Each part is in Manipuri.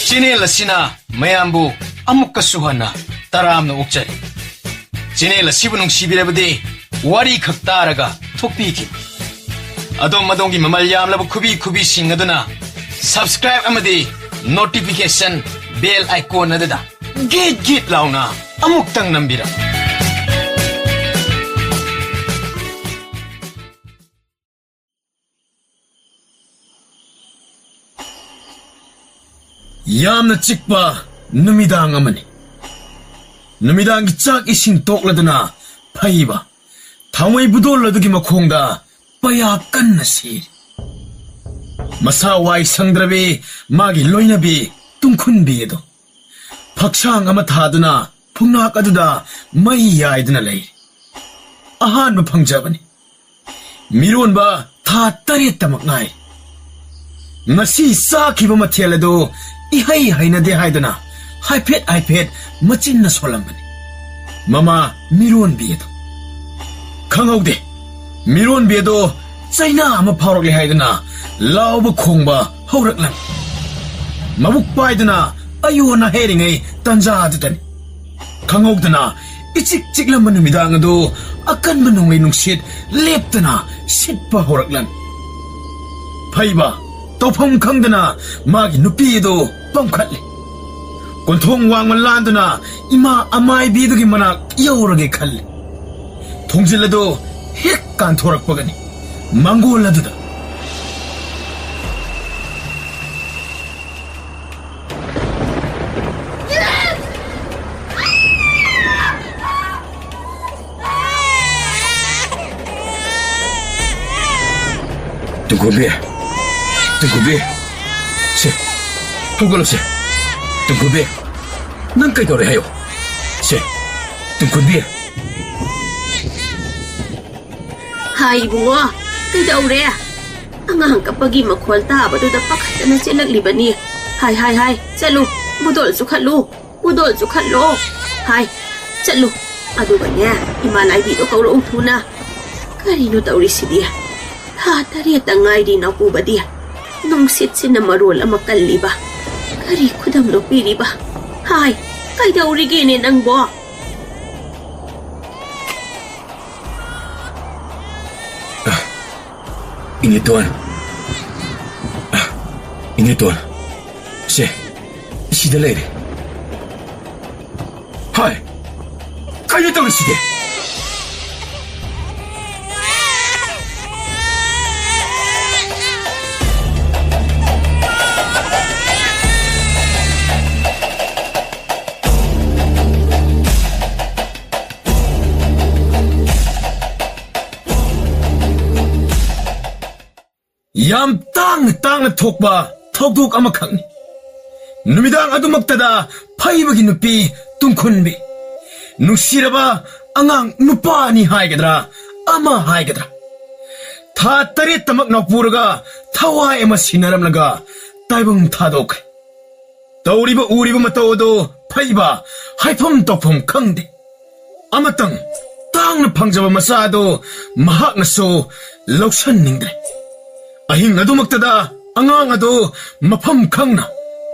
Channel asina mayambu amukkasu hana taramna okjari. Channel asibu nungsibirabadi wari khak taraga thokpiki. Adom madongi mamal yamlabu kubi sing aduna subscribe amadi notification bell icon adada git launa amuktang nambira. Yamna chikpa numidang amani. Numidang ki chak ising tokladuna phaiba. Thawai budoladugi makhongda paya kanna sir. Masa wai sangdrabe magi loinabi tungkhunbi edo. Phakshang ama thaduna phungnak aduda mai yaiduna lei. Ahanba phangjabani. Mironba tha taret tamak ngai. Ngasi sakhiba mathel ado ihai hainade haiduna haipet machinna solambani. Mama miron biedo. Khangaude miron biedo China ama phaurakle haiduna lauba khongba hauraklam. Mabuk paiduna ayona heringai tanja adutani. Khangaudana ichik chiklam numidang ado akanba nunglai nungsit leptana sitpa hauraklam. Phaiba tawpham khangdana magi nupi edo pamkhatle. Konthong wangman landuna ima amai bidugi manak yaurage khalle. Thongzilado hek kan thorakpagani mangol aduda. Tunggubi, se, hugolo se, tunggubi, nang kay dore hayo, se, tunggubi. Hay bungo, kay daure. Ang hangkapagi makwal taba do da pakata na silag libani. Hay, chalu, budol sukhatlo. Hay, chalu, adu banya, imalay dito kauro utuna. Karino dauri si dia. Hatari at angay din ako ba dia? Nung sitsin na marul ang makaliba. Kari ko dam lupiri ba? Hay, kay daw riginin ang bo. Inituan. Si Delere. Hay, kayo daw si dia. Yam tang thokba thokduk ama khangni. Numidang adumaktada phaibagi nupi tungkhunbi. Nusiraba angang nupa ni haigadra ama haigadra. Tha taret tamak nakpuraga thawai ama sinaramlaga taibang thadok. Tauriba uriba mataodo phaiba haifam tokpham khangde. Amatang tangna phangjaba masado mahakna so loksan ningdre. Ahing adumaktada angang ado mafam khangna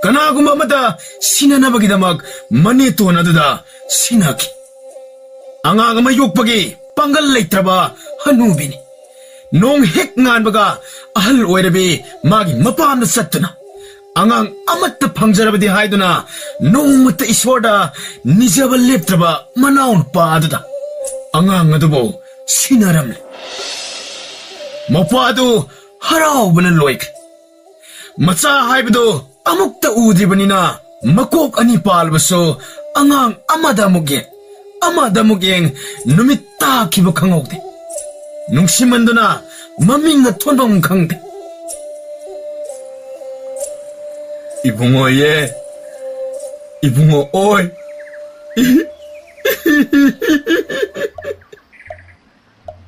kanaguma amada sinanabagidamag manituan aduda sinaki. Angang ama yokpagi pangal leitraba hanubini. Nong hek nganbaga ahal oirabi magi mapamna sattuna. Angang amatta phangjarabadi haiduna nongmatta iswarda nijaba leptraba manaun pa aduda. Angang adubo sinaramle. Mapa adu haraubana loik. Macha haibado amukta udribanina makok ani palbaso angang amada mugeng numitta kibo khangokde. Nungsimanduna mamingna thonbam khangde. Ibungo oy.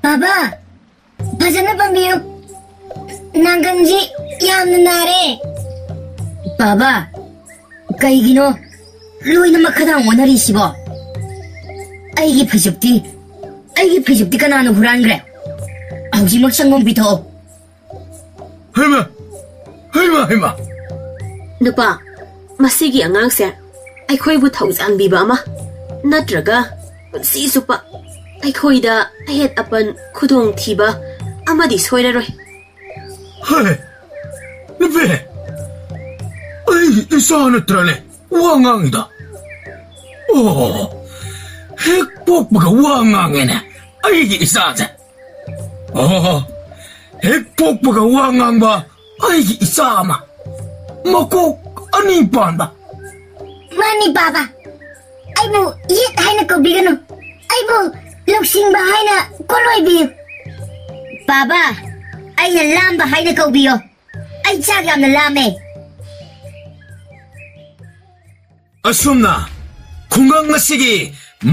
Baba, bhajana pambiyo. Nanganji yamna nare. Baba, kaigino loina makadang wanarisibo. Aigi phajukti kanano hurangre. Aujimak sangom bito. Haima. Nupa, masigi angang se, ꯑꯩꯈꯣꯏꯕꯨ ꯊꯧꯖꯥꯟꯕꯤꯕ ꯑꯃ ꯅꯠꯇ꯭ꯔꯒ ꯄꯨꯟꯁꯤ ꯆꯨꯞꯄ ꯑꯩꯈꯣꯏꯗ ꯑꯍꯦꯠ ꯑꯄꯟ ꯈꯨꯗꯣꯡꯊꯤꯕ ꯑꯃꯗꯤ ꯁꯣꯏꯔꯔꯣꯏ. ꯍꯦ, ꯅꯨꯄꯤ, ꯑꯩꯒꯤ ꯏꯆꯥ ꯅꯠꯇ꯭ꯔꯅꯦ ꯋꯥ ꯉꯥꯡꯉꯤꯗ. ꯑꯣ, ꯍꯦꯛ ꯄꯣꯛꯄꯒ ꯋꯥ ꯉꯥꯡꯉꯦꯅꯦ ꯑꯩꯒꯤ ꯏꯆꯥꯁꯦ. ꯑꯣ, ꯍꯦꯛ ꯄꯣꯛꯄꯒ ꯋꯥ ꯉꯥꯡꯕ ꯑꯩꯒꯤ ꯏꯆꯥ ꯑꯃ, ꯃꯀꯣꯛ ꯑꯅꯤ ꯄꯥꯟꯕ. Mani Baba, aibu yet haina kobigano. Aibu loksingba haina koloibiyo. Baba, aina lamba haina kobiyo. Ai chagam na lame. Asumna, kungang ngasigi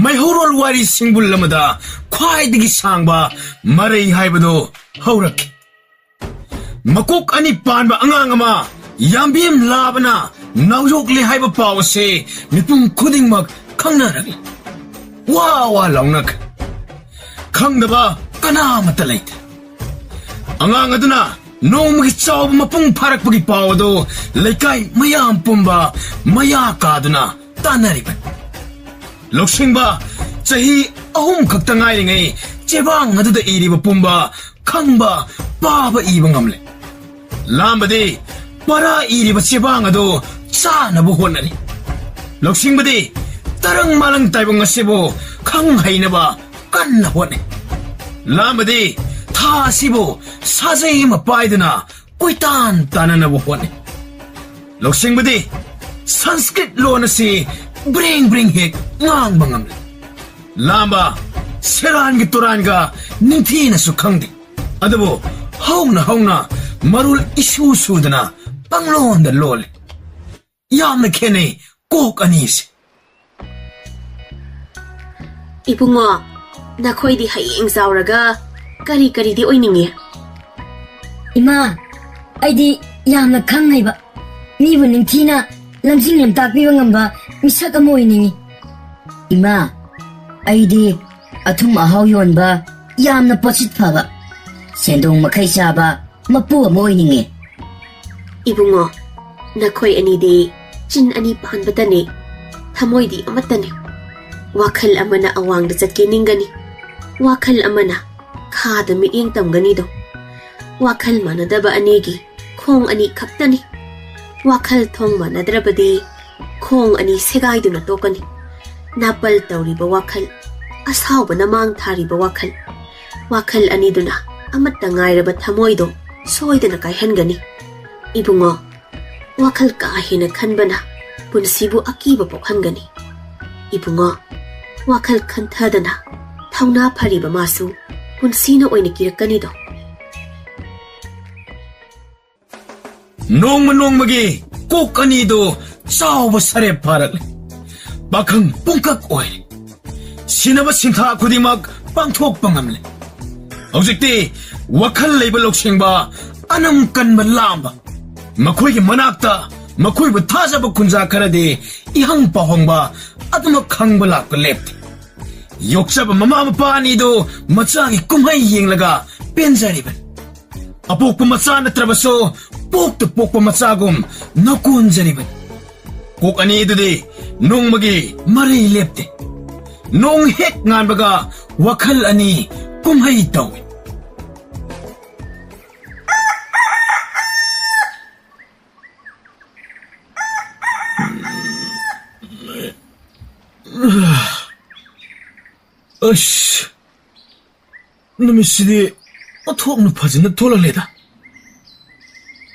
mayhorol wari singbul lamada khwaidagi sangba marai haibado haurakki. Makok ani panba angang ama yambim labana naujokli haiba pawase mipum khudingmak khangnaragi. Wa laungnak. Khangdaba kanamata leite. Angang aduna nongmagi chawba mapung pharakpagi pawado laikai mayam pumba maya kaduna tanariban. Loksingba chahi ahum khakta ngairingai chebang aduda iriba pumba khangba paba iba ngamle. Lambadi para iriba chebang adu chanabu honari. Loksingba tarang malang taibang asibo khang hainaba kanna hone. Lambadi tha asibo sajai mapaiduna koitan tananabu hone. Loksingba Sanskrit lon asi bring hek ngang bangamle. Lamba seran gi turan ga ningthina su khangdi. Adabo hauna marul isu sudana panglon da lole. Yamna khene kok anis. Ibungo, nakoidi hayeng zawraga kari di oiningi. Ima, aidi yamna khanghaiba. Mibu ningthina lamjing lam takpiba ngamba misak ama oiningi. Ima, aidi athum ahau yonba yamna pochit phaba. Sendong makhai chaba mapu ama oiningi. Ibungo, nakoy anidi chin ani panbatani, thamoidi amatani. Wakhal amana awangda chatkiningani. Wakhal amana khada miing tamganido. Wakhal manadaba anigi khong ani khaktani. Wakhal thong manadrabadi khong ani segaiduna tokani. Napal tawriba wakhal asawba namang thariba wakhal. Wakhal aniduna amatta ngairaba thamoido soidana kaihangani. Ibungo, wakhal kahina khanbana punsibu akiba pokhangani. Ibungo, wakhal khanthadana thauna phariba masu punsina oina kirakanido. Nongmagi kok anido chawba sare pharakle. Bakhang pungkak oire. Sinaba sintha khudimak pangthok pangamle. Hojikti wakhal leiba loksingba anam kanba lamba. Makhoigi manakta makhoibu thajaba kunja kharade ihang pahongba aduma khangba lakpa lepte. Yoksaba mama mapa anido machagi kumhai yenglaga penjariban. Apokpa macha natrabaso pokpa machagum nakunjariban. Kok ani idudi nongmagi marai lepte. Nong hek nganbaga wakhal ani kumhai tawi. Ash, numisidi athoknu phajana tholaleda.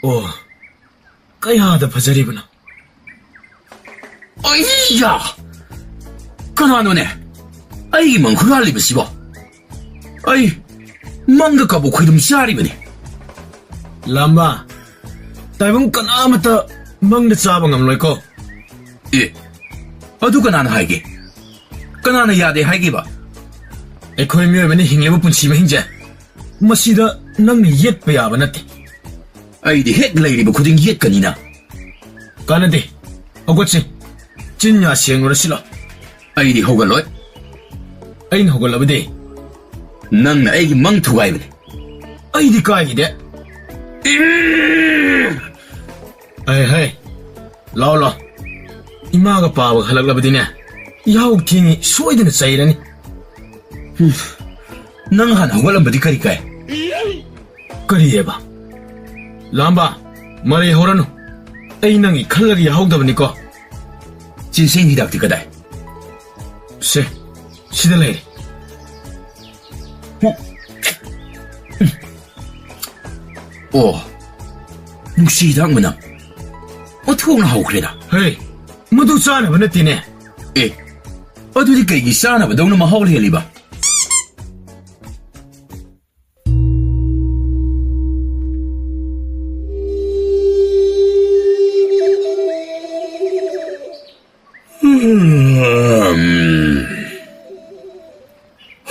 Oh, kayada phajaribana. Ayya, kananone ai mangkhurali bisibo. Ai mangga kabu khidum saribani. Lamba taibang kanamata mangda chaba ngamloi ko. Adu kanana haige. Kanana yade haige ba. Ekhoi myoibani hingleba punsi ma hingja. Masida nang yet pa yaba natte. Aidi hek leiriba khuding yet kanina. Kanade. Ogotsi. Chinya siengura sila. Aidi hogaloi. Ain hogalabade. Nang na aigi mang thugaibane. Aidi kai de. Hey. ꯂꯥꯎ ꯏꯃꯥꯒ ꯄꯥꯕꯒ ꯍꯜꯂꯛꯂꯕꯗꯤꯅꯦ ꯌꯥꯍꯧ ꯊꯦꯡꯉꯤ ꯁꯣꯏꯗꯅ ꯆꯩꯔꯅꯤ ꯅꯪ ꯍꯥꯟꯅ ꯍꯧꯒꯠꯂꯝꯕꯗꯤ ꯀꯔꯤ ꯀꯥꯏ ꯀꯔꯤꯑꯕ ꯂꯥꯝꯕ ꯃꯔꯩ ꯍꯧꯔꯅꯨ ꯑꯩ ꯅꯪꯒꯤ ꯈꯜꯂꯒ ꯌꯥꯍꯧꯗꯕꯅꯤꯀꯣ ꯆꯤꯟꯁꯤꯡ ꯍꯤꯗꯥꯛꯇꯤ ꯀꯗꯥꯏ ꯁꯤꯗ ꯂꯩꯔꯦ ꯑꯣ ꯅꯨꯡꯁꯤ ꯍꯤꯗꯥꯛ ꯃꯅꯝ ꯑꯣꯟꯊꯣꯛꯅ ꯍꯧꯈ꯭ꯔꯦꯗ ꯍꯦ ꯃꯗꯨ ꯆꯥꯅꯕ ꯅꯠꯇꯦꯅꯦ ꯑꯦ ꯑꯗꯨꯗꯤ ꯀꯩꯒꯤ ꯆꯥꯅꯕꯗꯧꯅ ꯃꯍꯥꯎ ꯂꯩꯍꯜꯂꯤꯕ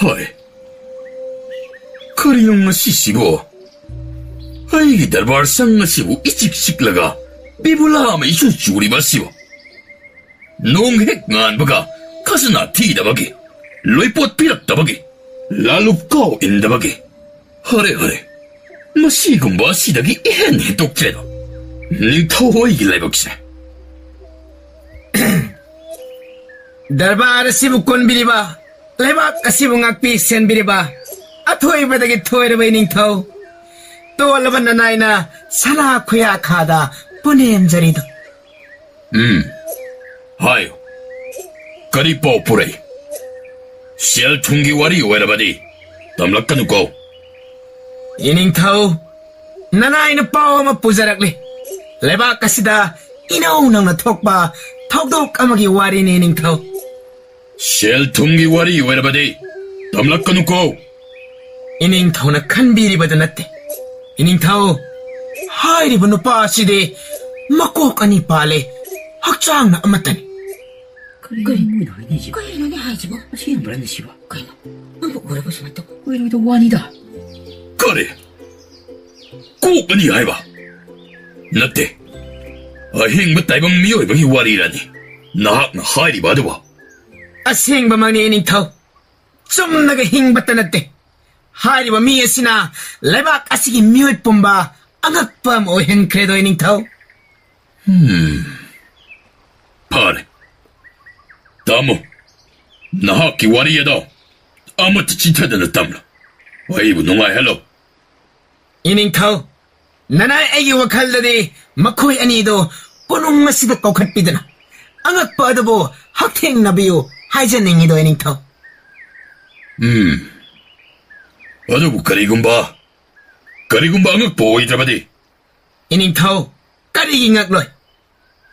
ꯍꯣꯏ ꯀꯔꯤꯅꯣ ꯉꯁꯤꯁꯤꯕꯨ ꯑꯩꯒꯤ ꯗꯔꯕꯥꯔ ꯁꯪ ꯑꯁꯤꯕꯨ ꯏꯆꯤꯛ ꯆꯤꯛꯂꯒ ꯕꯤꯕꯨꯂꯥ ꯑꯃ ꯏꯆꯨ ꯆꯨꯔꯤꯕ ꯑꯁꯤꯕꯨ ꯅꯣꯡ ꯍꯦꯛ ꯉꯥꯟꯕꯒ ꯈꯖꯅꯥ ꯊꯤꯗꯕꯒꯤ ꯂꯣꯏꯄꯣꯠ ꯄꯤꯔꯛꯇꯕꯒꯤ ꯂꯥꯂꯨꯞ ꯀꯥꯎ ꯏꯟꯗꯕꯒꯤ ꯍꯔꯦ ꯃꯁꯤꯒꯨꯝꯕ ꯑꯁꯤꯗꯒꯤ ꯏꯍꯦꯟ ꯍꯦꯟꯗꯣꯛꯇ꯭ꯔꯦꯗ ꯅꯤꯡꯊꯧ ꯍꯣꯏꯒꯤ ꯂꯥꯏꯕꯛꯁꯦ ꯗꯔꯕꯥꯔ ꯑꯁꯤꯕꯨ ꯀꯣꯟꯕꯤꯔꯤꯕ ꯂꯩꯕꯥꯛ ꯑꯁꯤꯕꯨ ꯉꯥꯛꯄꯤ ꯁꯦꯟꯕꯤꯔꯤꯕ ꯑꯊꯣꯏꯕꯗꯒꯤ ꯊꯣꯏꯔꯕ ꯅꯤꯡꯊꯧ ꯇꯣꯜꯂꯕ ꯅꯅꯥꯏꯅ ꯁꯅꯥ ꯈꯨꯌꯥꯈꯥꯗ ꯄꯨꯅꯦꯝꯖꯔꯤꯗꯣ ꯍꯥꯏꯌꯨ ꯀꯔꯤ ꯄꯥꯎ ꯄꯨꯔꯛꯏ ꯁꯦꯜ ꯊꯨꯝꯒꯤ ꯋꯥꯔꯤ ꯑꯣꯏꯔꯕꯗꯤ ꯇꯝꯂꯛꯀꯅꯨꯀꯣ ꯏꯅꯤꯡꯊꯧ ꯅꯅꯥꯏꯅ ꯄꯥꯎ ꯑꯃ ꯄꯨꯖꯔꯛꯂꯤ ꯂꯩꯕꯥꯛ ꯑꯁꯤꯗ ꯏꯅꯧ ꯅꯧꯅ ꯊꯣꯛꯄ ꯊꯧꯗꯣꯛ ꯑꯃꯒꯤ ꯋꯥꯔꯤꯅꯤ ꯏꯅꯤꯡꯊꯧ ꯁꯦꯜ ꯊꯨꯝꯒꯤ ꯋꯥꯔꯤ ꯑꯣꯏꯔꯕꯗꯤ ꯇꯝꯂꯛꯀꯅꯨꯀꯣ ꯏꯅꯤꯡꯊꯧꯅ ꯈꯟꯕꯤꯔꯤꯕꯗꯨ ꯅꯠꯇꯦ ꯏꯅꯤꯡꯊꯧ ꯍꯥꯏꯔꯤꯕ ꯅꯨꯄꯥ ꯑꯁꯤꯗꯤ ꯃꯀꯣꯛ ꯑꯅꯤ ꯄꯥꯜꯂꯦ ꯍꯛꯆꯥꯡꯅ ꯑꯃꯠꯇꯅꯤ ꯀꯩꯅꯣꯅꯦ ꯍꯥꯏꯁꯤꯕꯣ ꯑꯁꯦꯡꯕ꯭ꯔꯅꯦ ꯁꯤꯕꯣ ꯀꯩꯅꯣ ꯅꯪꯕꯨ ꯎꯔꯕ ꯁꯨꯃꯥꯏꯅ ꯇꯧ ꯑꯣꯏꯔꯣꯏꯗ ꯋꯥꯅꯤꯗ ꯀꯔꯤ ꯀꯣꯛ ꯑꯅꯤ ꯍꯥꯏꯕ ꯅꯠꯇꯦ ꯑꯍꯤꯡꯕ ꯇꯥꯏꯕꯪ ꯃꯤꯑꯣꯏꯕꯒꯤ ꯋꯥꯔꯤꯔꯅꯤ ꯅꯍꯥꯛꯅ ꯍꯥꯏꯔꯤꯕ ꯑꯗꯨꯕꯨ ꯑꯁꯦꯡꯕꯃꯛꯅꯤ ꯏꯅꯤꯡꯊꯧ ꯆꯨꯝꯅꯒ ꯍꯤꯡꯕꯇ ꯅꯠꯇꯦ ꯍꯥꯏꯔꯤꯕ ꯃꯤ ꯑꯁꯤꯅ ꯂꯩꯕꯥꯛ ꯑꯁꯤꯒꯤ ꯃꯤꯑꯣꯏ ꯄꯨꯝꯕ ꯑꯉꯛꯄ ꯑꯃ ꯑꯣꯏꯍꯟꯈ꯭ꯔꯦꯗꯣ ꯏꯅꯤꯡꯊꯧ ꯐꯔꯦ ꯇꯥꯃꯣ ꯅꯍꯥꯛꯀꯤ ꯋꯥꯔꯤ ꯑꯗꯣ ꯑꯃꯠꯇ ꯆꯤꯊꯗꯅ ꯇꯝꯂꯣ ꯑꯩꯕꯨ ꯅꯨꯡꯉꯥꯏꯍꯜꯂꯣ ꯏꯅꯤꯡꯊꯧ ꯅꯅꯥꯏ ꯑꯩꯒꯤ ꯋꯥꯈꯜꯗꯗꯤ ꯃꯈꯣꯏ ꯑꯅꯤꯗꯣ ꯀꯣꯅꯨꯡ ꯑꯁꯤꯗ ꯀꯧꯈꯠꯄꯤꯗꯅ ꯑꯉꯛꯄ ꯑꯗꯨꯕꯨ ꯍꯛꯊꯦꯡꯅꯕꯤꯌꯨ ꯍꯥꯏꯖꯅꯤꯡꯉꯤꯗꯣ ꯏꯅꯤꯡꯊꯧ ꯑꯗꯨꯕꯨ ꯀꯔꯤꯒꯨꯝꯕ ꯑꯉꯛꯄ ꯑꯣꯏꯗ꯭ꯔꯕꯗꯤ ꯏꯅꯤꯡꯊꯧ ꯀꯔꯤꯒꯤ ꯉꯛꯂꯣꯏ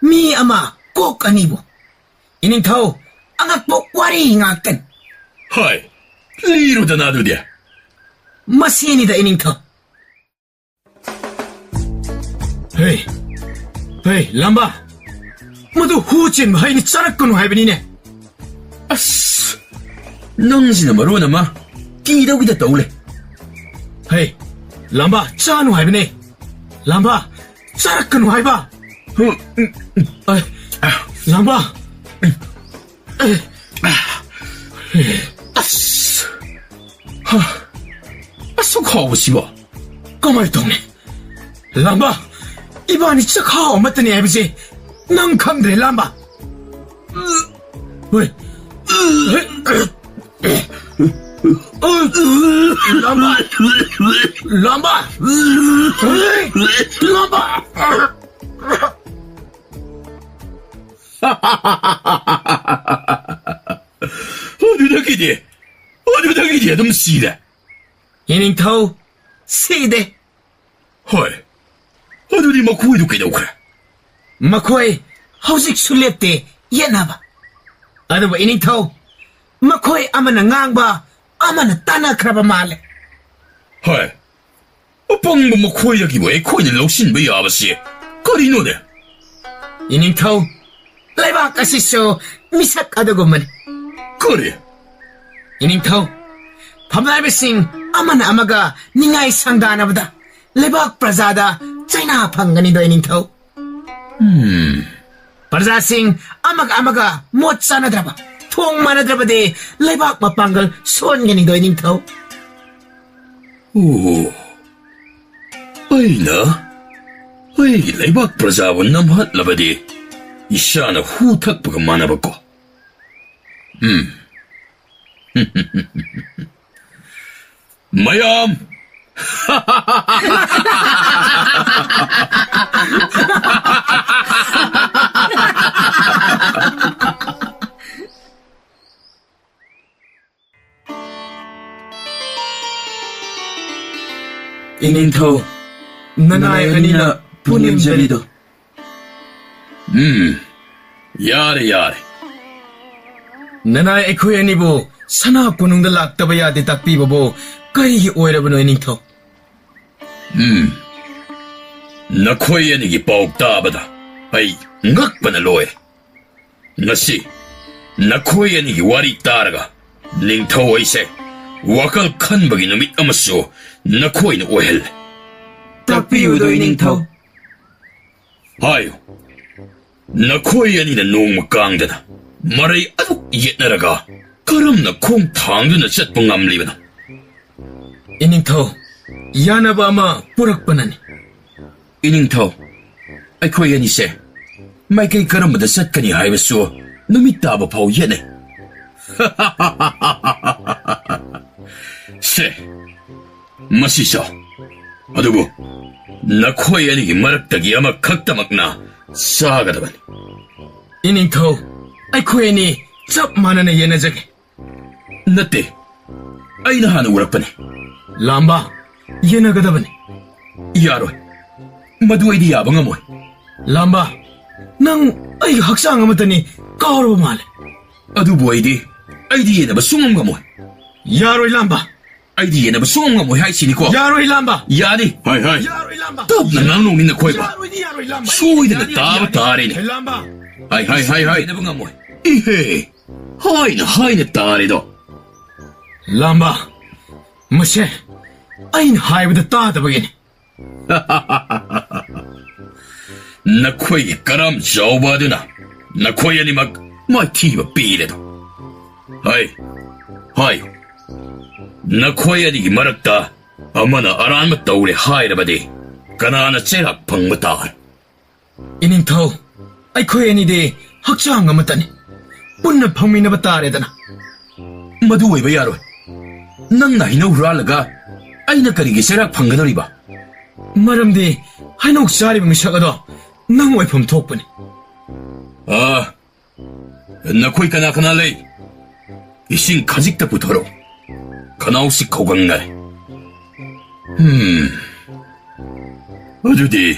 ꯃꯤ ꯑꯃ ꯀꯣꯛ ꯑꯅꯤꯕꯨ ꯏꯅꯤꯡꯊꯧ ꯑꯉꯛꯄ ꯋꯥꯔꯤ ꯉꯥꯛꯇꯅꯤ ꯍꯥꯏ ꯂꯤꯔꯨꯗꯅ ꯑꯗꯨꯗꯤ ꯃꯁꯤꯅꯤꯗ ꯏꯅꯤꯡꯊꯧ ꯍꯦ ꯂꯝꯕꯥ ꯃꯗꯨ ꯍꯨ ꯆꯦꯟꯕ ꯍꯩꯅ ꯆꯥꯔꯛꯀꯅꯨ ꯍꯥꯏꯕꯅꯤꯅꯦ ꯑꯁ ꯅꯪꯁꯤꯅ ꯃꯔꯣꯟ ꯑꯃ ꯀꯤꯗꯧꯒꯤꯗ ꯇꯧ ꯂꯩ ꯍꯦ ꯂꯝꯕꯥ ꯆꯥꯅꯨ ꯍꯥꯏꯕꯅꯦ ꯂꯝꯕꯥ ꯆꯥꯔꯛꯀꯅꯨ ꯍꯥꯏꯕ ꯂꯝꯕꯥ ꯑꯁꯨꯛ ꯍꯥꯎꯕꯁꯤꯕꯣ ꯀꯃꯥꯏ ꯇꯧꯅꯤ ꯂꯝꯕꯥ 이번이 척하오 어머더니 해보지 넌 컴드레 람바 왜 람바 어두덕이지 좀 씨다 이닝터우 씨대 헐 어두리 마코이도 깨져오크라 마코이 허식 술랩대 예나봐 아드바 이닝터우 마코이 아마나 낭바 아마나 따나크라바 말레 헐 뻥뭐 마코이야기 왜 코이는 럭신 왜 아버씨 거리노네 이닝터우 레바 까시쇼 미삭 아드고만 그래 이닝터우 밤날베싱 아마나 아마가 닝아이 상다하나보다 레박 프라자다 차이나 방간이도 이닝터우 프라자싱 아마가 못 사나드라바 통 많아드라바데 레박 마빵글 손간이도 이닝터우 오 어이나 어이 레박 프라자원 남핫라바디 이샤나 후탁부가 많아봤고. 마얌! 이닝ꯊꯧ, ꯅꯅꯥꯏ ꯑꯅꯤꯅ ꯄꯨꯅꯤꯡꯖꯔꯤꯗꯣ. 야래. ꯅꯅꯥꯏ ꯑꯩꯈꯣꯏ ꯑꯅꯤꯕꯨ ꯁꯅꯥ ꯀꯣꯅꯨꯡꯗ ꯂꯥꯛꯇꯕ ꯌꯥꯗꯦ ꯇꯥꯛꯄꯤꯕꯕꯨ ꯀꯔꯤꯒꯤ ꯑꯣꯏꯔꯕꯅꯣ 이닝ꯊꯧ? 너희 애니기 ጳ옥 따바다. 아이, ngakpana loe. Ngasi, 너희 애니기 와리 따라가. 닝타오 이세, wakal kanbagi numit amaso, 너희는 오헬. ꯇꯥꯛꯄꯤꯌꯨꯗꯣ 이닝ꯊꯧ. 하요. 너희 애니는 농마 깡다다. 말이 아둑 옛나라가, 그럼나 콩 탕두나 zet봉 암리바다. 이닝ꯊꯧ, ꯌꯥꯅꯕ ꯑꯃ ꯄꯨꯔꯛꯄꯅꯅꯤ. 이닝타오, ꯑꯩꯈꯣꯏ ꯑꯅꯤꯁꯦ ꯃꯥꯏꯀꯩ ꯀꯔꯝꯕꯗ ꯆꯠꯀꯅꯤ ꯍꯥꯏꯕꯁꯨ ꯅꯨꯃꯤꯠ ꯇꯥꯕ ꯐꯥꯎ ꯌꯦꯠꯅꯩ. ꯁꯦ, ꯃꯁꯤꯁꯨ ꯑꯗꯨꯕꯨ 너희 애니기 머락다기 ꯑꯃꯈꯛꯇꯃꯛꯅ ꯆꯥꯒꯗꯕꯅꯤ. 이닝ꯊꯧ, ꯑꯩꯈꯣꯏ ꯑꯅꯤ ꯆꯞ ꯃꯥꯟꯅꯅ ꯌꯦꯟꯅꯖꯒꯦ. ꯅꯠꯇꯦ, ꯑꯩꯅ ꯍꯥꯟꯅ ꯎꯔꯛꯄꯅꯤ. ꯂꯥꯝꯕ, ꯌꯦꯟꯅꯒꯗꯕꯅꯤ. ꯌꯥꯔꯣꯏ, ꯃꯗꯨ ꯑꯩꯗꯤ ꯌꯥꯕ ꯉꯝꯃꯣꯏ. ꯂꯥꯝꯕ, ꯅꯪ ꯑꯩꯒꯤ ꯍꯛꯆꯥꯡ ꯑꯃꯠꯇꯅꯤ ꯀꯥꯎꯔꯕ ꯃꯥꯜꯂꯦ. ꯑꯗꯨꯕꯨ ꯑꯩꯗꯤ ꯌꯦꯟꯅꯕ ꯁꯨꯡꯉꯝ ꯉꯝꯃꯣꯏ. ꯌꯥꯔꯣꯏ ꯂꯥꯝꯕ. ꯑꯩꯗꯤ ꯌꯦꯟꯅꯕ ꯁꯨꯡꯉꯝ ꯉꯝꯃꯣꯏ ꯍꯥꯏꯁꯤꯅꯤꯀꯣ. ꯌꯥꯔꯣꯏ ꯂꯥꯝꯕ. ꯌꯥꯅꯤ. ꯍꯥꯏ. ꯌꯥꯔꯣꯏ ꯂꯥꯝꯕ. ꯇꯞꯅ ꯉꯥꯡꯅꯧꯅꯤ ꯅꯈꯣꯏꯕ. ꯌꯥꯔꯣꯏ ꯂꯥꯝꯕ. ꯁꯣꯏꯗꯅ ꯇꯥꯕ ꯇꯥꯔꯦꯅꯦ. ꯂꯥꯝꯕ. ꯍꯥꯏ. ꯌꯦꯟꯅꯕ ꯉꯝꯃꯣꯏ. 이헤, 하이나 따리도. ꯂꯥꯝꯕ, ꯃꯁꯦ ꯑꯩꯅ ꯍꯥꯏꯕꯗ ꯇꯥꯗꯕꯒꯤꯅꯤ. 너희 까람 저바드나 너희 아니막 마티바 삐레도. 하이. 너희 아니기 말았다. 아마나 알아맞다 우리 하이라바디. 가나나 제락 방마다. 이닝ꯊꯧ, ꯑꯩꯈꯣꯏ ꯑꯅꯤꯗꯤ ꯍꯛꯆꯥꯡ ꯑꯃꯠꯇꯅꯤ. ꯄꯨꯟꯅ ꯐꯪꯃꯤꯟꯅꯕ ꯇꯥꯔꯦꯗꯅ. ꯃꯗꯨ ꯑꯣꯏꯕ ꯌꯥꯔꯣꯏ. ꯅꯪꯅ ꯍꯩꯅꯧ ꯍꯨꯔꯥꯜꯂꯒ ꯑꯩꯅ ꯀꯔꯤꯒꯤ ꯆꯩꯔꯥꯛ ꯐꯪꯒꯗꯧꯔꯤꯕ? ꯃꯔꯝꯗꯤ ꯍꯩꯅꯧ ꯆꯥꯔꯤꯕ ꯃꯤꯁꯛ ꯑꯗꯣ ꯅꯪ ꯑꯣꯏꯐꯝ ꯊꯣꯛꯄꯅꯤ. 너희 까나 레이. 이신 가직다 부터로. 가나우시 고강날. 어두디.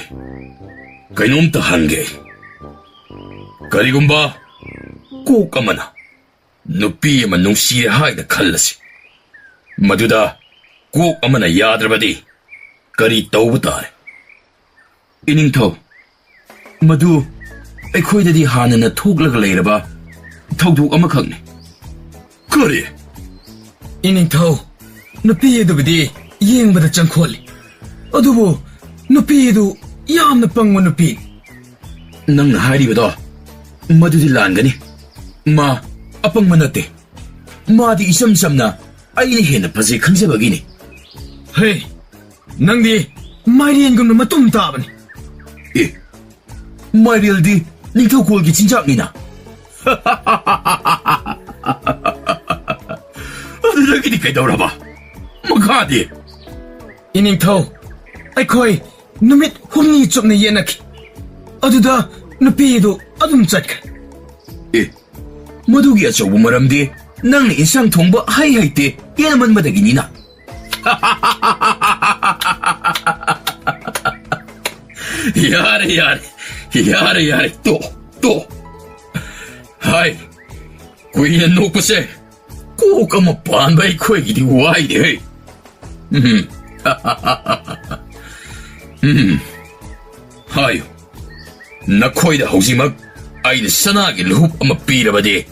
그놈다 한개. 그리곤 봐. 꼭 까마나. 누삐에만 농시에 하이다 칼라시. 마두다. 꼭 아마나 야드라바디. 그리 떠오부다래. 이닝타오. 마두. ꯑꯩꯈꯣꯏꯗꯗꯤ ꯍꯥꯟꯅꯅ ꯊꯣꯛꯂꯒ ꯂꯩꯔꯕ ꯊꯧꯗꯣꯛ ꯑꯃꯈꯛꯅꯤ. ꯀꯔꯤ? 이닝ꯊꯧ, ꯅꯨꯄꯤ ꯑꯗꯨꯕꯨꯗꯤ ꯌꯦꯡꯕꯗ ꯆꯪꯈꯣꯜꯂꯤ. ꯑꯗꯨꯕꯨ ꯅꯨꯄꯤ ꯑꯗꯨ ꯌꯥꯝꯅ ꯄꯪꯕ ꯅꯨꯄꯤ. ꯅꯪꯅ ꯍꯥꯏꯔꯤꯕꯗꯣ ꯃꯗꯨꯗꯤ ꯂꯥꯟꯒꯅꯤ. ꯃꯥ ꯑꯄꯪꯕ ꯅꯠꯇꯦ. ꯃꯥꯗꯤ 이섬 ꯁꯝꯅ ꯑꯩꯅ ꯍꯦꯟꯅ ꯐꯖꯩ ꯈꯪꯖꯕꯒꯤꯅꯤ. ꯍꯦ, ꯅꯪꯗꯤ ꯃꯥꯏꯔꯦꯟꯒꯨꯝꯅ ꯃꯇꯨꯝ ꯇꯥꯕꯅꯤ. 마이리얼디 닝터콜기 진작이나. 어디저기니 깨달아봐. 뭐가디? 이닝ꯊꯧ, ꯑꯩꯈꯣꯏ ꯅꯨꯃꯤꯠ ꯍꯨꯝꯅꯤ ꯆꯨꯞꯅ ꯌꯦꯟꯅꯈꯤ. ꯑꯗꯨꯗ ꯅꯨꯄꯤ ꯑꯗꯨ ꯑꯗꯨꯝ ꯆꯠꯈ꯭ꯔꯦ. ꯃꯗꯨꯒꯤ ꯑꯆꯧꯕ ꯃꯔꯝꯗꯤ ꯅꯪꯅ ꯏꯟꯁꯥꯡ ꯊꯣꯡꯕ ꯍꯩꯇꯦ ꯌꯦꯅꯃꯟꯕꯗꯒꯤꯅꯤꯅ. 야래, 또. 하이, 구이는 놓고세, 꼭 아마 반바이 코에기디 와이디, 헤이. 하이, 나 코이다 하우지막, 아이는 사나기 루흡 아마 삐라바디,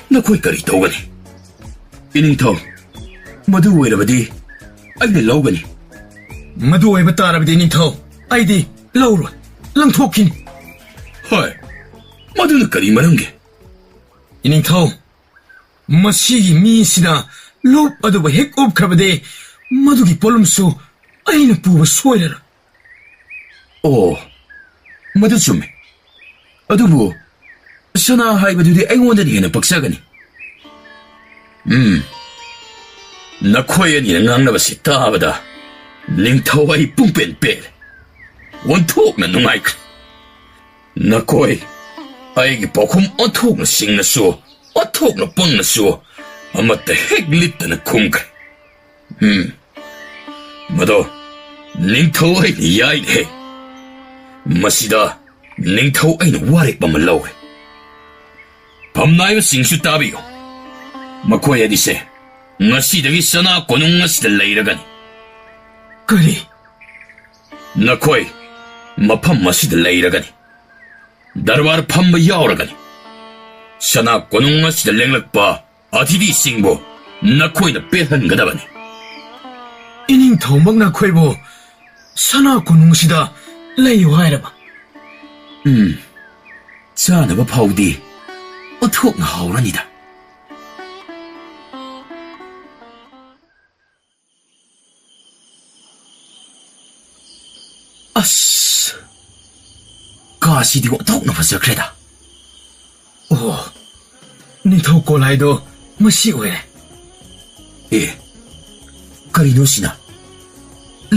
나 코이까리 도가니. 이닝타오, 마두 오이라바디, 아이는 라우가니. ꯃꯗꯨ ꯑꯣꯏꯕ ꯇꯥꯔꯕꯗꯤ 이닝ꯊꯧ, ꯑꯩꯗꯤ ꯂꯧꯔꯣꯏ, ꯂꯪꯊꯣꯛꯈꯤꯅꯤ. 하이, 마두는 까리 말한게. 이닝ꯊꯧ, ꯃꯁꯤꯒꯤ ꯃꯤꯁꯤꯅ ꯂꯣꯞ ꯑꯗꯨꯕꯨ ꯍꯦꯛ ꯎꯞꯈ꯭ꯔꯕꯗꯤ ꯃꯗꯨꯒꯤ ꯄꯣꯠꯂꯨꯝꯁꯨ ꯑꯩꯅ ꯄꯨꯕ ꯁꯣꯏꯔꯔꯣꯏ. 오, 마두 좀. ꯑꯗꯨꯕꯨ ꯁꯅꯥ ꯍꯥꯏꯕꯗꯨꯗꯤ ꯑꯩꯉꯣꯟꯗꯅ ꯍꯦꯟꯅ ꯄꯛꯆꯒꯅꯤ. ꯅꯈꯣꯏ ꯑꯅꯤꯅ ꯉꯥꯡꯅꯕꯁꯤ ꯇꯥꯕꯗ ꯅꯤꯡꯊꯧ ꯑꯩ ꯄꯨꯡꯄꯦꯟ ꯄꯦꯜꯂꯦ. ꯑꯣꯟꯊꯣꯛꯅ ꯅꯨꯡꯉꯥꯏꯈ꯭ꯔꯦ. ꯅꯈꯣꯏ ꯑꯩꯒꯤ ꯄꯥꯎꯈꯨꯝ ꯑꯣꯟꯊꯣꯛꯅ ꯁꯤꯡꯅꯁꯨ ꯑꯣꯟꯊꯣꯛꯅ ꯄꯪꯅꯁꯨ ꯑꯃꯠꯇ ꯍꯦꯛ ꯂꯤꯠꯇꯅ ꯈꯨꯝꯈ꯭ꯔꯦ. ꯃꯗꯣ ꯅꯤꯡꯊꯧ ꯑꯩꯅ ꯌꯥꯏꯅꯦꯍꯦ. ꯃꯁꯤꯗ ꯅꯤꯡꯊꯧ ꯑꯩꯅ ꯋꯥꯔꯦꯞ ꯑꯃ ꯂꯧꯔꯦ. ꯐꯝꯅꯥꯏꯕꯁꯤꯡꯁꯨ ꯇꯥꯕꯤꯌꯨ. ꯃꯈꯣꯏ ꯑꯅꯤꯁꯦ ꯉꯁꯤꯗꯒꯤ ꯁꯅꯥ ꯀꯣꯅꯨꯡ ꯑꯁꯤꯗ ꯂꯩꯔꯒꯅꯤ. ꯀꯔꯤ? ꯅꯈꯣꯏ ꯃꯐꯝ ꯑꯁꯤꯗ ꯂꯩꯔꯒꯅꯤ. ꯗꯔꯕꯥꯔ ꯐꯝꯕ ꯌꯥꯎꯔꯒꯅꯤ. ꯁꯅꯥ ꯀꯣꯅꯨꯡ ꯑꯁꯤꯗ ꯂꯦꯡꯂꯛꯄ ꯑతిꯊꯤꯁꯤꯡꯕꯨ ꯅꯈꯣꯏꯅ ꯄꯦꯜꯍꯟꯒꯗꯕꯅꯤ. ꯏꯅꯤꯡꯊꯧꯃꯛꯅ ꯑꯩꯈꯣꯏꯕꯨ ꯁꯅꯥ ꯀꯣꯅꯨꯡꯁꯤꯗ ꯂꯩꯌꯨ ꯍꯥꯏꯔꯕ? ꯆꯥꯅꯕ ꯐꯥꯎꯗꯤ ꯑꯣꯟꯊꯣꯛꯅ ꯍꯥꯎꯔꯅꯤꯗ. ꯑꯁ, ꯀꯥꯁꯤꯗꯤ ꯑꯣꯟꯊꯣꯛꯅ ꯐꯖꯈ꯭ꯔꯦꯗ. ꯑꯣ, ꯅꯤꯡꯊꯧ ꯀꯣꯜꯍꯥꯏꯗꯣ ꯃꯁꯤ ꯑꯣꯏꯔꯦ. ꯀꯔꯤꯅꯣ ꯁꯤꯅ?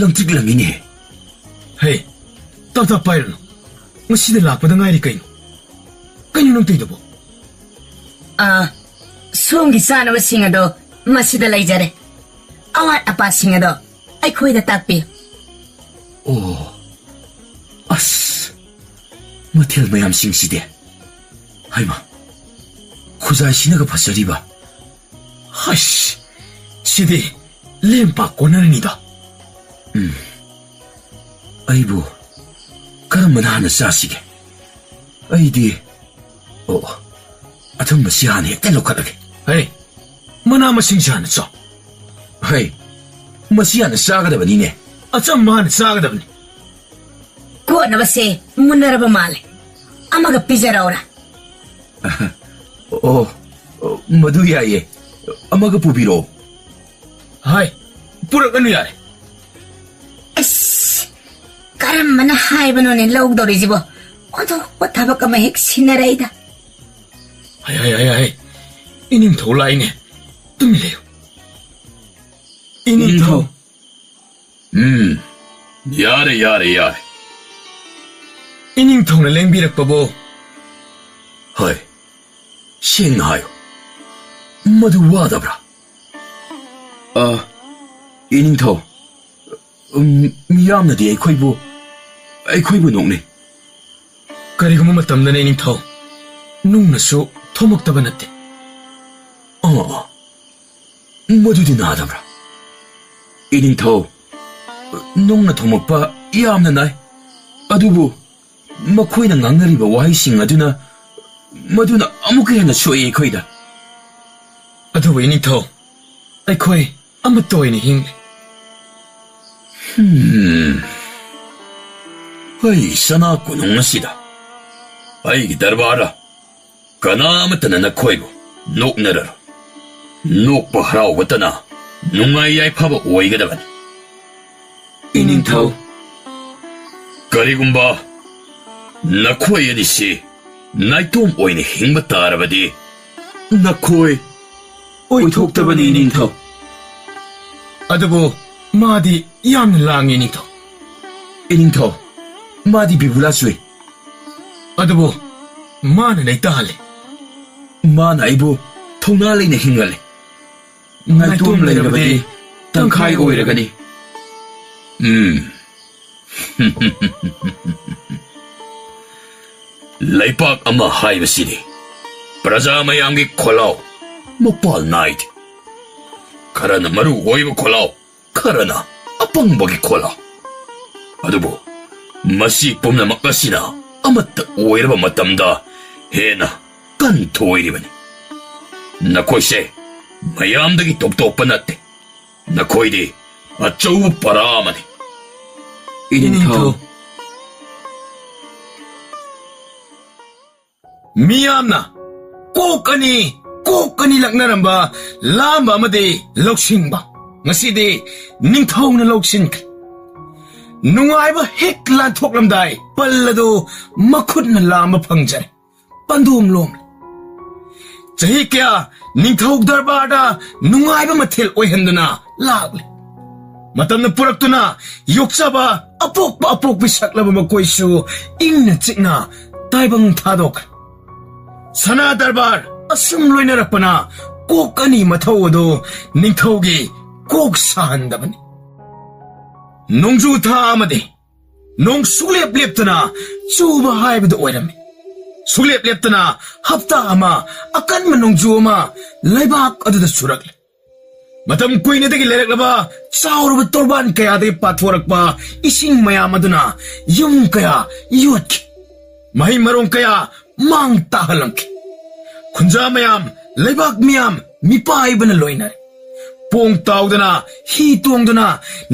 ꯂꯪꯇ꯭ꯔꯤꯛ ꯂꯪꯉꯤꯅꯦ. ꯍꯦ, ꯇꯞ ꯇꯞ ꯄꯥꯏꯔꯨꯅꯨ. ꯉꯁꯤꯗ ꯂꯥꯛꯄꯗ ꯉꯥꯏꯔꯤ ꯀꯩꯅꯣ? ꯀꯩꯅꯣ ꯅꯪ ꯇꯧꯏꯗꯨꯕꯣ? ꯁꯣꯝꯒꯤ ꯆꯥꯅꯕꯁꯤꯡ ꯑꯗꯣ ꯃꯁꯤꯗ ꯂꯩꯖꯔꯦ. ꯑꯋꯥꯠ ꯑꯄꯥꯁꯤꯡ ꯑꯗꯣ ꯑꯩꯈꯣꯏꯗ ꯇꯥꯛꯄꯤꯌꯨ. ꯑꯣ, ꯑꯁ, ꯃꯊꯦꯜ ꯃꯌꯥꯝꯁꯤꯡꯁꯤꯗꯤ. ꯍꯩꯃꯥ, ꯈꯨꯖꯥꯏꯁꯤꯅꯒ ꯐꯖꯔꯤꯕ. ꯍꯩꯁ, ꯁꯤꯗꯤ ꯂꯦꯝꯄꯥꯛ ꯀꯣꯟꯅꯔꯅꯤꯗ. ꯑꯩꯕꯨ ꯀꯔꯝꯕꯅ ꯍꯥꯟꯅ ꯆꯥꯁꯤꯒꯦ? ꯑꯩꯗꯤ ꯑꯊꯨꯝꯕꯁꯤ ꯍꯥꯟꯅ ꯍꯦꯛꯇ ꯂꯧꯈꯠꯂꯒꯦ. ꯍꯩ, ꯃꯅꯥ ꯃꯁꯤꯡꯁꯤ ꯍꯥꯟꯅ ꯆꯥꯎ. ꯍꯩ, ꯃꯁꯤ ꯍꯥꯟꯅ ꯆꯥꯒꯗꯕꯅꯤꯅꯦ. ꯑꯆꯝꯕ ꯍꯥꯟꯅ ꯆꯥꯒꯗꯕꯅꯤ. ꯀꯣꯠꯅꯕꯁꯦ ꯃꯨꯟꯅꯔꯕ ꯃꯥꯜꯂꯦ. ꯑꯃꯒ ꯄꯤꯖꯔꯛꯎꯔꯥ? ꯃꯗꯨ ꯌꯥꯏꯌꯦ. ꯑꯃꯒ ꯄꯨꯕꯤꯔꯛꯑꯣ. ꯍꯥꯏ, ꯄꯨꯔꯛꯑꯅꯨ ꯌꯥꯔꯦ. ꯑꯁ, ꯀꯔꯝꯕꯅ ꯍꯥꯏꯕꯅꯣꯅꯦ ꯂꯧꯗꯧꯔꯤꯁꯤꯕꯣ? ꯑꯣꯟꯊꯣꯛꯄ ꯊꯕꯛ ꯑꯃ ꯍꯦꯛ ꯁꯤꯟꯅꯔꯛꯏꯗ. ꯍꯥꯏ, ꯏꯅꯤꯡꯊꯧ ꯂꯥꯛꯏꯅꯦ. ꯇꯨꯃꯤꯟ ꯂꯩꯌꯨ. ꯏꯅꯤꯡꯊꯧ. ꯌꯥꯔꯦ. ꯏꯅꯤꯡꯊꯧꯅ ꯂꯦꯡꯕꯤꯔꯛꯄꯕꯣ? ꯍꯣꯏ, ꯁꯦꯡꯅ ꯍꯥꯏꯌꯨ. ꯃꯗꯨ ꯋꯥꯗꯕ꯭ꯔꯥ? ꯏꯅꯤꯡꯊꯧ, ꯃꯤꯌꯥꯝꯅꯗꯤ ꯑꯩꯈꯣꯏꯕꯨ ꯅꯣꯛꯅꯩ. ꯀꯔꯤꯒꯨꯝꯕ ꯃꯇꯝꯗꯅ ꯏꯅꯤꯡꯊꯧ, ꯅꯨꯡꯅꯁꯨ ꯊꯣꯃꯛꯇꯕ ꯅꯠꯇꯦ. ꯃꯗꯨꯗꯤ ꯅꯥꯗꯕ꯭ꯔꯥ? ꯏꯅꯤꯡꯊꯧ, ꯅꯨꯡꯅ ꯊꯣꯃꯛꯄ ꯌꯥꯝꯅ ꯅꯥꯏ. ꯑꯗꯨꯕꯨ ꯃꯈꯣꯏꯅ ꯉꯥꯡꯅꯔꯤꯕ ꯋꯥꯍꯩꯁꯤꯡ ꯃꯗꯨꯅ ꯑꯃꯨꯛꯀ ꯍꯦꯟꯅ ꯁꯣꯛꯏ ꯑꯩꯈꯣꯏꯗ. ꯑꯗꯨꯕꯨ ꯏꯅꯤꯡꯊꯧ, ꯑꯩꯈꯣꯏ ꯑꯃꯠꯇ ꯑꯣꯏꯅ ꯍꯤꯡꯂꯤ. ꯑꯩ ꯁꯅꯥ ꯀꯣꯅꯨꯡ ꯑꯁꯤꯗ ꯑꯩꯒꯤ ꯗꯔꯕꯥꯔꯗ ꯀꯅꯥꯃꯠꯇꯅ ꯅꯈꯣꯏꯕꯨ ꯅꯣꯛꯅꯔꯔꯣꯏ. ꯅꯣꯛꯄ ꯍꯔꯥꯎꯕꯇꯅ ꯅꯨꯡꯉꯥꯏ ꯌꯥꯏꯐꯕ ꯑꯣꯏꯒꯗꯕꯅꯤ. ꯏꯅꯤꯡꯊꯧ, ꯀꯔꯤꯒꯨꯝꯕ ꯅꯈꯣꯏ ꯑꯅꯤꯁꯤ ꯅꯥꯏꯇꯣꯝ ꯑꯣꯏꯅ ꯍꯤꯡꯕ ꯇꯥꯔꯕꯗꯤ ꯅꯈꯣꯏ ꯑꯣꯏꯊꯣꯛꯇꯕꯅꯤ ꯏꯅꯤꯡꯊꯧ. ꯑꯗꯨꯕꯨ ꯃꯥꯗꯤ ꯌꯥꯝꯅ ꯂꯥꯡꯉꯤ ꯏꯅꯤꯡꯊꯧ. ꯏꯅꯤꯡꯊꯧ, ꯃꯥꯗꯤ ꯕꯤꯕꯨꯂꯥ ꯆꯨꯏ. ꯑꯗꯨꯕꯨ ꯃꯥꯅ ꯂꯩꯇꯍꯜꯂꯤ. ꯃꯥꯅ ꯑꯩꯕꯨ ꯊꯧꯅꯥ ꯂꯩꯅ ꯍꯤꯡꯍꯜꯂꯤ. ꯅꯥꯏꯇꯣꯝ ꯂꯩꯔꯕꯗꯤ ꯇꯪꯈꯥꯏ ꯑꯣꯏꯔꯒꯅꯤ. ꯂꯩꯄꯥꯛ ꯑꯃ ꯍꯥꯏꯕꯁꯤꯗꯤ ꯄ꯭ꯔꯖꯥ ꯃꯌꯥꯝꯒꯤ ꯈꯣꯜꯂꯥꯎ ꯃꯄꯥꯜ ꯅꯥꯏꯗꯦ. ꯈꯔꯅ ꯃꯔꯨ ꯑꯣꯏꯕ ꯈꯣꯜꯂꯥꯎ, ꯈꯔꯅ ꯑꯄꯪꯕꯒꯤ ꯈꯣꯜꯂꯥꯎ. ꯑꯗꯨꯕꯨ ꯃꯁꯤ ꯄꯨꯝꯅꯃꯛ ꯑꯁꯤꯅ ꯑꯃꯠꯇ ꯑꯣꯏꯔꯕ ꯃꯇꯝꯗ ꯍꯦꯟꯅ ꯀꯟꯊꯣꯏꯔꯤꯕꯅꯤ. ꯅꯈꯣꯏꯁꯦ ꯃꯌꯥꯝꯗꯒꯤ ꯇꯣꯞ ꯇꯣꯞꯄ ꯅꯠꯇꯦ. ꯅꯈꯣꯏꯗꯤ ꯑꯆꯧꯕ ꯄꯔꯥ ꯑꯃꯅꯤ. ꯏꯅꯤꯡꯊꯧ, ꯃꯤꯌꯥꯝꯅ ꯀꯣꯛ ꯑꯅꯤ ꯂꯛꯅꯔꯝꯕ ꯂꯥꯝꯕ ꯑꯃꯗꯤ ꯂꯧꯁꯤꯟꯕ ꯉꯁꯤꯗꯤ ꯅꯤꯡꯊꯧꯅ ꯂꯧꯁꯤꯟꯈ꯭ꯔꯦ. ꯅꯨꯡꯉꯥꯏꯕ ꯍꯦꯛ ꯂꯥꯟꯊꯣꯛꯂꯝꯗꯥꯏ ꯄꯜꯂꯗꯨ ꯃꯈꯨꯠꯅ ꯂꯥꯝꯕ ꯐꯪꯖꯔꯦ ꯄꯟꯗꯣꯝ ꯂꯣꯝꯂꯦ ꯆꯍꯤ ꯀꯌꯥ ꯅꯤꯡꯊꯧ ꯗꯔꯕꯥꯔꯗ ꯅꯨꯡꯉꯥꯏꯕ ꯃꯊꯦꯜ ꯑꯣꯏꯍꯟꯗꯨꯅ ꯂꯥꯛꯂꯦ ꯃꯇꯝꯅ ꯄꯨꯔꯛꯇꯨꯅ ꯌꯣꯛꯆꯕ ꯑꯄꯣꯛꯄꯤ ꯁꯛꯂꯕ ꯃꯈꯣꯏꯁꯨ ꯏꯪꯅ ꯆꯤꯛꯅ ꯇꯥꯏꯕꯪ ꯊꯥꯗꯣꯛꯈ꯭ꯔꯦ ꯁꯅꯥ ꯗꯔꯕꯥꯔ ꯑꯁꯨꯝ ꯂꯣꯏꯅꯔꯛꯄꯅ ꯀꯣꯛ ꯑꯅꯤ ꯃꯊꯧ ꯑꯗꯨ ꯅꯤꯡꯊꯧꯒꯤ ꯀꯣꯛ ꯁꯥꯍꯟꯗꯕꯅꯤ ꯅꯣꯡꯖꯨ ꯊꯥ ꯑꯃꯗꯤ ꯅꯣꯡ ꯁꯨꯛꯂꯦꯞ ꯂꯦꯞꯇꯅ ꯆꯨꯕ ꯍꯥꯏꯕꯗꯨ ꯑꯣꯏꯔꯝꯃꯤ ꯁꯨꯛꯂꯦꯞ ꯂꯦꯞꯇꯅ ꯍꯞꯇꯥ ꯑꯃ ꯑꯀꯟꯕ ꯅꯣꯡꯖꯨ ꯑꯃ ꯂꯩꯕꯥꯛ ꯑꯗꯨꯗ ꯆꯨꯔꯛꯂꯦ ꯃꯇꯝ ꯀꯨꯏꯅꯗꯒꯤ ꯂꯩꯔꯛꯂꯕ ꯆꯥꯎꯔꯕ ꯇꯣꯔꯕꯥꯟ ꯀꯌꯥꯗꯒꯤ ꯄꯥꯊꯣꯔꯛꯄ ꯏꯁꯤꯡ ꯃꯌꯥꯝ ꯑꯗꯨꯅ ꯌꯨꯝ ꯀꯌꯥ ꯌꯣꯠꯈꯤ ꯃꯍꯩ ꯃꯔꯣꯡ ꯀꯌా ꯃꯥꯡ ꯇꯥꯍꯜꯂꯝꯈꯤ ꯈꯨꯟꯖꯥ ꯃꯌꯥꯝ ꯂꯩꯕꯥꯛ ꯃꯤꯌꯥꯝ ꯃꯤꯄꯥꯏꯕꯅ ꯂꯣꯏꯅꯔꯦ ꯄꯣꯡ ꯇꯥꯎꯗꯅ ꯍꯤ ꯇꯣꯡꯗꯨꯅ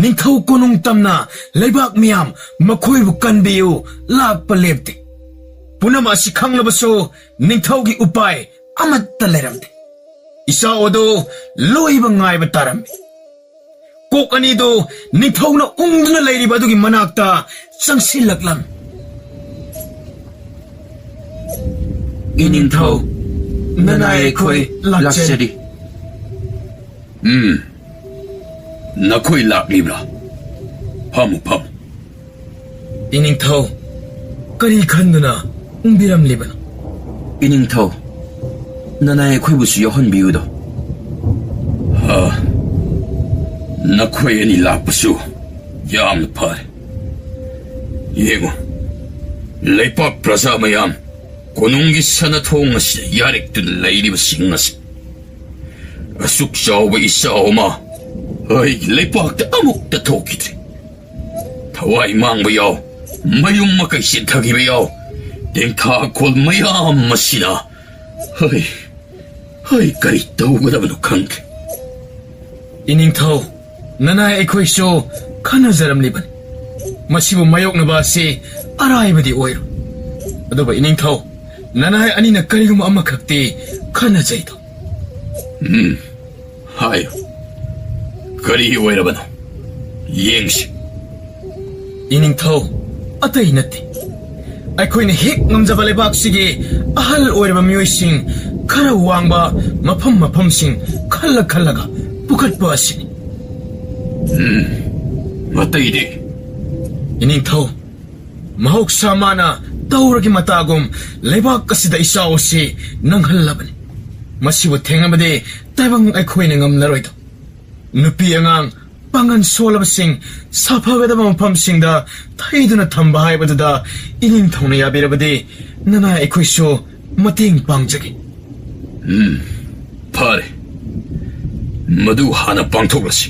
ꯅꯤꯡꯊꯧ ꯀꯣꯅꯨꯡ ꯇꯝꯅ ꯂꯩꯕꯥꯛ ꯃꯤꯌꯥꯝ ꯃꯈꯣꯏꯕꯨ ꯀꯟꯕꯤꯌꯨ ꯂꯥꯛꯄ ꯂꯦꯞꯇꯦ ꯄꯨꯝꯅꯃꯛ ꯑꯁꯤ ꯈꯪꯂꯕꯁꯨ ꯅꯤꯡꯊꯧꯒꯤ ꯎꯄꯥꯏ ꯑꯃꯠꯇ ꯂꯩꯔꯝꯗꯦ ꯏꯆꯥꯎ ꯑꯗꯨ ꯂꯣꯏꯕ ꯉꯥꯏꯕ ꯇꯥꯔꯝꯃꯤ ꯀꯣꯛ ꯑꯅꯤꯗꯨ ꯅꯤꯡꯊꯧꯅ ꯎꯪꯗꯨꯅ ꯂꯩꯔꯤꯕ ꯑꯗꯨꯒꯤ ꯃꯅꯥꯛꯇ ꯆꯪꯁꯤꯜꯂꯛꯂꯝꯃꯤ 이닝ꯊꯧ ꯅꯅꯥꯏ ꯑꯩꯈꯣꯏ ꯂꯥꯛꯆꯔꯤ ꯅꯈꯣꯏ ꯂꯥꯛꯂꯤꯕ꯭ꯔꯥ ꯐꯝꯃꯨ ꯐꯝꯃꯨ 이닝ꯊꯧ ꯀꯔꯤ ꯈꯟꯗꯨꯅ ꯎꯪꯕꯤꯔꯝꯂꯤꯕꯅꯣ 이닝ꯊꯧ ꯅꯅꯥꯏ ꯑꯩꯈꯣꯏꯕꯨꯁꯨ ꯌꯥꯎꯍꯟꯕꯤꯌꯨꯗꯣ ꯅꯈꯣꯏ ꯑꯅꯤ ꯂꯥꯛꯄꯁꯨ ꯌꯥꯝꯅ ꯐꯔꯦ ꯌꯦꯡꯉꯨ ꯂꯩꯄꯥꯛ ꯄ꯭ꯔꯖꯥ ꯃꯌꯥꯝ ꯀꯣꯅꯨꯡꯒꯤ ꯁꯅꯊꯣꯡ ꯑꯁꯤꯗ ꯌꯥꯔꯤꯛꯇꯨꯅ ꯂꯩꯔꯤꯕꯁꯤꯡ ꯑꯁꯤ ꯑꯁꯨꯛ ꯆꯥꯎꯕ ꯏꯆꯥꯎ ꯑꯃ ꯑꯩꯒꯤ ꯂꯩꯄꯥꯛꯇ ꯑꯃꯨꯛꯇ ꯊꯣꯛꯈꯤꯗ꯭ꯔꯤ ꯊꯋꯥꯏ ꯃꯥꯡꯕ ꯌꯥꯎ ꯃꯌꯨꯝ ꯃꯀꯩ ꯆꯤꯟꯊꯈꯤꯕ ꯌꯥꯎ ꯇꯦꯡꯊꯥꯈꯣꯜ ꯃꯌꯥꯝ ꯑꯁꯤꯅ ꯑꯩ ꯀꯔꯤ ꯇꯧꯒꯗꯕꯅꯣ ꯈꯪꯗ꯭ꯔꯦ 이닝ꯊꯧ ꯅꯅꯥꯏ ꯑꯩꯈꯣꯏꯁꯨ ꯈꯟꯅꯖꯔꯝꯂꯤꯕꯅꯤ ꯃꯁꯤꯕꯨ ꯃꯥꯌꯣꯛꯅꯕ ꯑꯁꯤ ꯑꯔꯥꯏꯕꯗꯤ ꯑꯣꯏꯔꯣꯏ ꯑꯗꯨꯕꯨ 이닝ꯊꯧ ꯅꯅꯥꯏ ꯑꯅꯤꯅ ꯀꯔꯤꯒꯨꯝꯕ ꯑꯃꯈꯛꯇꯤ ꯈꯟꯅꯖꯩꯗꯣ 하여 그리 오해라바노 예행시 이닝ꯊꯧ ꯑꯇꯩ ꯅꯠꯇꯦ ꯑꯩꯈꯣꯏꯅ ꯍꯦꯛ ꯉꯝꯖꯕ ꯂꯩꯕꯥꯛꯁꯤꯒꯤ ꯑꯍꯜ ꯑꯣꯏꯔꯕ ꯃꯤꯑꯣꯏꯁꯤꯡ ꯈꯔ ꯋꯥꯡꯕ ꯃꯐꯝꯁꯤꯡ ꯈꯜꯂꯒ ꯄꯨꯈꯠꯄ ꯑꯁꯤꯅꯤ ꯑꯇꯩꯗꯤ 이닝ꯊꯧ ꯃꯍꯧꯁꯥ ꯃꯥꯅ ꯇꯧꯔꯒꯤ ꯃꯇꯥꯒꯨꯝ ꯂꯩꯕꯥꯛ ꯑꯁꯤꯗ ꯏꯆꯥꯎ ꯑꯁꯤ ꯅꯪꯍꯜꯂꯕꯅꯤ ꯃꯁꯤꯕꯨ ꯊꯦꯡꯅꯕꯗꯤ ꯇꯥꯏꯕꯪ ꯑꯩꯈꯣꯏꯅ ꯉꯝꯂꯔꯣꯏꯗꯣ ꯅꯨꯄꯤ ꯑꯉꯥꯡ ꯄꯥꯡꯒꯟ ꯁꯣꯜꯂꯕꯁꯤꯡ ꯁꯥꯐꯒꯗꯕ ꯃꯐꯝꯁꯤꯡꯗ ꯊꯩꯗꯨꯅ ꯊꯝꯕ ꯍꯥꯏꯕꯗꯨꯗ 이닝ꯊꯧꯅ ꯌꯥꯕꯤꯔꯕꯗꯤ ꯅꯅꯥꯏ ꯑꯩꯈꯣꯏꯁꯨ ꯃꯇꯦꯡ ꯄꯥꯡꯖꯒꯦ ꯐꯔꯦ ꯃꯗꯨ ꯍꯥꯟꯅ ꯄꯥꯡꯊꯣꯛꯂꯁꯤ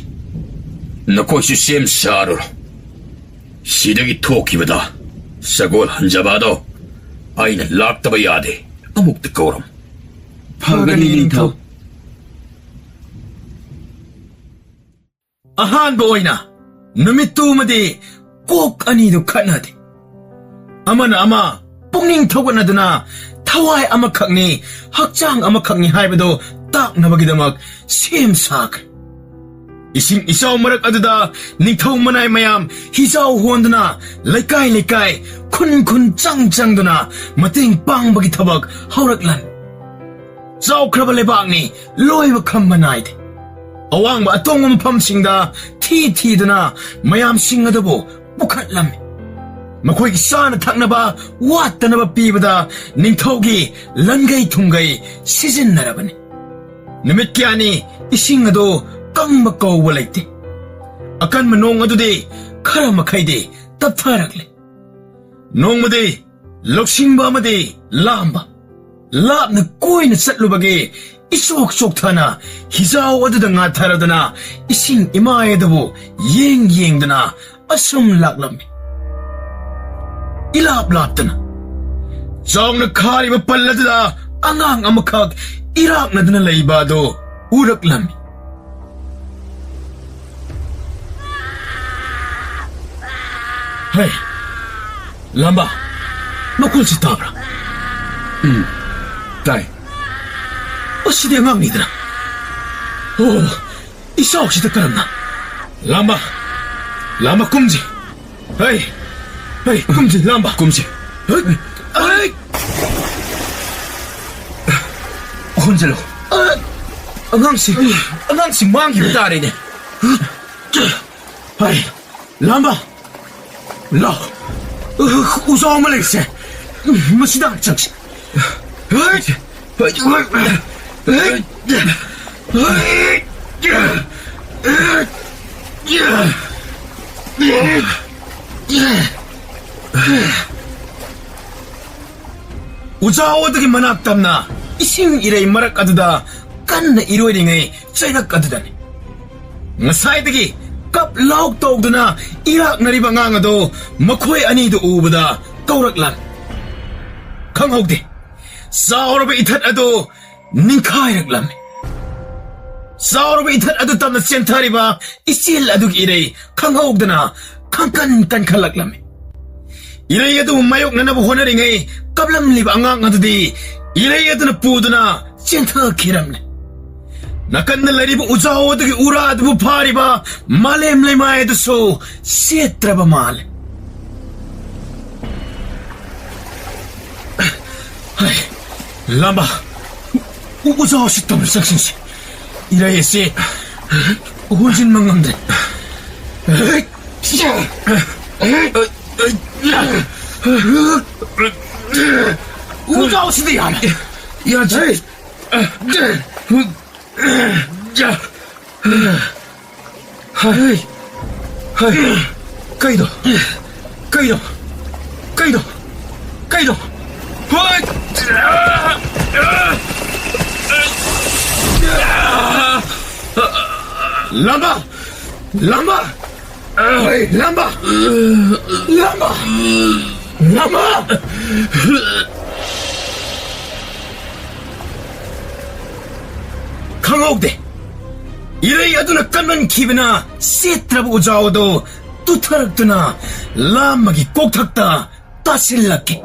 ꯅꯈꯣꯏꯁꯨ ꯁꯦꯝ ꯁꯥꯔꯨꯔꯣ ꯁꯤꯗꯒꯤ ꯊꯣꯛꯈꯤꯕꯗ ꯁꯒꯣꯜ ꯍꯟꯖꯕꯗꯣ ꯑꯩꯅ ꯂꯥꯛꯇꯕ ꯌꯥꯗꯦ ꯑꯃꯨꯛꯇ ꯀꯧꯔꯝ ꯐꯒꯅꯤ 이닝ꯊꯧ ꯑꯍꯥꯟꯕ ꯑꯣꯏꯅ ꯅꯨꯃꯤꯠꯇꯨꯃꯗꯤ ꯀꯣꯛ ꯑꯅꯤꯗꯨ ꯈꯠꯅꯗꯦ ꯑꯃꯅ ꯑꯃ ꯄꯨꯛꯅꯤꯡ ꯊꯧꯒꯠꯅꯗꯨꯅ ꯊꯋꯥꯏ ꯑꯃꯈꯛꯅꯤ ꯍꯛꯆꯥꯡ ꯑꯃꯈꯛꯅꯤ ꯍꯥꯏꯕꯗꯨ ꯇꯥꯛꯅꯕꯒꯤꯗꯃꯛ ꯁꯦꯝ ꯁꯥꯈ꯭ꯔꯦ ꯏꯁꯤꯡ ꯏꯆꯥꯎ ꯃꯔꯛ ꯑꯗꯨꯗ ꯅꯤꯡꯊꯧ ꯃꯅꯥꯏ ꯃꯌꯥꯝ ꯍꯤꯖꯥꯎ ꯍꯣꯟꯗꯨꯅ ꯂꯩꯀꯥꯏ ꯈꯨꯟ ꯆꯪꯗꯨꯅ ꯃꯇꯦꯡ ꯄꯥꯡꯕꯒꯤ ꯊꯕꯛ ꯍꯧꯔꯛꯂꯅꯤ ꯆꯥꯎꯈ꯭ꯔꯕ ꯂꯩꯕꯥꯛꯅꯤ ꯂꯣꯏꯕ ꯈꯝꯕ ꯅꯥꯏꯗꯦ ꯑꯋꯥꯡꯕ ꯑꯇꯣꯡꯕ ꯃꯐꯝꯁꯤꯡꯗ ꯊꯤꯗꯨꯅ ꯃꯌꯥꯝꯁꯤꯡ ꯑꯗꯨꯕꯨ ꯄꯨꯈꯠꯂꯝꯃꯤ ꯃꯈꯣꯏꯒꯤ ꯆꯥꯅ ꯊꯛꯅꯕ ꯋꯥꯠꯇꯅꯕ ꯄꯤꯕꯗ ꯅꯤꯡꯊꯧꯒꯤ ꯂꯟꯒꯩ ꯊꯨꯝꯒꯩ ꯁꯤꯖꯤꯟꯅꯔꯕꯅꯤ ꯅꯨꯃꯤꯠ ꯀꯌꯥꯅꯤ ꯏꯁꯤꯡ ꯑꯗꯨ ꯀꯪꯕ ꯀꯧꯕ ꯂꯩꯇꯦ ꯑꯀꯟꯕ ꯅꯣꯡ ꯑꯗꯨꯗꯤ ꯈꯔ ꯃꯈꯩꯗꯤ ꯇꯞꯊꯔꯛꯂꯦ ꯅꯣꯡꯃꯗꯤ ꯂꯧꯁꯤꯡꯕ ꯑꯃꯗꯤ ꯂꯥꯝꯕ ꯂꯥꯞꯅ ꯀꯣꯏꯅ ꯆꯠꯂꯨꯕꯒꯤ ꯏꯆꯣꯛ ꯆꯣꯛꯊꯅ ꯍꯤꯖꯥꯎ ꯑꯗꯨꯗ ꯉꯥꯊꯔꯗꯨꯅ ꯏꯁꯤꯡ ꯏꯃꯥꯏ ꯑꯗꯨꯕꯨ ꯌꯦꯡꯗꯨꯅ ꯑꯁꯨꯝ ꯂꯥꯛꯂꯝꯃꯤ 이랍 랍더나 ꯆꯥꯎꯅ ꯈꯥꯔꯤꯕ ꯄꯜ ꯑꯗꯨꯗ ꯑꯉꯥꯡ ꯑꯃꯈꯛ ꯏꯔꯥꯛꯅꯗꯨꯅ ꯂꯩꯕ ꯑꯗꯨ ꯎꯔꯛꯂꯝꯃꯤ ꯍꯩ ꯂꯝꯕꯥ ꯃꯈꯣꯜꯁꯤ ꯇꯥꯕ꯭ꯔꯥ ꯇꯥꯏ ꯑꯁꯤꯗꯤ ꯑꯉꯥꯡꯅꯤꯗꯅ ꯏꯆꯥꯎꯁꯤꯗ ꯀꯔꯝꯅ ꯂꯝꯕꯥ ꯀꯨꯝꯖꯤ Hey! Hey! Kumsi, lamba! Kumsi. Hey! 혼자로. Angang si Mangi tari niya. Hey! Lamba! La! Usaw malaysi! Masidak chaks! Hey! Hey! 우자오득이 만학담나 이싱 이래 마락가드다 깐나 이로이링의 째락가드다니 사이득이 깝 라옥도옥드나 이락 나리방앙아도 마코이 아니도 우보다 까우락란 강혹디 싸우르베 이탓아도 닝카이락람메 싸우르베 이탓아도 땀나 센타리바 이실 아둑 이래 강혹드나 칸칸칸칼락람메 이래야도 마욕 나나보 호나링의 깝람리바 앙앙아드디 이래야도나 뿌드나 센터 키람네 나깐나 라리바 우자오드기 우라드부 파리바 말렘레마에드소 세트라바 말 람바 우자오시 땀을 싹신시 이래야시 혼신망망데 우자오시대 야 제 하이 카이도 람바 강옥대 이래야도나 깐만 기비나 세트라보 우자오도 뚜타락드나 람막이 꼭탁다 따실라케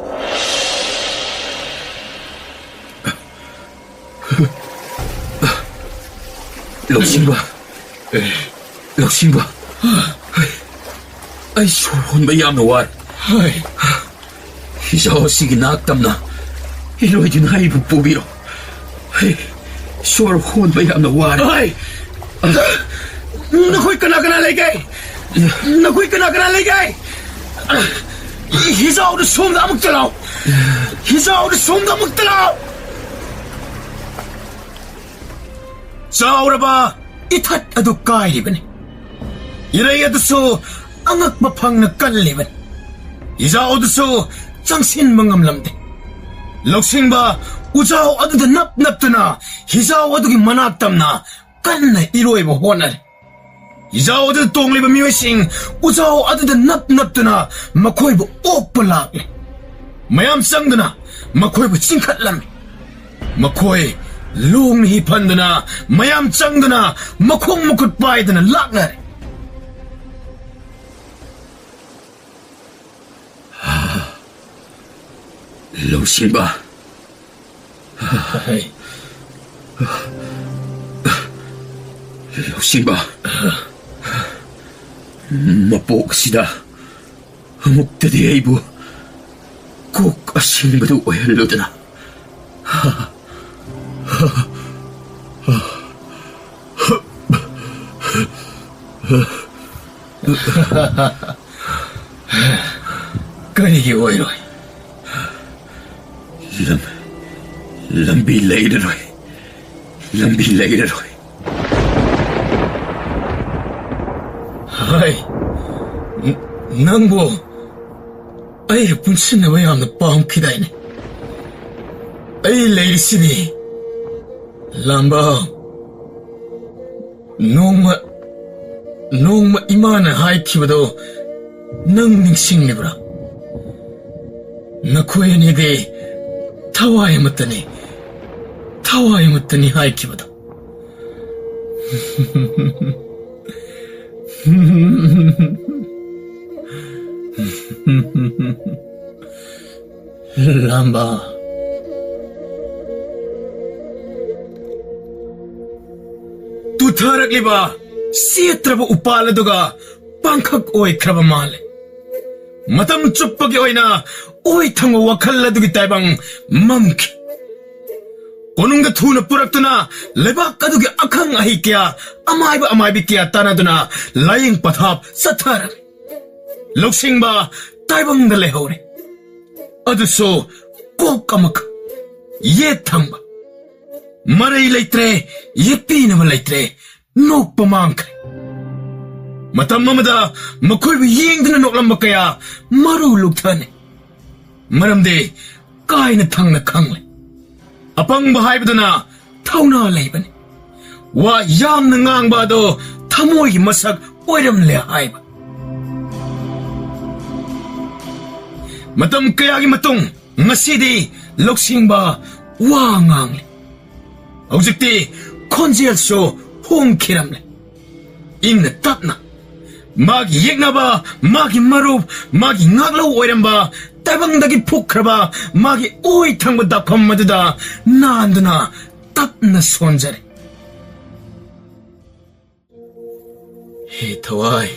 럭신바 아이 쇼혼 마야암나 와 히자오시기 낙담나 이로이진 하이부 뿌비로 쇼혼 마야암나 와 Nakoy ka na ligay! Nakoy ka na ligay! Hizaw na sumda magtalaw! Saura ba itat adukay liban? Iray aduso angak mapang nagkanliban. Hizaw aduso jangsin mangamlamde. Loksing ba ujaw aduda nap na hizaw adugi manaktam na kan na iroy mo honal. Hizaw aduda tongliba miwasing ujaw aduda nap na makoy bo opalak. Mayam sangdana makoy bo singkatlam. Makoy lung hipandana mayam sangdana makong mukutpay dana laknar. 럭신바 럭신바 마복시다 목대디 에이부 꼭 아신바도 오헬로드나 Karigi oiroy lambi leideroy Ay nangbo ay punsin na wayam na paham kiday ni ay lady sini lamba nong imana hay kibado nang ningsing ni bra nakuya ni de tawaye matani hay kibado Lamba Tutarak liba Siya traba upala doga Pangkak oy kraba male matam chuppagi oina oi thangwa wakhal adugi taibang mamki konungda thuna puraktuna lebak adugi akhang ahi kya amaibi kya tanaduna laying pathap sathara loksingba taibang da lehore aduso kok amak ye thangba marai leitre ye pinama leitre nokpa mangkre matam amada makhoi yengduna noklamba kaya maru lukthane maramde kaina thangna khangle apangba haibaduna thauna leibane wa yamna ngangba do thamoi masak oiramle haiba matam kayagi matung ngasidi loksingba wa ngangle hojikti khonjel so hongkiramle ingna tapna magi yegnaba magi marup magi ngaglo oiramba tabangdagi phukraba magi oi thangba dapham maduda nanduna tapna sonjare he thawai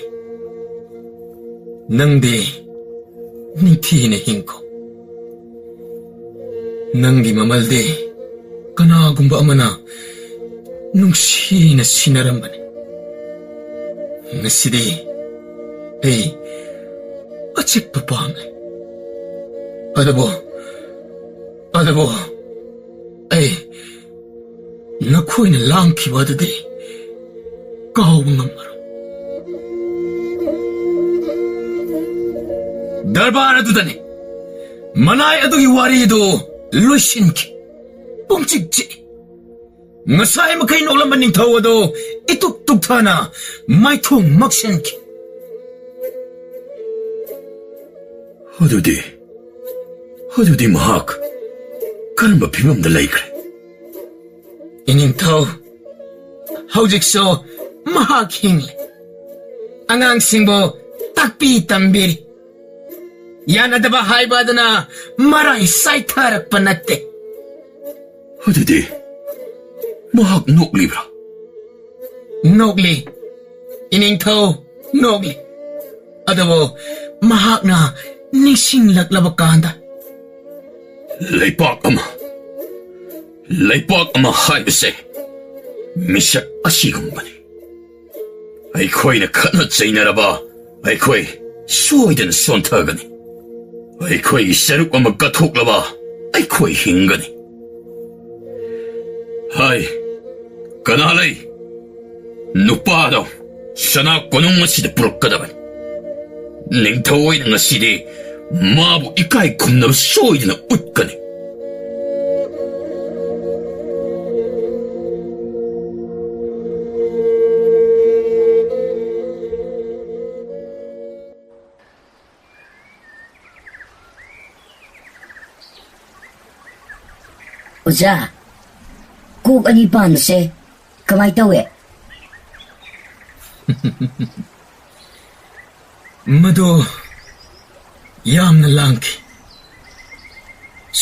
nangdi nithine hingko nanggi mamalde kanagumba amana nungsina sinarambane ngasidi ei achikpa pamle adabo ei nakhoina langkhiba adudi kawba ngamaro darbar adudane manai adugi wari do loisinki pumchikchi ngasai makai noklamba ningthau ado ituk tukthana maithong maksenki Hodudi mahak karamba phibamda laikre iningthau hojikso mahak hingle angangsingbo takpi tambiri yanadaba haibadana marai saitharakpa natte Hodudi mahak noklibra nokli iningthau nokli adabo mahakna nisinglaklaba kanda Leipak ama haibase misak asigumbani aikhoina khana chainaraba aikhoi soidana sonthagani aikhoi saruk ama kathoklaba aikhoi hingani hai kanalai nupado sana konung asida purukadaban ningthoina ngasidi mabu ikai khumnaba soidana utkani Oja, kuk ani panse, kamay tawe. Mado yamna langki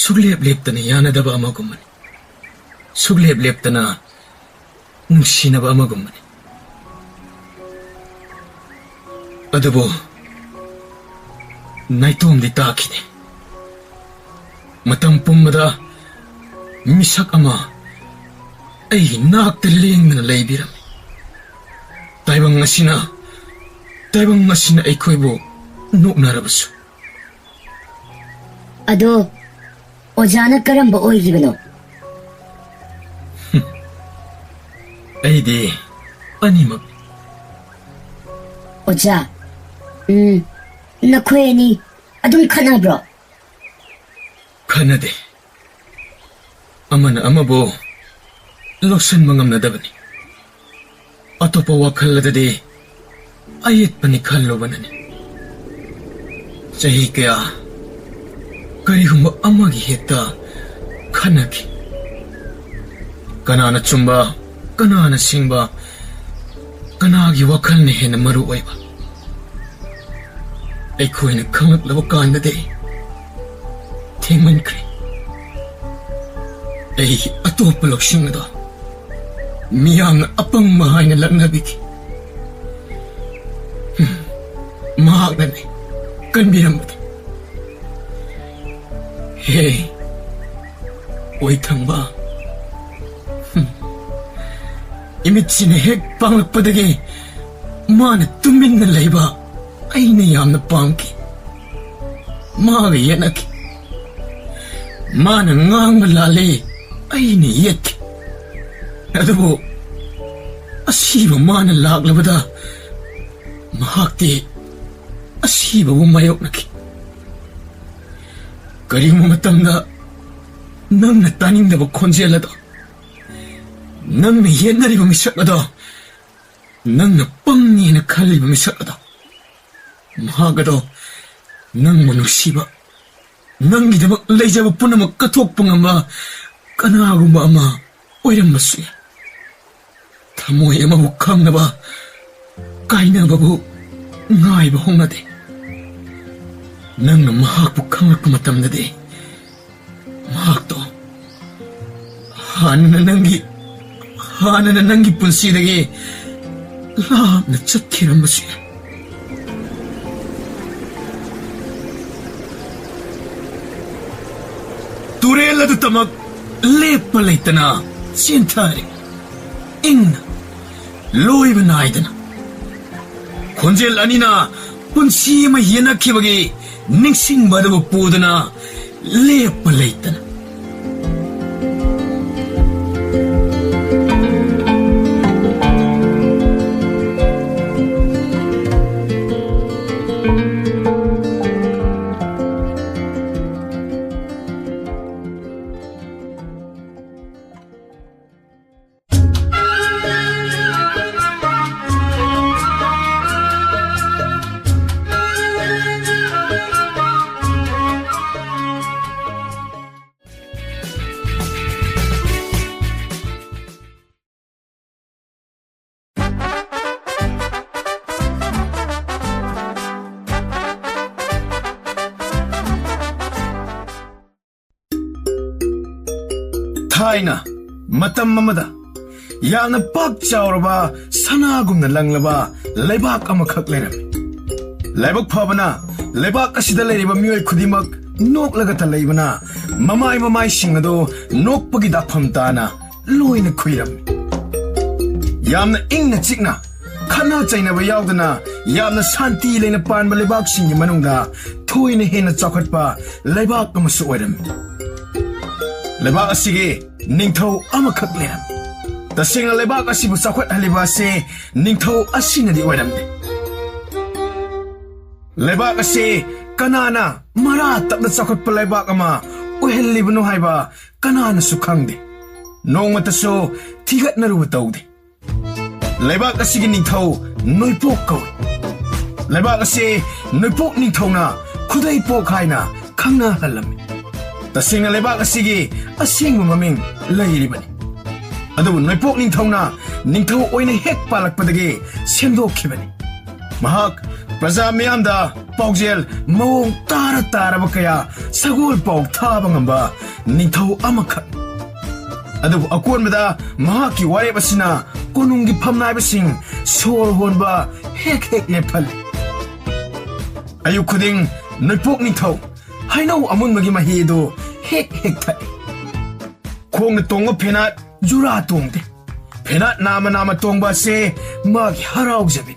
suglep-leptana yanadaba amagumani suglep-leptana nungsinaba amagumani adabo naitomdi takine matam pummada misak ama ay nakta lengdana laibirame taibang ngasina aikhoibo noknarabasu Ado, ojana karamba oigibano. Aidi animak Oja, nakwani adum khanabro. Kanade amana amabo loksan mangamnadabani atopa wakhalladade ayet pani khallobanani chahi kaya karigumba amagi hekta khanaki kanana chumba kanana singba kanagi wakhalne hena maru oiba aikhoina khangaklaba kandade thengmankre ay atopa loksingda miyamna apang mahaina laknabiki mahagnane 끈비랍니다. 헤이, 오이탕바. 이미 진의 핵 방학바닥에 마나 뚱민는 레이바 아이네 얌나 빵기. 마가 예나기. 마나 ngang 랄레 아이네 예티. 나도 asiba mana laglabada mahakti asiba bumayoknaki karimo matamda nangna taningdaba khonjelada nangna yenariba misakada nangna pangni na khaliba misakada mahagado nangmo nungsiba nanggidamak leijaba punamak kathokpa ngamba kanagumba ama oirambasu yae Tamoy amabu khangnaba kainababu ngaiba hongnade nangna mahakbu khanglakpa matamdadi mahakto hanana nangi punsidagi lapna chatkhirambasu yae tureladu tamak leppa leitana chentari ingna loiba naidana khonjel anina punsi ma yenakhibagi ningsingbadabu pudana leppa leitana Thaina matam mamada yamna pak chawraba sanagumna langlaba leibak amakhak lerami leibak phabana leibak asida leriba miyoi khudimak noklaga ta leibana mamai singado nokpagi dapham tana loina khuirami yamna ingna chikna khana chainaba yaudana yamna shanti leina panba leibak singi manungda thoina hena chakhatpa leibak amasu oirami leibak asigi ningthau amakhak leram tasengna leibak asibu chakhwat haliba se ningthau asinadi oiramde leibak ase kanana mara tapna chakhwatpa leibak ama oihellibano haiba kanana su khangde nongmata so thigatnaruba taude leibak asigi ningthau noipok kawi leibak ase noipok ningthauna khudai pok haina khangna halami tasengna leibak asigi asengba maming leiribani adubu noipok ningthauna ningthau oina hek palakpadagi semdokhibani mahak praja miyamda paujel mawong taraba kaya sagol paw thaba ngamba ningthau amakhak adubu akonbada mahaki wareb asina konunggi phamnaibasing sor honba hek lephal ayu khuding noipok ningthau hainau amunmagi mahido hek thai khong tong phenat jura tongde phenat nama tongba se magi harau jabi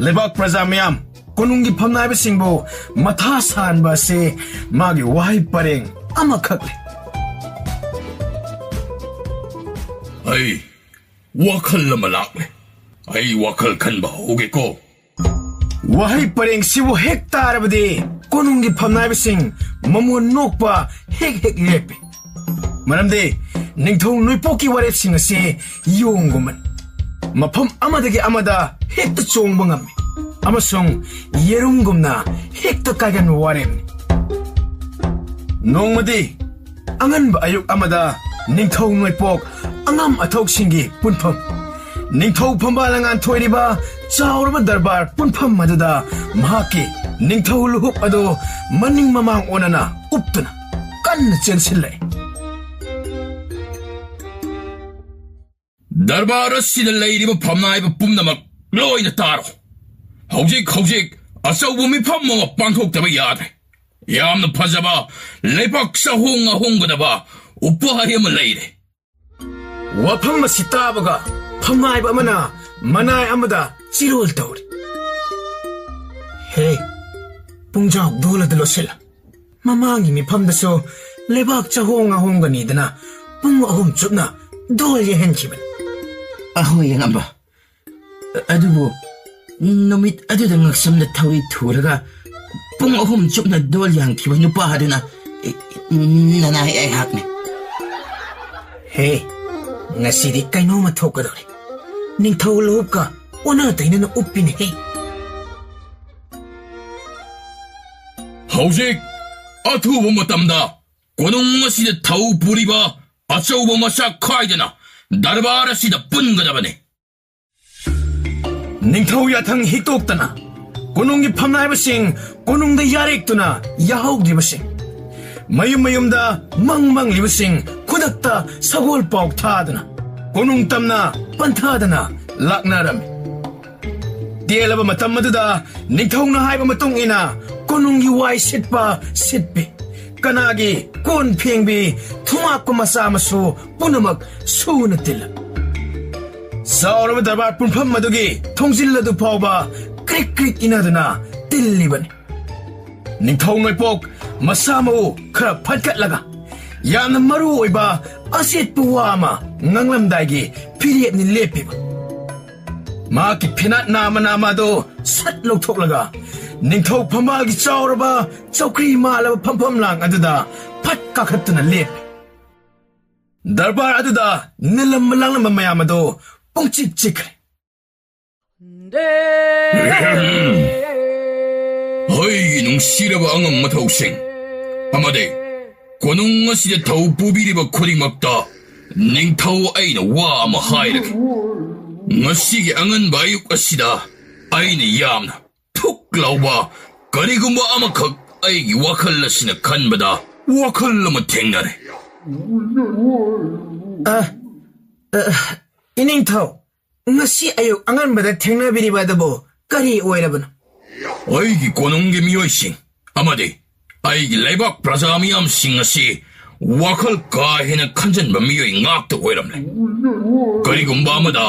lebak praja miyam konunggi phamnaiba singbo matha sanba se magi wahai pareng amakhakle ai wakhal lama lakle ai wakhal khanba hoge ko wahai pareng sibu hek tarabade konunggi phamnaiba sing mamon nokpa hek lepe maramde ningthau noipokki warep sing ase yongguman mafam amadagi amada hekta chongba ngame amasong yerumgumna hekta kaigan warepni nongmadi anganba ayuk amada ningthau noipok angam athok singi punpham ningthau phambalangan thoiriba chauraba darbar punpham maduda mahaki ningthau luhup ado maning mamang onana uptuna kanna chensilai Darbar asida leiriba phamnaiba pumnamak loina taro hojik ꯑꯆꯧꯕ ꯃꯤꯐꯝ ꯑꯃ ꯄꯥꯡꯊꯣꯛꯇꯕ ꯌꯥꯗ꯭ꯔꯦ. ꯌꯥꯝꯅ ꯐꯖꯕ ꯂꯩꯕꯥꯛ ꯆꯥꯍꯣꯡ ꯑꯍꯣꯡꯒꯗꯕ ꯎꯄꯥꯏ ꯑꯃ ꯂꯩꯔꯦ. ꯋꯥꯐꯝ ꯑꯁꯤ ꯇꯥꯕꯒ ꯐꯝꯅꯥꯏꯕ ꯑꯃꯅ ꯃꯅꯥꯏ ꯑꯃꯗ ꯆꯤꯔꯣꯜ ꯇꯧꯔꯤ. ꯍꯦ, ꯄꯨꯡꯖꯥꯎ ꯗꯣꯜꯂꯗ ꯂꯣꯠꯁꯤꯜꯂ. ꯃꯃꯥꯡꯒꯤ ꯃꯤꯐꯝꯗꯁꯨ ꯂꯩꯕꯥꯛ ꯆꯥꯍꯣꯡ ꯑꯍꯣꯡꯒꯅꯤꯗꯅ ꯄꯨꯡ 3 ꯆꯨꯞꯅ ꯗꯣꯜ ꯌꯩꯍꯟꯈꯤꯕꯅꯤ. ꯑꯍꯣꯏ ꯌꯦꯡꯉꯝꯕ. ꯑꯗꯨꯕꯨ ꯅꯨꯃꯤꯠ ꯑꯗꯨꯗ ꯉꯛꯁꯝꯗ ꯊꯧꯔꯤ ꯊꯨꯔꯒ ꯄꯨꯡ 3 ꯆꯨꯞꯅ ꯗꯣꯜ ꯌꯥꯡꯈꯤꯕ ꯅꯨꯄꯥ ꯑꯗꯨꯅ ꯅꯅꯥꯏ ꯑꯩꯍꯥꯛꯅꯤ. ꯍꯦ, ꯉꯁꯤꯗꯤ ꯀꯩꯅꯣꯝꯃ ꯊꯣꯛꯀꯗꯧꯔꯤ. ꯅꯤꯡꯊꯧ ꯂꯨꯍꯨꯞꯀ ꯑꯣꯟꯅ ꯇꯩꯅꯅ ꯎꯞꯄꯤꯅꯦ. ꯍꯦ, ꯍꯧꯖꯤꯛ ꯑꯊꯨꯕ ꯃꯇꯝꯗ ꯀꯣꯅꯨꯡ ꯑꯁꯤꯗ ꯊꯧ ꯄꯨꯔꯤꯕ ꯑꯆꯧꯕ ꯃꯁꯛ ꯈꯥꯏꯗꯅ ꯗꯔꯕꯥꯔ ꯑꯁꯤꯗ ꯄꯨꯟꯒꯗꯕꯅꯤ. ꯅꯤꯡꯊꯧ ꯌꯥꯊꯪ ꯍꯤꯛꯇꯣꯛꯇꯅ ꯀꯣꯅꯨꯡꯒꯤ ꯐꯝꯅꯥꯏꯕꯁꯤꯡ ꯀꯣꯅꯨꯡꯗ ꯌꯥꯔꯦꯛꯇꯨꯅ ꯌꯥꯍꯧꯗ꯭ꯔꯤꯕꯁꯤꯡ, ꯃꯌꯨꯝ ꯃꯌꯨꯝꯗ ꯃꯪꯂꯤꯕꯁꯤꯡ ꯈꯨꯗꯛꯇ ꯁꯒꯣꯜ ꯄꯥꯎ ꯊꯥꯗꯨꯅ ꯀꯣꯅꯨꯡ ꯇꯝꯅ ꯄꯟꯊꯥꯗꯅ ꯂꯥꯛꯅꯔꯝꯃꯤ. ꯇꯦꯜꯂꯕ ꯃꯇꯝ ꯑꯗꯨꯗ ꯅꯤꯡꯊꯧꯅ ꯍꯥꯏꯕ ꯃꯇꯨꯡ ꯏꯟꯅ ꯀꯣꯅꯨꯡꯒꯤ ꯋꯥꯏ ꯁꯤꯠꯄ ꯁꯤꯠꯄꯤ, ꯀꯅꯥꯒꯤ ꯀꯣꯟ ꯐꯦꯡꯕꯤ, ꯊꯨꯝꯃꯥꯛꯄ ꯃꯆꯥ ꯃꯁꯨ ꯄꯨꯝꯅꯃꯛ ꯁꯨꯅ ꯇꯤꯜꯂꯝ. ꯆꯥꯎꯔꯕ ꯗꯔꯕꯥꯔ ꯄꯨꯟꯐꯝ ꯑꯗꯨꯒꯤ ꯊꯣꯡꯖꯤꯜ ꯑꯗꯨ ꯐꯥꯎꯕ ꯀ꯭ꯔꯤꯛ ꯀ꯭ꯔꯤꯛ ꯏꯅꯗꯨꯅ ꯇꯤꯜꯂꯤꯕꯅꯤ. ꯅꯤꯡꯊꯧ ꯉꯩꯄꯣꯛ ꯃꯁꯥ ꯃꯎ ꯈꯔ ꯐꯠꯀꯠꯂꯒ ꯌꯥꯝꯅ ꯃꯔꯨ ꯑꯣꯏꯕ ꯑꯆꯦꯠꯄ ꯋꯥ ꯑꯃ ꯉꯥꯡꯂꯝꯗꯥꯏꯒꯤ ꯐꯤꯔꯦꯞꯅꯤ ꯂꯦꯞꯄꯤꯕ. ꯃꯍꯥꯛꯀꯤ ꯐꯤꯅꯥꯠ ꯅꯥꯃ ꯑꯗꯨ ꯁꯠ ꯂꯧꯊꯣꯛꯂꯒ ꯅꯤꯡꯊꯧ ꯐꯝꯕꯥꯜꯒꯤ ꯆꯥꯎꯔꯕ ꯆꯧꯀ꯭ꯔꯤ ꯃꯥꯜꯂꯕ ꯐꯝꯐꯝ ꯂꯥꯡ ꯑꯗꯨꯗ ꯐꯠ ꯀꯥꯈꯠꯇꯨꯅ ꯂꯦꯞꯄꯤ. ꯗꯔꯕꯥꯔ ꯑꯗꯨꯗ ꯅꯤꯜꯂꯝꯕ ꯂꯥꯡꯂꯝꯕ ꯃꯌꯥꯝ ꯑꯗꯨ ꯄꯨꯡꯆꯤꯛ ꯆꯤꯛꯈ꯭ꯔꯦ. ꯑꯩꯒꯤ ꯅꯨꯡꯁꯤꯔꯕ ꯑꯉꯝ ꯃꯊꯧꯁꯤꯡ ꯑꯃꯗꯤ ꯀꯣꯅꯨꯡ ꯑꯁꯤꯗ ꯊꯧ ꯄꯨꯕꯤꯔꯤꯕ ꯈꯨꯗꯤꯡꯃꯛꯇ ꯅꯤꯡꯊꯧ ꯑꯩꯅ ꯋꯥ ꯑꯃ ꯍꯥꯏꯔꯒꯦ. ꯉꯁꯤꯒꯤ ꯑꯉꯟꯕ ꯑꯌꯨꯛ ꯑꯁꯤꯗ ꯑꯩꯅ ꯌꯥꯝꯅ ꯊꯨꯛ ꯂꯥꯎꯕ ꯀꯔꯤꯒꯨꯝꯕ ꯑꯃꯈꯛ ꯑꯩꯒꯤ ꯋꯥꯈꯜ ꯑꯁꯤꯅ ꯈꯟꯕꯗ ꯋꯥꯈꯜ ꯑꯃ ꯊꯦꯡꯅꯔꯦ. ꯏꯅꯤꯡꯊꯧ, ꯉꯁꯤ ꯑꯌꯨꯛ ꯑꯉꯟꯕꯗ ꯊꯦꯡꯅꯕꯤꯔꯤꯕ ꯑꯗꯨꯕꯨ ꯀꯔꯤ ꯑꯣꯏꯔꯕꯅꯣ? ꯑꯩꯒꯤ ꯀꯣꯅꯨꯡꯒꯤ ꯃꯤꯑꯣꯏꯁꯤꯡ ꯑꯃꯗꯤ ꯑꯩꯒꯤ ꯂꯩꯕꯥꯛ ꯄ꯭ꯔꯖꯥ ꯃꯤꯌꯥꯝꯁꯤꯡ ꯑꯁꯤ ꯋꯥꯈꯜ ꯀꯥ ꯍꯦꯟꯅ ꯈꯟꯖꯟꯕ ꯃꯤꯑꯣꯏ ꯉꯥꯛꯇ ꯑꯣꯏꯔꯝꯂꯦ. ꯀꯔꯤꯒꯨꯝꯕ ꯑꯃꯗ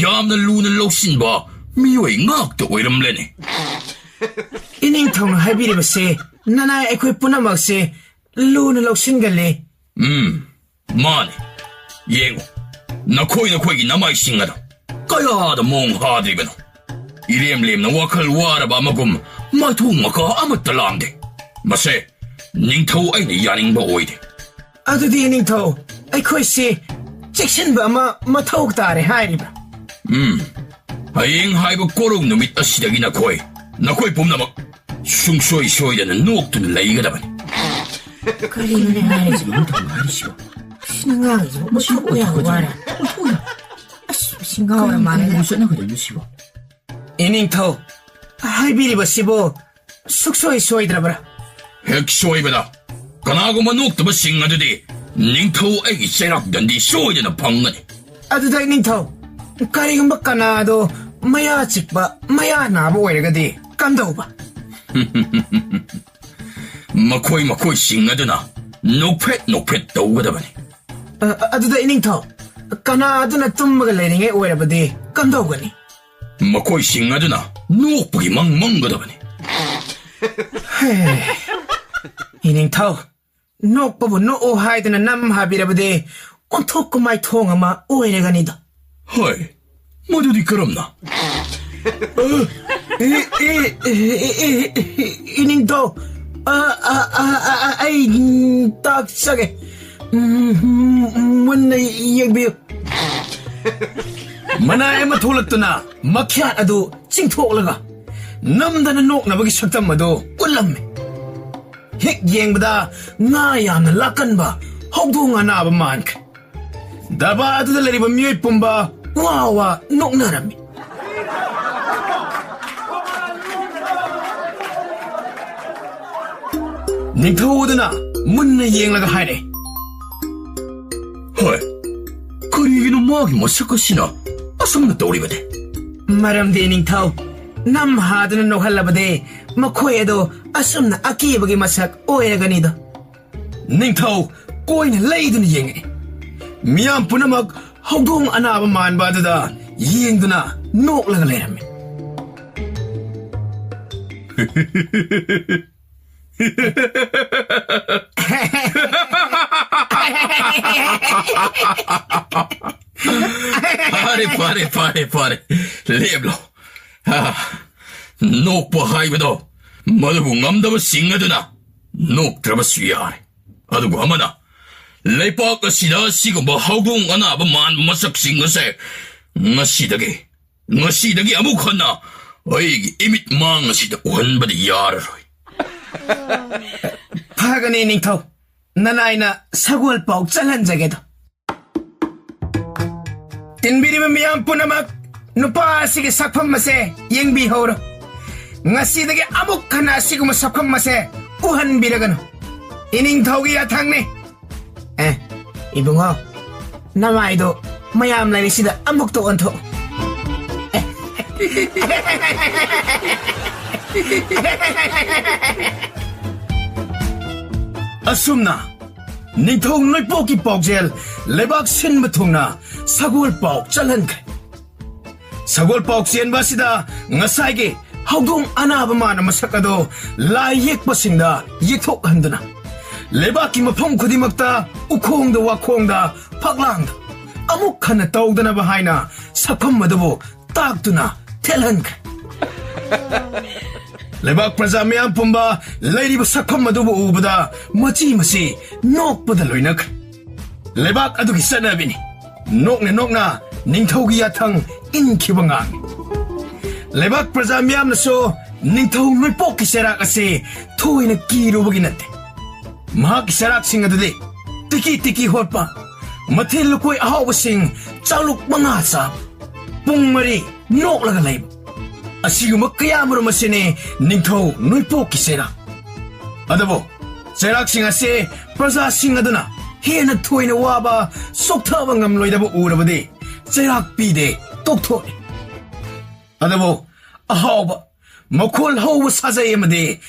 ꯌꯥꯝꯅ ꯂꯨꯅ ꯂꯧꯁꯤꯟꯕ ꯃꯤꯑꯣꯏ ꯉꯥꯛꯇ ꯑꯣꯏꯔꯝꯂꯦꯅꯦ. ꯏꯅꯤꯡꯊꯧꯅ ꯍꯥꯏꯕꯤꯔꯤꯕꯁꯦ ꯅꯅꯥꯏ ꯑꯩꯈꯣꯏ ꯄꯨꯝꯅꯃꯛꯁꯦ ꯂꯨꯅ ꯂꯧꯁꯤꯟꯒꯜꯂꯦ. ꯃꯥꯅꯦ. ꯌꯦꯡꯉꯨ, ꯅꯈꯣꯏꯒꯤ ꯅꯃꯥꯏꯁꯤꯡ ꯑꯗꯣ ꯀꯌꯥꯗ ꯃꯣꯡ ꯍꯥꯗ꯭ꯔꯤꯕꯅꯣ. ꯏꯔꯦꯝ ꯂꯦꯝꯅ ꯋꯥꯈꯜ ꯋꯥꯔꯕ ꯑꯃꯒꯨꯝ ꯃꯊꯣꯡ ꯃꯀꯥ ꯑꯃꯠꯇ ꯂꯥꯡꯗꯦ. ꯃꯁꯦ ꯅꯤꯡꯊꯧ ꯑꯩꯅ ꯌꯥꯅꯤꯡꯕ ꯑꯣꯏꯗꯦ. ꯑꯗꯨꯗꯤ ꯅꯤꯡꯊꯧ, ꯑꯩꯈꯣꯏꯁꯦ ꯆꯦꯛꯁꯤꯟꯕ ꯑꯃ ꯃꯊꯧ ꯇꯥꯔꯦ ꯍꯥꯏꯔꯤꯕ꯭ꯔꯥ? ꯍꯌꯦꯡ ꯍꯥꯏꯕ ꯀꯣꯔꯧ ꯅꯨꯃꯤꯠ ꯑꯁꯤꯗꯒꯤ ꯅꯈꯣꯏ ꯄꯨꯝꯅꯃꯛ ꯁꯨꯡꯁꯣꯏ ꯁꯣꯏꯗꯅ ꯅꯣꯛꯇꯨꯅ ꯂꯩꯒꯗꯕꯅꯤ. ꯀꯔꯤꯅꯣꯅꯦ ꯍꯥꯏꯔꯤꯁꯤꯕꯣ? ꯍꯥꯏꯔꯤꯁꯤꯕꯣ ꯁꯤꯅ ꯉꯥꯡꯉꯤꯁꯤꯕꯣ ꯃꯊꯣꯛ ꯌꯥꯝ ꯋꯥꯔꯦ. ꯑꯁ ꯁꯤꯡꯒꯥꯎꯔ ꯃꯥꯜꯂꯦ. ꯆꯠꯅꯒꯗꯣꯏꯅꯣ ꯁꯤꯕꯣ? ꯏꯅꯤꯡꯊꯧ, ꯍꯥꯏꯕꯤꯔꯤꯕꯁꯤꯕꯨ ꯁꯨꯛꯁꯣꯏ ꯁꯣꯏꯗ꯭ꯔꯕ꯭ꯔꯥ? ꯍꯦꯛ ꯁꯣꯏꯕꯗ ꯀꯅꯥꯒꯨꯝꯕ ꯅꯣꯛꯇꯕꯁꯤꯡ ꯑꯗꯨꯗꯤ ꯅꯤꯡꯊꯧ ꯑꯩꯒꯤ ꯆꯩꯔꯥꯛ ꯗꯟꯗꯤ ꯁꯣꯏꯗꯅ ꯐꯪꯒꯅꯤ. ꯑꯗꯨꯗ ꯏꯅꯤꯡꯊꯧ, ꯀꯔꯤꯒꯨꯝꯕ ꯀꯅꯥꯗꯣ ꯃꯌꯥ ꯆꯤꯛꯄ, ꯃꯌꯥ ꯅꯥꯕ ꯑꯣꯏꯔꯒꯗꯤ ꯀꯝꯗꯧꯕ? ꯃꯈꯣꯏꯁꯤꯡ ꯑꯗꯨꯅ ꯅꯣꯛꯐꯦꯠ ꯇꯧꯒꯗꯕꯅꯤ. ꯑꯗꯨꯗ ꯏꯅꯤꯡꯊꯧ, ꯀꯅꯥ ꯑꯗꯨꯅ ꯇꯨꯝꯃꯒ ꯂꯩꯔꯤꯉꯩ ꯑꯣꯏꯔꯕꯗꯤ ꯀꯝꯗꯧꯒꯅꯤ? ꯃꯈꯣꯏꯁꯤꯡ ꯑꯗꯨꯅ ꯅꯣꯛꯄꯒꯤ ꯃꯪꯒꯗꯕꯅꯤ. ꯏꯅꯤꯡꯊꯧ, ꯅꯣꯛꯄꯕꯨ ꯅꯣꯛꯑꯣ ꯍꯥꯏꯗꯨꯅ ꯅꯝ ꯍꯥꯏꯕꯤꯔꯕꯗꯤ ꯑꯣꯟꯊꯣꯛ ꯃꯥꯏꯊꯣꯡ ꯑꯃ ꯑꯣꯏꯔꯒꯅꯤꯗ. ꯍꯣꯏ, ꯃꯗꯨꯗꯤ ꯀꯔꯝꯅ? ꯏꯅꯤꯡꯊꯧ, ꯑꯩ ꯇꯥꯛꯆꯒꯦ. ꯃꯨꯟꯅ ꯌꯦꯡꯕꯤꯌꯨ. ꯃꯅꯥꯏ ꯑꯃ ꯊꯣꯛꯂꯛꯇꯨꯅ ꯃꯈ꯭ꯌꯥꯠ ꯑꯗꯨ ꯆꯤꯡꯊꯣꯛꯂꯒ ꯅꯝꯗꯅ ꯅꯣꯛꯅꯕꯒꯤ ꯁꯛꯇꯝ ꯑꯗꯨ ꯎꯠꯂꯝꯃꯤ. ꯍꯦꯛ ꯌꯦꯡꯕꯗ ꯉꯥ ꯌꯥꯝꯅ ꯂꯥꯛꯀꯟꯕ ꯍꯧꯗꯣꯡ ꯑꯅꯥꯕ ꯃꯥꯟꯈ꯭ꯔꯦ. ꯗꯔꯕꯥꯔ ꯑꯗꯨꯗ ꯂꯩꯔꯤꯕ ꯃꯤꯑꯣꯏ ꯄꯨꯝꯕ ꯋꯥ ꯅꯣꯛꯅꯔꯝꯃꯤ. ꯅꯤꯡꯊꯧ ꯑꯗꯨꯅ ꯃꯨꯟꯅ ꯌꯦꯡꯂꯒ ꯍꯥꯏꯔꯦ. ꯍꯣꯏ, ꯀꯔꯤꯒꯤꯅꯣ ꯃꯥꯒꯤ ꯃꯁꯛ ꯑꯁꯤꯅ ꯑꯁꯨꯝꯅ ꯇꯧꯔꯤꯕꯅꯤ? ꯃꯔꯝꯗꯤ ꯅꯤꯡꯊꯧ, 남하드는 녹할라버데 마코에도 아숨나 아키버기 마삭 오에가니다 닝ꯊꯧ ꯀꯣꯏꯅ ꯂꯩꯗꯨꯅ ꯌꯦꯡꯉꯛꯏ ꯃꯤꯌꯥꯝ ꯄꯨꯝꯅꯃꯛ ꯍꯧꯗꯣꯡ ꯑꯅꯥꯕ ꯃꯥꯟꯕ ꯑꯗꯨꯗ ꯌꯦꯡꯗꯨꯅ ꯅꯣꯛꯂꯒ ꯂꯩꯔꯝꯃꯤ ꯐꯔꯦ ꯂꯦꯞꯂꯣ ꯅꯣꯛꯄ ꯍꯥꯏꯕꯗꯣ ꯃꯗꯨꯕꯨ ꯉꯝꯗꯕꯁꯤꯡ ꯑꯗꯨꯅ ꯅꯣꯛꯇ꯭ꯔꯕꯁꯨ ꯌꯥꯔꯦ ꯑꯗꯨꯕꯨ ꯑꯃꯅ ꯂꯩꯄꯥꯛ ꯑꯁꯤꯗ ꯑꯁꯤꯒꯨꯝꯕ ꯍꯧꯗꯣꯡ ꯑꯅꯥꯕ ꯃꯥꯟꯕ ꯃꯁꯛꯁꯤꯡ ꯑꯁꯦ ꯉꯁꯤꯗꯒꯤ ꯑꯃꯨꯛ ꯍꯟꯅ ꯑꯩꯒꯤ ꯏꯃꯤꯠ ꯃꯥꯡ ꯑꯁꯤꯗ ꯎꯍꯟꯕꯗꯤ ꯌꯥꯔꯔꯣꯏ ꯐꯒꯅꯤ ꯅꯤꯡꯊꯧ ꯅꯅꯥꯏꯅ ꯁꯒꯣꯜ ꯄꯥꯎ ꯆꯜꯍꯟꯖꯒꯦꯗꯣ ꯇꯤꯟꯕꯤꯔꯤꯕ ꯃꯤꯌꯥꯝ ꯄꯨꯝꯅꯃꯛ ꯅꯨꯄꯥ ꯑꯁꯤꯒꯤ ꯁꯛꯐꯝ ꯑꯁꯦ ꯌꯦꯡꯕꯤꯍꯧꯔꯣ ꯉꯁꯤꯗꯒꯤ ꯑꯃꯨꯛ ꯍꯟꯅ ꯑꯁꯤꯒꯨꯝꯕ ꯁꯛꯐꯝ ꯑꯁꯦ ꯎꯍꯟꯕꯤꯔꯒꯅꯨ 이닝ꯊꯧꯒꯤ ꯌꯥꯊꯪꯅꯤ 이붕어 남아이도 마얌 라이시다 아묵도 원토 ꯑꯁꯨꯝꯅ ꯅꯤꯡꯊꯧ ꯅꯣꯏꯄꯣꯛꯀꯤ ꯄꯥꯎꯖꯦꯜ ꯂꯩꯕꯥꯛ ꯁꯤꯟꯕ ꯊꯨꯡꯅ ꯁꯒꯣꯜ ꯄꯥꯎ ꯆꯜꯍꯟꯈ꯭ꯔꯦ ꯁꯒꯣꯜ ꯄꯥꯎ ꯆꯦꯟꯕ ꯑꯁꯤꯗ ꯉꯁꯥꯏꯒꯤ ꯍꯧꯗꯣꯡ ꯑꯅꯥꯕ ꯃꯥꯟꯕ ꯃꯁꯛ ꯑꯗꯣ ꯂꯥꯏ ꯌꯦꯛꯄꯁꯤꯡꯗ ꯌꯦꯛꯊꯣꯛꯍꯟꯗꯨꯅ ꯂꯩꯕꯥꯛꯀꯤ ꯃꯐꯝ ꯈꯨꯗꯤꯡꯃꯛꯇ ꯎꯈꯣꯡꯗ ꯋꯥꯈꯣꯡꯗ ꯐꯛꯂꯥꯡꯗ ꯑꯃꯨꯛ ꯍꯟꯅ ꯇꯧꯗꯅꯕ ꯍꯥꯏꯅ ꯁꯛꯐꯝ ꯑꯗꯨꯕꯨ ꯇꯥꯛꯇꯨꯅ ꯊꯦꯠꯍꯟꯈ꯭ꯔꯦ ꯂꯩꯕꯥꯛ ꯄ꯭ꯔꯖꯥ ꯃꯌꯥꯝ ꯄꯨꯝꯕ ꯂꯩꯔꯤꯕ ꯁꯛꯐꯝ ꯑꯗꯨꯕꯨ ꯎꯕꯗ ꯃꯆꯤ ꯃꯁꯤ ꯅꯣꯛꯄꯗ ꯂꯣꯏꯅꯈ꯭ꯔꯦ ꯂꯩꯕꯥꯛ ꯑꯗꯨꯒꯤ ꯆꯠꯅꯕꯤꯅꯤ ꯅꯣꯛꯅ ꯅꯤꯡꯊꯧꯒꯤ ꯌꯥꯊꯪ ꯏꯟꯈꯤꯕ ꯉꯥꯡꯉꯤ ꯂꯩꯕꯥꯛ ꯄ꯭ꯔꯖꯥ ꯃꯌꯥꯝꯅꯁꯨ ꯅꯤꯡꯊꯧ ꯅꯣꯏꯄꯣꯛꯀꯤ ꯆꯩꯔꯥꯛ ꯑꯁꯤ ꯊꯣꯏꯅ ꯀꯤꯔꯨꯕꯒꯤ ꯅꯠꯇꯦ ꯃꯍꯥꯛꯀꯤ ꯆꯩꯔꯥꯛꯁꯤꯡ ꯑꯗꯨꯗꯤ ꯇꯤꯀꯤ ꯍꯣꯠꯄ ꯃꯊꯦꯜ ꯂꯨꯀꯣꯏ ꯑꯍꯥꯎꯕꯁꯤꯡ ꯆꯥꯂꯨꯛ 5 ꯆꯥꯕ ꯄꯨꯡ 4 ꯅꯣꯛꯂꯒ ꯂꯩꯕ ꯑꯁꯤꯒꯨꯝꯕ ꯀꯌꯥꯃꯔꯨꯝ ꯑꯁꯤꯅꯤ ꯅꯤꯡꯊꯧ ꯅꯣꯏꯄꯣꯛꯀꯤ ꯆꯩꯔꯥꯛ ꯑꯗꯨꯕꯨ ꯆꯩꯔꯥꯛꯁꯤꯡ ꯑꯁꯤ ꯄ꯭ꯔꯖꯥꯁꯤꯡ ꯑꯗꯨꯅ ꯍꯦꯟꯅ ꯊꯣꯏꯅ ꯋꯥꯕ ꯆꯣꯛꯊꯕ ꯉꯝꯂꯣꯏꯗꯕ ꯎꯔꯕꯗꯤ ꯆꯩꯔꯥꯛ ꯄꯤꯗꯦ ꯇꯣꯛꯊꯣꯛꯏ ꯑꯗꯨꯕꯨ ꯑꯍꯥꯎꯕ ꯃꯈꯣꯜ ꯍꯧꯕ ꯁꯥꯖꯩ ꯑꯃꯗꯤ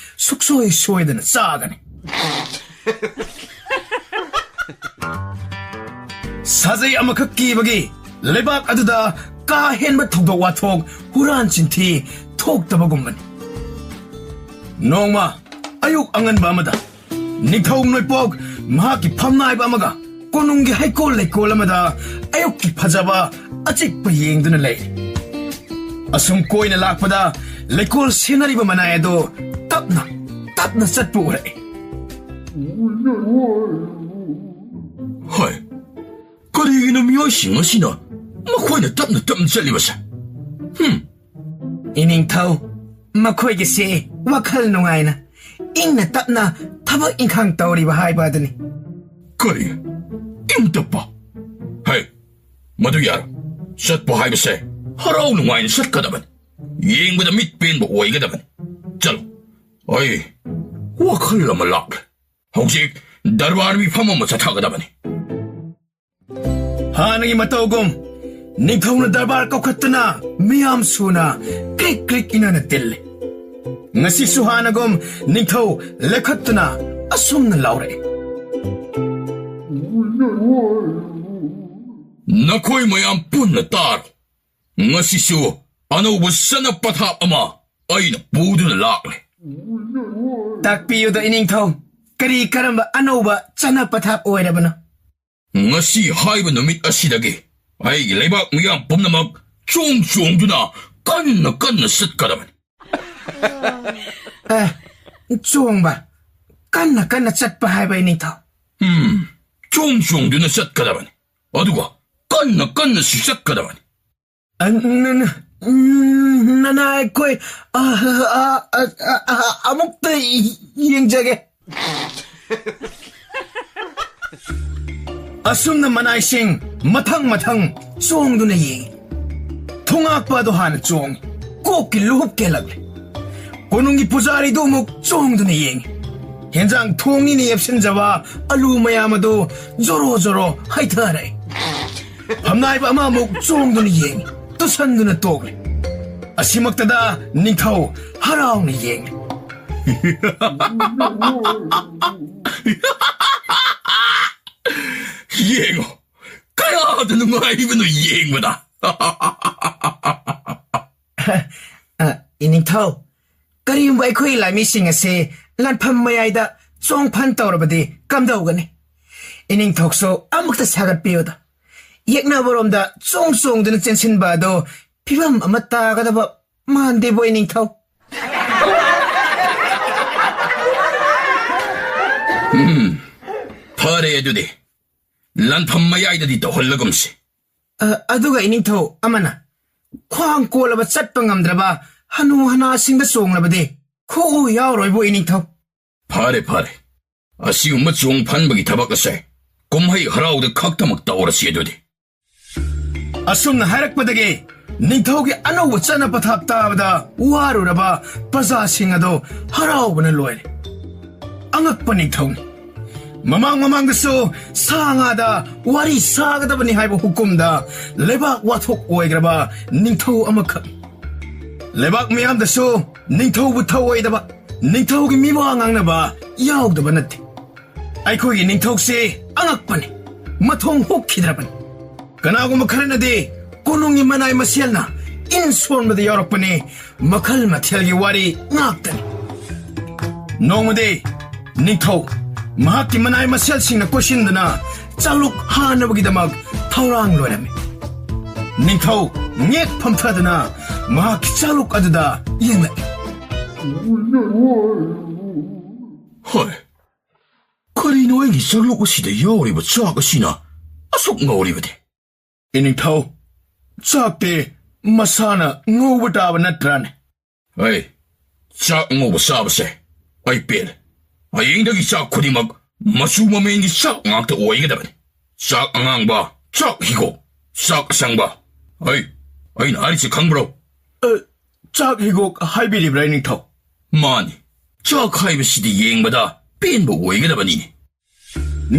ꯁꯨꯛꯁꯣꯏ ꯁꯣꯏꯗꯅ ꯆꯥꯒꯅꯤ ꯁꯥꯖꯩ ꯑꯃꯈꯛ ꯀꯤꯕꯒꯤ ꯂꯩꯕꯥꯛ ꯑꯗꯨꯗ ꯀꯥ ꯍꯦꯟꯕ ꯊꯧꯗꯣꯛ ꯋꯥꯊꯣꯛ ꯍꯨꯔꯥꯟ ꯆꯤꯟꯊꯤ ꯊꯣꯛꯇꯕꯒꯨꯝꯕꯅꯤ ꯅꯣꯡꯃ ꯑꯌꯨꯛ ꯑꯉꯟꯕ ꯑꯃꯗ ꯅꯤꯡꯊꯧ ꯅꯣꯏꯄꯣꯛ ꯃꯍꯥꯛꯀꯤ ꯐꯝꯅꯥꯏꯕ ꯑꯃꯒ ꯀꯣꯅꯨꯡꯒꯤ ꯍꯩꯀꯣꯜ ꯂꯩꯀꯣꯜ ꯑꯃꯗ ꯑꯌꯨꯛꯀꯤ ꯐꯖꯕ ꯑꯆꯤꯛꯄ ꯌꯦꯡꯗꯨꯅ ꯂꯩꯔꯤ ꯑꯁꯨꯝ ꯀꯣꯏꯅ ꯂꯥꯛꯄꯗ ꯂꯩꯀꯣꯜ ꯁꯦꯟꯅꯔꯤꯕ ꯃꯅꯥꯏ ꯑꯗꯨ ꯇꯞꯅ ꯆꯠꯄ ꯎꯔꯛꯏ ꯍꯣꯏ ꯀꯔꯤꯒꯤꯅꯣ ꯃꯤꯑꯣꯏꯁꯤꯡ ꯑꯁꯤꯅ ꯃꯈꯣꯏꯅ ꯇꯞꯅ ꯆꯠꯂꯤꯕꯁꯦ 이닝ꯊꯧ ꯃꯈꯣꯏꯒꯤꯁꯤ ꯋꯥꯈꯜ ꯅꯨꯡꯉꯥꯏꯅ ꯏꯪꯅ ꯇꯞꯅ ꯊꯕꯛ ꯏꯪꯈꯥꯡ ꯇꯧꯔꯤꯕ ꯍꯥꯏꯕ ꯑꯗꯨꯅꯤ ꯀꯔꯤ ꯏꯪ ꯇꯞꯄ ꯍꯩ ꯃꯗꯨ ꯌꯥꯔꯣꯏ ꯆꯠꯄ ꯍꯥꯏꯕꯁꯦ ꯍꯔꯥꯎ ꯅꯨꯡꯉꯥꯏꯅ ꯆꯠꯀꯗꯕꯅꯤ ꯌꯦꯡꯕꯗ ꯃꯤꯠ ꯄꯦꯟꯕ ꯑꯣꯏꯒꯗꯕꯅꯤ ꯆꯠꯂꯣ ꯑꯩ ꯋꯥꯈꯜ ꯑꯃ ꯂꯥꯛꯂꯦ ꯍꯧꯖꯤꯛ ꯗꯔꯕꯥꯔ ꯃꯤꯐꯝ ꯑꯃ ꯆꯠꯊꯒꯗꯕꯅꯤ ꯍꯥꯟꯅꯒꯤ ꯃꯇꯧꯒꯨꯝ ꯅꯤꯡꯊꯧꯅ ꯗꯔꯕꯥꯔ ꯀꯧꯈꯠꯇꯨꯅ ꯃꯤꯌꯥꯝ ꯁꯨꯅ ꯀ꯭ꯔꯤꯛ ꯏꯅꯅ ꯇꯤꯜꯂꯤ ꯉꯁꯤꯁꯨ ꯍꯥꯟꯅꯒꯨꯝ ꯅꯤꯡꯊꯧ ꯂꯦꯞꯈꯠꯇꯨꯅ ꯑꯁꯨꯝꯅ ꯂꯥꯎꯔꯛꯏ ꯅꯈꯣꯏ ꯃꯌꯥꯝ ꯄꯨꯟꯅ ꯇꯥꯔꯣ ꯉꯁꯤꯁꯨ ꯑꯅꯧꯕ ꯆꯠꯅ ꯄꯊꯥꯞ ꯑꯃ ꯑꯩꯅ ꯄꯨꯗꯨꯅ ꯂꯥꯛꯂꯦ ꯇꯥꯛꯄꯤꯌꯨꯗ 이닝ꯊꯧ ꯀꯔꯤ ꯀꯔꯝꯕ ꯑꯅꯧꯕ ꯆꯠꯅ ꯄꯊꯥꯞ ꯑꯣꯏꯔꯕꯅꯣ ꯉꯁꯤ ꯍꯥꯏꯕ ꯅꯨꯃꯤꯠ ꯑꯁꯤꯗꯒꯤ ꯑꯩꯒꯤ ꯂꯩꯕꯥꯛ ꯃꯤꯌꯥꯝ ꯄꯨꯝꯅꯃꯛ ꯆꯣꯡꯗꯨꯅ ꯀꯟꯅ ꯆꯠꯀꯗꯕꯅꯤ ꯆꯣꯡꯕ ꯀꯟꯅ ꯆꯠꯄ ꯍꯥꯏꯕ 이닝ꯊꯧ ꯆꯣꯡꯗꯨꯅ ꯆꯠꯀꯗꯕꯅꯤ ꯑꯗꯨꯒ ꯀꯟꯅꯁꯨ ꯆꯠꯀꯗꯕꯅꯤ ꯅꯅꯥ ꯑꯩꯈꯣꯏ ꯑꯃꯨꯛꯇ ꯌꯦꯡꯖꯒꯦ ꯑꯁꯨꯝꯅ ꯃꯅꯥꯏꯁꯤꯡ ꯃꯊꯪ ꯆꯣꯡꯗꯨꯅ ꯌꯦꯡꯉꯤ ꯊꯣꯉꯥꯛꯄ ꯑꯗꯨ ꯍꯥꯟꯅ ꯆꯣꯡꯉꯤ ꯀꯣꯛꯀꯤ ꯂꯨꯍꯨꯞ ꯀꯦꯜꯂꯛꯂꯦ ꯀꯣꯅꯨꯡꯒꯤ ꯄꯨꯖꯥꯔꯤꯗꯨ ꯑꯃꯨꯛ ꯆꯣꯡꯗꯨꯅ ꯌꯦꯡꯉꯤ ꯍꯦꯟꯖꯥꯡ ꯊꯣꯡꯅꯤꯅ ꯌꯦꯞꯁꯤꯟꯖꯕ ꯑꯂꯨ ꯃꯌꯥꯝ ꯑꯗꯨ ꯖꯣꯔꯣ ꯍꯩꯊꯔꯛꯏ ꯐꯝꯅꯥꯏꯕ ꯑꯃ ꯑꯃꯨꯛ ꯆꯣꯡꯗꯨꯅ ꯌꯦꯡꯉꯤ ꯇꯨꯁꯟꯗꯨꯅ ꯇꯣꯛꯂꯦ ꯑꯁꯤꯃꯛꯇꯗ ꯅꯤꯡꯊꯧ ꯍꯔꯥꯎꯅ ꯌꯦꯡꯂꯤ. ꯌꯦꯡꯉꯣ, ꯀꯌꯥꯗ ꯅꯨꯡꯉꯥꯏꯔꯤꯕꯅꯣ ꯌꯦꯡꯕꯗ. ꯏꯅꯤꯡꯊꯧ, ꯀꯔꯤꯒꯨꯝꯕ ꯑꯩꯈꯣꯏ ꯂꯥꯟꯃꯤꯁꯤꯡ ꯑꯁꯤ ꯂꯥꯟꯐꯝ ꯃꯌꯥꯏꯗ ꯆꯣꯡꯐꯟ ꯇꯧꯔꯕꯗꯤ ꯀꯝꯗꯧꯒꯅꯤ? ꯏꯅꯤꯡꯊꯧꯁꯨ ꯑꯃꯨꯛꯇ ꯁꯥꯒꯠꯄꯤꯌꯨꯗ. ꯌꯦꯛꯅꯕꯔꯣꯝꯗ ꯆꯣꯡꯗꯨꯅ ꯆꯦꯟꯁꯤꯟꯕ ꯑꯗꯣ ꯐꯤꯕꯝ ꯑꯃ ꯇꯥꯒꯗꯕ ꯃꯥꯟꯗꯦꯕꯣ ꯏꯅꯤꯡꯊꯧ. ꯐꯔꯦ ꯑꯗꯨꯗꯤ. ꯂꯥꯟꯐꯝ ꯃꯌꯥꯏꯗꯗꯤ ꯇꯧꯍꯜꯂꯒꯨꯝꯁꯤ. ꯑꯗꯨꯒ ꯏꯅꯤꯡꯊꯧ ꯑꯃꯅ ꯈ꯭ꯋꯥꯡ ꯀꯣꯜꯂꯕ ꯆꯠꯄ ꯉꯝꯗ꯭ꯔꯕ ꯍꯅꯨ ꯍꯅꯥꯁꯤꯡꯗ ꯆꯣꯡꯂꯕꯗꯤ ꯈꯨꯎ ꯌꯥꯎꯔꯣꯏꯕꯣ ꯏꯅꯤꯡꯊꯧ. ꯐꯔꯦ ꯐꯔꯦ. ꯑꯁꯤꯒꯨꯝꯕ ꯆꯣꯡꯐꯟꯕꯒꯤ ꯊꯕꯛ ꯑꯁꯦ ꯀꯨꯝꯍꯩ ꯍꯔꯥꯎꯗ ꯈꯛꯇꯃꯛ ꯇꯧꯔꯁꯤ ꯑꯗꯨꯗꯤ. ꯑꯁꯨꯝꯅ ꯍꯥꯏꯔꯛꯄꯗꯒꯤ ꯅꯤꯡꯊꯧꯒꯤ ꯑꯅꯧꯕ ꯆꯠꯅ ꯄꯊꯥꯞ ꯇꯥꯕꯗ ꯋꯥꯔꯨꯔꯕ ꯄ꯭ꯔꯖꯥꯁꯤꯡ ꯑꯗꯣ ꯍꯔꯥꯎꯕꯅ ꯂꯣꯏꯔꯦ. ꯑꯉꯛꯄ ꯅꯤꯡꯊꯧꯅꯤ. ꯃꯃꯥꯡꯗꯁꯨ ꯁꯥ ꯉꯥꯗ ꯋꯥꯔꯤ ꯁꯥꯒꯗꯕꯅꯤ ꯍꯥꯏꯕ ꯍꯨꯀꯨꯝꯗ ꯂꯩꯕꯥꯛ ꯋꯥꯊꯣꯛ ꯑꯣꯏꯈ꯭ꯔꯕ ꯅꯤꯡꯊꯧ ꯑꯃꯈꯛ. ꯂꯩꯕꯥꯛ ꯃꯤꯌꯥꯝꯗꯁꯨ ꯅꯤꯡꯊꯧꯕꯨ ꯊꯧꯑꯣꯏꯗꯕ, ꯅꯤꯡꯊꯧꯒꯤ ꯃꯤꯋꯥ ꯉꯥꯡꯅꯕ ꯌꯥꯎꯗꯕ ꯅꯠꯇꯦ. ꯑꯩꯈꯣꯏꯒꯤ ꯅꯤꯡꯊꯧꯁꯤ ꯑꯉꯛꯄꯅꯤ, ꯃꯊꯣꯡ ꯍꯨꯛꯈꯤꯗ꯭ꯔꯕꯅꯤ. ꯀꯅꯥꯒꯨꯝꯕ ꯈꯔꯅꯗꯤ ꯀꯣꯅꯨꯡꯒꯤ ꯃꯅꯥꯏ ꯃꯁꯦꯜꯅ ꯏꯟ ꯁꯣꯟꯕꯗ ꯌꯥꯎꯔꯛꯄꯅꯤ. ꯃꯈꯜ ꯃꯊꯦꯜꯒꯤ ꯋꯥꯔꯤ ꯉꯥꯛꯇꯅꯤ. ꯅꯣꯡꯃꯗꯤ ꯅꯤꯡꯊꯧ ꯃꯍꯥꯛꯀꯤ ꯃꯅꯥꯏ ꯃꯁꯦꯜꯁꯤꯡꯅ ꯀꯣꯏꯁꯤꯟꯗꯨꯅ ꯆꯥꯂꯨꯛ ꯍꯥꯟꯅꯕꯒꯤꯗꯃꯛ ꯊꯧꯔꯥꯡ ꯂꯣꯏꯔꯝꯃꯤ. ꯅꯤꯡꯊꯧ ꯉꯦꯛ ꯐꯝꯊꯗꯨꯅ ꯃꯍꯥꯛꯀꯤ ꯆꯥꯂꯨꯛ ꯑꯗꯨꯗ ꯌꯦꯡꯂꯛꯏ. ꯍꯣꯏ, ꯀꯔꯤꯅꯣ ꯑꯩꯒꯤ ꯆꯥꯂꯨꯛ ꯑꯁꯤꯗ ꯌꯥꯎꯔꯤꯕ ꯆꯥꯛ ꯑꯁꯤꯅ ꯑꯁꯨꯛ ꯉꯧꯔꯤꯕꯗꯤ? ꯏꯅꯤꯡꯊꯧ, ꯆꯥꯛꯇꯤ ꯃꯁꯥꯅ ꯉꯧꯕ ꯇꯥꯕ ꯅꯠꯇ꯭ꯔꯥꯅꯦ? ꯍꯩ, ꯆꯥꯛ ꯑꯉꯧꯕ ꯆꯥꯕꯁꯦ ꯑꯩ ꯄꯦꯜꯂꯦ. ꯍꯌꯦꯡꯗꯒꯤ ꯆꯥꯛ ꯈꯨꯗꯤꯡꯃꯛ ꯃꯆꯨ ꯃꯃꯦꯟꯒꯤ ꯆꯥꯛ ꯉꯥꯛꯇ ꯑꯣꯏꯒꯗꯕꯅꯤ. ꯆꯥꯛ ꯑꯉꯥꯡꯕ, ꯆꯥꯛ ꯍꯤꯒꯣꯛ, ꯆꯥꯛ ꯑꯁꯪꯕ. ꯑꯩꯅ ꯍꯥꯏꯔꯤꯁꯤ ꯈꯪꯕ꯭ꯔꯣ? ꯆꯥꯛ ꯍꯤꯒꯣꯛ ꯍꯥꯏꯕꯤꯔꯤꯕ꯭ꯔꯥ ꯏꯅꯤꯡꯊꯧ? ꯃꯥꯅꯤ. ꯆꯥꯛ ꯍꯥꯏꯕꯁꯤꯗꯤ ꯌꯦꯡꯕꯗ ꯄꯦꯟꯕ ꯑꯣꯏꯒꯗꯕꯅꯤꯅꯦ.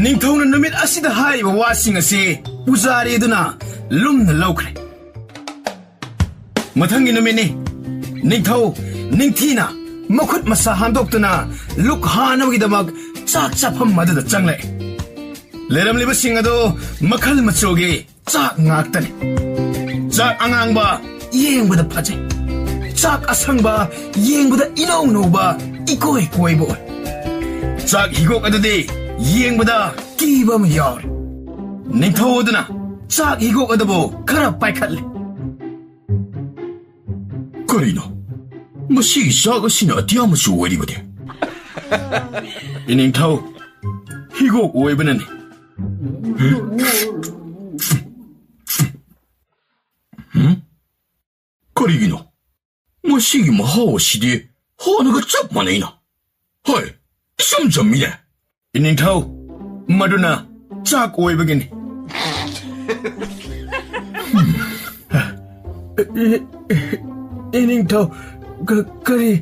ꯅꯤꯡꯊꯧꯅ ꯅꯨꯃꯤꯠ ꯑꯁꯤꯗ ꯍꯥꯏꯔꯤꯕ ꯋꯥꯁꯤꯡ ꯑꯁꯤ ꯄꯨꯖꯥꯔꯤ ꯑꯗꯨꯅ ꯂꯨꯝꯅ ꯂꯧꯈ꯭ꯔꯦ. ꯃꯊꯪꯒꯤ ꯅꯨꯃꯤꯠꯅꯤ. ꯅꯤꯡꯊꯧ ꯅꯤꯡꯊꯤꯅ ꯃꯈꯨꯠ ꯃꯁꯥ ꯍꯥꯝꯗꯣꯛꯇꯨꯅ ꯂꯨꯛ ꯍꯥꯟꯅꯕꯒꯤꯗꯃꯛ ꯆꯥꯛ ꯆꯥꯐꯝ ꯑꯗꯨꯗ ꯆꯪꯂꯛꯏ. ꯂꯩꯔꯝꯂꯤꯕꯁꯤꯡ ꯑꯗꯨ ꯃꯈꯜ ꯃꯆꯨꯒꯤ ꯆꯥꯛ ꯉꯥꯛꯇꯅꯤ. ꯆꯥꯛ ꯑꯉꯥꯡꯕ ꯌꯦꯡꯕꯗ ꯐꯖꯩ. ꯆꯥꯛ ꯑꯁꯪꯕ ꯌꯦꯡꯕꯗ ꯏꯅꯧ ꯅꯧꯕ ꯏꯀꯣꯏ ꯀꯣꯏꯕ ꯑꯣꯏ. ꯆꯥꯛ ꯍꯤꯒꯣꯛ ꯑꯗꯨꯗꯤ ꯌꯦꯡꯕꯗ ꯀꯤꯕ ꯑꯃ ꯌꯥꯎꯔꯤ. ꯅꯤꯡꯊꯧ ꯑꯗꯨꯅ ꯆꯥꯛ ꯍꯤꯒꯣꯛ ꯑꯗꯨꯕꯨ ꯈꯔ ꯄꯥꯏꯈꯠꯂꯤ. ꯀꯔꯤꯅꯣ? ꯃꯁꯤꯒꯤ ꯆꯥꯛ ꯑꯁꯤꯅ ꯑꯇꯤꯌꯥ ꯃꯆꯨ ꯑꯣꯏꯔꯤꯕꯗꯤ? ꯏꯅꯤꯡꯊꯧ, ꯍꯤꯒꯣꯛ ꯑꯣꯏꯕꯅꯅꯤ. ꯀꯔꯤꯒꯤꯅꯣ? ꯃꯁꯤꯒꯤ ꯃꯍꯥꯎ ꯑꯁꯤꯗꯤ ꯍꯥꯟꯅꯒ ꯆꯞ ꯃꯥꯟꯅꯩꯅ. ꯍꯣꯏ, ꯏꯆꯝ ꯆꯝꯃꯤꯅꯦ. ꯏꯅꯤꯡꯊꯧ, ꯃꯗꯨꯅ ꯆꯥꯛ ꯑꯣꯏꯕꯒꯤꯅꯤ. ꯏꯅꯤꯡꯊꯧ, ꯀꯔꯤ?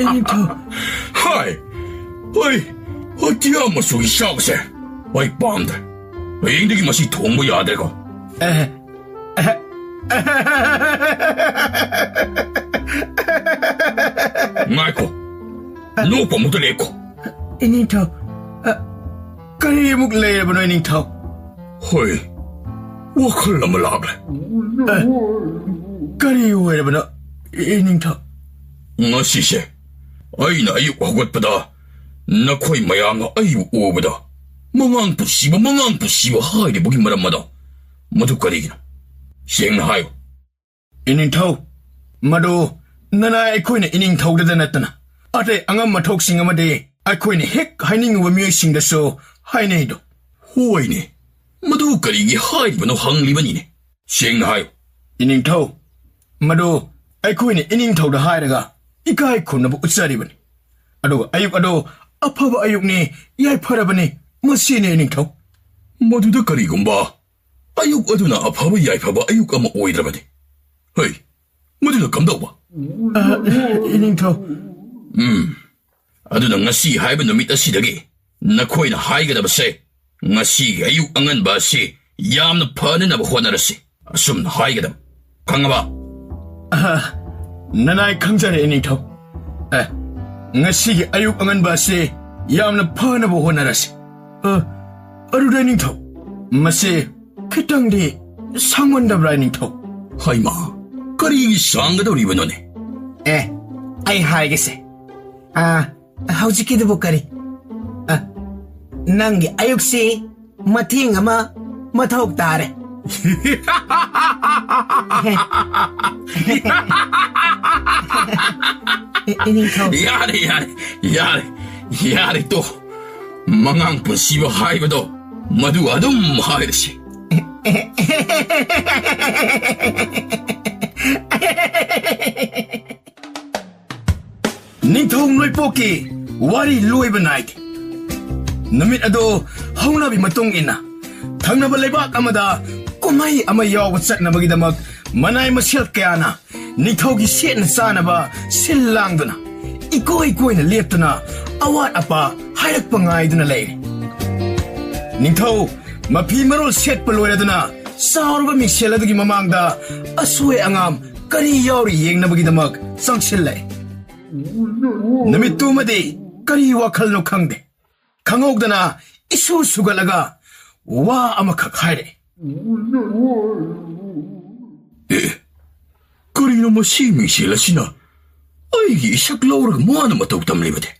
ꯏꯅꯤꯡꯊꯧ. ꯍꯣꯏ, ꯑꯇꯤꯌꯥ ꯃꯆꯨꯒꯤ ꯆꯥꯛꯁꯦ ꯑꯩ ꯄꯥꯝꯗ꯭ꯔꯦ. ꯍꯌꯦꯡꯗꯒꯤ ꯃꯁꯤ ꯊꯣꯡꯕ ꯌꯥꯗ꯭ꯔꯦꯀꯣ? ꯉꯥꯏꯈꯣ, ꯅꯣꯛꯄ ꯑꯃꯨꯛꯇ ꯂꯦꯞꯈꯣ. ꯏꯅꯤꯡꯊꯧ, ꯀꯔꯤ ꯑꯃꯨꯛ ꯂꯩꯔꯕꯅꯣ ꯏꯅꯤꯡꯊꯧ? ꯍꯣꯏ, ꯋꯥꯈꯜ ꯑꯃ ꯂꯥꯛꯂꯦ. ꯀꯔꯤ ꯑꯣꯏꯔꯕꯅꯣ ꯏꯅꯤꯡꯊꯧ? ꯉꯁꯤꯁꯦ ꯑꯩꯅ ꯑꯌꯨꯛ ꯍꯧꯒꯠꯄꯗ ꯅꯈꯣꯏ ꯃꯌꯥꯝꯅ ꯑꯩꯕꯨ ꯎꯕꯗ ꯃꯉꯥꯡ ꯄꯨꯁꯤꯕ ꯍꯥꯏꯔꯤꯕꯒꯤ ꯃꯔꯝ ꯑꯗꯣ ꯃꯗꯨ ꯀꯔꯤꯒꯤꯅꯣ? ꯁꯦꯡꯅ ꯍꯥꯏꯌꯨ. ꯏꯅꯤꯡꯊꯧ, ꯃꯗꯨ ꯅꯅꯥꯏ ꯑꯩꯈꯣꯏꯅ ꯏꯅꯤꯡꯊꯧꯗ ꯅꯠꯇꯅ ꯑꯇꯩ ꯑꯉꯝ ꯃꯊꯣꯛꯁꯤꯡ ꯑꯃꯗꯤ ꯑꯩꯈꯣꯏꯅ ꯍꯦꯛ ꯍꯥꯏꯅꯤꯡꯉꯤꯕ ꯃꯤꯑꯣꯏꯁꯤꯡꯗꯁꯨ ꯍꯥꯏꯅꯩꯗꯣ. ꯍꯣꯏꯅꯦ, ꯃꯗꯨ ꯀꯔꯤꯒꯤ ꯍꯥꯏꯔꯤꯕꯅꯣ ꯍꯪꯂꯤꯕꯅꯤꯅꯦ. ꯁꯦꯡꯅ ꯍꯥꯏꯌꯨ. ꯏꯅꯤꯡꯊꯧ, ꯃꯗꯨ ꯑꯩꯈꯣꯏꯅ ꯏꯅꯤꯡꯊꯧꯗ ꯍꯥꯏꯔꯒ ꯏꯀꯥꯏ ꯈꯨꯝꯅꯕ ꯎꯠꯆꯔꯤꯕꯅꯤ. ꯑꯗꯨꯒ ꯑꯌꯨꯛ ꯑꯗꯣ ꯑꯐꯕ ꯑꯌꯨꯛꯅꯤ, ꯌꯥꯏꯐꯔꯕꯅꯤ, ꯃꯁꯤꯅꯤ ꯏꯅꯤꯡꯊꯧ. ꯃꯗꯨꯗ ꯀꯔꯤꯒꯨꯝꯕ ꯑꯌꯨꯛ ꯑꯗꯨꯅ ꯑꯐꯕ ꯌꯥꯏꯐꯕ ꯑꯌꯨꯛ ꯑꯃ ꯑꯣꯏꯗ꯭ꯔꯕꯗꯤ? ꯍꯩ, ꯃꯗꯨꯅ ꯀꯝꯗꯧꯕ? ꯏꯅꯤꯡꯊꯧ. ꯑꯗꯨꯅ ꯉꯁꯤ ꯍꯥꯏꯕ ꯅꯨꯃꯤꯠ ꯑꯁꯤꯗꯒꯤ ꯅꯈꯣꯏꯅ ꯍꯥꯏꯒꯗꯕꯁꯦ ngasi ayuk angan ba si yamna phaninaba honarasi asumna haigada khangaba nanai khangjare ningthau ngasi ayuk angan ba se yamna phanaba honarasi aruda ningthau mase khitangdi sangwandabra ningthau haima karigi sanggadoribanoне ai haigese haujikidubu kari nangi ayuksi mating ama mathau tare yare to mangang punsiba haibado madu adum hairasi ningthau noipoki wari loiba naide numit ado haunabi matung ina thangnaba leibak amada kumai ama yawa chatnabagidamag manai masel kayana ningthaugi setna chanaba sil langduna ikoi koina leptuna awat apa hairakpa ngaiduna leire ningthau mapi marol setpa loiraduna saurba miksel adugi mamangda asoi angam kari yauri yengnabagidamag changsilai numit tumadi kari wakhalno khangde khangogdana isu sugalaga wa amakak haire karino masi miksel asina aigi isak lauraga mana matau tamlibade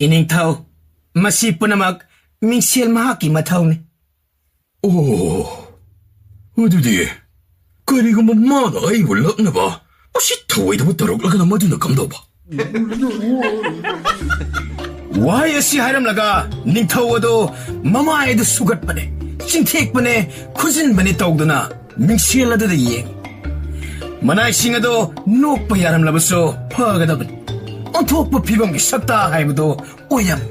iningthau masi punamak mingsel mahaki mathauni adudi kariguma mana aibu laknaba asi thawaidaba taroklagana maduna kamdoba wai asi hairamlaga ningthau ado mamaidu sugatpane chingthekpane khujinbane tawduna mingsel aduda yeng manai sing ado nokpa yaramlabaso phagadaban onthokpa phibamgi sakta haibado oyam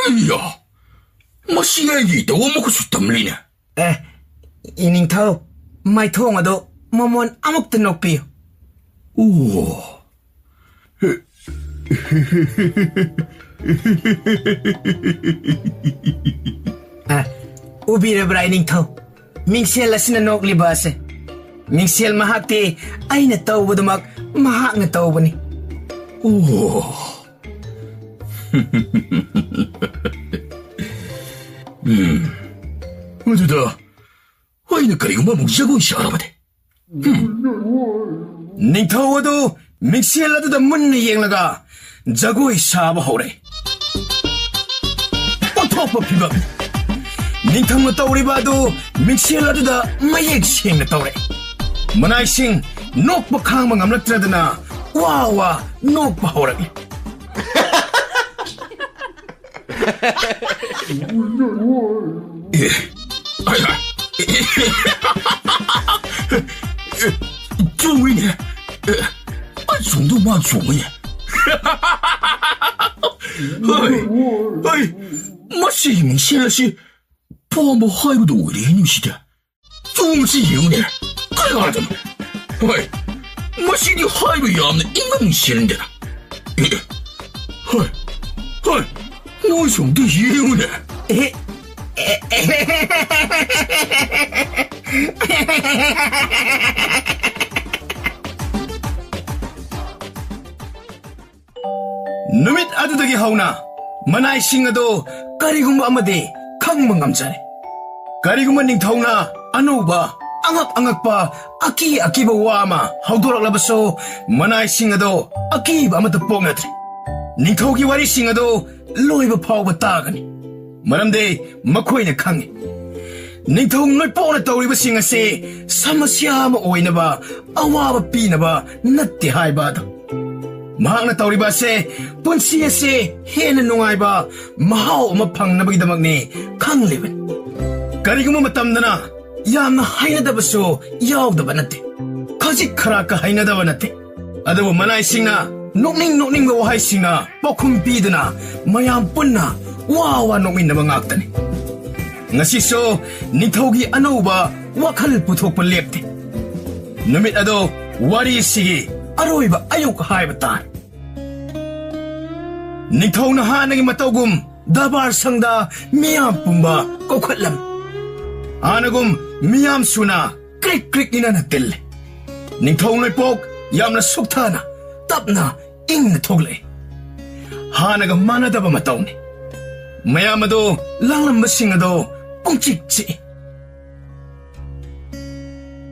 ayya masi aigi tawamakusu tamline iningthau maithong ado mamon amukta nokpiyo ubirabra iningthau mingsel asina nokliba ase mingsel mahakti aina tawbadumak mahakna tawbani aduda aina kariguma muk jagon sharabade ningthau ado mingsel aduda munna yenglaga jagoi saba hore onthokpa phibam ningthangna tawriba adu mingsel aduda mayek sengna tawre manai sing nokpa khangma ngamlaktradana wa nokpa horagi 종이네 정도 만 종이네 아이 마시 임신하시 포모 하이브도 우리 님시다 종지 영네 그래가지고 아이 마시니 하이브 야는 인간 싫은데 뭐 정도 영네 numit adudagi hauna manai sing ado karigumba amade khangma ngamjare karigumba ningthauna anuba angakpa akiba wama haudoraklabaso manai sing ado akiba amata pongnatre ningthaugi wari sing ado loiba phawba tagani maramde makhoina khangi ningthau noipona tawriba sing ase samasya ama oinaba awaba pinaba natte haibada mahakna tawriba ase punsi ase hena nungaiba mahau ama phangnabagidamagni khangleban kariguma matamdana yamna hainadabaso yawdaba natte khajik kharaka hainadaba natte adabu manai singna nokning wahai singna pokhum piduna mayam punna wa nokminaba ngaktani ngasi so ningthaugi anauba wakhal puthokpa lepte numit ado wari sigi aroiba ayuk haiba tar ningthau na hanagi matawgum 다바르상다 미암 뿜바 꼬클람 아나곰 미암 수나 크릭크릭이나 나뜰래 닝통을 복 얌나 속타나 답나 잉나 톡래 하나가 많아다바 마따오네 마야마도 랑람바싱아도 꽁찍지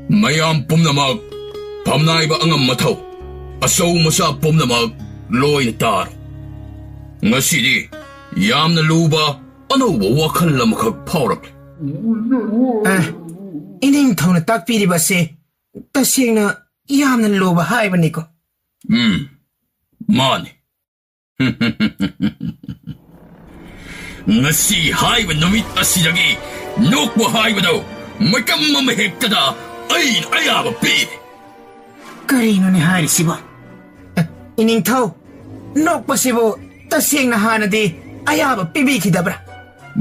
mayam pumnamak pamnaiba angam mathaw asaw masa pumnamak loy tar ngasidi yamna luba anawba wakhal lamakhak phawrak 이닝 통나 딱 비리바세 따싱나 얌나 로바 하이바니코 mani ngasi haiba numit asidagi nokwa haibadaw makam mamahektada ain ayaba pi 그리노니 하리시보 이닝 통 녹바시보 따싱나 하나디 아야바 삐비키다브라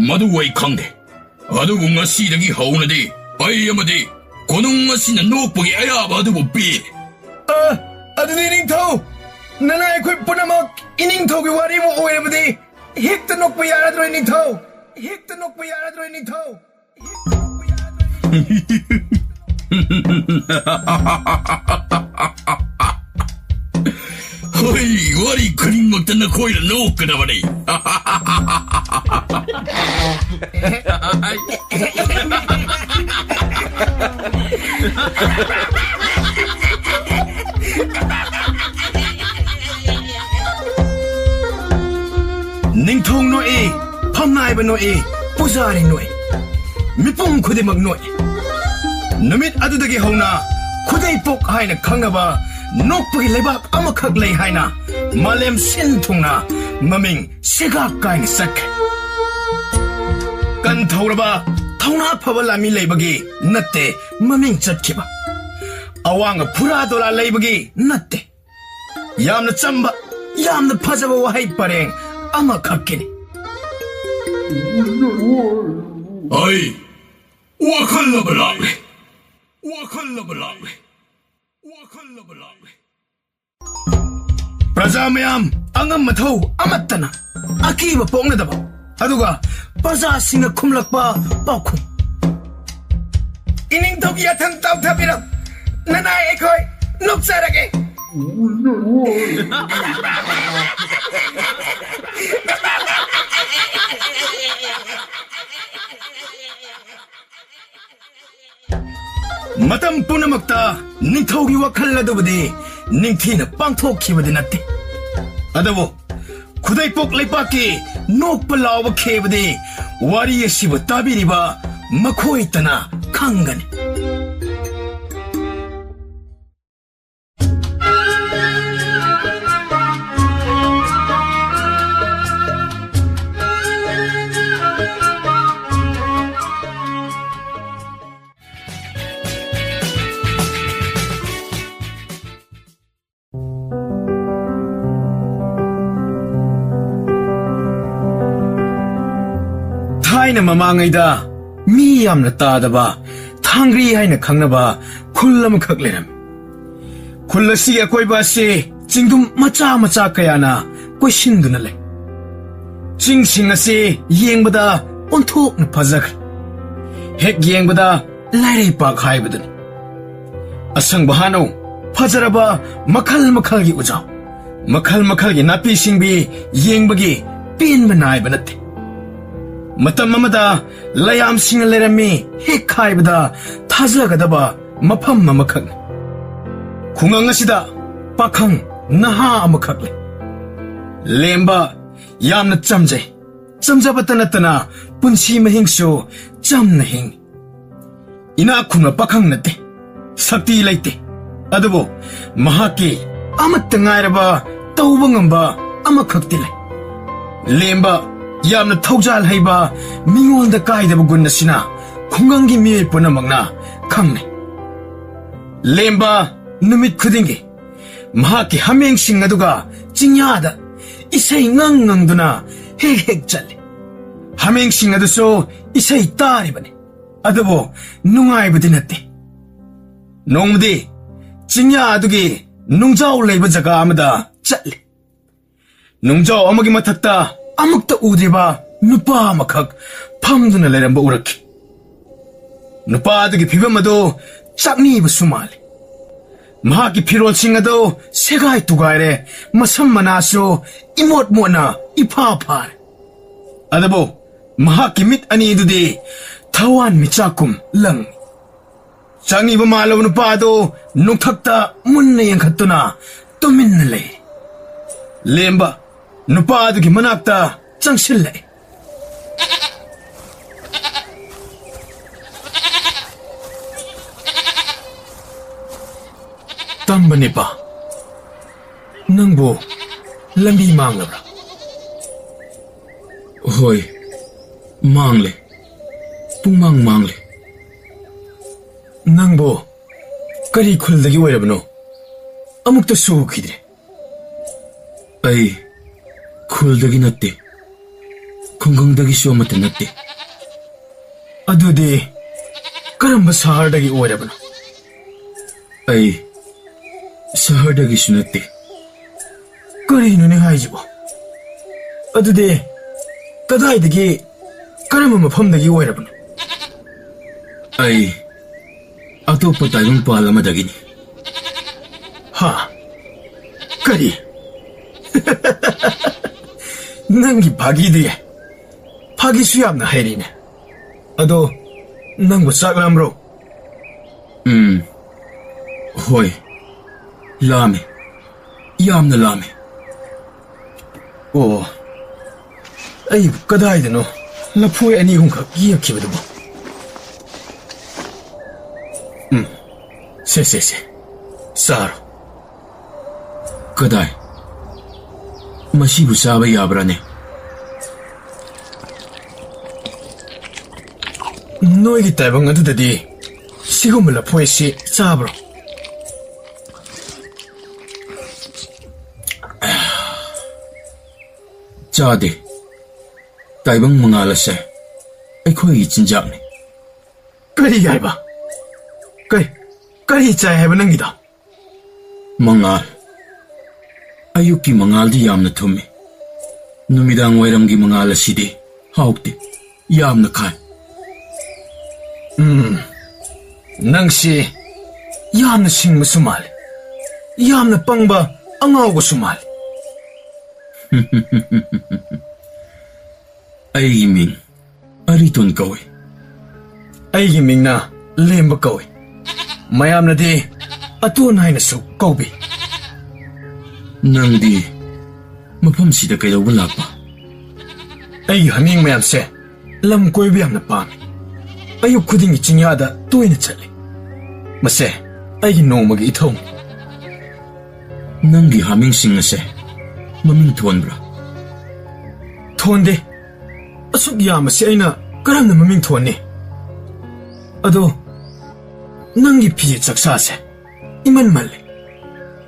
madu wai khangde adubu ngasidagi haunadi ai amadi konung ngasina nokpagi ayaba adubu pi 아드니 이닝 통 나나의 굴뿌나먹 이닝 톡이 와리모 오해부디 헥트 녹부이 알아들어 이닝 톡 헥트 녹부이 알아들어 이닝 톡 hoi wari kring magtana koila nokada bani 닝통 노이 팜나이바 노이 부자리 노이 미뽕 쿠디막 노이 누밋 아두다기 하우나 쿠데이 복 하이나 강나바 녹부기 레박 아마칵 레이 하이나 말렘 신통나 마밍 시각 가이나 싹 간 타우라바 타우나 파발라미 레이바기 나떼 마밍 zatkiba 아왕가 부라돌라 레이바기 나떼 얌나 짬바 얌나 파자바 와하이 빠랭 아마칵기니 ai wakhallabalale 프라자메암 앙암 마타우 아마따나 아키바 뽕나다바 아두가 프라자싱가 쿰락바 빠쿵 이닝톡 야탄 따우타비랑 나나의 거이 녹사라게 마담 뿌나먹다 닝톡이 와칼라도부디 닝티나 빵톡키부디 나떼 아다보 구다이폭 레이빠키 녹발라오바 케부디 와리에 시부 따비리바 마코이따나 강가니 타이나 마망이다 미암나 따다바 탕그리 하이나 강나바 쿨라무 각레람 쿨라시게 꼬이바시 징둠 마짜 까야나 꼬신두나레 징싱아시 이행보다 온톡나 파자글 핵 이행보다 라이레이빠 가이거든 아상바하노 파자라바 마칼기 우자 마칼기 나피싱비 이행버기 빈바 나이바나테 matam amada layam singa lerami hek khaibada thajagadaba mafam mamakhak khungang asida pakhang naha amakhakle lemba yamna chamjabata tana punsi mahingsu chamna hing ina khunga pakhang nate sakti laite adubo mahaki amatta ngairaba tawba ngamba amakhakti lai lemba ꯌꯥꯝꯅ ꯊꯧꯖꯥꯜ ꯍꯩꯕ ꯃꯤꯉꯣꯟꯗ ꯀꯥꯏꯗꯕ ꯒꯨꯟ ꯑꯁꯤꯅ ꯈꯨꯡꯒꯪꯒꯤ ꯃꯤꯑꯣꯏ ꯄꯨꯝꯅꯃꯛꯅ ꯈꯪꯅꯩ ꯂꯦꯝꯕ ꯅꯨꯃꯤꯠ ꯈꯨꯗꯤꯡꯒꯤ ꯃꯍꯥꯛꯀꯤ ꯍꯥꯃꯦꯡꯁꯤꯡ ꯑꯗꯨꯒ ꯆꯤꯡꯌꯥꯗ ꯏꯁꯩ ꯉꯪꯗꯨꯅ ꯍꯦꯛ ꯆꯠꯂꯤ ꯍꯥꯃꯦꯡꯁꯤꯡ ꯑꯗꯨꯁꯨ ꯏꯁꯩ ꯇꯥꯔꯤꯕꯅꯤ ꯑꯗꯨꯕꯨ ꯅꯨꯡꯉꯥꯏꯕꯗꯤ ꯅꯠꯇꯦ ꯅꯣꯡꯃꯗꯤ ꯆꯤꯡꯌꯥ ꯑꯗꯨꯒꯤ ꯅꯨꯡꯖꯥꯎ ꯂꯩꯕ ꯖꯒꯥ ꯑꯃꯗ ꯆꯠꯂꯤ ꯅꯨꯡꯖꯥꯎ ꯑꯃꯒꯤ ꯃꯊꯛꯇ ꯑꯃꯨꯛꯇ ꯎꯗ꯭ꯔꯤꯕ ꯅꯨꯄꯥ ꯑꯃꯈꯛ ꯐꯝꯗꯨꯅ ꯂꯩꯔꯝꯕ ꯎꯔꯛꯈꯤ. ꯅꯨꯄꯥ ꯑꯗꯨꯒꯤ ꯐꯤꯕꯝ ꯑꯗꯨ ꯆꯥꯛꯅꯤꯕꯁꯨ ꯃꯥꯜꯂꯤ. ꯃꯍꯥꯛꯀꯤ ꯐꯤꯔꯣꯜꯁꯤꯡ ꯑꯗꯨ ꯁꯦꯒꯥꯏ ꯇꯨꯒꯥꯏꯔꯦ, ꯃꯁꯝ ꯃꯅꯥꯁꯨ ꯏꯃꯣꯠ ꯃꯣꯠꯅ ꯏꯐꯥ ꯐꯥꯔꯦ. ꯑꯗꯨꯕꯨ ꯃꯍꯥꯛꯀꯤ ꯃꯤꯠ ꯑꯅꯤꯗꯨꯗꯤ ꯊꯋꯥꯟ ꯃꯤꯆꯥꯛꯀꯨꯝ ꯂꯪꯏ. ꯆꯥꯛꯅꯤꯕ ꯃꯥꯜꯂꯕ ꯅꯨꯄꯥ ꯑꯗꯨ ꯅꯣꯡꯊꯛꯇ ꯃꯨꯟꯅ ꯌꯦꯡꯈꯠꯇꯨꯅ ꯇꯨꯃꯤꯟꯅ ꯂꯩ. ꯂꯦꯝꯕ ꯅꯨꯄꯥ ꯑꯗꯨꯒꯤ ꯃꯅꯥꯛꯇ ꯆꯪꯁꯤꯜꯂꯛꯏ. ꯇꯝꯕ ꯅꯤꯄꯥ, ꯅꯪꯕꯨ ꯂꯝꯕꯤ ꯃꯥꯡꯂꯕ꯭ꯔꯥ? ꯍꯣꯏ, ꯃꯥꯡꯂꯦ. ꯄꯨꯡꯃꯥꯡ ꯃꯥꯡꯂꯦ. ꯅꯪꯕꯨ ꯀꯔꯤ ꯈꯨꯜꯗꯒꯤ ꯑꯣꯏꯔꯕꯅꯣ? ꯑꯃꯨꯛꯇꯁꯨ ꯎꯈꯤꯗ꯭ꯔꯦ. ꯑꯩ ꯈꯨꯜꯗꯒꯤ ꯅꯠꯇꯦ. ꯈꯨꯡꯒꯪꯗꯒꯤꯁꯨ ꯑꯃꯠꯇ ꯅꯠꯇꯦ. ꯑꯗꯨꯗꯤ ꯀꯔꯝꯕ ꯁꯍꯔꯗꯒꯤ ꯑꯣꯏꯔꯕꯅꯣ? ꯑꯩ ꯁꯍꯔꯗꯒꯤꯁꯨ ꯅꯠꯇꯦ. ꯀꯔꯤꯅꯣꯅꯦ ꯍꯥꯏꯁꯤꯕꯣ? ꯑꯗꯨꯗꯤ ꯀꯗꯥꯏꯗꯒꯤ, ꯀꯔꯝꯕ ꯃꯐꯝꯗꯒꯤ ꯑꯣꯏꯔꯕꯅꯣ? ꯑꯩ ꯑꯇꯣꯞꯄ ꯇꯥꯏꯕꯪꯄꯥꯜ ꯑꯃꯗꯒꯤꯅꯤ. ꯍꯥ? ꯀꯔꯤ? ꯅꯪꯒꯤ ꯐꯥꯒꯤꯗꯤ ꯐꯥꯒꯤꯁꯨ ꯌꯥꯝꯅ ꯍꯩꯔꯤꯅꯦ. ꯑꯗꯣ ꯅꯪꯕꯨ ꯆꯥꯛ ꯂꯥꯝꯕ꯭ꯔꯣ? ꯍꯣꯏ, ꯂꯥꯝꯃꯦ. ꯌꯥꯝꯅ ꯂꯥꯝꯃꯦ. ꯑꯣ, ꯑꯩꯕꯨ ꯀꯗꯥꯏꯗꯅꯣ ꯂꯐꯣꯏ 2-3ꯈꯛ ꯌꯦꯛꯈꯤꯕꯗꯨꯕꯨ? ꯁꯦ, ꯆꯥꯔꯣ. ꯀꯗꯥꯏ? ꯃꯁꯤꯕꯨ ꯆꯥꯕ ꯌꯥꯕ꯭ꯔꯥꯅꯦ? ꯅꯣꯏꯒꯤ ꯇꯥꯏꯕꯪ ꯑꯗꯨꯗꯗꯤ ꯁꯤꯒꯨꯝꯕ ꯂꯐꯣꯏꯁꯤ ꯆꯥꯕ꯭ꯔꯣ? ꯆꯥꯗꯦ. ꯇꯥꯏꯕꯪ ꯃꯉꯥꯜ ꯑꯁꯦ ꯑꯩꯈꯣꯏꯒꯤ ꯆꯤꯟꯖꯥꯛꯅꯤ. ꯀꯔꯤ ꯍꯥꯏꯕ? ꯀꯔꯤ ꯆꯥꯏ ꯍꯥꯏꯕ ꯅꯪꯒꯤꯗꯣ? ꯃꯉꯥꯜ. ꯑꯌꯨꯛꯀꯤ ꯃꯉꯥꯜꯗꯤ ꯌꯥꯝꯅ ꯊꯨꯝꯃꯤ. ꯅꯨꯃꯤꯗꯥꯡ ꯋꯥꯏꯔꯝꯒꯤ ꯃꯉꯥꯜ ꯑꯁꯤꯗꯤ ꯍꯥꯎꯇꯦ. ꯌꯥꯝꯅ ꯈꯥꯏ. ꯅꯪꯁꯤ ꯌꯥꯝꯅ ꯁꯤꯡꯕꯁꯨ ꯃꯥꯜꯂꯤ. ꯌꯥꯝꯅ ꯄꯪꯕ ꯑꯉꯥꯎꯕꯁꯨ ꯃꯥꯜꯂꯤ. ꯑꯩꯒꯤ ꯃꯤꯡ ꯑꯔꯤꯇꯣꯟ ꯀꯧꯏ. ꯑꯩꯒꯤ ꯃꯤꯡꯅ ꯂꯦꯝꯕ ꯀꯧꯏ. ꯃꯌꯥꯝꯅꯗꯤ ꯑꯇꯣꯟ ꯍꯥꯏꯅꯁꯨ ꯀꯧꯕꯤ. ꯅꯪꯗꯤ ꯃꯐꯝꯁꯤꯗ ꯀꯩꯗꯧꯕ ꯂꯥꯛꯄ? ꯑꯩꯒꯤ ꯍꯃꯦꯡ ꯃꯌꯥꯝꯁꯦ ꯂꯝ ꯀꯣꯏꯕ ꯌꯥꯝꯅ ꯄꯥꯝꯃꯤ. ꯑꯌꯨꯛ ꯈꯨꯗꯤꯡꯒꯤ ꯆꯤꯡꯌꯥꯗ ꯇꯣꯏꯅ ꯆꯠꯂꯤ. ꯃꯁꯦ ꯑꯩꯒꯤ ꯅꯣꯡꯃꯒꯤ ꯏꯊꯧꯅꯤ. ꯅꯪꯒꯤ ꯍꯥꯃꯦꯡꯁꯤꯡ ꯑꯁꯦ ꯃꯃꯤꯡ ꯊꯣꯟꯕ꯭ꯔꯥ? ꯊꯣꯟꯗꯦ. ꯑꯁꯨꯛ ꯌꯥꯝꯕꯁꯤ ꯑꯩꯅ ꯀꯔꯝꯅ ꯃꯃꯤꯡ ꯊꯣꯟꯅꯤ? ꯑꯗꯣ ꯅꯪꯒꯤ ꯐꯤꯖꯦꯠ ꯆꯛꯆꯥꯁꯦ ꯏꯃꯟ ꯃꯜꯂꯤ.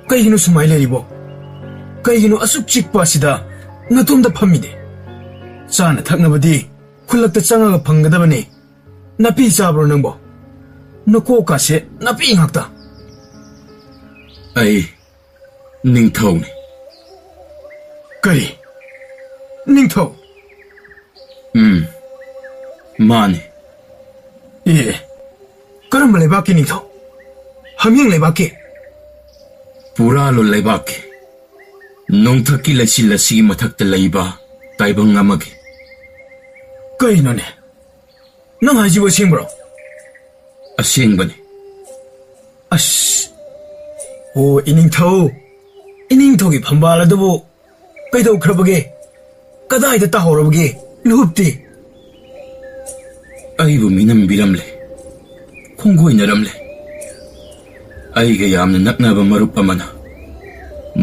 ꯀꯩꯒꯤꯅꯣ ꯁꯨꯃꯥꯏ ꯂꯩꯔꯤꯕꯣ? ꯀꯩꯒꯤꯅꯣ ꯑꯁꯨꯛ ꯆꯤꯛꯄ ꯑꯁꯤꯗ ꯅꯇꯣꯝꯗ ꯐꯝꯃꯤꯗꯤ? ꯆꯥꯅ ꯊꯛꯅꯕꯗꯤ ꯈꯨꯜꯂꯛꯇ ꯆꯪꯉꯒ ꯐꯪꯒꯗꯕꯅꯤ. ꯅꯥꯄꯤ ꯆꯥꯕ꯭ꯔꯣ ꯅꯪꯕꯣ? ꯅꯀꯣꯛꯀꯥꯁꯦ ꯅꯥꯄꯤ ꯉꯥꯛꯇ. ꯑꯩ ꯅꯤꯡꯊꯧꯅꯤ. ꯀꯔꯤ? ꯅꯤꯡꯊꯧ? ꯃꯥꯅꯤ. ꯀꯔꯝꯕ ꯂꯩꯕꯥꯛꯀꯤ ꯅꯤꯡꯊꯧ? ꯍꯃꯦꯡ ꯂꯩꯕꯥꯛꯀꯤ? ꯄꯨꯔꯥꯂꯣꯟ ꯂꯩꯕꯥꯛꯀꯤ. ꯅꯣꯡꯊꯛꯀꯤ ꯂꯩꯆꯤꯜ ꯑꯁꯤꯒꯤ ꯃꯊꯛꯇ ꯂꯩꯕ ꯇꯥꯏꯕꯪ ꯑꯃꯒꯤ. ꯀꯩꯅꯣꯅꯦ? ꯅꯪ ꯍꯥꯏꯁꯤꯕꯨ ꯑꯁꯦꯡꯕ꯭ꯔꯣ? ꯑꯁꯦꯡꯕꯅꯤ. ꯑꯁ! ꯑꯣ, ꯏꯅꯤꯡꯊꯧ. ꯏꯅꯤꯡꯊꯧꯒꯤ ꯐꯝꯕꯥꯜ ꯑꯗꯨꯕꯨ ꯀꯩꯗꯧꯈ꯭ꯔꯕꯒꯦ? ꯀꯗꯥꯏꯗ ꯇꯥꯍꯧꯔꯕꯒꯦ? ꯂꯨꯍꯨꯞꯇꯤ? ꯑꯩꯕꯨ ꯃꯤꯅꯝꯕꯤꯔꯝꯂꯦ. ꯈꯣꯡꯒꯣꯏꯅꯔꯝꯂꯦ. ꯑꯩꯒ ꯌꯥꯝꯅ ꯅꯛꯅꯕ ꯃꯔꯨꯞ ꯑꯃꯅ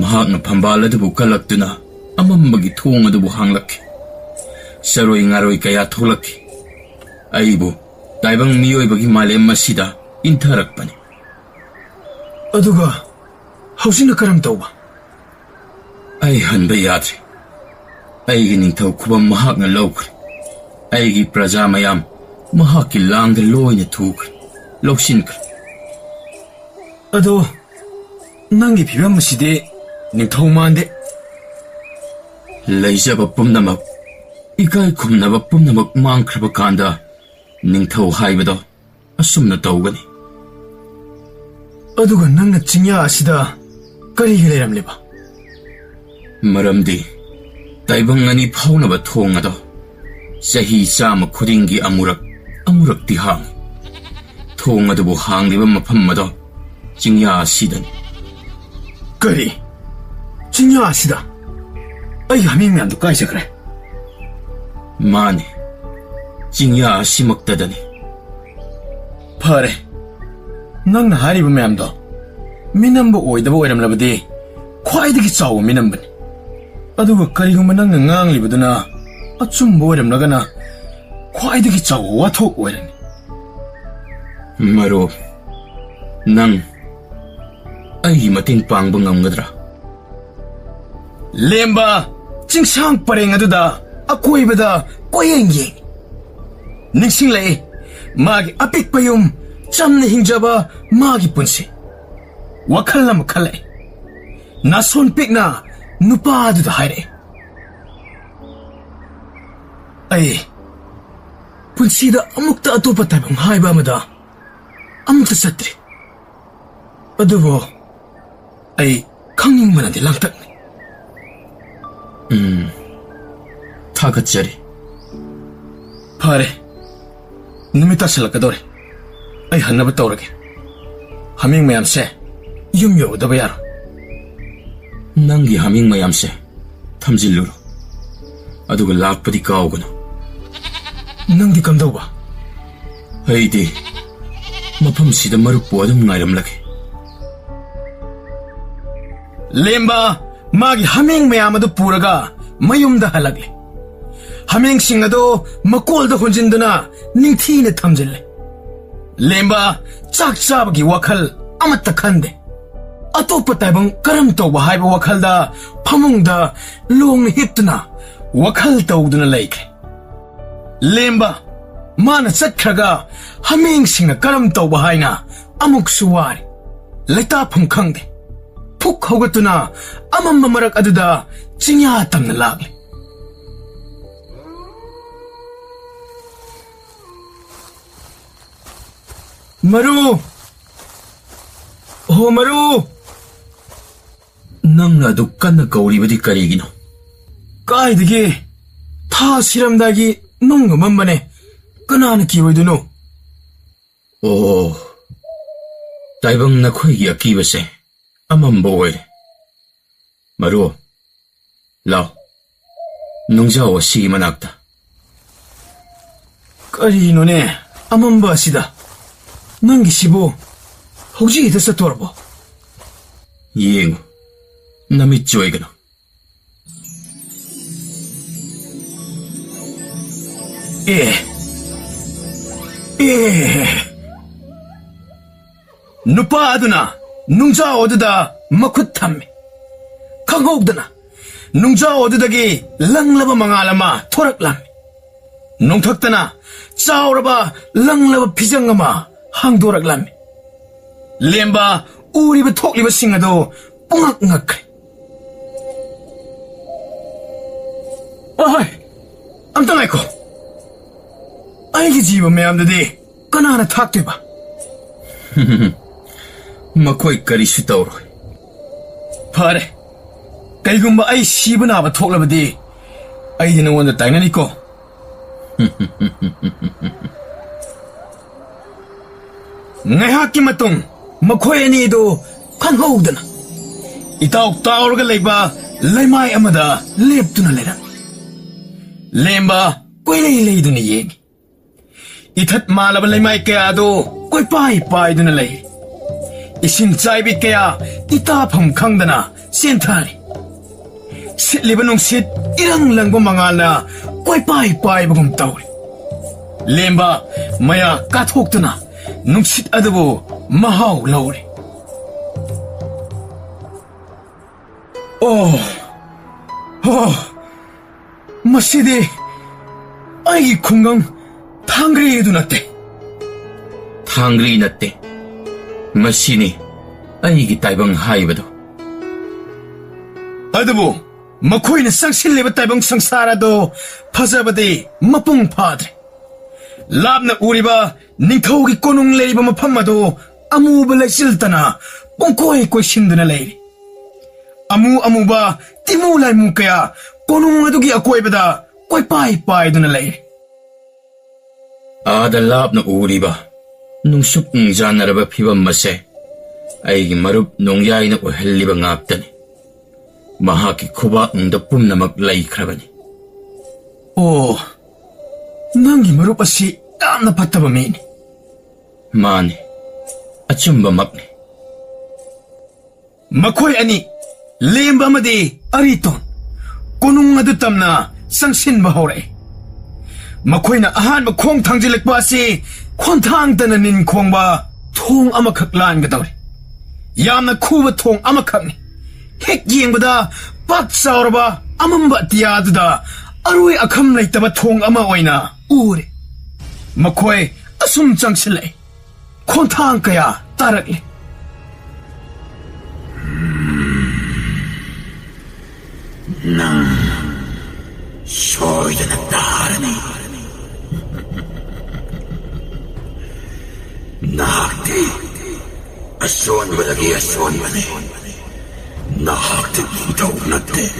ꯃꯍꯥꯛꯅ ꯐꯝꯕꯥꯜ ꯑꯗꯨꯕꯨ ꯀꯜꯂꯛꯇꯨꯅ ꯑꯃꯝꯕꯒꯤ ꯊꯣꯡ ꯑꯗꯨꯕꯨ ꯍꯥꯡꯂꯛꯈꯤ. ꯆꯔꯣꯏ ꯉꯥꯔꯣꯏ ꯀꯌꯥ ꯊꯣꯛꯂꯛꯈꯤ. ꯑꯩꯕꯨ ꯇꯥꯏꯕꯪ ꯃꯤꯑꯣꯏꯕꯒꯤ ꯃꯥꯂꯦꯝ ꯑꯁꯤꯗ ꯏꯟꯊꯔꯛꯄꯅꯤ. ꯑꯗꯨꯒ ꯍꯧꯖꯤꯛꯅ ꯀꯔꯝ ꯇꯧꯕ? ꯑꯩ ꯍꯟꯕ ꯌꯥꯗ꯭ꯔꯦ. ꯑꯩꯒꯤ ꯅꯤꯡꯊꯧ ꯈꯨꯕꯝ ꯃꯍꯥꯛꯅ ꯂꯧꯈ꯭ꯔꯦ. ꯑꯩꯒꯤ ꯄ꯭ꯔꯖꯥ ꯃꯌꯥꯝ ꯃꯍꯥꯛꯀꯤ ꯂꯥꯡꯗ ꯂꯣꯏꯅ ꯊꯨꯈ꯭ꯔꯦ, ꯂꯧꯁꯤꯟꯈ꯭ꯔꯦ. ꯑꯗꯣ ꯅꯪꯒꯤ ꯐꯤꯕꯝ ꯑꯁꯤꯗꯤ ꯅꯤꯡꯊꯧ ꯃꯥꯟꯗꯦ. ꯂꯩꯖꯕ ꯄꯨꯝꯅꯃꯛ 이까이 굽나바 뿜나박 망크르바 간다 닝타오 하이버도 ꯑꯁꯨꯝꯅ ꯇꯧꯒꯅꯤ ꯑꯗꯨꯒ ꯅꯪꯅ ꯆꯤꯡꯌꯥ ꯑꯁꯤꯗ ꯀꯔꯤꯒꯤ ꯂꯩꯔꯝꯂꯤꯕ ꯃꯔꯝꯗꯤ ꯇꯥꯏꯕꯪ ꯑꯅꯤ ꯐꯥꯎꯅꯕ ꯊꯣꯡ ꯑꯗꯣ ꯆꯍꯤ 100 ꯈꯨꯗꯤꯡꯒꯤ ꯑꯃꯨꯔꯛꯇꯤ ꯍꯥꯡꯏ ꯊꯣꯡ ꯑꯗꯨꯕꯨ ꯍꯥꯡꯂꯤꯕ ꯃꯐꯝ ꯑꯗꯣ ꯆꯤꯡꯌꯥ ꯑꯁꯤꯗꯅꯤ ꯀꯔꯤ ꯆꯤꯡꯌꯥ ꯑꯁꯤꯗ ꯑꯩ ꯍꯥꯃꯦꯡ ꯃꯌꯥꯝꯗꯨ ꯀꯥꯏ ꯆꯠꯈ꯭ꯔꯦ ꯃꯥꯅꯤ ꯆꯤꯡꯌꯥ ꯑꯁꯤꯃꯛꯇꯗꯅꯤ ꯐꯔꯦ ꯅꯪꯅ ꯍꯥꯏꯔꯤꯕ ꯃꯌꯥꯝꯗꯣ ꯃꯤꯅꯝꯕ ꯑꯣꯏꯗꯕ ꯑꯣꯏꯔꯝꯂꯕꯗꯤ ꯈ꯭ꯋꯥꯏꯗꯒꯤ ꯆꯥꯎꯕ ꯃꯤꯅꯝꯕꯅꯤ ꯑꯗꯨꯒ ꯀꯔꯤꯒꯨꯝꯕ ꯅꯪꯅ ꯉꯥꯡꯂꯤꯕꯗꯨꯅ ꯑꯆꯨꯝꯕ ꯑꯣꯏꯔꯝꯂꯒꯅ ꯈ꯭ꯋꯥꯏꯗꯒꯤ ꯆꯥꯎꯕ ꯋꯥꯊꯣꯛ ꯑꯣꯏꯔꯅꯤ ꯃꯔꯨꯞ ꯅꯪ ꯑꯩꯒꯤ ꯃꯇꯦꯡ ꯄꯥꯡꯕ ꯉꯝꯒꯗ꯭ꯔꯥ ꯂꯦꯝꯕ ꯆꯤꯡꯁꯥꯡ ꯄꯔꯦꯡ ꯑꯗꯨꯗ ꯑꯀꯣꯏꯕꯗ ꯀꯣꯏꯌꯦꯡ ꯌꯦꯡ ꯅꯤꯡꯁꯤꯡꯂꯛꯏ ꯃꯥꯒꯤ ꯑꯄꯤꯛꯄ ꯌꯨꯝ ꯆꯝꯅ ꯍꯤꯡꯖꯕ ꯃꯥꯒꯤ ꯄꯨꯟꯁꯤ ꯋꯥꯈꯜ ꯑꯃ ꯈꯜꯂꯛꯏ ꯅꯥꯁꯣꯟ ꯄꯤꯛꯅ ꯅꯨꯄꯥ ꯑꯗꯨꯗ ꯍꯥꯏꯔꯛꯏ ꯑꯩ ꯄꯨꯟꯁꯤꯗ ꯑꯃꯨꯛꯇ ꯑꯇꯣꯞꯄ ꯇꯥꯏꯕꯪ ꯍꯥꯏꯕ ꯑꯃꯗ ꯑꯃꯨꯛꯇ ꯆꯠꯇ꯭ꯔꯤ ꯑꯗꯨꯕꯨ ꯑꯩ ꯈꯪꯅꯤꯡꯕꯅꯗꯤ ꯂꯥꯡꯇꯛꯅꯤ ꯊꯥꯒꯠꯆꯔꯤ ꯐꯔꯦ ꯅꯨꯃꯤꯠ ꯇꯥꯁꯤꯜꯂꯛꯀꯗꯧꯔꯦ ꯑꯩ ꯍꯟꯅꯕ ꯇꯧꯔꯒꯦ ꯍꯥꯃꯦꯡ ꯃꯌꯥꯝꯁꯦ ꯌꯨꯝ ꯌꯧꯗꯕ ꯌꯥꯔꯣꯏ ꯅꯪꯒꯤ ꯍꯥꯃꯦꯡ ꯃꯌꯥꯝꯁꯦ ꯊꯝꯖꯤꯜꯂꯨꯔꯣ ꯑꯗꯨꯒ ꯂꯥꯛꯄꯗꯤ ꯀꯥꯎꯒꯅꯨ ꯅꯪꯗꯤ ꯀꯝꯗꯧꯕ ꯑꯩꯗꯤ ꯃꯐꯝꯁꯤꯗ ꯃꯔꯨꯞꯄꯨ ꯑꯗꯨꯝ ꯉꯥꯏꯔꯝꯂꯒꯦ ꯂꯦꯝꯕ ꯃꯥꯒꯤ ꯍꯥꯃꯦꯡ ꯃꯌꯥꯝ ꯑꯗꯨ ꯄꯨꯔꯒ ꯃꯌꯨꯝꯗ ꯍꯜꯂꯛꯂꯦ ꯍꯥꯃꯦꯡꯁꯤꯡ ꯑꯗꯨ ꯃꯀꯣꯜꯗ ꯍꯣꯟꯖꯤꯟꯗꯨꯅ ꯅꯤꯡꯊꯤꯅ ꯊꯝꯖꯤꯜꯂꯦ ꯂꯦꯝꯕ ꯆꯥꯛ ꯆꯥꯕꯒꯤ ꯋꯥꯈꯜ ꯑꯃꯠꯇ ꯈꯟꯗꯦ ꯑꯇꯣꯞꯄ ꯇꯥꯏꯕꯪ ꯀꯔꯝ ꯇꯧꯕ ꯍꯥꯏꯕ ꯋꯥꯈꯜꯗ ꯐꯃꯨꯡꯗ ꯂꯣꯡꯅ ꯍꯤꯞꯇꯨꯅ ꯋꯥꯈꯜ ꯇꯧꯗꯨꯅ ꯂꯩꯈ꯭ꯔꯦ ꯂꯦꯝꯕ ꯃꯥꯅ ꯆꯠꯈ꯭ꯔꯒ ꯍꯥꯃꯦꯡꯁꯤꯡꯅ ꯀꯔꯝ ꯇꯧꯕ ꯍꯥꯏꯅ ꯑꯃꯨꯛꯁꯨ ꯋꯥꯔꯦ ꯂꯩꯇꯥꯐꯝ ꯈꯪꯗꯦ ꯐꯨꯛ ꯍꯧꯒꯠꯇꯨꯅ ꯑꯃꯝꯕ ꯃꯔꯛ ꯑꯗꯨꯗ ꯆꯤꯡꯌꯥ ꯇꯝꯅ ꯂꯥꯛꯂꯦ ꯃꯔꯨ ꯍꯣ ꯃꯔꯨ ꯅꯪꯅ ꯑꯗꯨ ꯀꯟꯅ ꯀꯧꯔꯤꯕꯗꯤ ꯀꯔꯤꯒꯤꯅꯣ ꯀꯥꯏꯗꯒꯤ ꯊꯥ ꯁꯤꯔꯝꯗꯥꯏꯒꯤ ꯅꯨꯡꯒ ꯃꯝꯕꯅꯦ ꯀꯅꯥꯅ ꯀꯤꯔꯣꯏꯗꯣꯏꯅꯣ ꯑꯣ ꯇꯥꯏꯕꯪ ꯅꯈꯣꯏꯒꯤ ꯑꯀꯤꯕꯁꯦ ꯑꯃꯝꯕ ꯑꯣꯏꯔꯦ ꯃꯔꯨ ꯂꯥꯎ ꯅꯨꯡꯖꯥꯎ ꯑꯁꯤꯒꯤ ꯃꯅꯥꯛꯇ ꯀꯔꯤꯅꯣꯅꯦ ꯑꯃꯝꯕ ꯑꯁꯤꯗ ꯅꯪꯒꯤꯁꯤꯕꯨ ꯍꯧꯖꯤꯛ ꯍꯦꯛꯇ ꯆꯠꯇꯣꯔꯕꯣ ꯌꯦꯡꯉꯨ ꯅꯃꯤꯠ ꯆꯣꯏꯒꯅꯨ ꯅꯨꯄꯥ ꯑꯗꯨꯅ ꯅꯨꯡꯖꯥꯎ ꯑꯗꯨꯗ ꯃꯈꯨꯠ ꯊꯝꯃꯤ ꯈꯪꯍꯧꯗꯅ ꯅꯨꯡꯖꯥꯎ ꯑꯗꯨꯗꯒꯤ ꯂꯪꯂꯕ ꯃꯉꯥꯜ ꯑꯃ ꯊꯣꯔꯛꯂꯝꯃꯤ ꯅꯣꯡꯊꯛꯇꯅ ꯆꯥꯎꯔꯕ ꯂꯪꯂꯕ ꯐꯤꯖꯪ ꯑꯃ ꯍꯥꯡꯗꯣꯔꯛꯂꯝꯃꯤ ꯂꯦꯝꯕ ꯎꯔꯤꯕ ꯊꯣꯛꯂꯤꯕꯁꯤꯡ ꯑꯗꯨ ꯄꯨꯡꯉꯛ ꯉꯛꯈ꯭ꯔꯦ ꯑꯍꯣꯏ ꯑꯝꯇ ꯉꯥꯏꯈꯣ ꯑꯩꯒꯤ ꯖꯤꯕ ꯃꯌꯥꯝꯗꯨꯗꯤ ꯀꯅꯥꯅ ꯊꯥꯛꯇꯣꯏꯕ ꯃꯈꯣꯏ ꯀꯔꯤꯁꯨ ꯇꯧꯔꯣꯏ ꯐꯔꯦ ꯀꯩꯒꯨꯝꯕ ꯑꯩ ꯁꯤꯕ ꯅꯥꯕ ꯊꯣꯛꯂꯕꯗꯤ ꯑꯩꯗꯤ ꯅꯉꯣꯟꯗ ꯇꯥꯏꯅꯅꯤꯀꯣ ꯉꯥꯏꯍꯥꯛꯀꯤ ꯃꯇꯨꯡ ꯃꯈꯣꯏ ꯑꯅꯤꯗꯨ ꯈꯪꯍꯧꯗꯅ ꯏꯇꯥꯎ ꯇꯥꯎꯔꯒ ꯂꯩꯕ ꯂꯩꯃꯥꯏ ꯑꯃꯗ ꯂꯦꯞꯇꯨꯅ ꯂꯩꯔꯝꯃꯤ ꯂꯦꯝꯕ ꯀꯣꯏꯂꯩ ꯂꯩꯗꯨꯅ ꯌꯦꯡꯉꯤ ꯏꯊꯠ ꯃꯥꯜꯂꯕ ꯂꯩꯃꯥꯏ ꯀꯌꯥ ꯑꯗꯨ ꯀꯣꯏꯄꯥꯏ ꯄꯥꯏꯗꯨꯅ ꯂꯩ ꯏꯁꯤꯡ ꯆꯥꯏꯕꯤ ꯀꯌꯥ ꯏꯇꯥꯐꯝ ꯈꯪꯗꯅ ꯆꯦꯟꯊꯔꯤ ꯁꯤꯠꯂꯤꯕ ꯅꯨꯡꯁꯤꯠ ꯏꯔꯪ ꯂꯪꯕ ꯃꯉꯥꯜꯅ ꯀꯣꯏꯄꯥꯏ ꯄꯥꯏꯕꯒꯨꯝ ꯇꯧꯔꯤ ꯂꯦꯝꯕ ꯃꯌꯥ ꯀꯥꯊꯣꯛꯇꯨꯅ ꯅꯨꯡꯁꯤꯠ ꯑꯗꯨꯕꯨ ꯃꯍꯥꯎ ꯂꯧꯔꯤ ꯑꯣ ꯃꯁꯤꯗꯤ ꯑꯩꯒꯤ ꯈꯨꯡꯒꯪ ꯊꯥꯡꯒ꯭ꯔꯤꯗꯨ ꯅꯠꯇꯦ ꯊꯥꯡꯒ꯭ꯔꯤ ꯅꯠꯇꯦ ꯃꯁꯤꯅꯤ ꯑꯩꯒꯤ ꯇꯥꯏꯕꯪ ꯍꯥꯏꯕꯗꯣ ꯑꯗꯨꯕꯨ ꯃꯈꯣꯏꯅ ꯆꯪꯁꯤꯜꯂꯤꯕ ꯇꯥꯏꯕꯪ ꯁꯪꯁꯥꯔꯗꯣ ꯐꯖꯕꯗꯤ ꯃꯄꯨꯡ ꯐꯥꯗ꯭ꯔꯦ ꯂꯥꯞꯅ ꯎꯔꯤꯕ ꯅꯤꯡꯊꯧꯒꯤ ꯀꯣꯅꯨꯡ ꯂꯩꯔꯤꯕ ꯃꯐꯝ ꯑꯗꯨ ꯑꯃꯨꯕ ꯂꯩꯆꯤꯜꯇꯅ ꯄꯨꯡꯀꯣꯏ ꯀꯣꯏꯁꯤꯟꯗꯨꯅ ꯂꯩꯔꯤ ꯑꯃꯨꯕ ꯇꯤꯃꯨ ꯂꯥꯏꯃꯨ ꯀꯌꯥ ꯀꯣꯅꯨꯡ ꯑꯗꯨꯒꯤ ꯑꯀꯣꯏꯕꯗ ꯀꯣꯏꯄꯥꯏ ꯄꯥꯏꯗꯨꯅ ꯂꯩꯔꯤ ꯑꯥꯗ ꯂꯥꯞꯅ ꯎꯔꯤꯕ ꯅꯨꯡꯁꯨꯛ ꯅꯨꯡꯖꯥꯟꯅꯔꯕ ꯐꯤꯕꯝ ꯑꯁꯦ ꯑꯩꯒꯤ ꯃꯔꯨꯞ ꯅꯣꯡꯌꯥꯏꯅ ꯑꯣꯏꯍꯜꯂꯤꯕ ꯉꯥꯛꯇꯅꯤ ꯃꯍꯥꯛꯀꯤ ꯈꯨꯕꯥꯛꯅꯨꯡꯗ ꯄꯨꯝꯅꯃꯛ ꯂꯩꯈ꯭ꯔꯕꯅꯤ ꯑꯣ ꯅꯪꯒꯤ ꯃꯔꯨꯞ ꯑꯁꯤ ꯌꯥꯝꯅ ꯐꯠꯇꯕ ꯃꯤꯅꯤ ꯃꯥꯅꯤ ꯑꯆꯨꯝꯕꯃꯛꯅꯤ ꯃꯈꯣꯏ ꯑꯅꯤ ꯂꯦꯝꯕ ꯑꯃꯗꯤ ꯑꯔꯤꯇꯣꯟ ꯀꯣꯅꯨꯡ ꯑꯗꯨ ꯇꯝꯅ ꯆꯪꯁꯤꯟꯕ ꯍꯧꯔꯛꯏ ꯃꯈꯣꯏꯅ ꯑꯍꯥꯟꯕ ꯈꯣꯡ ꯊꯥꯡꯖꯤꯜꯂꯛꯄ ꯑꯁꯤ ꯈꯣꯟꯊꯥꯡꯇꯅ ꯅꯤꯟ ꯈꯣꯡꯕ ꯊꯣꯡ ꯑꯃꯈꯛ ꯂꯥꯟꯒꯗꯧꯔꯤ ꯌꯥꯝꯅ ꯈꯨꯕ ꯊꯣꯡ ꯑꯃꯈꯛꯅꯤ ꯍꯦꯛ ꯌꯦꯡꯕꯗ ꯄꯥꯛ ꯆꯥꯎꯔꯕ ꯑꯃꯝꯕ ꯑꯇꯤꯌꯥꯗꯨꯗ ꯑꯔꯣꯏ ꯑꯈꯝ ꯂꯩꯇꯕ ꯊꯣꯡ ꯑꯃ ꯑꯣꯏꯅ ꯎꯔꯦ ꯃꯈꯣꯏ ꯑꯁꯨꯝ ꯆꯪꯁꯤꯜꯂꯛꯏ ꯈꯣꯟꯊꯥꯡ ꯀꯌꯥ ꯇꯥꯔꯛꯂꯤ ꯅꯪ 소이드는 따르니 나학대 아소원바닥이 아소원바네 나학대 무더욱났대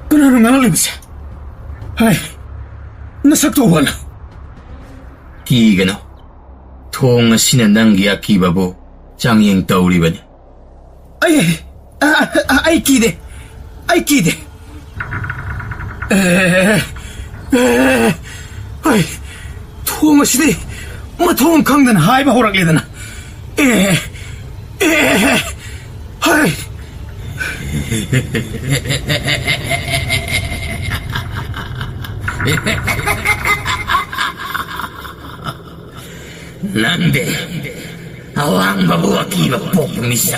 그나는 나날리비세 아이 나삭도 와라 기가노 통아 신의 낭기야 기바보 장행 떠오리버니 아이 기대 아이 통어시대 통 강단 하이바 호락리드나 아이 난데 왕바보와 기바 뽕미사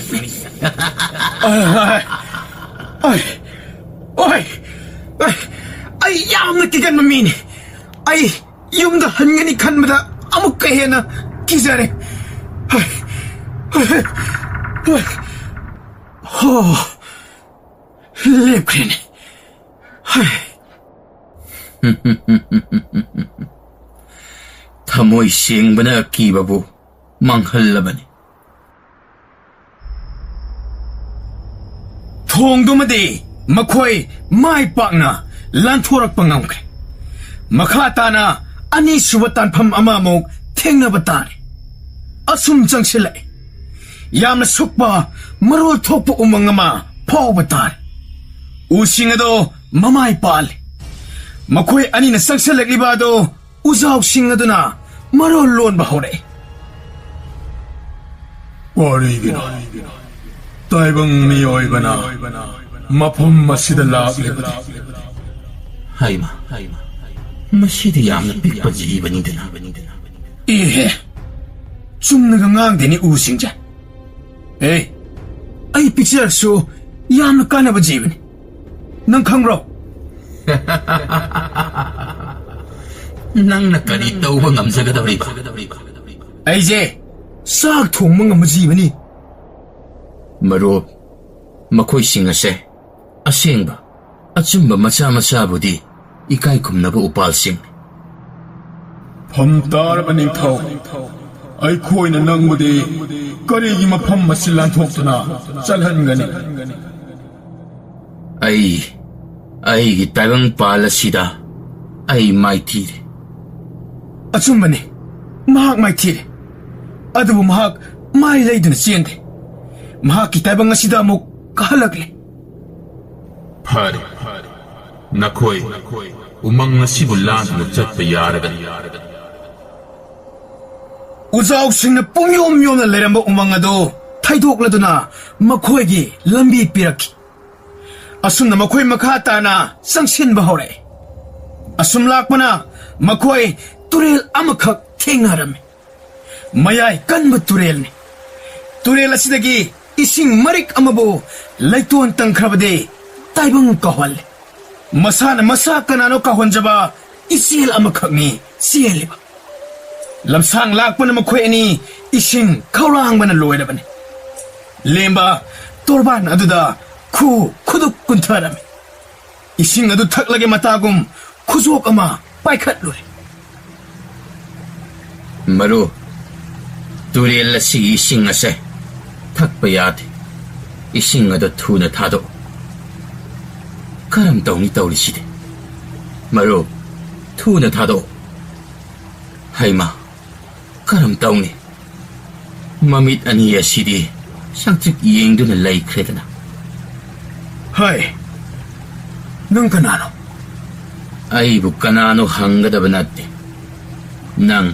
아이 ꯌꯥꯝꯅ ꯀꯤꯒꯟꯕ ꯃꯤꯅꯤ ꯑꯩ ꯌꯨꯝꯗ ꯍꯟꯒꯅꯤ ꯈꯟꯕꯗ ꯑꯃꯨꯛꯀ ꯍꯦꯟꯅ ꯀꯤꯖꯔꯦ ꯂꯦꯞꯈ꯭ꯔꯦꯅꯦ ꯊꯃꯣꯏ ꯁꯦꯡꯕꯅ ꯑꯀꯤꯕꯕꯨ ꯃꯥꯡꯍꯜꯂꯕꯅꯤ ꯊꯣꯡꯗꯨꯃꯗꯤ ꯃꯈꯣꯏ ꯃꯥꯏ ꯄꯥꯛꯅ ꯂꯥꯟꯊꯣꯔꯛꯄ ꯉꯝꯈ꯭ꯔꯦ ꯃꯈꯥ ꯇꯥꯅ ꯑꯅꯤꯁꯨꯕ ꯇꯥꯟꯐꯝ ꯑꯃꯃꯨꯛ ꯊꯦꯡꯅꯕ ꯇꯥꯔꯦ ꯑꯁꯨꯝ ꯆꯪꯁꯤꯜꯂꯛꯏ ꯌꯥꯝꯅ ꯁꯨꯛꯄ ꯃꯔꯣꯜ ꯊꯣꯛꯄ ꯎꯃꯪ ꯑꯃ ꯐꯥꯎꯕ ꯇꯥꯔꯦ ꯎꯁꯤꯡ ꯑꯗꯣ ꯃꯃꯥꯏ ꯄꯥꯜꯂꯤ ꯃꯈꯣꯏ ꯑꯅꯤꯅ ꯆꯪꯁꯤꯜꯂꯛꯂꯤꯕ ꯑꯗꯣ ꯎꯖꯥꯎꯁꯤꯡ ꯑꯗꯨꯅ ꯃꯔꯣꯜ ꯂꯣꯟꯕ ꯍꯧꯔꯛꯏ ꯀꯔꯤꯒꯤꯅꯣ ꯇꯥꯏꯕꯪ ꯃꯤꯑꯣꯏꯕꯅ ꯃꯐꯝ ꯑꯁꯤꯗ ꯂꯥꯛꯂꯤꯕꯗꯤ ꯍꯩꯃ ꯃꯁꯤꯗꯤ ꯌꯥꯝꯅ ꯄꯤꯛꯄ ꯖꯤꯕꯅꯤꯗꯅ ꯏꯍꯦ ꯆꯨꯝꯅꯒ ꯉꯥꯡꯗꯦꯅꯤ ꯎꯁꯤꯡꯁꯦ ꯑꯩ ꯄꯤꯛꯆꯔꯁꯨ ꯌꯥꯝꯅ ꯀꯥꯟꯅꯕ ꯖꯤꯕꯅꯤ ꯅꯪ ꯈꯪꯕ꯭ꯔꯣ ꯅꯪꯅ ꯀꯔꯤ ꯇꯧꯕ ꯉꯝꯖꯒꯗꯧꯔꯤꯕ ꯑꯩꯁꯦ ꯆꯥꯛ ꯊꯣꯡꯕ ꯉꯝꯕ ꯖꯤꯕꯅꯤ ꯃꯔꯨꯞ ꯃꯈꯣꯏꯁꯤꯡ ꯑꯁꯦ ꯑꯁꯦꯡꯕ ꯑꯆꯨꯝꯕ ꯃꯆꯥ ꯃꯆꯥꯕꯨꯗꯤ ꯏꯀꯥꯏ ꯈꯨꯝꯅꯕ ꯎꯄꯥꯜꯁꯤꯡꯅꯤ ꯐꯝ ꯇꯥꯔꯕ ꯅꯤꯡꯊꯧ ꯑꯩꯈꯣꯏꯅ ꯅꯪꯕꯨꯗꯤ ꯀꯔꯤꯒꯤ ꯃꯐꯝ ꯑꯁꯤ ꯂꯥꯟꯊꯣꯛꯇꯨꯅ ꯆꯠꯍꯟꯒꯅꯤ ꯑꯩꯒꯤ ꯇꯥꯏꯕꯪꯄꯥꯜ ꯑꯁꯤꯗ ꯑꯩ ꯃꯥꯏꯊꯤꯔꯦ ꯑꯆꯨꯝꯕꯅꯤ ꯃꯍꯥꯛ ꯃꯥꯏꯊꯤꯔꯦ ꯑꯗꯨꯕꯨ ꯃꯍꯥꯛ ꯃꯥꯏ ꯂꯩꯗꯨꯅ ꯆꯦꯟꯗꯦ ꯃꯍꯥꯛꯀꯤ ꯇꯥꯏꯕꯪ ꯑꯁꯤꯗ ꯑꯃꯨꯛ ꯀꯥꯍꯜꯂꯛꯂꯦ ꯐꯔꯦ ꯅꯈꯣꯏ ꯎꯃꯪ ꯑꯁꯤꯕꯨ ꯂꯥꯟꯗꯨꯅ ꯆꯠꯄ ꯌꯥꯔꯒꯅꯤ ꯎꯖꯥꯎꯁꯤꯡꯅ ꯄꯨꯡꯌꯣꯝ ꯌꯣꯝꯅ ꯂꯩꯔꯝꯕ ꯎꯃꯪ ꯑꯗꯨ ꯊꯩꯗꯣꯛꯂꯗꯨꯅ ꯃꯈꯣꯏꯒꯤ ꯂꯝꯕꯤ ꯄꯤꯔꯛꯈꯤ ꯑꯁꯨꯝꯅ ꯃꯈꯣꯏ ꯃꯈꯥ ꯇꯥꯅ ꯆꯪꯁꯤꯟꯕ ꯍꯧꯔꯛꯏ ꯑꯁꯨꯝ ꯂꯥꯛꯄꯅ ꯃꯈꯣꯏ ꯇꯨꯔꯦꯜ ꯑꯃꯈꯛ ꯊꯦꯡꯅꯔꯝꯃꯤ ꯃꯌꯥꯏ ꯀꯟꯕ ꯇꯨꯔꯦꯜꯅꯤ ꯇꯨꯔꯦꯜ ꯑꯁꯤꯗꯒꯤ ꯏꯁꯤꯡ ꯃꯔꯤꯛ ꯑꯃꯕꯨ ꯂꯩꯇꯣꯟ ꯇꯪꯈ꯭ꯔꯕꯗꯤ ꯇꯥꯏꯕꯪ ꯀꯥꯎꯍꯜꯂꯦ ꯃꯁꯥꯅ ꯃꯁꯥ ꯀꯅꯥꯅꯣ ꯀꯥꯎꯍꯟꯖꯕ ꯏꯆꯦꯜ ꯑꯃꯈꯛꯅꯤ ꯆꯦꯜꯂꯤꯕ ꯂꯝꯁꯥꯡ ꯂꯥꯛꯄꯅ ꯃꯈꯣꯏ ꯑꯅꯤ ꯏꯁꯤꯡ ꯈꯧꯔꯥꯡꯕꯅ ꯂꯣꯏꯔꯕꯅꯤ ꯂꯦꯝꯕ ꯇꯣꯔꯕꯥꯟ ꯑꯗꯨꯗ ꯈꯨꯗꯨꯛ ꯀꯨꯟꯊꯔꯝꯃꯤ ꯏꯁꯤꯡ ꯑꯗꯨ ꯊꯛꯂꯒꯦ ꯃꯇꯥꯒꯨꯝ ꯈꯨꯖꯣꯛ ꯑꯃ ꯄꯥꯏꯈꯠꯂꯨꯔꯦ ꯃꯔꯨ ꯇꯨꯔꯦꯜ ꯑꯁꯤꯒꯤ ꯏꯁꯤꯡ ꯑꯁꯦ ꯊꯛꯄ ꯌꯥꯗꯦ ꯏꯁꯤꯡ ꯑꯗꯨ ꯊꯨꯅ ꯊꯥꯗꯣꯛ ꯀꯔꯝ ꯇꯧꯅꯤ ꯇꯧꯔꯤꯁꯤꯗꯤ ꯃꯔꯨ ꯊꯨꯅ ꯊꯥꯗꯣꯛ ꯍꯩꯃꯥ ꯀꯔꯝ ꯇꯧꯅꯤ ꯃꯃꯤꯠ ꯑꯅꯤ ꯑꯁꯤꯗꯤ ꯁꯪꯇ꯭ꯔꯤꯛ ꯌꯦꯡꯗꯨꯅ ꯂꯩꯈ꯭ꯔꯦꯗꯅ ꯍꯥꯏ ꯅꯪ ꯀꯅꯥꯅꯣ ꯑꯩꯕꯨ ꯀꯅꯥꯅꯣ ꯍꯪꯒꯗꯕ ꯅꯠꯇꯦ ꯅꯪ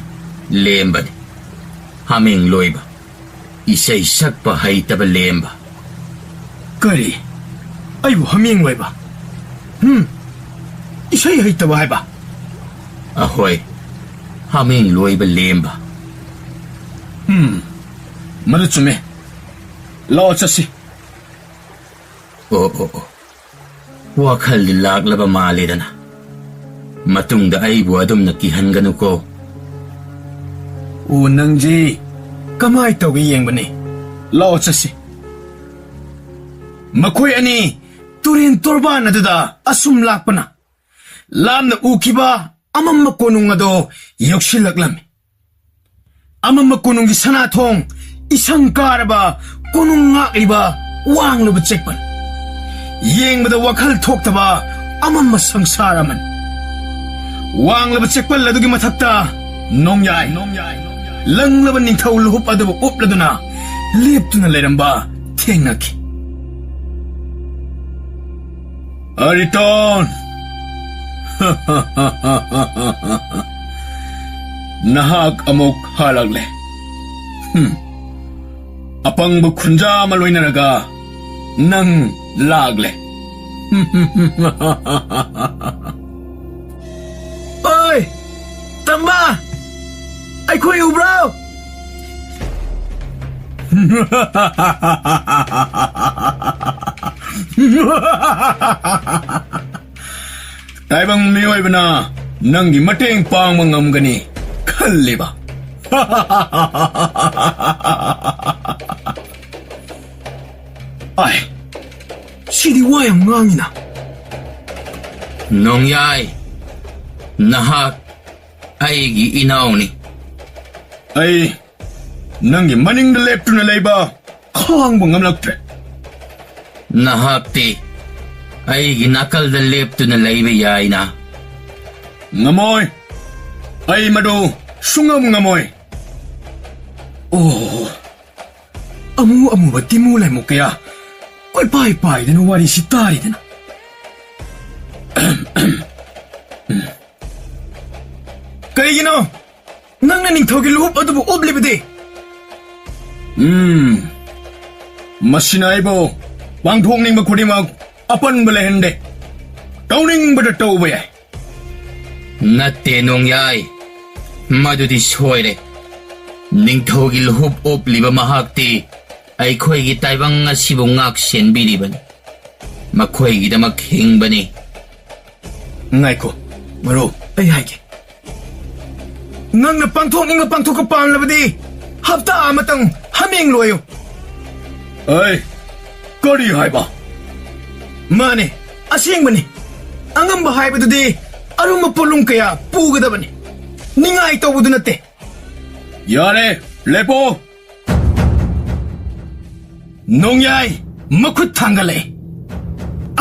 ꯂꯦꯝꯕꯅꯤ ꯍꯥꯃꯦꯡ ꯂꯣꯏꯕ ꯏꯁꯩ ꯁꯛꯄ ꯍꯩꯇꯕ ꯂꯦꯝꯕ ꯀꯔꯤ ꯑꯩꯕꯨ ꯍꯥꯃꯦꯡ ꯂꯣꯏꯕ ꯏꯁꯩ ꯍꯩꯇꯕ ꯍꯥꯏꯕ ꯑꯍꯣꯏ ꯍꯥꯃꯦꯡ ꯂꯣꯏꯕ ꯂꯦꯝꯕ ꯃꯗꯨ ꯆꯨꯝꯃꯦ ꯂꯥꯛꯑꯣ ꯆꯠꯁꯤ ꯑꯣ ꯋꯥꯈꯜꯗꯤ ꯂꯥꯛꯂꯕ ꯃꯥꯜꯂꯦꯗꯅ ꯃꯇꯨꯡꯗ ꯑꯩꯕꯨ ꯑꯗꯨꯝꯅ ꯀꯤꯍꯟꯒꯅꯨꯀꯣ ꯅꯪꯁꯤ ꯀꯃꯥꯏ ꯇꯧꯒꯦ ꯌꯦꯡꯕꯅꯤ ꯂꯥꯛꯑꯣ ꯆꯠꯁꯤ ꯃꯈꯣꯏ ꯑꯅꯤ ꯇꯨꯔꯦꯟ ꯇꯣꯔꯕꯥꯟ ꯑꯗꯨꯗ ꯑꯁꯨꯝ ꯂꯥꯛꯄꯅ ꯂꯥꯞꯅ ꯎꯈꯤꯕ ꯑꯃꯝꯕ ꯀꯣꯅꯨꯡ ꯑꯗꯣ ꯌꯧꯁꯤꯜꯂꯛꯂꯝꯃꯤ ꯑꯃꯝꯕ ꯀꯣꯅꯨꯡꯒꯤ ꯁꯅꯥꯊꯣꯡ ꯏꯁꯪ ꯀꯥꯔꯕ ꯀꯣꯅꯨꯡ ꯉꯥꯛꯂꯤꯕ ꯋꯥꯡꯂꯕ ꯆꯦꯛꯄꯟ ꯌꯦꯡꯕꯗ ꯋꯥꯈꯜ ꯊꯣꯛꯇꯕ ꯑꯃꯝꯕ ꯁꯪꯁꯥꯔ ꯑꯃꯅꯤ ꯋꯥꯡꯂꯕ ꯆꯦꯛꯄꯜ ꯑꯗꯨꯒꯤ ꯃꯊꯛꯇ ꯅꯣꯡꯌꯥꯏ ꯂꯪꯂꯕ ꯅꯤꯡꯊꯧ ꯂꯨꯍꯨꯞ ꯑꯗꯨꯕꯨ ꯎꯞꯂꯗꯨꯅ ꯂꯦꯞꯇꯨꯅ ꯂꯩꯔꯝꯕ ꯊꯦꯡꯅꯈꯤ ꯑꯔꯤꯇꯣꯟ ꯅꯍꯥꯛ ꯑꯃꯨꯛ ꯍꯜꯂꯛꯂꯦ ꯑꯄꯪꯕ ꯈꯨꯟꯖꯥ ꯑꯃ ꯂꯣꯏꯅꯔꯒ ꯅꯪ ꯂꯥꯛꯂꯦ ꯑꯣꯏ ꯇꯝꯕ ꯑꯩꯈꯣꯏ ꯎꯕ꯭ꯔꯣ ꯇꯥꯏꯕꯪ ꯃꯤꯑꯣꯏꯕꯅ ꯅꯪꯒꯤ ꯃꯇꯦꯡ ꯄꯥꯡꯕ ꯉꯝꯒꯅꯤ ꯈꯜꯂꯤꯕ ꯑꯥꯏ ꯁꯤꯗꯤ ꯋꯥ ꯌꯥꯝ ꯉꯥꯡꯉꯤꯅ ꯅꯣꯡꯌꯥꯏ ꯅꯍꯥꯛ ꯑꯩꯒꯤ ꯏꯅꯥꯎꯅꯤ ꯑꯩ ꯅꯪꯒꯤ ꯃꯅꯤꯡꯗ ꯂꯦꯞꯇꯨꯅ ꯂꯩꯕ ꯈꯥꯡꯕ ꯉꯝꯂꯛꯇ꯭ꯔꯦ ꯅꯍꯥꯛꯇꯤ ꯑꯩꯒꯤ ꯅꯥꯀꯜꯗ ꯂꯦꯞꯇꯨꯅ ꯂꯩꯕ ꯌꯥꯏꯅ ꯉꯝꯃꯣꯏ ꯑꯩ ꯃꯗꯨ ꯁꯨꯡꯉꯝ ꯉꯝꯃꯣꯏ ꯑꯃꯨꯕ ꯇꯤꯃꯨ ꯂꯩꯃꯨ ꯀꯌꯥ ꯀꯣꯏꯄꯥꯏ ꯄꯥꯏꯗꯅ ꯋꯥꯔꯤꯁꯤ ꯇꯥꯔꯤꯗꯅ ꯀꯩꯒꯤꯅꯣ ꯅꯪꯅ ꯅꯤꯡꯊꯧꯒꯤ ꯂꯨꯍꯨꯞ ꯑꯗꯨꯕꯨ ꯎꯞꯂꯤꯕꯗꯤ ꯃꯁꯤꯅ ꯑꯩꯕꯨ ꯄꯥꯡꯊꯣꯛꯅꯤꯡꯕ ꯈꯨꯗꯤꯡꯃꯛ ꯑꯄꯟꯕ ꯂꯩꯍꯟꯗꯦ ꯇꯧꯅꯤꯡꯕꯗ ꯇꯧꯕ ꯌꯥꯏ ꯅꯠꯇꯦ ꯅꯣꯡꯌꯥꯏ ꯃꯗꯨꯗꯤ ꯁꯣꯏꯔꯦ ꯅꯤꯡꯊꯧꯒꯤ ꯂꯨꯍꯨꯞ ꯎꯞꯂꯤꯕ ꯃꯍꯥꯛꯇꯤ ꯑꯩꯈꯣꯏꯒꯤ ꯇꯥꯏꯕꯪ ꯑꯁꯤꯕꯨ ꯉꯥꯛ ꯁꯦꯟꯕꯤꯔꯤꯕꯅꯤ ꯃꯈꯣꯏꯒꯤꯗꯃꯛ ꯍꯤꯡꯕꯅꯤ ꯉꯥꯏꯈꯣ ꯃꯔꯨ ꯑꯩ ꯍꯥꯏꯒꯦ ꯅꯪꯅ ꯄꯥꯡꯊꯣꯛꯅꯤꯡꯕ ꯄꯥꯡꯊꯣꯛꯄ ꯄꯥꯝꯂꯕꯗꯤ ꯍꯞꯇꯥ ꯑꯃꯇꯪ ꯍꯥꯃꯦꯡ ꯂꯣꯏꯌꯨ ꯑꯩ ꯀꯔꯤ ꯍꯥꯏꯕ ꯃꯥꯅꯦ ꯑꯁꯦꯡꯕꯅꯤ ꯑꯉꯝꯕ ꯍꯥꯏꯕꯗꯨꯗꯤ ꯑꯔꯨꯝꯕ ꯄꯣꯠꯂꯨꯝ ꯀꯌꯥ ꯄꯨꯒꯗꯕꯅꯤ ꯅꯤꯡꯉꯥꯏ ꯇꯧꯕꯗꯨ ꯅꯠꯇꯦ ꯌꯥꯔꯦ ꯂꯦꯞꯄꯣ ꯅꯣꯡꯌꯥꯏ ꯃꯈꯨꯠ ꯊꯥꯡꯒꯠꯂꯛꯑꯦ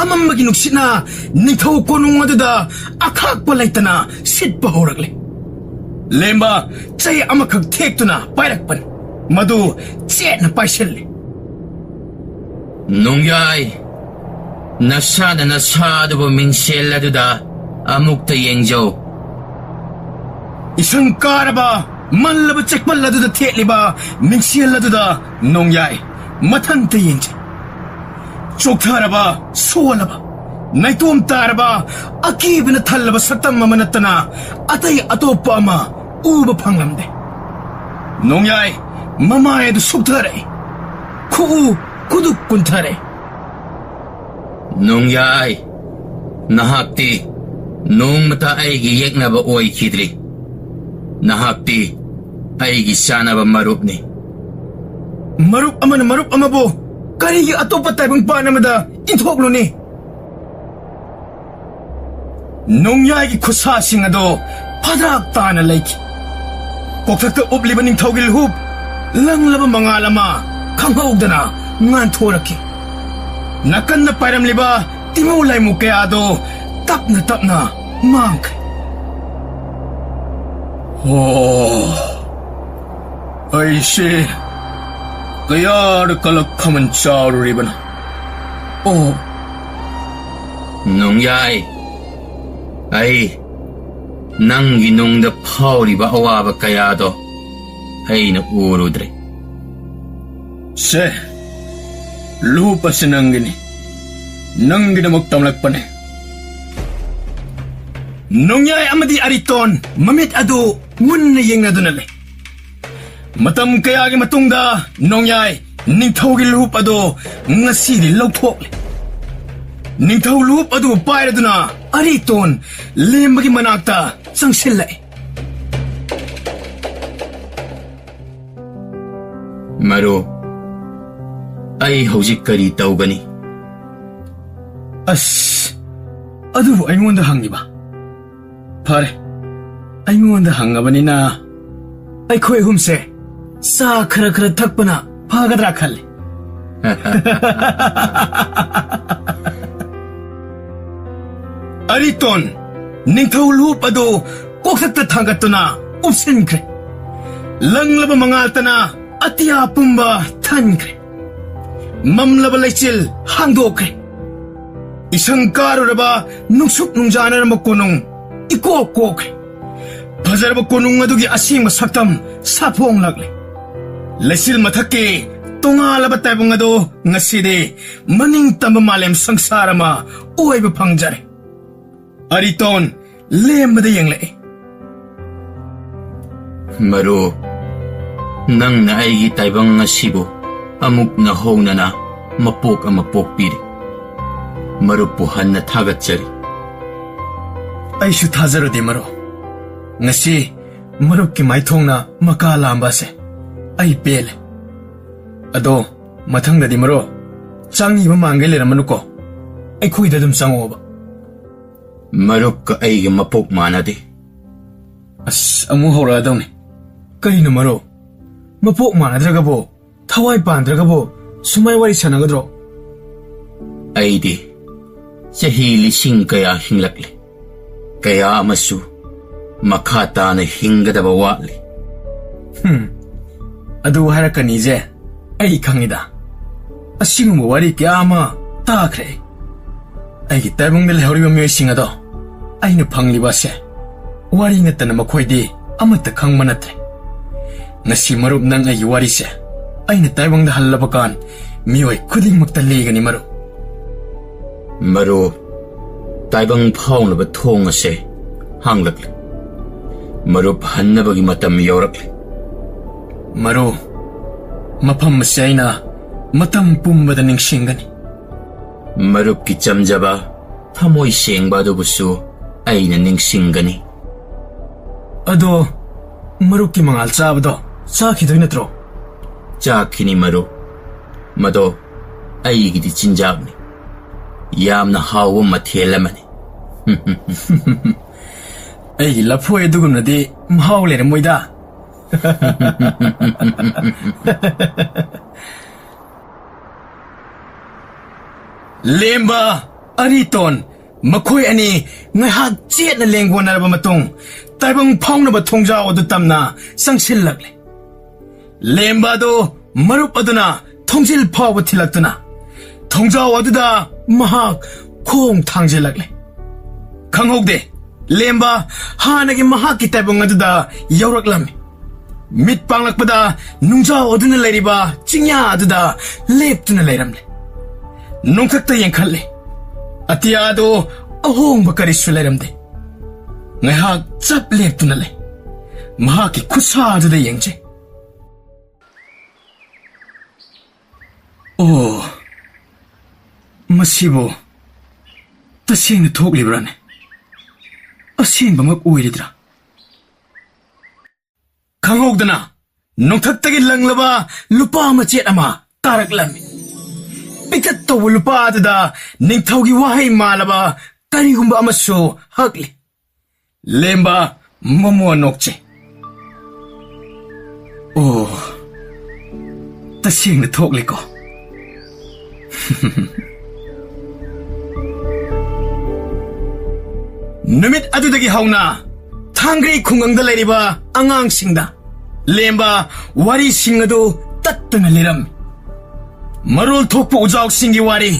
ꯑꯃꯝꯕꯒꯤ ꯅꯨꯡꯁꯤꯠꯅ ꯅꯤꯡꯊꯧ ꯀꯣꯅꯨꯡ ꯑꯗꯨꯗ ꯑꯈꯥꯛꯄ ꯂꯩꯇꯅ ꯁꯤꯠꯄ ꯍꯧꯔꯛꯂꯦ ꯂꯦꯝꯕ ꯆꯩ ꯑꯃꯈꯛ ꯊꯦꯛꯇꯨꯅ ꯄꯥꯏꯔꯛꯄꯅꯤ ꯃꯗꯨ ꯆꯦꯠꯅ ꯄꯥꯏꯁꯤꯜꯂꯦ ꯅꯣꯡꯌꯥꯏ ꯅꯁꯥꯅ ꯅꯁꯥꯗꯨꯕꯨ ꯃꯤꯡꯁꯦꯜ ꯑꯗꯨꯗ ꯑꯃꯨꯛꯇ ꯌꯦꯡꯖꯧ ꯏꯁꯪ ꯀꯥꯔꯕ ꯃꯜꯂꯕ ꯆꯦꯛꯄꯜ ꯑꯗꯨꯗ ꯊꯦꯠꯂꯤꯕ ꯃꯤꯡꯁꯦꯜ ꯑꯗꯨꯗ ꯅꯣꯡꯌꯥꯏ ꯃꯊꯟꯇ ꯌꯦꯡꯖꯩ ꯆꯣꯛꯊꯔꯕ ꯁꯣꯜꯂꯕ ꯅꯥꯏꯇꯣꯝ ꯇꯥꯔꯕ ꯑꯀꯤꯕꯅ ꯊꯜꯂꯕ ꯁꯛꯇꯝ ꯑꯃ ꯅꯠꯇꯅ ꯑꯇꯩ ꯑꯇꯣꯞꯄ ꯑꯃ ꯎꯕ ꯐꯪꯂꯝꯗꯦ ꯅꯣꯡꯌꯥꯏ ꯃꯃꯥꯏ ꯑꯗꯨ ꯁꯨꯛꯊꯔꯛꯏ ꯈꯨꯗꯨꯛ ꯀꯨꯟꯊꯔꯛꯏ ꯅꯣꯡꯌꯥꯏ ꯅꯍꯥꯛꯇꯤ ꯅꯣꯡꯃꯇ ꯑꯩꯒꯤ ꯌꯦꯛꯅꯕ ꯑꯣꯏꯈꯤꯗ꯭ꯔꯤ ꯅꯍꯥꯛꯇꯤ ꯑꯩꯒꯤ ꯆꯥꯅꯕ ꯃꯔꯨꯞꯅꯤ ꯃꯔꯨꯞ ꯑꯃꯅ ꯃꯔꯨꯞ ꯑꯃꯕꯨ ꯀꯔꯤꯒꯤ ꯑꯇꯣꯞꯄ ꯇꯥꯏꯕꯪꯄꯥꯟ ꯑꯃꯗ ꯏꯟꯊꯣꯛꯂꯨꯅꯤ? ꯅꯣꯡꯌꯥꯏꯒꯤ ꯈꯨꯠꯁꯥꯁꯤꯡ ꯑꯗꯣ ꯐꯗ꯭ꯔꯥꯛ ꯇꯥꯅ ꯂꯩꯈꯤ. ꯀꯣꯛꯊꯛꯇ ꯎꯞꯂꯤꯕ ꯅꯤꯡꯊꯧꯒꯤ ꯂꯨꯍꯨꯞ ꯂꯪꯂꯕ ꯃꯉꯥꯜ ꯑꯃ ꯈꯪꯍꯧꯗꯅ ꯉꯥꯟꯊꯣꯔꯛꯈꯤ. ꯅꯥꯀꯟꯗ ꯄꯥꯏꯔꯝꯂꯤꯕ ꯇꯤꯃꯧ ꯂꯥꯏꯃꯨ ꯀꯌꯥꯗꯣ ꯇꯞꯅ ꯇꯞꯅ ꯃꯥꯡꯈ꯭ꯔꯦ. ꯑꯩꯁꯦ ꯀꯌꯥꯔ ꯀꯂꯛ ꯈꯃꯟ ꯆꯥꯔꯨꯔꯤꯕꯅ? ꯅꯣꯡꯌꯥꯏ, ꯑꯩ ꯅꯪꯒꯤ ꯅꯨꯡꯗ ꯐꯥꯎꯔꯤꯕ ꯑꯋꯥꯕ ꯀꯌꯥꯗꯣ ꯑꯩꯅ ꯎꯔꯨꯗ꯭ꯔꯦ. ꯁꯦ, ꯂꯨꯍꯨꯞ ꯑꯁꯤ ꯅꯪꯒꯤꯅꯤ. ꯅꯪꯒꯤꯗꯃꯛ ꯇꯝꯂꯛꯄꯅꯦ. ꯅꯣꯡꯌꯥꯏ ꯑꯃꯗꯤ ꯑꯔꯤꯇꯣꯟ ꯃꯃꯤꯠ ꯑꯗꯨ ꯃꯨꯟꯅ ꯌꯦꯡꯅꯗꯨꯅ ꯂꯩ. ꯃꯇꯝ ꯀꯌꯥꯒꯤ ꯃꯇꯨꯡꯗ ꯅꯣꯡꯌꯥꯏ ꯅꯤꯡꯊꯧꯒꯤ ꯂꯨꯍꯨꯞ ꯑꯗꯨ ꯉꯁꯤꯗꯤ ꯂꯧꯊꯣꯛꯂꯦ. ꯅꯤꯡꯊꯧ ꯂꯨꯍꯨꯞ ꯑꯗꯨ ꯄꯥꯏꯔꯗꯨꯅ ꯑꯔꯤꯇꯣꯟ ꯂꯦꯝꯕꯒꯤ ꯃꯅꯥꯛꯇ ꯆꯪꯁꯤꯜꯂꯛꯏ. ꯃꯔꯨ, ꯑꯩ ꯍꯧꯖꯤꯛ ꯀꯔꯤ ꯇꯧꯒꯅꯤ? ꯑꯁ, ꯑꯗꯨꯕꯨ ꯑꯩꯉꯣꯟꯗ ꯍꯪꯉꯤꯕ? ꯐꯔꯦ, ꯑꯩꯉꯣꯟꯗ ꯍꯪꯉꯕꯅꯤ나 ꯑꯩꯈꯣꯏ ꯑꯍꯨꯝꯁꯦ ꯆꯥ ꯈꯔ ꯈꯔ ꯊꯛꯄꯅ ꯐꯒꯗ꯭ꯔꯥ ꯈꯜꯂꯤ. ꯑꯔꯤꯇꯣꯟ ꯅꯤꯡꯊꯧ ꯂꯨꯍꯨꯞ ꯑꯗꯨ ꯀꯣꯛꯊꯛꯇ ꯊꯥꯡꯒꯠꯇꯨꯅ ꯎꯞꯁꯤꯟꯈ꯭ꯔꯦ. ꯂꯪꯂꯕ ꯃꯉꯥꯜꯇꯅ ꯑꯇꯤꯌꯥ ꯄꯨꯝꯕ ꯊꯟꯈ꯭ꯔꯦ. ꯃꯝꯂꯕ ꯂꯩꯆꯤꯜ ꯍꯥꯡꯗꯣꯛꯈ꯭ꯔꯦ. ꯏꯁꯪ ꯀꯥꯔꯨꯔꯕ ꯅꯨꯡꯁꯨꯛ ꯅꯨꯡꯖꯥꯅꯔꯝꯕ ꯀꯣꯅꯨꯡ ꯏꯀꯣꯛ ꯀꯣꯛꯈ꯭ꯔꯦ. ꯐꯖꯔꯕ ꯀꯣꯅꯨꯡ ꯑꯗꯨꯒꯤ ꯑꯁꯦꯡꯕ ꯁꯛꯇꯝ ꯁꯥꯐꯣꯡꯂꯛꯂꯦ. ꯂꯩꯆꯤꯜ ꯃꯊꯛꯀꯤ ꯇꯣꯉꯥꯜꯂꯕ ꯇꯥꯏꯕꯪ ꯑꯗꯣ ꯉꯁꯤꯗꯤ ꯃꯅꯤꯡꯇꯝꯕ ꯃꯥꯂꯦꯝ ꯁꯪꯁꯥꯔ ꯑꯃ ꯑꯣꯏꯕ ꯐꯪꯖꯔꯦ. ꯑꯔꯤꯇꯣꯟ ꯂꯦꯝꯕꯗ ꯌꯦꯡꯂꯛꯏ. ꯃꯔꯨ, ꯅꯪꯅ ꯑꯩꯒꯤ ꯇꯥꯏꯕꯪ ꯑꯁꯤꯕꯨ ꯑꯃꯨꯛ ꯅꯧꯍꯧꯅꯅ ꯃꯄꯣꯛ ꯑꯃ ꯄꯣꯛꯄꯤꯔꯤ. ꯃꯔꯨꯞꯄꯨ ꯍꯟꯅ ꯊꯥꯒꯠꯆꯔꯤ. ꯑꯩꯁꯨ ꯊꯥꯖꯔꯨꯗꯦ ꯃꯔꯨ. ꯉꯁꯤ ꯃꯔꯨꯞꯀꯤ ꯃꯥꯏꯊꯣꯡꯅ ꯃꯀꯥ ꯂꯥꯝꯕ ꯑꯁꯦ ꯑꯩ ꯄꯦꯜꯂꯦ. ꯑꯗꯣ ꯃꯊꯪꯗꯗꯤ ꯃꯔꯨ, ꯆꯪꯉꯤꯕ ꯃꯥꯡꯒꯩ ꯂꯩꯔꯝꯃꯅꯨꯀꯣ. ꯑꯩꯈꯣꯏꯗ ꯑꯗꯨꯝ ꯆꯪꯉꯛꯑꯣꯕ. ꯃꯔꯨꯞꯀ ꯑꯩꯒ ꯃꯄꯣꯛ ꯃꯥꯟꯅꯗꯦ. ꯑꯁ, ꯑꯃꯨꯛ ꯍꯧꯔꯛꯑꯗꯧꯅꯤ. ꯀꯔꯤꯅꯣ ꯃꯔꯨ? ꯃꯄꯣꯛ ꯃꯥꯟꯅꯗ꯭ꯔꯒꯕꯣ, ꯊꯋꯥꯏ ꯄꯥꯟꯗ꯭ꯔꯒꯕꯣ ꯁꯨꯃꯥꯏ ꯋꯥꯔꯤ ꯁꯥꯟꯅꯒꯗ꯭ꯔꯣ? ꯑꯩꯗꯤ ꯆꯍꯤ ꯂꯤꯁꯤꯡ ꯀꯌꯥ ꯍꯤꯡꯂꯛꯂꯦ. ꯀꯌꯥ ꯑꯃꯁꯨ ꯃꯈꯥ ꯇꯥꯅ ꯍꯤꯡꯒꯗꯕ ꯋꯥꯠꯂꯤ. ꯑꯗꯨ ꯍꯥꯏꯔꯛꯀꯅꯤꯁꯦ ꯑꯩ ꯈꯪꯉꯤꯗ. ꯑꯁꯤꯒꯨꯝꯕ ꯋꯥꯔꯤ ꯀꯌꯥ ꯑꯃ ꯇꯥꯈ꯭ꯔꯦ. ꯑꯩꯒꯤ ꯇꯥꯏꯕꯪꯗ ꯂꯩꯍꯧꯔꯤꯕ ꯃꯤꯑꯣꯏꯁꯤꯡ ꯑꯗꯣ ꯑꯩꯅ ꯐꯪꯂꯤꯕ ꯑꯁꯦ ꯋꯥꯔꯤ ꯅꯠꯇꯅ ꯃꯈꯣꯏꯗꯤ ꯑꯃꯠꯇ ꯈꯪꯕ ꯅꯠꯇ꯭ꯔꯦ. ꯉꯁꯤ ꯃꯔꯨꯞ, ꯅꯪ ꯑꯩꯒꯤ ꯋꯥꯔꯤꯁꯦ ꯑꯩꯅ ꯇꯥꯏꯕꯪꯗ ꯍꯜꯂꯕ ꯀꯥꯟ ꯃꯤꯑꯣꯏ ꯈꯨꯗꯤꯡꯃꯛꯇ ꯂꯤꯒꯅꯤ ꯃꯔꯨꯞ. ꯃꯔꯨ, ꯇꯥꯏꯕꯪ ꯐꯥꯎꯅꯕ ꯊꯣꯡ ꯑꯁꯦ ꯍꯥꯡꯂꯛꯂꯦ. ꯃꯔꯨꯞ ꯍꯟꯅꯕꯒꯤ ꯃꯇꯝ ꯌꯧꯔꯛꯂꯦ. ꯃꯔꯨ, ꯃꯐꯝ ꯑꯁꯤ ꯑꯩꯅ ꯃꯇꯝ ꯄꯨꯝꯕꯗ ꯅꯤꯡꯁꯤꯡꯒꯅꯤ. ꯃꯔꯨꯞꯀꯤ ꯆꯝꯖꯕ ꯊꯃꯣꯏ ꯁꯦꯡꯕ ꯑꯗꯨꯕꯨꯁꯨ ꯑꯩꯅ ꯅꯤꯡꯁꯤꯡꯒꯅꯤ. ꯑꯗꯣ ꯃꯔꯨꯞꯀꯤ ꯃꯉꯥꯜ ꯆꯥꯕꯗꯣ ꯆꯥꯈꯤꯗꯣꯏ ꯅꯠꯇ꯭ꯔꯣ? ꯆꯥꯈꯤꯅꯤ ꯃꯔꯨꯞ. ꯃꯗꯣ ꯑꯩꯒꯤꯗꯤ ꯆꯤꯟꯖꯥꯛꯅꯤ. ꯌꯥꯝꯅ ꯍꯥꯎꯕ ꯃꯊꯦꯜ ꯑꯃꯅꯤ. ꯑꯩꯒꯤ ꯂꯐꯣꯏ ꯑꯗꯨꯒꯨꯝꯅꯗꯤ ꯃꯍꯥꯎ ꯂꯩꯔꯝꯃꯣꯏꯗ. ꯂꯦꯝꯕ, ꯑꯔꯤꯇꯣꯟ, ꯃꯈꯣꯏ ꯑꯅꯤ ꯉꯥꯏꯍꯥꯛ ꯆꯦꯠꯅ ꯂꯦꯡꯒꯣꯟꯅꯔꯕ ꯃꯇꯨꯡ ꯇꯥꯏꯕꯪ ꯐꯥꯎꯅꯕ ꯊꯣꯡꯖꯥꯎ ꯑꯗꯨ ꯇꯝꯅ ꯆꯪꯁꯤꯜꯂꯛꯂꯦ. ꯂꯦꯝꯕ ꯑꯗꯨ ꯃꯔꯨꯞ ꯑꯗꯨꯅ ꯊꯣꯡꯖꯤꯜ ꯐꯥꯎꯕ ꯊꯤꯜꯂꯛꯇꯨꯅ ꯊꯣꯡꯖꯥꯎ ꯑꯗꯨꯗ ꯃꯍꯥꯛ ꯈꯣꯡ ꯊꯥꯡꯖꯤꯜꯂꯛꯂꯦ. ꯈꯪꯍꯧꯗꯦ, ꯂꯦꯝꯕ ꯍꯥꯟꯅꯒꯤ ꯃꯍꯥꯛꯀꯤ ꯇꯥꯏꯕꯪ ꯑꯗꯨꯗ ꯌꯧꯔꯛꯂꯝꯃꯤ. ꯃꯤꯠ ꯄꯥꯡꯂꯛꯄꯗ ꯅꯨꯡꯖꯥꯎ ꯑꯗꯨꯅ ꯂꯩꯔꯤꯕ ꯆꯤꯡꯌꯥ ꯑꯗꯨꯗ ꯂꯦꯞꯇꯨꯅ ꯂꯩꯔꯝꯂꯦ. ꯅꯣꯡꯊꯛꯇ ꯌꯦꯡꯈꯠꯂꯦ. ꯑꯇꯤꯌꯥꯗꯣ ꯑꯍꯣꯡꯕ ꯀꯔꯤꯁꯨ ꯂꯩꯔꯝꯗꯦ. ꯉꯥꯏꯍꯥꯛ ꯆꯞ ꯂꯦꯞꯇꯨꯅ ꯂꯩ. ꯃꯍꯥꯛꯀꯤ ꯈꯨꯠꯁꯥ ꯑꯗꯨꯗ ꯌꯦꯡꯖꯩ. ꯑꯣ, ꯃꯁꯤꯕꯨ ꯇꯁꯦꯡꯅ ꯊꯣꯛꯂꯤꯕ꯭ꯔꯥꯅꯦ? ꯑꯁꯦꯡꯕꯃꯛ ꯑꯣꯏꯔꯤꯗ꯭ꯔꯥ? ꯈꯪꯍꯧꯗꯅ ꯅꯣꯡꯊꯛꯇꯒꯤ ꯂꯪꯂꯕ ꯂꯨꯄꯥ ꯃꯆꯦꯠ ꯑꯃ ꯇꯥꯔꯛꯂꯝꯃꯤ. ꯄꯤꯛꯇꯛ ꯇꯧꯕ ꯂꯨꯄꯥ ꯑꯗꯨꯗ ꯅꯤꯡꯊꯧꯒꯤ ꯋꯥꯍꯩ ꯃꯥꯜꯂꯕ ꯀꯔꯤꯒꯨꯝꯕ ꯑꯃꯁꯨ ꯍꯛꯂꯤ꯫ ꯂꯦꯝꯕ ꯃꯃꯣ ꯅꯣꯛꯆꯦ꯫ ꯑꯣ, ꯇꯁꯦꯡꯅ ꯊꯣꯛꯂꯤꯀꯣ꯫ ꯅꯨꯃꯤꯠ ꯑꯗꯨꯗꯒꯤ ꯍꯧꯅ ꯊꯥꯡꯒ꯭ꯔꯤ ꯈꯨꯡꯒꯪꯗ ꯂꯩꯔꯤꯕ ꯑꯉꯥꯡꯁꯤꯡꯗ ꯂꯦꯝꯕ ꯋꯥꯔꯤꯁꯤꯡ ꯑꯗꯨ ꯇꯠꯇꯅ ꯂꯤꯔꯝꯃꯤ꯫ ꯃꯔꯣꯜ ꯊꯣꯛꯄ ꯎꯖꯥꯎꯁꯤꯡꯒꯤ ꯋꯥꯔꯤ,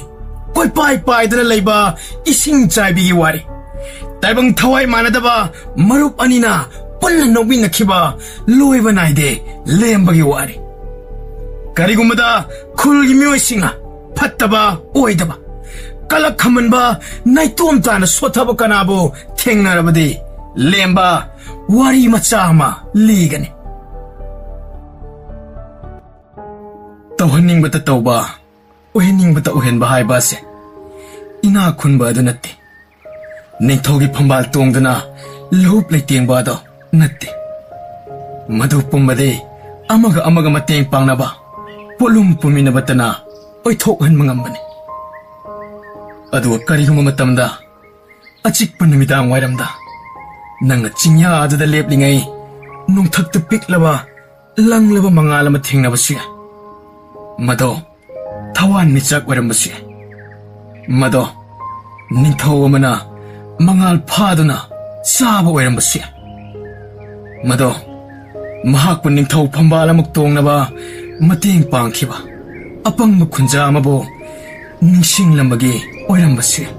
ꯀꯣꯏꯄꯥꯏ ꯄꯥꯏꯗꯅ ꯂꯩꯕ ꯏꯁꯤꯡ ꯆꯥꯏꯕꯤꯒꯤ ꯋꯥꯔꯤ, ꯇꯥꯏꯕꯪ ꯊꯋꯥꯏ ꯃꯥꯟꯅꯗꯕ ꯃꯔꯨꯞ ꯑꯅꯤꯅ ꯄꯨꯟꯅ ꯅꯣꯛꯃꯤꯟꯅꯈꯤꯕ ꯂꯣꯏꯕ ꯅꯥꯏꯗꯦ ꯂꯦꯝꯕꯒꯤ ꯋꯥꯔꯤ꯫ ꯀꯔꯤꯒꯨꯝꯕꯗ ꯈꯨꯜꯒꯤ ꯃꯤꯑꯣꯏꯁꯤꯡꯅ ꯐꯠꯇꯕ ꯑꯣꯏꯗꯕ, ꯀꯂꯛ ꯈꯝꯃꯟꯕ, ꯅꯥꯏꯇꯣꯝ ꯇꯥꯅ ꯁꯣꯠꯊꯕ ꯀꯅꯥꯕꯨ ꯊꯦꯡꯅꯔꯕꯗꯤ ꯂꯦꯝꯕ ꯋꯥꯔꯤ ꯃꯆꯥ ꯑꯃ ꯂꯤꯒꯅꯤ꯫ ꯇꯧꯍꯟꯅꯤꯡꯕꯇ ꯇꯧꯕ, ꯑꯣꯏꯍꯟꯅꯤꯡꯕꯇ ꯑꯣꯏꯍꯟꯕ ꯍꯥꯏꯕ ꯑꯁꯦ ꯏꯅꯥꯛ ꯈꯨꯟꯕ ꯑꯗꯨ ꯅꯠꯇꯦ꯫ ꯅꯤꯡꯊꯧꯒꯤ ꯐꯝꯕꯥꯜ ꯇꯣꯡꯗꯨꯅ ꯂꯧꯍꯨꯞ ꯂꯩꯇꯦꯡꯕ ꯑꯗꯣ ꯅꯠꯇꯦ꯫ ꯃꯗꯨ ꯄꯨꯝꯕꯗꯤ ꯑꯃꯒ ꯑꯃꯒ ꯃꯇꯦꯡ ꯄꯥꯡꯅꯕ, ꯄꯣꯠꯂꯨꯝ ꯄꯨꯃꯤꯟꯅꯕꯇꯅ ꯑꯣꯏꯊꯣꯛꯍꯟꯕ ꯉꯝꯕꯅꯤ꯫ ꯑꯗꯨꯒ ꯀꯔꯤꯒꯨꯝꯕ ꯃꯇꯝꯗ ꯑꯆꯤꯛꯄ ꯅꯨꯃꯤꯗꯥꯡ ꯋꯥꯏꯔꯝꯗ ꯅꯪꯅ ꯆꯤꯡꯌꯥ ꯑꯗꯨꯗ ꯂꯦꯞꯂꯤꯉꯩ ꯅꯣꯡꯊꯛꯇ ꯄꯤꯛꯂꯕ ꯂꯪꯂꯕ ꯃꯉꯥꯜ ꯑꯃ ꯊꯦꯡꯅꯕꯁꯨ ꯌꯥꯏ꯫ ꯃꯗꯣ ꯊꯋꯥꯟꯃꯤꯆꯥꯛ ꯑꯣꯏꯔꯝꯕꯁꯨ ꯌꯥꯏ꯫ ꯃꯗꯣ ꯅꯤꯡꯊꯧ ꯑꯃꯅ ꯃꯉꯥꯜ ꯐꯥꯗꯨꯅ ꯆꯥꯕ ꯑꯣꯏꯔꯝꯕꯁꯨ ꯌꯥꯏ꯫ ꯃꯗꯣ ꯃꯍꯥꯛꯄꯨ ꯅꯤꯡꯊꯧ ꯐꯝꯕꯥꯜ ꯑꯃꯨꯛ ꯇꯣꯡꯅꯕ ꯃꯇꯦꯡ ꯄꯥꯡꯈꯤꯕ ꯑꯄꯪꯕ ꯈꯨꯟꯖꯥ ꯑꯃꯕꯨ ꯅꯤꯡꯁꯤꯡꯂꯝꯕꯒꯤ ꯑꯣꯏꯔꯝꯕꯁꯨ ꯌꯥꯏ꯫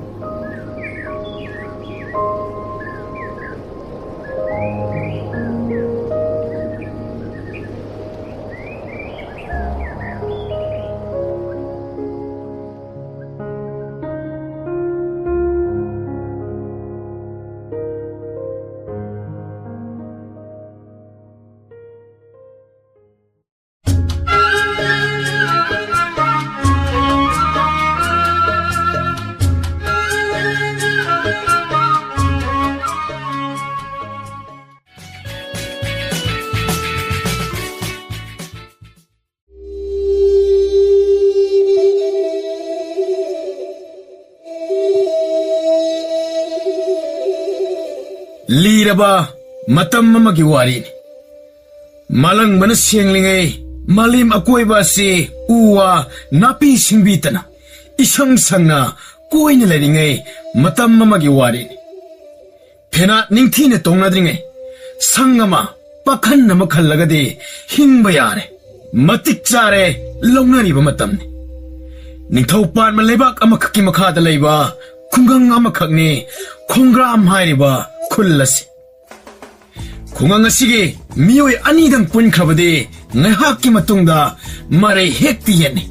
ꯂꯤꯔꯕ ꯃꯇꯝ ꯑꯃꯒꯤ ꯋꯥꯔꯤꯅꯤ꯫ ꯃꯥꯂꯪꯕꯅ ꯁꯦꯡꯂꯤꯉꯩ ꯃꯥꯂꯦꯝ ꯑꯀꯣꯏꯕ ꯑꯁꯤ ꯎ ꯋꯥ ꯅꯥꯄꯤ ꯁꯤꯡꯕꯤꯇꯅ ꯏꯁꯪ ꯁꯪꯅ ꯀꯣꯏꯅ ꯂꯩꯔꯤꯉꯩ ꯃꯇꯝ ꯑꯃꯒꯤ ꯋꯥꯔꯤꯅꯤ꯫ ꯐꯦꯅꯥꯠ ꯅꯤꯡꯊꯤꯅ ꯇꯣꯡꯅꯗ꯭ꯔꯤꯉꯩ ꯁꯪ ꯑꯃ ꯄꯥꯈꯟ ꯑꯃ ꯈꯜꯂꯒꯗꯤ ꯍꯤꯡꯕ ꯌꯥꯔꯦ, ꯃꯇꯤꯛ ꯆꯥꯔꯦ ꯂꯧꯅꯔꯤꯕ ꯃꯇꯝꯅꯤ꯫ ꯅꯤꯡꯊꯧ ꯄꯥꯟꯕ ꯂꯩꯕꯥꯛ ꯑꯃꯈꯛꯀꯤ ꯃꯈꯥꯗ ꯂꯩꯕ ꯈꯨꯡꯒꯪ ꯑꯃꯈꯛꯅꯤ ꯈꯣꯡꯒ꯭ꯔꯥꯝ ꯍꯥꯏꯔꯤꯕ ꯈꯨꯜ ꯑꯁꯤ꯫ ꯈꯨꯡꯒꯪ ꯑꯁꯤꯒꯤ ꯃꯤꯑꯣꯏ ꯑꯅꯤꯗꯪ ꯄꯨꯟꯈ꯭ꯔꯕꯗꯤ ꯉꯥꯏꯍꯥꯛꯀꯤ ꯃꯇꯨꯡꯗ ꯃꯔꯩ ꯍꯦꯛꯇ ꯌꯦꯠꯅꯤ꯫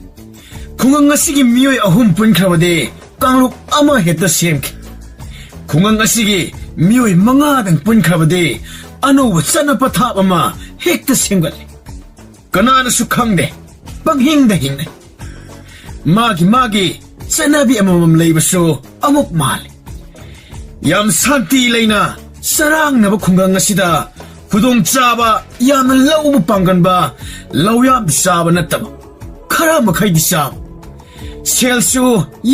ꯈꯨꯡꯒꯪ ꯑꯁꯤꯒꯤ ꯃꯤꯑꯣꯏ ꯑꯍꯨꯝ ꯄꯨꯟꯈ꯭ꯔꯕꯗꯤ ꯀꯥꯡꯂꯨꯞ ꯑꯃ ꯍꯦꯛꯇ ꯁꯦꯝꯈꯤ꯫ ꯈꯨꯡꯒꯪ ꯑꯁꯤꯒꯤ ꯃꯤꯑꯣꯏ 5ꯗꯪ ꯄꯨꯟꯈ꯭ꯔꯕꯗꯤ ꯑꯅꯧꯕ ꯆꯠꯅ ꯄꯊꯥꯞ ꯑꯃ ꯍꯦꯛꯇ ꯁꯦꯝꯒꯠꯂꯤ꯫ ꯀꯅꯥꯅꯁꯨ ꯈꯪꯗꯦ, ꯄꯪꯍꯤꯡꯗ ꯍꯤꯡꯅꯩ꯫ ꯃꯥꯒꯤ ꯆꯠꯅꯕꯤ ꯑꯃꯃꯝ ꯂꯩꯕꯁꯨ ꯑꯃꯨꯛ ꯃꯥꯜꯂꯤ꯫ ꯌꯥꯝ ꯁꯥꯟꯇꯤ ꯂꯩꯅ ꯆꯔꯥꯡꯅꯕ ꯈꯨꯡꯒꯪ ꯑꯁꯤꯗ ꯈꯨꯗꯣꯡꯆꯥꯕ ꯌꯥꯝꯅ ꯂꯧꯕ ꯄꯥꯡꯒꯟꯕ ꯂꯧꯌꯥꯝ ꯆꯥꯕ ꯅꯠꯇꯕ, ꯈꯔ ꯃꯈꯩꯗꯤ ꯆꯥꯕ, ꯁꯦꯜꯁꯨ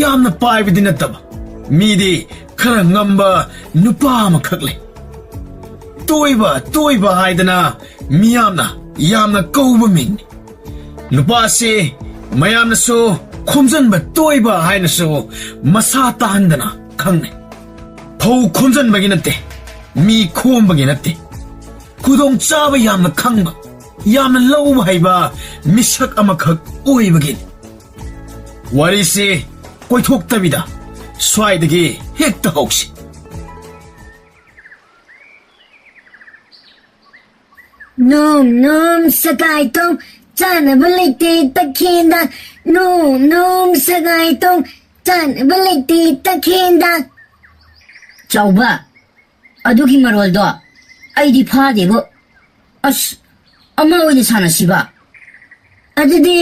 ꯌꯥꯝꯅ ꯄꯥꯏꯕꯗꯤ ꯅꯠꯇꯕ, ꯃꯤꯗꯤ ꯈꯔ ꯉꯝꯕ ꯅꯨꯄꯥ ꯑꯃꯈꯛ ꯂꯩ꯫ ꯇꯣꯏꯕ ꯍꯥꯏꯗꯅ ꯃꯤꯌꯥꯝꯅ ꯌꯥꯝꯅ ꯀꯧꯕ ꯃꯤꯡꯅꯤ꯫ ꯅꯨꯄꯥꯁꯤ ꯃꯌꯥꯝꯅꯁꯨ ꯈꯣꯝꯖꯟꯕ ꯇꯣꯏꯕ ꯍꯥꯏꯅꯁꯨ ꯃꯁꯥ ꯇꯥꯍꯟꯗꯅ ꯈꯪꯅꯩ꯫ ꯐꯧ ꯈꯣꯝꯖꯟꯕꯒꯤ ꯅꯠꯇꯦ, ꯃꯤ ꯈꯣꯝꯕꯒꯤ ꯅꯠꯇꯦ, ꯈꯨꯗꯣꯡꯆꯥꯕ ꯌꯥꯝꯅ ꯈꯪꯕ, ꯌꯥꯝꯅ ꯂꯧꯕ ꯍꯩꯕ ꯃꯤꯁꯛ ꯑꯃꯈꯛ ꯑꯣꯏꯕꯒꯤꯅꯤ꯫ ꯋꯥꯔꯤꯁꯤ ꯀꯣꯏꯊꯣꯛꯇꯕꯤꯗ ꯁ꯭ꯋꯥꯏꯗꯒꯤ ꯍꯦꯛꯇ ꯍꯧꯁꯤ꯫ ꯅꯣꯝ ꯁꯒꯥꯏꯇꯣꯡ ꯆꯥꯅꯕ ꯂꯩꯇꯦ ꯇꯈꯦꯟꯗ, ꯅꯣꯝ ꯁꯒꯥꯏꯇꯣꯡ ꯆꯥꯅꯕ ꯂꯩꯇꯦ ꯇꯈꯦꯟꯗ꯫ ꯆꯥꯎꯕ, ꯑꯗꯨꯒꯤ ꯃꯔꯣꯜꯗꯣ ꯑꯩꯗꯤ ꯐꯥꯗꯦꯕꯣ꯫ ꯑꯁ, ꯑꯃ ꯑꯣꯏꯅ ꯁꯥꯟꯅꯁꯤꯕ꯫ ꯑꯗꯨꯗꯤ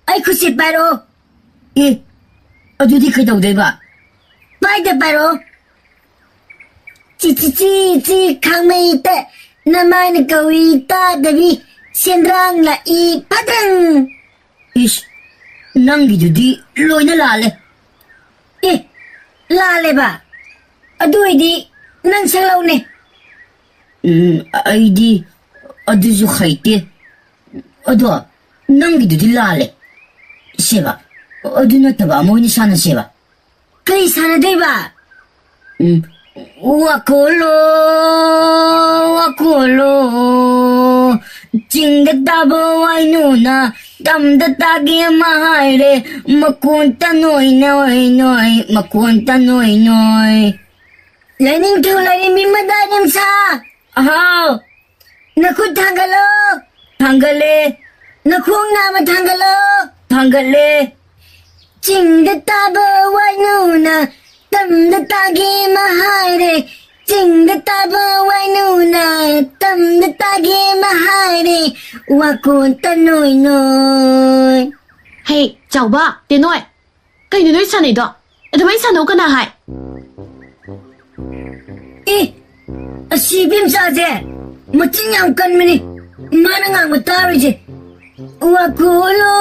ꯑꯩ ꯈꯨꯠꯁꯦ ꯄꯥꯏꯔꯛꯑꯣ꯫ ꯑꯗꯨꯗꯤ ꯀꯩꯗꯧꯗꯣꯏꯕ? ꯄꯥꯏꯔꯛꯑꯣ꯫ ꯆꯤ ꯈꯥꯡꯃꯩꯇ ꯅꯃꯥꯏꯅ ꯀꯧꯏ ꯇꯥꯗꯕꯤ ꯁꯦꯟꯗ꯭ꯔꯥꯡ ꯂꯥꯛꯏ ꯐꯗꯪ꯫ ꯅꯪꯒꯤꯗꯨꯗꯤ ꯂꯣꯏꯅ ꯂꯥꯜꯂꯦ ꯑꯦ ꯂꯥꯜꯂꯦꯕ ꯑꯗꯨ ꯑꯣꯏꯗꯤ ꯅꯪ ꯁꯛꯂꯛꯎꯅꯦ ꯑꯩꯗꯤ ꯑꯗꯨꯁꯨ ꯍꯩꯇꯦ ꯑꯗꯣ ꯅꯪꯒꯤꯗꯨꯗꯤ ꯂꯥꯜꯂꯦ ꯁꯦꯕ ꯑꯗꯨ ꯅꯠꯇꯕ ꯑꯃ ꯑꯣꯏꯅ ꯁꯥꯟꯅꯁꯦꯕ ꯀꯔꯤ ꯁꯥꯟꯅꯗꯣꯏꯕ 와콜로 와콜로 징다 따보 와이누나 땀다 따기 마하이레 마콘타 노이 노이 노이 마콘타 노이 노이 레닝 투 레닝 미마다님 사 아하우 나쿠 당갈로 당갈레 나쿠 나마 당갈로 당갈레 징다 따보 와이누나 Tâm đất ta ghi mà hai đi Chinh đất ta bơ quay nụ nà Tâm đất ta ghi mà hai đi Hoa cuốn ta nổi nổi Hey, chào ba, tiền nội. Cái này nói sao này đó? Em thấy sao nấu cái nào hại? Ê, si bim sao thế? Mà chính nhau cần mình đi Mà nó ngang một ta rồi chứ Hoa culo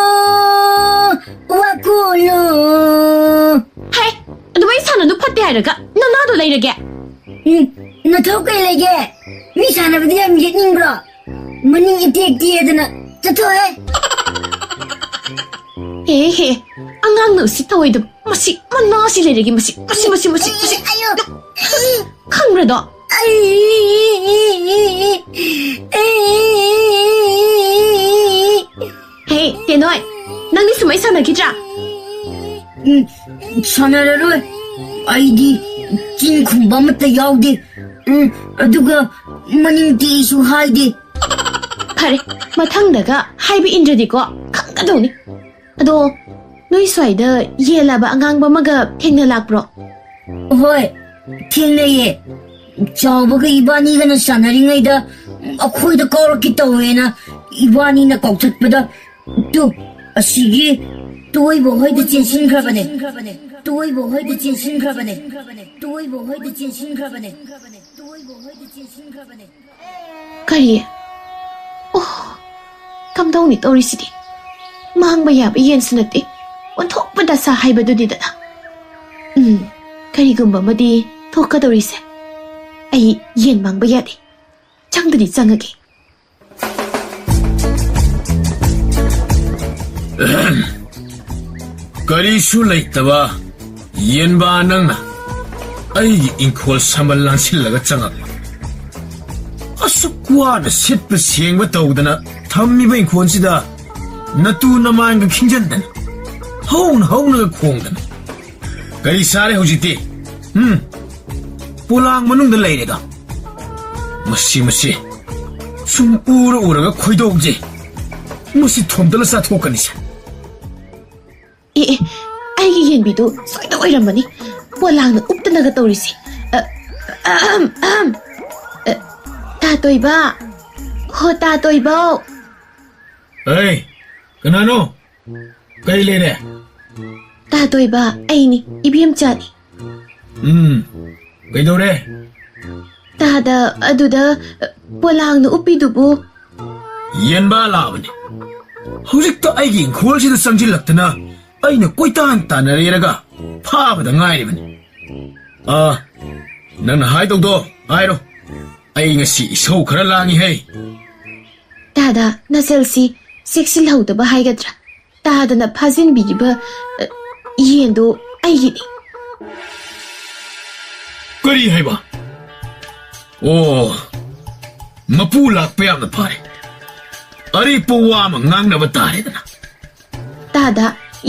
Hey, em thấy sao nó phát đẹp rồi cả? Nó đồ lấy được kìa. Nó thấu cây lấy kìa Mi sao nó phải đi làm gì nhìn bro Mà nhìn ít tiết tiết nè Chắc thôi Ê, anh ngang nửa xí thôi được. Mà nó xí lấy được kìa. Mà xí. Ayo Không rồi đó. Hey, tiền nội. Nang đi sumay sao này kia ra? 사나라로 아이디 찐 공부하면 야우디 누가 머닝 수 하이디 Pare, mathangdaga haibi indradi ko khangkadoni. Ado noi swaida yela ba angang ba maga thengna lakbro. 호이 팅네예 저보고 이반이가 사나링이다 아코이다 거렇게 떠오해나 이반이나 꺾쳤보다 또 아시기 또이보 허이드 진신가바네 또이보 허이드 진신가바네 또이보 허이드 진신가바네 또이보 허이드 진신가바네 Kari. Oh, kamdaw ni tori sidi. Mang ba yaba yen sunati. Wanthok pa da sa haiba do dida na. Kari gumba madi thoka tori se. Ay yen mang ba yadi. Chang dadi changagi. ꯀꯔꯤꯁꯨ ꯂꯩꯇꯕ ꯌꯦꯟꯕꯥ ꯅꯪꯅ ꯑꯩꯒꯤ ꯏꯪꯈꯣꯜ ꯁꯝꯕꯜ ꯂꯥꯟꯁꯤꯜꯂꯒ ꯆꯪꯉꯛꯄ ꯑꯁꯨꯛ ꯋꯥꯅ ꯁꯤꯠꯄ ꯁꯦꯡꯕ ꯇꯧꯗꯅ ꯊꯝꯃꯤꯕ ꯏꯪꯈꯣꯜꯁꯤꯗ ꯅꯇꯨ ꯅꯃꯥꯟꯒ ꯈꯤꯡꯖꯤꯟꯗꯅ ꯍꯧꯅꯒ ꯈꯣꯡꯗꯅ ꯀꯔꯤ ꯁꯥꯔꯦ ꯍꯧꯖꯤꯛꯇꯤ ꯄꯣꯂꯥꯡ ꯃꯅꯨꯡꯗ ꯂꯩꯔꯦꯗ ꯃꯁꯤ ꯁꯨꯝ ꯎꯔꯒ ꯈꯣꯏꯗꯧꯁꯦ ꯃꯁꯤ ꯊꯣꯝꯗꯅ ꯆꯥꯊꯣꯛꯀꯅꯤꯁꯦ Aigi yen bidu soida oiramani. Polangna uptanaga torisi. Tatoiba. Ho tatoiba. Hey, kanano? Kay lene? Tatoiba aini ibiyam chani. Kay dore? Tada aduda polangna upidubu. Yen ba labani? Hujikta aigi ingkhol sida sangjillatana ꯑꯩꯅ ꯀꯣꯏꯇꯥꯟ ꯇꯥꯟꯅꯔꯦꯔꯒ ꯐꯥꯕꯗ ꯉꯥꯏꯔꯤꯕꯅꯤ ꯅꯪꯅ ꯍꯥꯏꯗꯧꯗꯣ ꯍꯥꯏꯔꯣ ꯑꯩ ꯉꯁꯤ ꯏꯁꯧ ꯈꯔ ꯂꯥꯡꯉꯤꯍꯦ ꯇꯥꯗ ꯅꯆꯜꯁꯤ ꯆꯦꯛꯁꯤꯜꯍꯧꯗꯕ ꯍꯥꯏꯒꯗ꯭ꯔꯥ ꯇꯥꯗꯅ ꯐꯥꯖꯤꯟꯕꯤꯔꯤꯕ ꯌꯦꯟꯗꯣ ꯑꯩꯒꯤꯅꯤ ꯀꯔꯤ ꯍꯥꯏꯕ ꯑꯣ ꯃꯄꯨ ꯂꯥꯛꯄ ꯌꯥꯝꯅ ꯐꯔꯦ ꯑꯔꯤꯛꯄ ꯋꯥ ꯑꯃ ꯉꯥꯡꯅꯕ ꯇꯥꯔꯦꯗꯅ ꯇꯥꯗ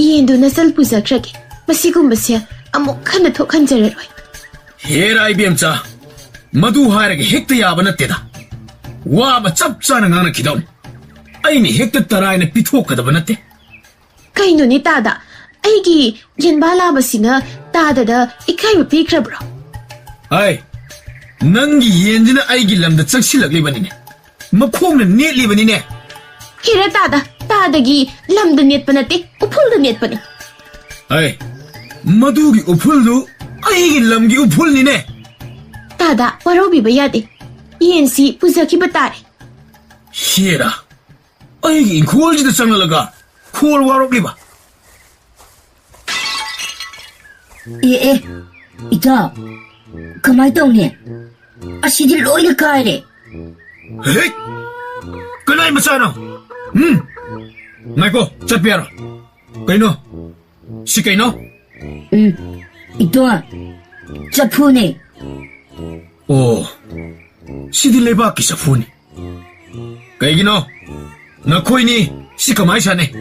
ꯌꯦꯟꯗꯨ ꯅꯆꯜ ꯄꯨꯖꯈ꯭ꯔꯒꯦ ꯃꯁꯤꯒꯨꯝꯕꯁꯦ ꯑꯃꯨꯛ ꯍꯟꯅ ꯊꯣꯛꯍꯟꯖꯔꯔꯣꯏ ꯍꯦꯔꯥ ꯏꯕꯦꯝꯆꯥ ꯃꯗꯨ ꯍꯥꯏꯔꯒ ꯍꯦꯛꯇ ꯌꯥꯕ ꯅꯠꯇꯦꯗ ꯋꯥ ꯑꯃ ꯆꯞ ꯆꯥꯅ ꯉꯥꯡꯅꯈꯤꯗꯧꯅꯤ ꯑꯩꯅ ꯍꯦꯛꯇ ꯇꯔꯥꯏꯅ ꯄꯤꯊꯣꯛꯀꯗꯕ ꯅꯠꯇꯦ ꯀꯩꯅꯣꯅꯦ ꯇꯥꯗ ꯑꯩꯒꯤ ꯌꯦꯟꯕꯥ ꯂꯥꯕꯁꯤꯅ ꯇꯥꯗꯗ ꯏꯀꯥꯏꯕ ꯄꯤꯈ꯭ꯔꯕ꯭ꯔꯣ ꯍꯥꯏ ꯅꯪꯒꯤ ꯌꯦꯟꯁꯤꯅ ꯑꯩꯒꯤ ꯂꯝꯗ ꯆꯪꯁꯤꯜꯂꯛꯂꯤꯕꯅꯤꯅꯦ ꯃꯈꯣꯡꯅ ꯅꯦꯠꯂꯤꯕꯅꯤꯅꯦ ꯍꯦꯔꯥ ꯇꯥꯗꯒꯤ ꯂꯝꯗ ꯅꯦꯠꯄ ꯅꯠꯇꯦ ꯎꯐꯨꯜꯗ ꯅꯦꯠꯄꯅꯤ ꯍꯥꯏ ꯃꯗꯨꯒꯤ ꯎꯐꯨꯜꯗꯨ ꯑꯩꯒꯤ ꯂꯝꯒꯤ ꯎꯐꯨꯜꯅꯤꯅꯦ ꯇꯥꯗ ꯋꯥꯔꯧꯕꯤꯕ ꯌꯥꯗꯦ ꯌꯦꯟꯁꯤ ꯄꯨꯖꯈꯤꯕ ꯇꯥꯔꯦ ꯍꯦꯔꯥ ꯑꯩꯒꯤ ꯏꯪꯈꯣꯜꯁꯤꯗ ꯆꯪꯂꯛꯂꯒ ꯈꯣꯜ ꯋꯥꯔꯣꯛꯂꯤꯕ ꯑꯦ ꯏꯇꯥꯎ ꯀꯃꯥꯏ ꯇꯧꯅꯤ ꯑꯁꯤꯗꯤ ꯂꯣꯏꯅ ꯀꯥꯏꯔꯦ ꯍꯦ ꯀꯅꯥꯏ ꯃꯆꯥꯅꯣ ꯉꯥꯏꯈꯣ ꯆꯠꯄ ꯌꯥꯔꯣ ꯀꯩꯅꯣ ꯁꯤ ꯀꯩꯅꯣ ꯏꯇꯥꯎ ꯆꯐꯨꯅꯦ ꯑꯣ 시디 레바키 샤푸니 그이기노 너코이니 시카마이 샤네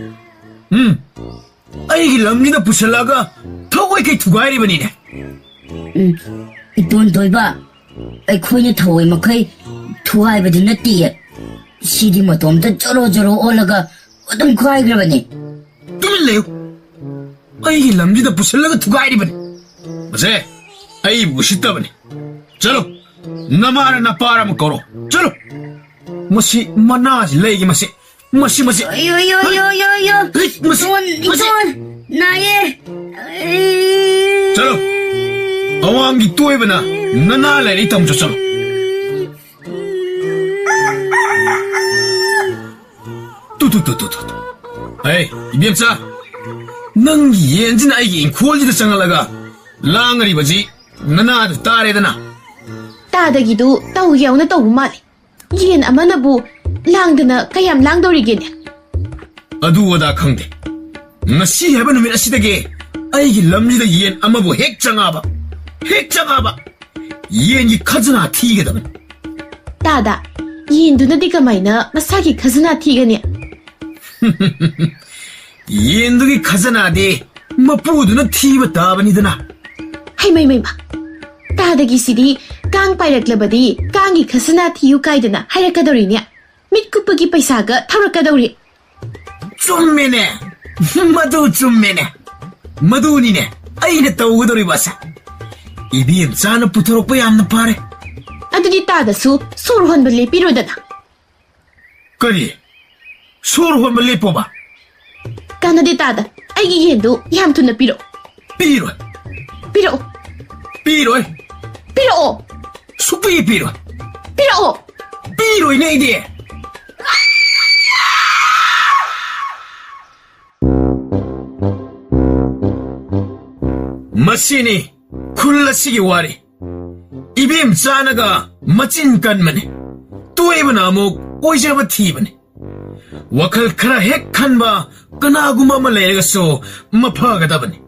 아이기 람리나 부실라가 타고이 케이 투가이리버니네 이돈 돌바 아이코이니 타고이 마카이 투가이버디 나띠에 시디 마톰다 쪼로쪼로 올라가 어떤 가이그러버니 뚜밀래요 아이기 람리나 부실라가 투가이리버니 맞아 아이 무시다버니 चलो नमारा न पारा म करो चलो मसी मनाज लेगी मसी मसी मसी यो 이돈 나의 चलो अवांगी तोय बना नना लेनी तम जो चलो तू 에이 이병자 넌 옌진 아이기 인콜지도 짱알라가 랑아리 버지 너나도 따래드나 따다기도 따우 여우나 따우 말이 옌 아마나부 랑드나 까얌 랑도리게네 아두어다 강대 ngasi haba numit asidage aigi lamlida yen amabu hekchangaba yengi khazana thigadaban 따다 옌두나디 까마이나 마사기 카즈나 티가네 yendugi khazanade mapuduna thiba tabanidana 하이마이마이마 따다기 시디 깡 파이락라바디 깡이 카즈나 티유 까이드나 하이라카도리네 밑쿠프기 파이사가 타우라카도리 좀매네 마두 좀매네 마두니네 아이네 따우거도리 바사 이비엠 짜나 부터록바 얌나 파레 아두디 따다수 소르헌벌 레피로다나 그리 소르헌벌 레포바 까나디 따다 아이기 옌도 얌투나 피로 삐로이 수삐 삐로이 네이디 마시니 쿨라시기 와리 이빔 짜나가 마친 간만에 또이브나 목 오이자바 티브네 와칼 카라 핵칸바 까나구마마 레가소 마파가다브네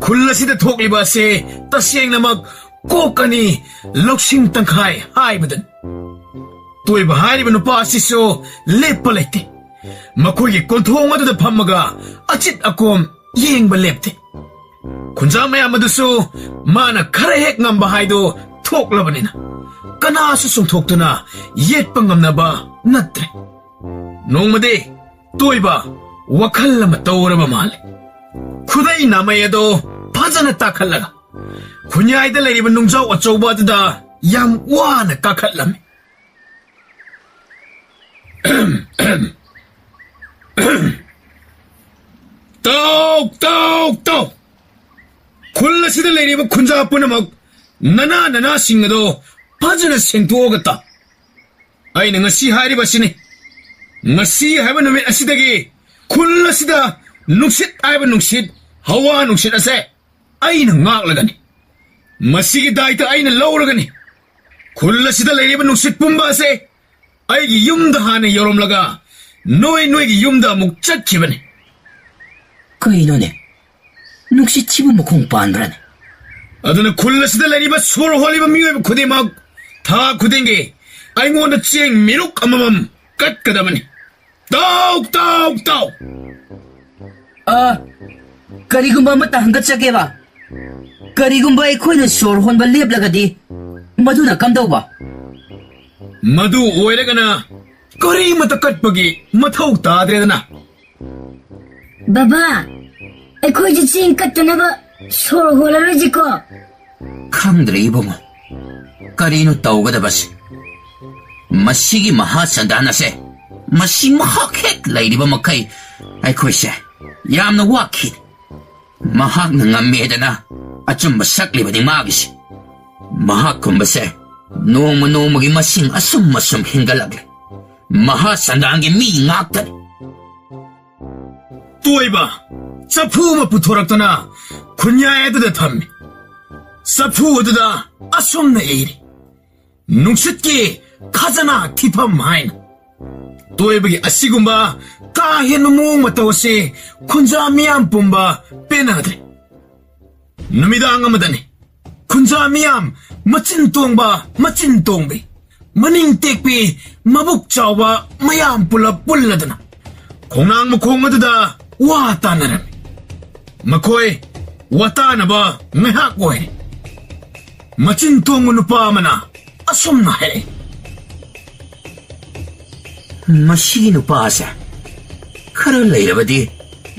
쿨라시다 톡리바세 따시앵나막 꼬까니 럭싱 땅카이 하이브든 또이브 하이브 누파시소 레팔레테 마코기 콘통마드다 판마가 아칫 아콤 예행바 렙테 군자마야마두수 마나 카라핵 남바 하이도 톡라바니나 까나수 숭톡드나 옛방 남나바 나트레 농마데 또이바 와칼라마 떠오라바 말레 쿠다이 나마야도 파자나 따칼라가 군야이들 레리바 농자와 쪼바드다 얌 와나 까칼라메 똑 콜라시들 레리바 군자뿐나 막 나나 싱가도 파자나 생투오겠다 아이는 ngasi 하리바시니 ngasi 하이바 놈의 아시다기 콜라시다 눅싯 아이바 눅싯 하와 눅싯 아세 아이는 ngakлагani masigi daita aina lawragani 콜라시다 레리바 눅싯 뿜바세 아이기 юм다 하네 여롬라가 노이기 юм다 묵 짝키바니 그이노네 눅시 치부모 공부한다네 아드는 콜라시다 레리바 소로 홀리바 미웨브 고데막 다 고den게 아이고나 찡 미룩 아마맘 깎가다마니 똑 ꯀꯔꯤꯒꯨꯝꯕ ꯑꯃꯠꯇ ꯍꯪꯒꯠꯆꯒꯦꯕ ꯀꯔꯤꯒꯨꯝꯕ ꯑꯩꯈꯣꯏꯅ ꯁꯣꯔ ꯍꯣꯟꯕ ꯂꯦꯞꯂꯒꯗꯤ ꯃꯗꯨꯅ ꯀꯝꯗꯧꯕ मधु ओइरगना करी मत कटपगी मथौ ताद्रेदना बाबा ꯑꯩꯈꯣꯏꯁꯦ ꯆꯦꯡ ꯀꯠꯇꯅꯕ ꯁꯣꯔ ꯍꯣꯜꯂꯔꯣꯏꯁꯤꯀꯣ ꯈꯪꯗ꯭ꯔꯦ ꯏꯕꯨꯡꯉꯣ ꯀꯔꯤꯅꯣ ꯇꯧꯒꯗꯕꯁꯦ ꯃꯁꯤꯒꯤ ꯃꯍꯥꯁꯟꯗꯥꯅꯁꯦ ꯃꯁꯤ ꯃꯍꯥꯛ ꯍꯦꯛ ꯂꯩꯔꯤꯕ ꯃꯈꯩ ꯑꯩꯈꯣꯏꯁꯦ ꯌꯥꯝꯅ ꯋꯥꯈꯤꯅꯤ ꯃꯍꯥꯛꯅ ꯉꯝꯃꯦꯗꯅ ꯑꯆꯨꯝꯕ ꯁꯛꯂꯤꯕꯅꯤ ꯃꯥꯒꯤꯁꯦ ꯃꯍꯥꯛꯀꯨꯝꯕꯁꯦ ꯅꯣꯡꯃ ꯅꯣꯡꯃꯒꯤ ꯃꯁꯤꯡ ꯑꯁꯨꯝ ꯍꯦꯟꯒꯠꯂꯛꯂꯦ ꯃꯍꯥꯁꯟꯗꯥꯟꯒꯤ ꯃꯤ ꯉꯥꯛꯇꯅꯤ 또이바 자푸마 부토락더나 ꯈꯨꯟꯌꯥꯏ ꯑꯗꯨꯗ ꯊꯝꯃꯤ ꯆꯐꯨ ꯑꯗꯨꯗ ꯑꯁꯨꯝꯅ ꯏꯔꯤ ꯅꯨꯡꯁꯤꯠꯀꯤ ꯈꯖꯅꯥ ꯊꯤꯐꯝ ꯍꯥꯏꯅ ꯇꯣꯏꯕꯒꯤ ꯑꯁꯤꯒꯨꯝꯕ ꯀꯥ ꯍꯦꯟꯕ ꯃꯑꯣꯡ ꯃꯇꯧ ꯑꯁꯤ ꯈꯨꯟꯖꯥ ꯃꯤꯌꯥꯝ ꯄꯨꯝꯕ ꯄꯦꯟꯅꯗ꯭ꯔꯦ ꯅꯨꯃꯤꯗꯥꯡ ꯑꯃꯗꯅꯤ ꯈꯨꯟꯖꯥ ꯃꯤꯌꯥꯝ ꯃꯆꯤꯟ ꯇꯣꯡꯕ ꯃꯆꯤꯟ ꯇꯣꯡꯕꯤ ꯃꯅꯤꯡ ꯇꯦꯛꯄꯤ ꯃꯕꯨꯛ ꯆꯥꯎꯕ ꯃꯌꯥꯝ ꯄꯨꯂꯞ ꯄꯨꯜꯂꯗꯨꯅ ꯈꯣꯡꯅꯥꯡ ꯃꯈꯣꯡ ꯑꯗꯨꯗ ꯋꯥ ꯇꯥꯟꯅꯔꯝꯃꯤ ꯃꯈꯣꯏ ꯋꯥꯇꯥꯅꯕ ꯉꯥꯏꯍꯥꯛ ꯑꯣꯏꯔꯦ ꯃꯆꯤꯟ ꯇꯣꯡꯕ ꯅꯨꯄꯥ ꯑꯃꯅ ꯑꯁꯨꯝꯅ ꯍꯥꯏꯔꯛꯏ ꯃꯁꯤꯒꯤ ꯅꯨꯄꯥꯁꯦ ꯈꯔ ꯂꯩꯔꯕꯗꯤ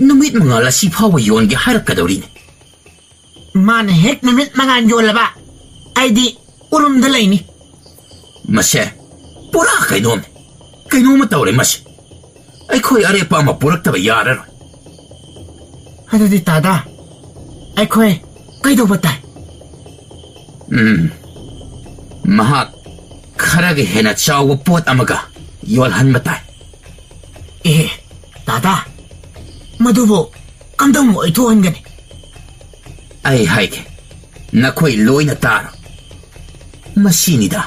ꯅꯨꯃꯤꯠ ꯃꯉꯥꯜ ꯑꯁꯤ ꯐꯥꯎꯕ ꯌꯣꯟꯒꯦ ꯍꯥꯏꯔꯛꯀꯗꯧꯔꯤꯅꯤ ꯃꯥꯅ ꯍꯦꯛ ꯅꯨꯃꯤꯠ ꯃꯉꯥꯜ ꯌꯣꯜꯂꯕ ꯑꯩꯗꯤ ꯎꯔꯨꯝꯗ ꯂꯩꯅꯤ ꯃꯁꯦ ꯄꯨꯔꯥ ꯀꯩꯅꯣꯝꯃ ꯇꯧꯔꯦ ꯃꯁꯤ ꯑꯩꯈꯣꯏ ꯑꯔꯦꯞꯄ ꯑꯃ ꯄꯨꯔꯛꯇꯕ ꯌꯥꯔꯔꯣꯏ ꯑꯗꯨꯗꯤ ꯇꯥꯗꯥ ꯑꯩꯈꯣꯏ ꯀꯩꯗꯧꯕ ꯇꯥꯏ ꯃꯍꯥꯛ ꯈꯔꯒ ꯍꯦꯟꯅ ꯆꯥꯎꯕ ꯄꯣꯠ ꯑꯃꯒ ꯌꯣꯜꯍꯟꯕ ꯇꯥꯏ ꯑꯦ ꯇꯥꯗꯥ ꯃꯗꯨꯕꯨ ꯀꯝꯗꯧꯅ ꯑꯣꯏꯊꯣꯛꯍꯟꯒꯅꯤ ꯑꯩ ꯍꯥꯏꯒꯦ ꯅꯈꯣꯏ ꯂꯣꯏꯅ ꯇꯥꯔꯣ ꯃꯁꯤꯅꯤꯗ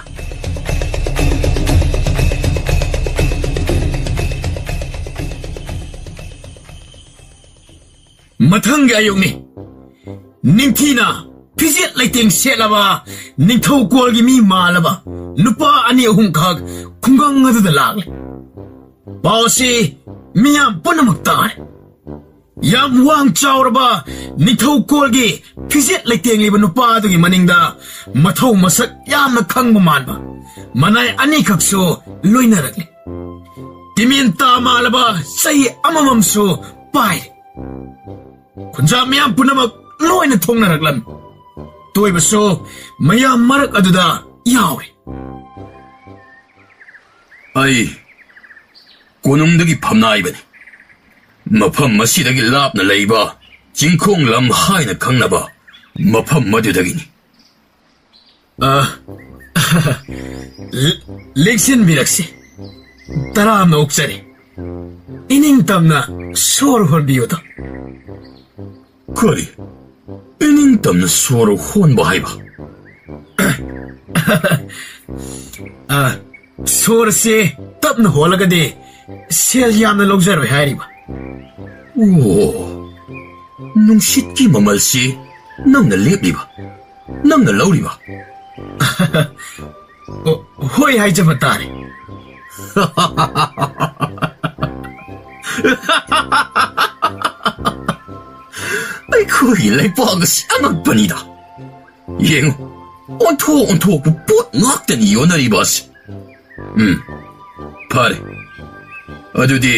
ꯃꯊꯪꯒꯤ ꯑꯌꯨꯛꯅꯤ ꯅꯤꯡꯊꯤꯅ ꯐꯤꯖꯦꯠ ꯂꯩꯇꯦꯡ ꯁꯦꯠꯂꯕ ꯅꯤꯡꯊꯧꯀꯣꯜꯒꯤ ꯃꯤ ꯃꯥꯜꯂꯕ ꯅꯨꯄꯥ ꯑꯅꯤ ꯑꯍꯨꯝꯈꯛ ꯈꯨꯡꯒꯪ ꯑꯗꯨꯗ ꯂꯥꯛꯂꯦ ꯄꯥꯎ ꯑꯁꯤ ꯃꯤꯌꯥꯝ ꯄꯨꯝꯅꯃꯛ ꯇꯥꯔꯦ ꯌꯥꯝ ꯋꯥꯡ ꯆꯥꯎꯔꯕ ꯅꯤꯡꯊꯧꯀꯣꯜꯒꯤ ꯐꯤꯖꯦꯠ ꯂꯩꯇꯦꯡꯂꯤꯕ ꯅꯨꯄꯥ ꯑꯗꯨꯒꯤ ꯃꯅꯤꯡꯗ ꯃꯊꯧ ꯃꯁꯛ ꯌꯥꯝꯅ ꯈꯪꯕ ꯃꯥꯟꯕ ꯃꯅꯥꯏ ꯑꯅꯤꯈꯛꯁꯨ ꯂꯣꯏꯅꯔꯛꯂꯤ ꯇꯤꯃꯦꯟ ꯇꯥ ꯃꯥꯜꯂꯕ ꯆꯩ ꯑꯃꯃꯝꯁꯨ ꯄꯥꯏꯔꯦ ꯈꯨꯟꯖꯥ ꯃꯌꯥꯝ ꯄꯨꯝꯅꯃꯛ ꯂꯣꯏꯅ ꯊꯣꯡꯅꯔꯛꯂꯝꯃꯤ ꯇꯣꯏꯕꯁꯨ ꯃꯌꯥꯝ ꯃꯔꯛ ꯑꯗꯨꯗ ꯌꯥꯎꯔꯤ ꯑꯩ ꯀꯣꯅꯨꯡꯗꯒꯤ ꯐꯝꯅꯥꯏꯕꯅꯤ ꯃꯐꯝ ꯑꯁꯤꯗꯒꯤ ꯂꯥꯞꯅ ꯂꯩꯕ ꯆꯤꯡꯈꯣꯡ ꯂꯝ ꯍꯥꯏꯅ ꯈꯪꯅꯕ ꯃꯐꯝ ꯑꯗꯨꯗꯒꯤꯅꯤ ꯂꯦꯡꯁꯤꯟꯕꯤꯔꯛꯁꯤ ꯇꯔꯥꯝꯅ ꯑꯣꯛꯆꯔꯤ ꯏꯅꯤꯡꯇꯝꯅ ꯁꯣꯔ ꯍꯣꯟꯕꯤꯌꯨꯗꯣ ꯀꯔꯤ ꯏꯅꯤꯡꯇꯝꯅ ꯁꯣꯔ ꯍꯣꯟꯕ ꯍꯥꯏꯕ ꯁꯣꯔꯁꯤ ꯇꯞꯅ ꯍꯣꯜꯂꯒꯗꯤ ꯁꯦꯜ ꯌꯥꯝꯅ ꯂꯧꯖꯔꯣꯏ ꯍꯥꯏꯔꯤꯕ ꯑꯣ ꯅꯨꯡꯁꯤꯠꯀꯤ ꯃꯃꯜꯁꯤ ꯅꯪꯅ ꯂꯦꯞꯂꯤꯕ ꯅꯪꯅ ꯂꯧꯔꯤꯕ ꯍꯣꯏ ꯍꯥꯏꯖꯕ ꯇꯥꯔꯦ ꯑꯩꯈꯣꯏꯒꯤ ꯂꯩꯄꯥꯛ ꯑꯁꯤ ꯑꯉꯛꯄꯅꯤꯗ ꯌꯦꯡꯉꯨ ꯑꯣꯟꯊꯣꯛꯄ ꯄꯣꯠ ꯉꯥꯛꯇꯅꯤ ꯌꯣꯟꯅꯔꯤꯕ ꯑꯁꯤ ꯐꯔꯦ ꯑꯗꯨꯗꯤ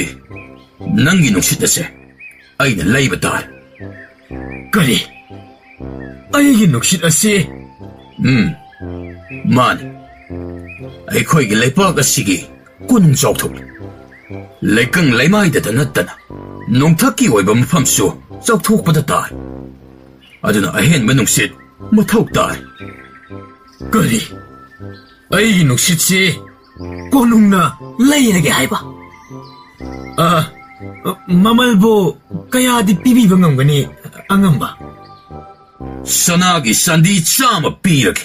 ꯅꯪꯒꯤ ꯅꯨꯡꯁꯤꯠ ꯑꯁꯦ ꯑꯩꯅ ꯂꯩꯕ ꯇꯥꯔꯦ ꯀꯔꯤ ꯑꯩꯒꯤ ꯅꯨꯡꯁꯤꯠ ꯑꯁꯤ ꯃꯥꯅꯤ ꯑꯩꯈꯣꯏꯒꯤ ꯂꯩꯄꯥꯛ ꯑꯁꯤꯒꯤ ꯀꯨꯟ ꯆꯥꯎꯊꯣꯛꯂꯤ ꯂꯩꯀꯪ ꯂꯩꯃꯥꯏꯗꯇ ꯅꯠꯇꯅ ꯅꯣꯡꯊꯛꯀꯤ ꯑꯣꯏꯕ ꯃꯐꯝꯁꯨ ꯆꯥꯎꯊꯣꯛꯄꯗ ꯇꯥꯏ ꯑꯗꯨꯅ ꯑꯍꯦꯟꯕ ꯅꯨꯡꯁꯤꯠ ꯃꯊꯧ ꯇꯥꯏ ꯀꯔꯤ ꯑꯩꯒꯤ ꯅꯨꯡꯁꯤꯠꯁꯤ ꯀꯣꯅꯨꯡꯅ ꯂꯩꯔꯒꯦ ꯍꯥꯏꯕ ꯃꯃꯜꯕꯨ ꯀꯌꯥꯗꯤ ꯄꯤꯕꯤꯕ ꯉꯝꯒꯅꯤ ꯑꯉꯝꯕ ꯁꯅꯥꯒꯤ ꯁꯟꯗꯤ 100 ꯄꯤꯔꯒꯦ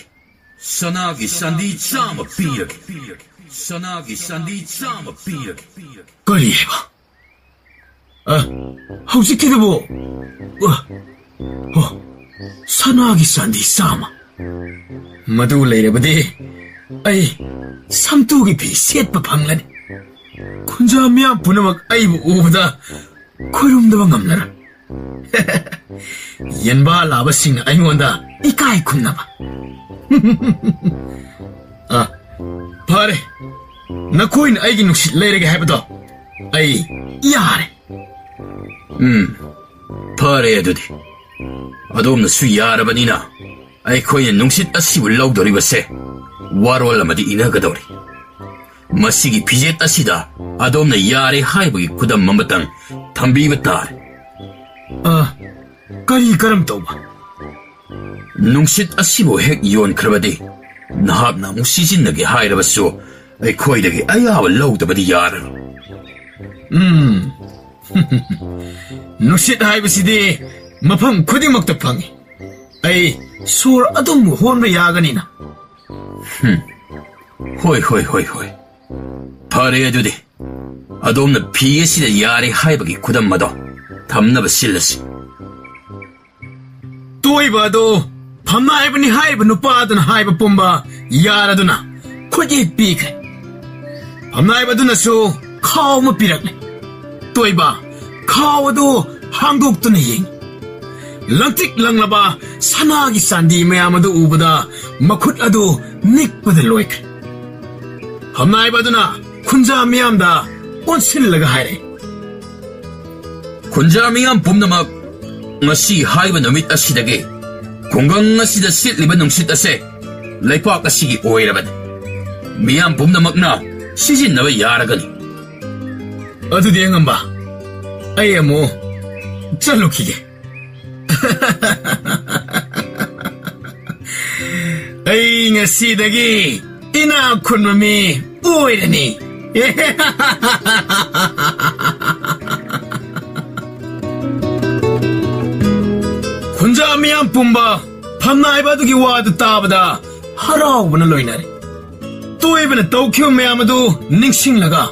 ꯁꯅꯥꯒꯤ ꯁꯟꯗꯤ 100 ꯄꯤꯔꯒꯦ ꯁꯅꯥꯒꯤ ꯁꯟꯗꯤ 100 ꯄꯤꯔꯒꯦ ꯀꯔꯤ ꯍꯥꯏꯕ ꯍꯧꯖꯤꯛꯀꯤꯗꯨꯕꯨ ꯁꯅꯥꯒꯤ ꯁꯟꯗꯤ 100 ꯃꯗꯨ ꯂꯩꯔꯕꯗꯤ ꯑꯩ ꯁꯝꯇꯨꯒꯤ ꯐꯤ ꯁꯦꯠꯄ ꯐꯪꯂꯅꯤ ꯈꯨꯟꯖꯥ ꯃꯤꯌꯥꯝ ꯄꯨꯝꯅꯃꯛ ꯑꯩꯕꯨ ꯎꯕꯗ ꯈꯣꯏꯔꯨꯝꯗꯕ ꯉꯝꯂꯔꯣꯏ ꯌꯦꯟꯕꯥ ꯂꯥꯕꯁꯤꯡꯅ ꯑꯩꯉꯣꯟꯗ ꯏꯀꯥꯏ ꯈꯨꯝꯅꯕ ꯐꯔꯦ ꯅꯈꯣꯏꯅ ꯑꯩꯒꯤ ꯅꯨꯡꯁꯤꯠ ꯂꯩꯔꯒꯦ ꯍꯥꯏꯕꯗꯣ ꯑꯩ ꯌꯥꯔꯦ ꯐꯔꯦ ꯑꯗꯨꯗꯤ ꯑꯗꯣꯝꯅꯁꯨ ꯌꯥꯔꯕꯅꯤꯅ ꯑꯩꯈꯣꯏꯅ ꯅꯨꯡꯁꯤꯠ ꯑꯁꯤꯕꯨ ꯂꯧꯗꯧꯔꯤꯕꯁꯦ ꯋꯥꯔꯣꯜ ꯑꯃꯗꯤ ꯏꯅꯒꯗꯧꯔꯤ ꯃꯁꯤꯒꯤ ꯐꯤꯖꯦꯠ ꯑꯁꯤꯗ ꯑꯗꯣꯝꯅ ꯌꯥꯔꯦ ꯍꯥꯏꯕꯒꯤ ꯈꯨꯗꯝ ꯑꯃꯇꯪ ꯊꯝꯕꯤꯕ ꯇꯥꯔꯦ ꯀꯔꯝ ꯇꯧꯕ ꯅꯨꯡꯁꯤꯠ ꯑꯁꯤꯕꯨ ꯍꯦꯛ ꯌꯣꯟꯈ꯭ꯔꯕꯗꯤ ꯅꯍꯥꯛꯅ ꯑꯃꯨꯛ ꯁꯤꯖꯤꯟꯅꯒꯦ ꯍꯥꯏꯔꯕꯁꯨ ꯑꯩꯈꯣꯏꯗꯒꯤ ꯑꯌꯥꯕ ꯂꯧꯗꯕꯗꯤ ꯌꯥꯔꯔꯣꯏ ꯅꯨꯡꯁꯤꯠ ꯍꯥꯏꯕꯁꯤꯗꯤ ꯃꯐꯝ ꯈꯨꯗꯤꯡꯃꯛꯇ ꯐꯪꯏ ꯑꯩ ꯁꯣꯔ ꯑꯗꯨꯝ ꯍꯣꯟꯕ ꯌꯥꯒꯅꯤꯅ ꯍꯣꯏ ꯐꯔꯦ ꯑꯗꯨꯗꯤ ꯑꯗꯣꯝꯅ ꯐꯤ ꯑꯁꯤꯗ ꯌꯥꯔꯦ ꯍꯥꯏꯕꯒꯤ ꯈꯨꯗꯝ ꯑꯗꯣ ꯊꯝꯅꯕ ꯁꯤꯜꯂꯁꯤ ꯇꯣꯏꯕ ꯑꯗꯣ ꯐꯝꯅꯥꯏꯕꯅꯤ ꯍꯥꯏꯔꯤꯕ ꯅꯨꯄꯥꯗꯨꯅ ꯍꯥꯏꯕ ꯄꯨꯝꯕ ꯌꯥꯔꯗꯨꯅ ꯈꯨꯠꯌꯦꯛ ꯄꯤꯈ꯭ꯔꯦ ꯐꯝꯅꯥꯏꯕꯗꯨꯅꯁꯨ ꯈꯥꯎ ꯑꯃ ꯄꯤꯔꯛꯂꯦ ꯇꯣꯏꯕ ꯈꯥꯎ ꯑꯗꯨ ꯍꯥꯡꯗꯣꯛꯇꯨꯅ ꯌꯦꯡꯉꯤ ꯂꯪꯇ꯭ꯔꯤꯛ ꯂꯪꯂꯕ ꯁꯅꯥꯒꯤ ꯆꯥꯟꯗꯤ ꯃꯌꯥꯝ ꯑꯗꯨ ꯎꯕꯗ ꯃꯈꯨꯠ ꯑꯗꯨ ꯅꯤꯛꯄꯗ ꯂꯣꯏꯈ꯭ꯔꯦ ꯐꯝꯅꯥꯏꯕ ꯑꯗꯨꯅ ꯈꯨꯟꯖꯥ ꯃꯤꯌꯥꯝꯗ ꯑꯣꯟꯁꯤꯜꯂꯒ ꯍꯥꯏꯔꯛꯏ ꯈꯨꯟꯖꯥ ꯃꯤꯌꯥꯝ ꯄꯨꯝꯅꯃꯛ ꯉꯁꯤ ꯍꯥꯏꯕ ꯅꯨꯃꯤꯠ ꯑꯁꯤꯗꯒꯤ ꯈꯨꯡꯒꯪ ꯑꯁꯤꯗ ꯁꯤꯠꯂꯤꯕ ꯅꯨꯡꯁꯤꯠ ꯑꯁꯦ ꯂꯩꯄꯥꯛ ꯑꯁꯤꯒꯤ ꯑꯣꯏꯔꯕꯅꯤ ꯃꯤꯌꯥꯝ ꯄꯨꯝꯅꯃꯛꯅ ꯁꯤꯖꯤꯟꯅꯕ ꯌꯥꯔꯒꯅꯤ ꯑꯗꯨꯗꯤ ꯑꯉꯝꯕ ꯑꯩ ꯑꯃꯨꯛ ꯆꯠꯂꯨꯈꯤꯒꯦ ꯑꯩ ꯉꯁꯤꯗꯒꯤ ꯏꯅꯥꯛ ꯈꯨꯟꯕ ꯃꯤ ꯑꯣꯏꯔꯅꯤ ꯈꯨꯟꯖꯥ ꯃꯤꯌꯥꯝ ꯄꯨꯝꯕ ꯐꯝꯅꯥꯏꯕ ꯑꯗꯨꯒꯤ ꯋꯥꯗꯨ ꯇꯥꯕꯗ ꯍꯔꯥꯎꯕꯅ ꯂꯣꯏꯅꯔꯦ ꯇꯣꯏꯕꯅ ꯇꯧꯈꯤꯕ ꯃꯌꯥꯝ ꯑꯗꯨ ꯅꯤꯡꯁꯤꯡꯂꯒ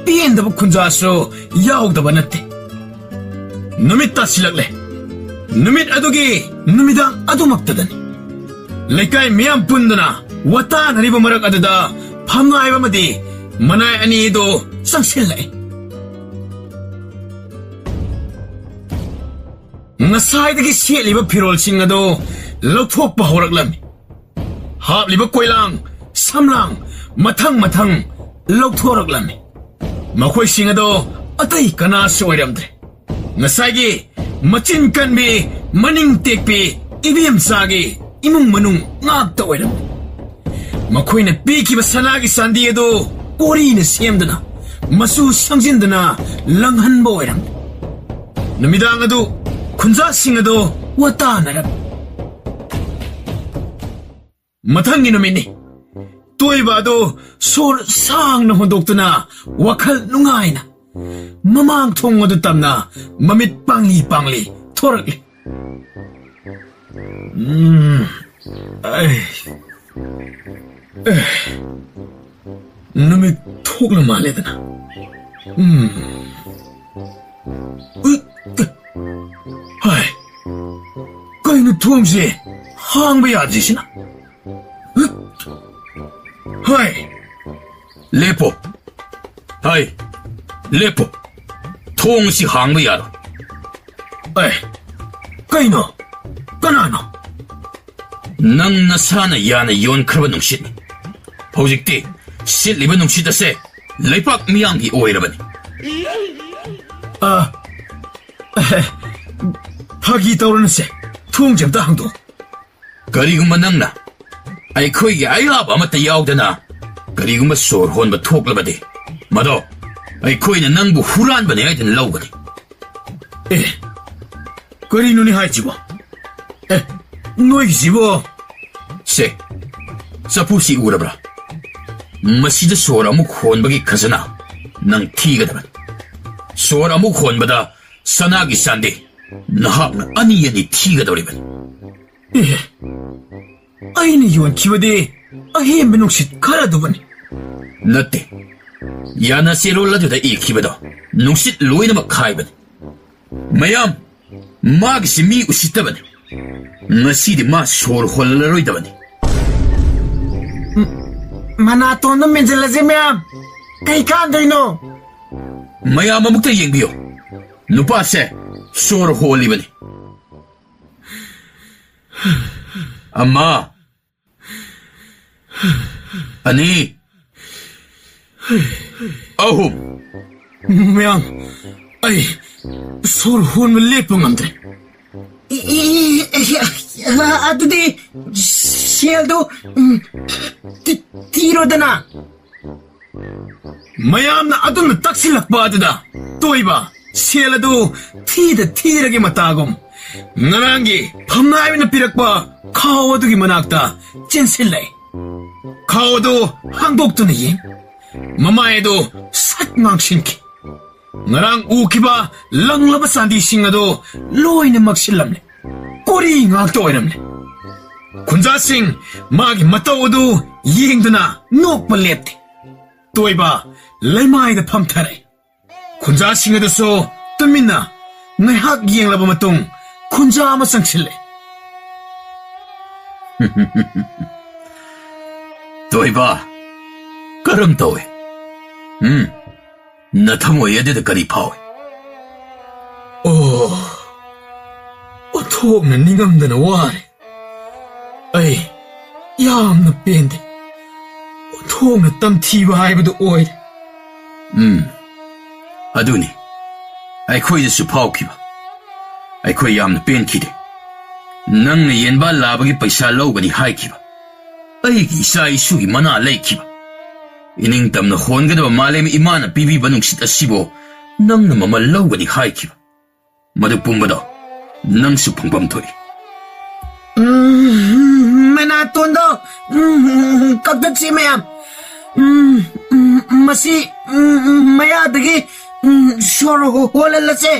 ꯄꯦꯟꯗꯕ ꯈꯨꯟꯖꯥꯁꯨ ꯌꯥꯎꯗꯕ ꯅꯠꯇꯦ ꯅꯨꯃꯤꯠ ꯇꯥꯁꯤꯜꯂꯛꯂꯦ ꯅꯨꯃꯤꯠ ꯑꯗꯨꯒꯤ ꯅꯨꯃꯤꯗꯥꯡ ꯑꯗꯨꯃꯛꯇꯗꯅꯤ ꯂꯩꯀꯥꯏ ꯃꯤꯌꯥꯝ ꯄꯨꯟꯗꯨꯅ ꯋꯥꯇꯥꯅꯔꯤꯕ ꯃꯔꯛ ꯑꯗꯨꯗ ꯐꯝꯅꯥꯏꯕ ꯑꯃꯗꯤ ꯃꯅꯥꯏ ꯑꯅꯤꯗꯨ ꯆꯪꯁꯤꯜꯂꯛꯏ ꯉꯁꯥꯏꯗꯒꯤ ꯁꯦꯠꯂꯤꯕ ꯐꯤꯔꯣꯜꯁꯤꯡ ꯑꯗꯨ ꯂꯧꯊꯣꯛꯄ ꯍꯧꯔꯛꯂꯝꯃꯤ ꯍꯥꯞꯂꯤꯕ ꯀꯣꯏꯂꯥꯡ ꯁꯝꯂꯥꯡ ꯃꯊꯪ ꯂꯧꯊꯣꯔꯛꯂꯝꯃꯤ ꯃꯈꯣꯏꯁꯤꯡ ꯑꯗꯨ ꯑꯇꯩ ꯀꯅꯥꯁꯨ ꯑꯣꯏꯔꯝꯗ꯭ꯔꯦ ꯉꯁꯥꯏꯒꯤ ꯃꯆꯤꯟ ꯀꯟꯕꯤ ꯃꯅꯤꯡ ꯇꯦꯛꯄꯤ ꯏꯕꯦꯝꯆꯥꯒꯤ ꯏꯃꯨꯡ ꯃꯅꯨꯡ ꯉꯥꯛꯇ ꯑꯣꯏꯔꯝꯃꯤ ꯃꯈꯣꯏꯅ ꯄꯤꯈꯤꯕ ꯁꯅꯥꯒꯤ ꯆꯥꯟꯗꯤ ꯑꯗꯨ ꯀꯣꯔꯤꯅ ꯁꯦꯝꯗꯨꯅ ꯃꯆꯨ ꯁꯪꯖꯤꯟꯗꯨꯅ ꯂꯪꯍꯟꯕ ꯑꯣꯏꯔꯝꯃꯤ ꯅꯨꯃꯤꯗꯥꯡ ꯑꯗꯨ ꯈꯨꯟꯖꯥꯁꯤꯡ ꯑꯗꯨ ꯋꯥꯇꯥꯅꯔꯝꯃꯤ ꯃꯊꯪꯒꯤ ꯅꯨꯃꯤꯠꯅꯤ ꯇꯣꯏꯕ ꯑꯗꯨ ꯁꯣꯔ ꯁꯥꯡꯅ ꯍꯣꯟꯗꯣꯛꯇꯨꯅ ꯋꯥꯈꯜ ꯅꯨꯡꯉꯥꯏꯅ ꯃꯃꯥꯡ ꯊꯣꯡ ꯑꯗꯨ ꯇꯝꯅ ꯃꯃꯤꯠ ꯄꯥꯡꯂꯤ ꯊꯣꯔꯛꯂꯤ ꯅꯨꯃꯤꯠ ꯊꯣꯛꯂ ꯃꯥꯜꯂꯦꯗꯅ ꯍꯥꯏ ꯀꯩꯅꯣ ꯊꯣꯡꯁꯦ ꯍꯥꯡꯕ ꯌꯥꯗ꯭ꯔꯤꯁꯤꯅ ꯍꯥꯏ ꯂꯦꯞꯄꯣ ꯊꯣꯡ ꯑꯁꯤ ꯍꯥꯡꯕ ꯌꯥꯔꯣꯏ ꯀꯩꯅꯣ ꯀꯅꯥꯅꯣ ꯅꯪ ꯅꯁꯥꯅ ꯌꯥꯅ ꯌꯣꯟꯈ꯭ꯔꯕ ꯅꯨꯡꯁꯤꯠꯅꯤ ꯍꯧꯖꯤꯛꯇꯤ ꯁꯤꯠꯂꯤꯕ ꯅꯨꯡꯁꯤꯠ ꯑꯁꯦ ꯂꯩꯄꯥꯛ ꯃꯤꯌꯥꯝꯒꯤ ꯑꯣꯏꯔꯕꯅꯤ ꯐꯥꯒꯤ ꯇꯧꯔꯅꯁꯦ ꯊꯣꯡꯁꯦ ꯑꯝꯇ ꯍꯥꯡꯗꯣꯛ ꯀꯔꯤꯒꯨꯝꯕ ꯅꯪꯅ ꯑꯩꯈꯣꯏꯒꯤ ꯑꯌꯥꯕ ꯑꯃꯠꯇ ꯌꯥꯎꯗꯅ ꯀꯔꯤꯒꯨꯝꯕ ꯁꯣꯔ ꯍꯣꯟꯕ ꯊꯣꯛꯂꯕꯗꯤ ꯃꯗꯣ ꯑꯩꯈꯣꯏꯅ ꯅꯪꯕꯨ ꯍꯨꯔꯥꯟꯕꯅꯤ ꯍꯥꯏꯗꯅ ꯂꯧꯒꯅꯤ ꯀꯔꯤꯅꯣꯅꯦ ꯍꯥꯏꯁꯤꯕꯣ ꯅꯣꯏꯒꯤꯁꯤꯕꯣ ꯁꯦ ꯆꯐꯨꯁꯤ ꯎꯔꯕ꯭ꯔꯥ ꯃꯁꯤꯗ ꯁꯣꯔ ꯑꯃꯨꯛ ꯍꯣꯟꯕꯒꯤ ꯈꯖꯅꯥ ꯅꯪ ꯊꯤꯒꯗꯕꯅꯤ ꯁꯣꯔ ꯑꯃꯨꯛ ꯍꯣꯟꯕꯗ ꯁꯅꯥꯒꯤ ꯆꯥꯟꯗꯤ ꯅꯍꯥꯛꯅ ꯑꯅꯤ ꯊꯤꯒꯗꯧꯔꯤꯕꯅꯤ ꯑꯩꯅ ꯌꯣꯟꯈꯤꯕꯗꯤ ꯑꯍꯦꯟꯕ ꯅꯨꯡꯁꯤꯠ ꯈꯔꯗꯨꯕꯅꯤ ꯅꯠꯇꯦ ꯌꯥꯅ ꯆꯦꯔꯣꯜ ꯑꯗꯨꯗ ꯏꯈꯤꯕꯗꯣ ꯅꯨꯡꯁꯤꯠ ꯂꯣꯏꯅꯃꯛ ꯈꯥꯏꯕꯅꯤ ꯃꯌꯥꯝ ꯃꯥꯒꯤꯁꯤ ꯃꯤ ꯎꯁꯤꯠꯇꯕꯅꯤ ꯉꯁꯤꯗꯤ ꯃꯥ ꯁꯣꯔ ꯍꯣꯜꯂꯔꯣꯏꯗꯕꯅꯤ ꯃꯅꯥꯇꯣꯟꯗ ꯃꯦꯟꯁꯤꯜꯂꯁꯦ ꯃꯌꯥꯝ ꯀꯩ ꯀꯥꯟꯗꯣꯏꯅꯣ ꯃꯌꯥꯝ ꯑꯃꯨꯛꯇ ꯌꯦꯡꯕꯤꯌꯨ ꯅꯨꯄꯥꯁꯦ ꯁꯣꯔ ꯍꯣꯜꯂꯤꯕꯅꯤ ꯑꯃ ꯑꯅꯤ ꯑꯍꯨꯝ ꯃꯌꯥꯝ ꯑꯩ ꯁꯣꯔ ꯍꯣꯟꯕ ꯂꯦꯞꯄ ꯉꯝꯗ꯭ꯔꯦ ꯑꯗꯨꯗꯤ ꯁꯦꯜꯗꯣ ꯊꯤꯔꯣꯗꯅ ꯃꯌꯥꯝꯅ ꯑꯗꯨꯝꯅ ꯇꯛꯁꯤꯜꯂꯛꯄ ꯑꯗꯨꯗ ꯇꯣꯏꯕ ꯁꯦꯜ ꯑꯗꯨ ꯊꯤꯔꯒꯦ ꯃꯇꯥꯒꯨꯝ ꯉꯔꯥꯡꯒꯤ ꯐꯝꯅꯥꯏꯕꯅ ꯄꯤꯔꯛꯄ ꯈꯥꯎ ꯑꯗꯨꯒꯤ ꯃꯅꯥꯛꯇ ꯆꯦꯟꯁꯤꯜꯂꯛꯏ ꯈꯥꯎ ꯑꯗꯨ ꯍꯥꯡꯗꯣꯛꯇꯨꯅ ꯌꯦꯡ ꯃꯃꯥꯏ ꯑꯗꯨ ꯁꯠ ꯉꯥꯡꯁꯤꯟꯈꯤ ngarang ukiba langlaba sandi singado loina maksillamne kori ngakto oiramne kunja sing magi mataudu yengduna nokpa lepte toiba leimaida phamthare kunja singadaso tumina ngaihak yenglaba matung kunja ama sangchille toiba karam tawe na thamoy adida kari phawe othokna ningamdana ware ai yamna pende othokna tamthiba haibadu oire aduni ꯑꯩꯈꯣꯏꯗꯁꯨ ꯐꯥꯎꯈꯤꯕ ꯑꯩꯈꯣꯏ ꯌꯥꯝꯅ ꯄꯦꯟꯈꯤꯗꯦ ꯅꯪꯅ ꯌꯦꯟꯕꯥ ꯂꯥꯕꯒꯤ ꯄꯩꯁꯥ ꯂꯧꯒꯅꯤ ꯍꯥꯏꯈꯤꯕ ꯑꯩꯒꯤ ꯏꯆꯥ ꯏꯁꯨꯒꯤ ꯃꯅꯥ ꯂꯩꯈꯤꯕ ꯏꯅꯤꯡꯇꯝꯅ ꯍꯣꯟꯒꯗꯕ ꯃꯥꯂꯦꯝ ꯏꯃꯥꯅ ꯄꯤꯕꯤꯕ ꯅꯨꯡꯁꯤꯠ ꯑꯁꯤꯕꯨ ꯅꯪꯅ ꯃꯃꯜ ꯂꯧꯒꯅꯤ ꯍꯥꯏꯈꯤꯕ ꯃꯗꯨ ꯄꯨꯝꯕꯗꯣ ꯅꯪꯁꯨ ꯐꯪꯐꯝ ꯊꯣꯛꯏ ꯃꯅꯥꯇꯣꯟꯗꯣ ꯀꯛꯊꯠꯁꯤ ꯃꯌꯥꯝ ꯃꯁꯤ ꯃꯌꯥꯗꯒꯤ ꯁꯣꯔ ꯍꯣꯜꯍꯜꯂꯁꯦ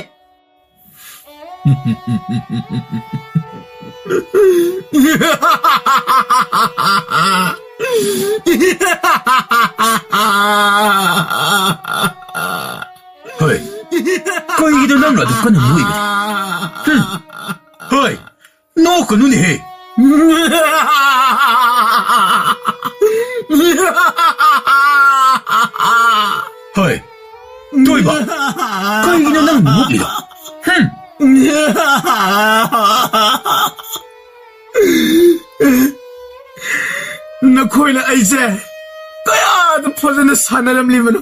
ꯍꯣꯏ ꯀꯩꯒꯤꯅꯣ ꯅꯪꯅ ꯑꯗꯨ ꯀꯟꯅ ꯅꯣꯛꯏꯕꯅꯤ ꯍꯣꯏ ꯅꯣꯛꯀꯅꯨꯅꯦꯍꯦ ꯍꯣꯏ toiba kayina nang noklido nakoyna aise kayada phajana sanaramlibano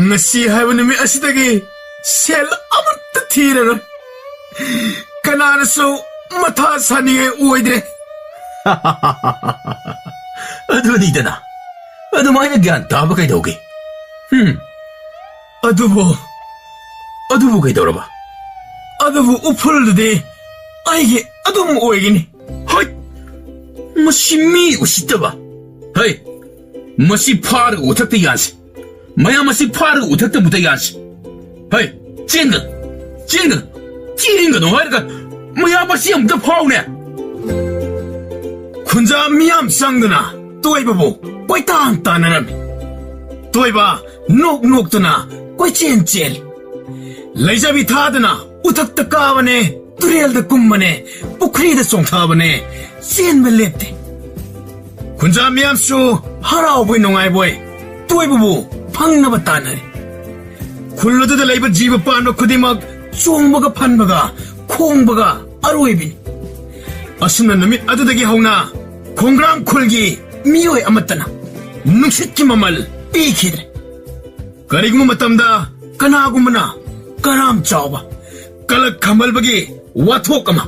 ngasi haibani mi asidagi sel amatta thiraro kanana so matha saniye oidre aduni dana adumaina gyan taba kaidauge adubu kaidoraba adubu upulde aige adum oigini hai masi mi usitaba hai masi phar uthakta yansi maya masi phar uthakta buta yansi hai chenga no harga maya masi amta phawne kunja miyam sangdana toibabu koitang tanarami toiba nok tuna koi chen leijabi thadana uthakta kawane turel da kummane pukhri da songthabane sen melepte kunja miyam su harau boi nongai boi toibabu phangna batanare khullodu da leiba jiba pano khudimak chongbaga phanbaga khongbaga aroibini asuna namit adudagi hauna khongram khulgi miyoi amatana nungshitki mamal pikidre karigmu matamda kanagumana karam chawba kalak khamalbagi wathokama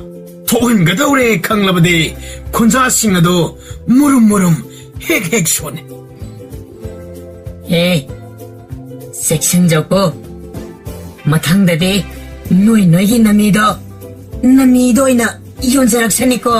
thohin gadawre khanglabade khunja singado murum hek shone Hey, section joko mathangdade noi namido ina yonjaraksaniko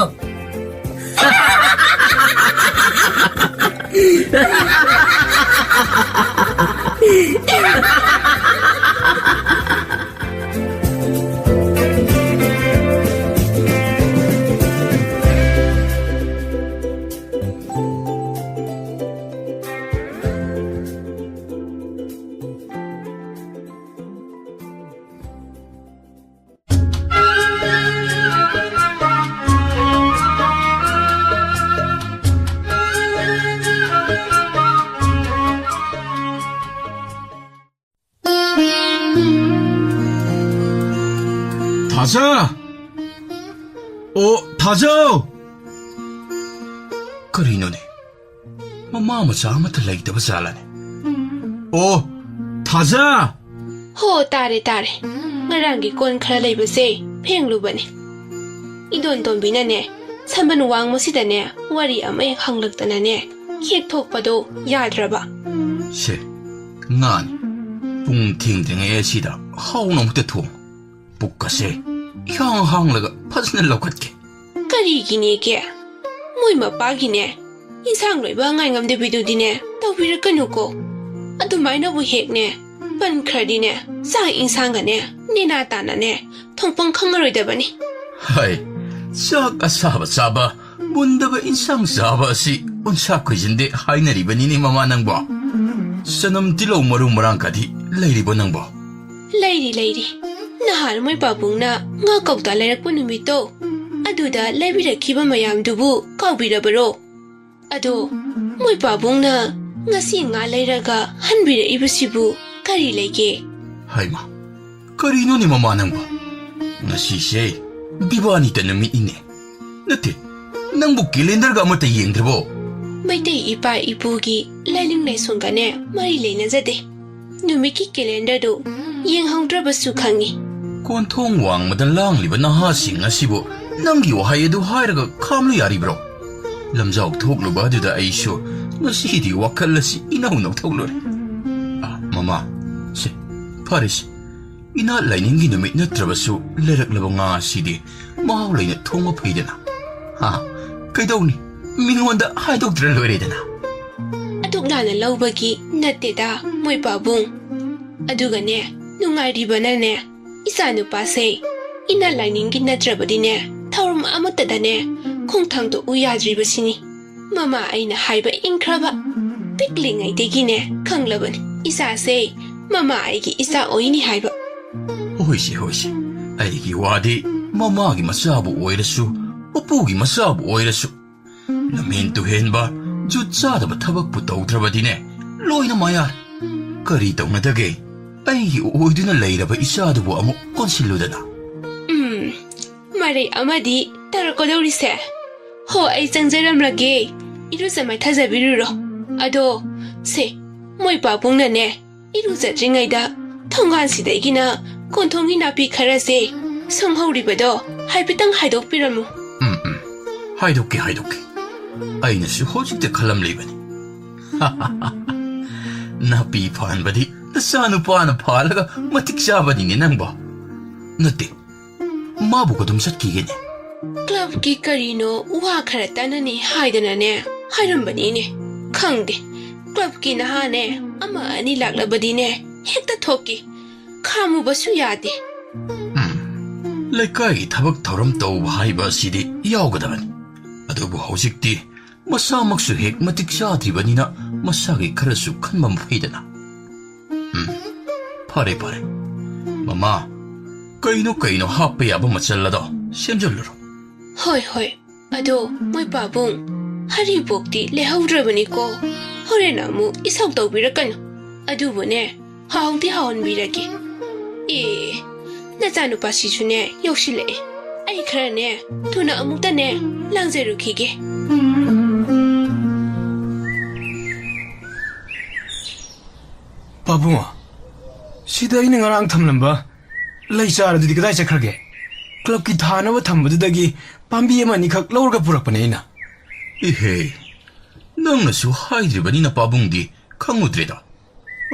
다자 그리노네 마마 자마트 레이드바 잘라네 다자 Ho tare ngarangi kon khara leibase phenglubani idon tombina ne samban wang mosidane wari amai khanglaktana ne khek thokpado yadraba 시 ngani 뿡팅팅의 시다 하우놈때 통 북가세 향항라가 파스넬 럭갓게 karigine ke moi mapagine insang loiba ngai ngamde bidudine tawbirakanko ꯑꯗꯨꯃꯥꯏꯅꯕꯨ ꯍꯦꯛꯅꯦ ꯄꯟꯈ꯭ꯔꯗꯤꯅꯦ ꯆꯥꯛ ꯏꯟꯁꯥꯡꯒꯅꯦ ꯅꯦꯅꯥ ꯇꯥꯅꯅꯦ ꯊꯣꯡꯐꯝ ꯈꯪꯉꯔꯣꯏꯗꯕꯅꯤ ꯍꯥꯏ ꯆꯥꯛ ꯑꯁꯥꯕ ꯆꯥꯕ ꯃꯨꯟꯗꯕ ꯏꯟꯁꯥꯡ ꯆꯥꯕ ꯑꯁꯤ ꯎꯟꯁꯥ ꯈꯣꯏꯖꯤꯟꯗꯦ ꯍꯥꯏꯅꯔꯤꯕꯅꯤꯅꯦ ꯃꯃꯥ ꯅꯪꯕꯣ ꯆꯅꯝ ꯇꯤꯜꯍꯧ ꯃꯔꯨ ꯃꯔꯥꯡꯀꯗꯤ ꯂꯩꯔꯤꯕꯣ ꯅꯪꯕꯣ ꯂꯩꯔꯤ ꯅꯍꯥꯟ ꯃꯣꯏ ꯄꯥꯕꯨꯡꯅ ꯉꯥ ꯀꯧꯇꯥ ꯂꯩꯔꯛꯄ ꯅꯨꯃꯤꯠꯇꯣ ꯑꯗꯨꯗ ꯂꯩꯕꯤꯔꯛꯈꯤꯕ ꯃꯌꯥꯝꯗꯨꯕꯨ ꯀꯥꯎꯕꯤꯔꯕꯔꯣ ꯑꯗꯣ ꯃꯣꯏ ꯄꯥꯕꯨꯡꯅ ngasi nga layraga hanbira ibasibu kari lege haima karino ni mama nangba ngasi se diwani ta nami ine nate nangbu calendar ga amata yengdrabo maitei ipa ipugi lailing laisonga ne mari leina jade numiki calendar do yenghaudraba su khangi konthong wang madan lang liba na ha sing asibo nangi wahai edu hairaga khamlu yari bro lamjau thoklu ba du da aisho ngasi di wakal si inaw naw thoklu mama se paris ina laining gi numit na trabasu lerak laba nga sidi maw laina thongma phaidana ha kaidawni mingonda haidok dra loiredana aduk lana lawbagi natteda moi babung aduga ne nungai ribana ne isanu pase ina laining gi natrabadi ne thawrum amata da ne khongthang to uyadri basini mama aina haiba inkraba pikling ai degi ne khanglabani isa se mama ai gi isa oini haiba hoisi ai gi wadi mama gi masabu oirasu upu gi masabu oirasu lamin tu henba jutsa da bathabak pu tawdrabadi ne loina mayar kari tawna dage ai gi oiduna leiraba isa du amu konsiludana mare amadi tarakodori se ho ai changjaram lage iru samai thajabiruro ado se moi babung na ne iru jatringai da thongan sidai gina konthongi napi khara se songhori bado haibitang haidok piramu haidok aina su hojik de khalam lebani napi phan badi sanu pana phalaga matik chabani ne nangba nate mabu ko dum sat ki gene club ki karino wa khara tanani haidana ne hairambani ne khangde club ki na ha ne ama ani laklabadi ne hekta thoki khamu basu yade lekai thabak thoram taw haiba sidi yawgadabani adubu hojikti masamaksu hek matik chadribanina masagi kharasu khanmam phaidana pare mama kaino happe yaba machallado semjalluro hoi ado moi babung hari bokti lehaudrabani ko horena mu isau tawbirakanu adubune hauti haon birage na janu pasi chune yoshile ai khara ne tuna amukta ne langzeru khige Babunga, sida ina ngarang thamlamba lai char dudi kadai chakhrage club ki thana wa thambadu dagi pambi ama ni khak lawrga purakpane ina ehe nangna su haidribani na pabungdi khangudreda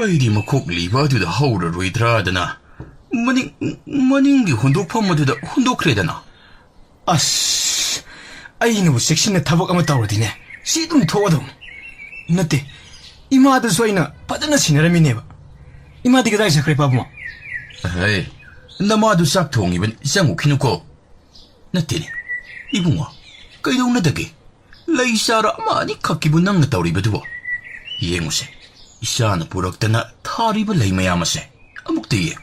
aidi makhok liba du da haura roidra dana maning gi hundok phamadu da hundokredana as ainu section na thabak ama tawradine si dum thoadum nate ima da soina padana sinaramine ba ima di kadai chakre babunga hey namadu sak thongi ban sangu khinuko natine ibunga kaidong dage lai sara mani khakkibu nang tawri beduwa yenguse isana puraktana thariba lai mayamase amukte ye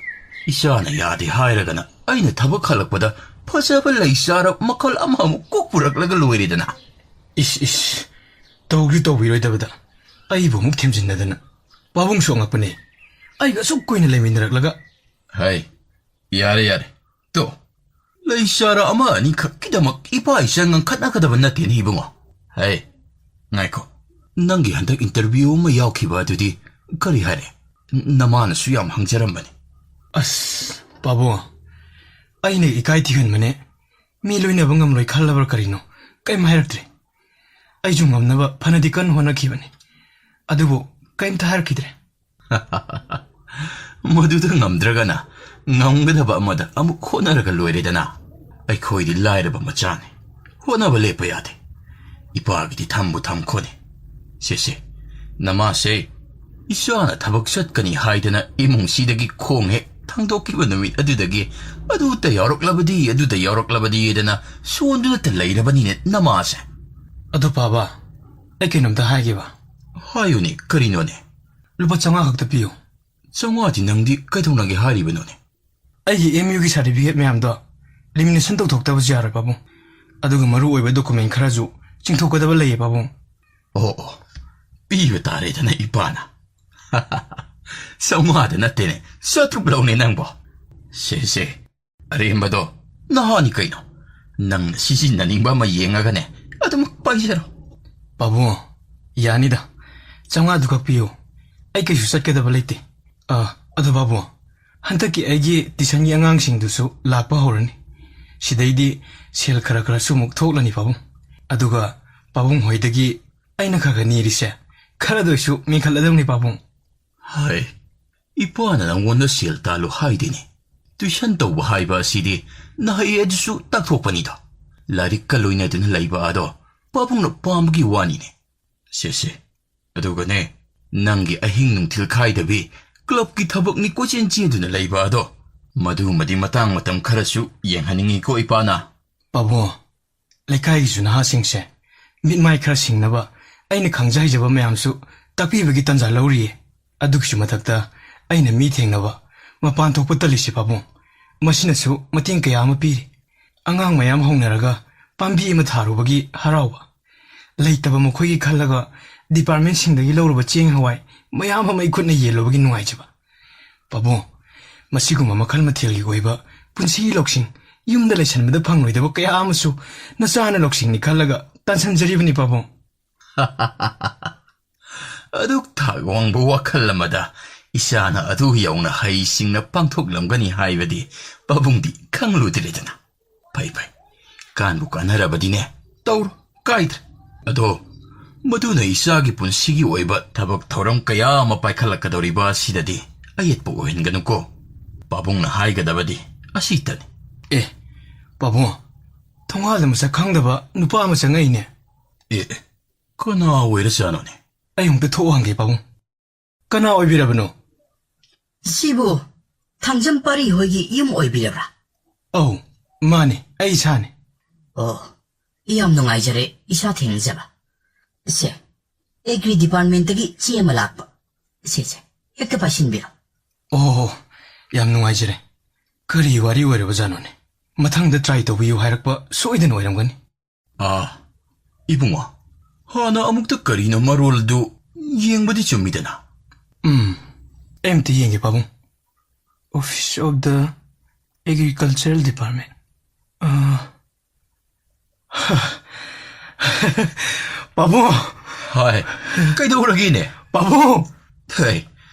isana yade hairagana aina thabak khalakpada phasaba lai sara makhal amamu kok puraklaga loiredana is tawgi tawbiroi ai bu muk themjinnadana babung songapane ai ga suk koina leminraklaga hai yare to lai sara ama ni khakkidamak ipa isangang khatnakadaba nate ni bungo hai ngaiko nangi handak interview ma yaukhiba dudi kari hare namana su yam hangjarambani as babu ai ne ikai thigan mane mi loina bangam loi khallabar karino kai mahirtre ai jungam naba phanadi kan hona khibani adubu kaim thar khidre moduda ngamdragana ngamgadaba amada amu khonaraga loiredana ai khoidi lairaba machane honaba lepa yade ipagidi thambu tham khone se namase 이샤나 타박 샷가니 하이드나 이몽시드기 콩해 탕도키바 누밋 아두다기 아두다 여록라바디 에다나 수원두다 레이라바니네 나마세. ꯑꯗꯣ ꯄꯥꯕ ꯑꯩ ꯀꯩꯅꯣꯝꯇ ꯍꯥꯏꯒꯦꯕ 하요니 그리노네. ꯂꯨꯄꯥ 500 ꯈꯛꯇ ꯄꯤꯌꯨ 정화디 낭디 까동나게 하리바노네. ꯑꯩꯒꯤ MUꯒꯤ ꯁꯥꯔꯇꯤꯐꯤꯀꯦꯠ ꯃꯌꯥꯝꯗꯣ ꯂꯤꯃꯤꯅꯦꯁꯟ ꯇꯧꯊꯣꯛꯇꯕꯁꯨ ꯌꯥꯔꯣꯏ ꯄꯥꯕꯨꯡ ꯑꯗꯨꯒ ꯃꯔꯨꯑꯣꯏꯕ ꯗꯣꯀꯨꯃꯦꯟ ꯈꯔꯁꯨ ꯆꯤꯡꯊꯣꯛꯀꯗꯕ ꯂꯩꯌꯦ ꯄꯥꯕꯨꯡ 삐베 따레다나 이빠나. 성화다 나때네 서투블라우네 낭보. 세세 아리엠바도 나하니까이노. 낭 시신나닝바마 이행하가네. 아도 막 빠지세로. ꯄꯥꯕꯨꯡ ꯌꯥꯅꯤꯗ 500ꯗꯨ ꯈꯛ ꯄꯤꯌꯨ ꯑꯩ ꯀꯩꯁꯨ ꯆꯠꯀꯗꯕ ꯂꯩꯇꯦ ꯑꯗꯣ ꯄꯥꯕꯨꯡ ꯍꯟꯗꯛꯀꯤ ꯑꯩꯒꯤ ꯇꯤꯁꯟꯒꯤ ꯑꯉꯥꯡꯁꯤꯡꯗꯨꯁꯨ ꯂꯥꯛꯄ ꯍꯧꯔꯅꯤ ꯁꯤꯗꯩꯗꯤ ꯁꯦꯜ ꯈꯔ ꯈꯔꯁꯨ ꯑꯃꯨꯛ ꯊꯣꯛꯂꯅꯤ ꯄꯥꯕꯨꯡ ꯑꯗꯨꯒ ꯄꯥꯕꯨꯡ ꯍꯣꯏꯗꯒꯤ ꯑꯩꯅ ꯈꯔ ꯅꯤꯔꯤꯁꯦ ꯈꯔꯗꯁꯨ ꯃꯦꯟꯈꯠꯂꯗꯕꯅꯤ ꯄꯥꯕꯨꯡ 하이 이빠나 낭원나 셀 달로 하이데니. tuition tꯧꯕ ꯍꯥꯏꯕ ꯑꯁꯤꯗꯤ ꯅꯍꯩ ꯑꯗꯨꯁꯨ ꯇꯥꯛꯊꯣꯛꯄꯅꯤꯗ. ꯂꯥꯏꯔꯤꯛꯀ ꯂꯣꯏꯅꯗꯨꯅ ꯂꯩꯕ ꯑꯗꯣ ꯄꯥꯕꯨꯡꯅ ꯄꯥꯝꯕꯒꯤ ꯋꯥꯅꯤꯅꯦ. ꯁꯦꯁꯦ ꯑꯗꯨꯒꯅꯦ ꯅꯪꯒꯤ ꯑꯍꯤꯡ ꯅꯨꯡꯊꯤꯜ ꯈꯥꯏꯗꯕꯤ ꯀ꯭ꯂꯕꯀꯤ ꯊꯕꯛꯅꯤ ꯀꯣꯏꯆꯦꯟ ꯆꯦꯟꯗꯨꯅ ꯂꯩꯕ ꯑꯗꯣ ꯃꯗꯨꯃꯗꯤ ꯃꯇꯥꯡ ꯃꯇꯝ ꯈꯔꯁꯨ ꯌꯦꯡꯍꯟꯅꯤꯡꯉꯤꯀꯣ ꯏꯄꯥꯅ. ꯄꯥꯕꯨꯡ ꯂꯩꯀꯥꯏꯒꯤꯁꯨ ꯅꯍꯥꯁꯤꯡꯁꯦ ꯃꯤꯠꯃꯥꯏ ꯈꯔ ꯁꯤꯡꯅꯕ ꯑꯩꯅ ꯈꯪꯖ ꯍꯩꯖꯕ ꯃꯌꯥꯝꯁꯨ ꯇꯥꯛꯄꯤꯕꯒꯤ ꯇꯟꯖꯥ ꯂꯧꯔꯤꯌꯦ. ꯑꯗꯨꯒꯤꯁꯨ ꯃꯊꯛꯇ ꯑꯩꯅ ꯃꯤ ꯊꯦꯡꯅꯕ ꯃꯄꯥꯟ ꯊꯣꯛꯄ ꯇꯜꯂꯤꯁꯦ ꯄꯥꯕꯨꯡ ꯃꯁꯤꯅꯁꯨ ꯃꯇꯦꯡ ꯀꯌꯥ ꯑꯃ ꯄꯤꯔꯤ. ꯑꯉꯥꯡ ꯃꯌꯥꯝ ꯍꯧꯅꯔꯒ ꯄꯥꯝꯕꯤ ꯑꯃ ꯊꯥꯔꯨꯕꯒꯤ ꯍꯔꯥꯎꯕ ꯂꯩꯇꯕ ꯃꯈꯣꯏꯒꯤ ꯈꯜꯂꯒ ꯗꯤꯄꯥꯔꯠꯃꯦꯟꯠꯁꯤꯡꯗꯒꯤ ꯂꯧꯔꯨꯕ ꯆꯦꯡ ꯍꯋꯥꯏ ꯃꯌꯥꯝ ꯑꯃ ꯏꯈꯨꯠꯅ ꯌꯦꯜꯂꯨꯕꯒꯤ ꯅꯨꯡꯉꯥꯏꯖꯕ. ꯄꯥꯕꯨꯡ ꯃꯁꯤꯒꯨꯝꯕ ꯃꯈꯜ ꯃꯊꯦꯜꯒꯤ ꯑꯣꯏꯕ ꯄꯨꯟꯁꯤꯒꯤ ꯂꯧꯁꯤꯡ ꯌꯨꯝꯗ ꯂꯩꯁꯟꯕꯗ ꯐꯪꯂꯣꯏꯗꯕ ꯀꯌꯥ ꯑꯃꯁꯨ ꯅꯆꯥꯅ ꯂꯧꯁꯤꯡꯅꯤ ꯈꯜꯂꯒ ꯇꯥꯟꯁꯤꯟꯖꯔꯤꯕꯅꯤ ꯄꯥꯕꯨꯡ. ꯑꯗꯨꯛ ꯊꯥꯛ ꯋꯥꯡꯕ ꯋꯥꯈꯜ ꯑꯃꯗ ꯏꯁꯥꯅ ꯑꯗꯨ ꯌꯧꯅ ꯍꯩꯁꯤꯡꯅ ꯄꯥꯡꯊꯣꯛꯂꯝꯒꯅꯤ ꯍꯥꯏꯕꯗꯤ ꯄꯥꯕꯨꯡꯗꯤ ꯈꯪꯂꯨꯗ꯭ꯔꯦꯗꯅ. ꯐꯩ ꯀꯥꯟꯕꯨ ꯀꯥꯟꯅꯔꯕꯗꯤꯅꯦ ꯇꯧꯔꯣ ꯀꯥꯏꯗ꯭ꯔꯦ. ꯑꯗꯣ ꯃꯗꯨꯅ ꯏꯆꯥꯒꯤ ꯄꯨꯟꯁꯤꯒꯤ ꯑꯣꯏꯕ ꯊꯕꯛ ꯊꯧꯔꯝ ꯀꯌꯥ ꯑꯃ ꯄꯥꯏꯈꯠꯂꯛꯀꯗꯧꯔꯤꯕ ꯑꯁꯤꯗꯗꯤ ꯑꯌꯦꯠꯄ ꯑꯣꯏꯍꯟꯒꯅꯨꯀꯣ. ꯄꯥꯕꯨꯡꯅ ꯍꯥꯏꯒꯗꯕꯗꯤ ꯑꯁꯤꯇꯅꯤ. ꯄꯥꯕꯨꯡ ꯊꯣꯡꯒꯥꯜꯗ ꯃꯁꯛ ꯈꯪꯗꯕ ꯅꯨꯄꯥ ꯑꯃ ꯆꯪꯉꯛꯏꯅꯦ. ꯀꯅꯥ ꯑꯣꯏꯔꯖꯥꯠꯅꯣꯅꯦ? ꯑꯩ ꯑꯃꯨꯛꯇ ꯊꯣꯛꯑ ꯍꯪꯒꯦ ꯄꯥꯕꯨꯡ. ꯀꯅꯥ ꯑꯣꯏꯕꯤꯔꯕꯅꯣ? ꯁꯤꯕꯨ ꯊꯥꯡꯖꯝꯄꯥꯔꯤ ꯍꯣꯏꯒꯤ ꯌꯨꯝ ꯑꯣꯏꯕꯤꯔꯕ꯭ꯔꯥ? ꯑꯧ ꯃꯥꯅꯦ ꯑꯩ ꯏꯁꯥꯅꯦ. ꯌꯥꯝ ꯅꯨꯡꯉꯥꯏꯖꯔꯦ ꯏꯁꯥ ꯊꯦꯡꯅꯖꯕ. ꯁꯦ ꯑꯦꯒ꯭ꯔꯤ ꯗꯤꯄꯥꯔꯠꯃꯦꯟꯠꯇꯒꯤ ꯆꯦ ꯑꯃ ꯂꯥꯛꯄ. ꯁꯦ ꯍꯦꯛꯇ ꯄꯥꯏꯁꯤꯟꯕꯤꯔꯣ. ꯌꯥꯝ ꯅꯨꯡꯉꯥꯏꯖꯔꯦ. ꯀꯔꯤ ꯋꯥꯔꯤ ꯑꯣꯏꯔꯕꯖꯥꯠꯅꯣꯅꯦ? ꯃꯊꯪꯗ ꯇ꯭ꯔꯥꯏ ꯇꯧꯕꯤꯌꯨ ꯍꯥꯏꯔꯛꯄ ꯁꯣꯏꯗꯅ ꯑꯣꯏꯔꯝꯒꯅꯤ. 이봉아, 하나 아무것도 거리는 말월도 이행받이 좀이되나? MT 이행해 바봉. Office of the Agricultural Department. 바봉. 하이, 까이도 오라기네. 바봉. 헤이,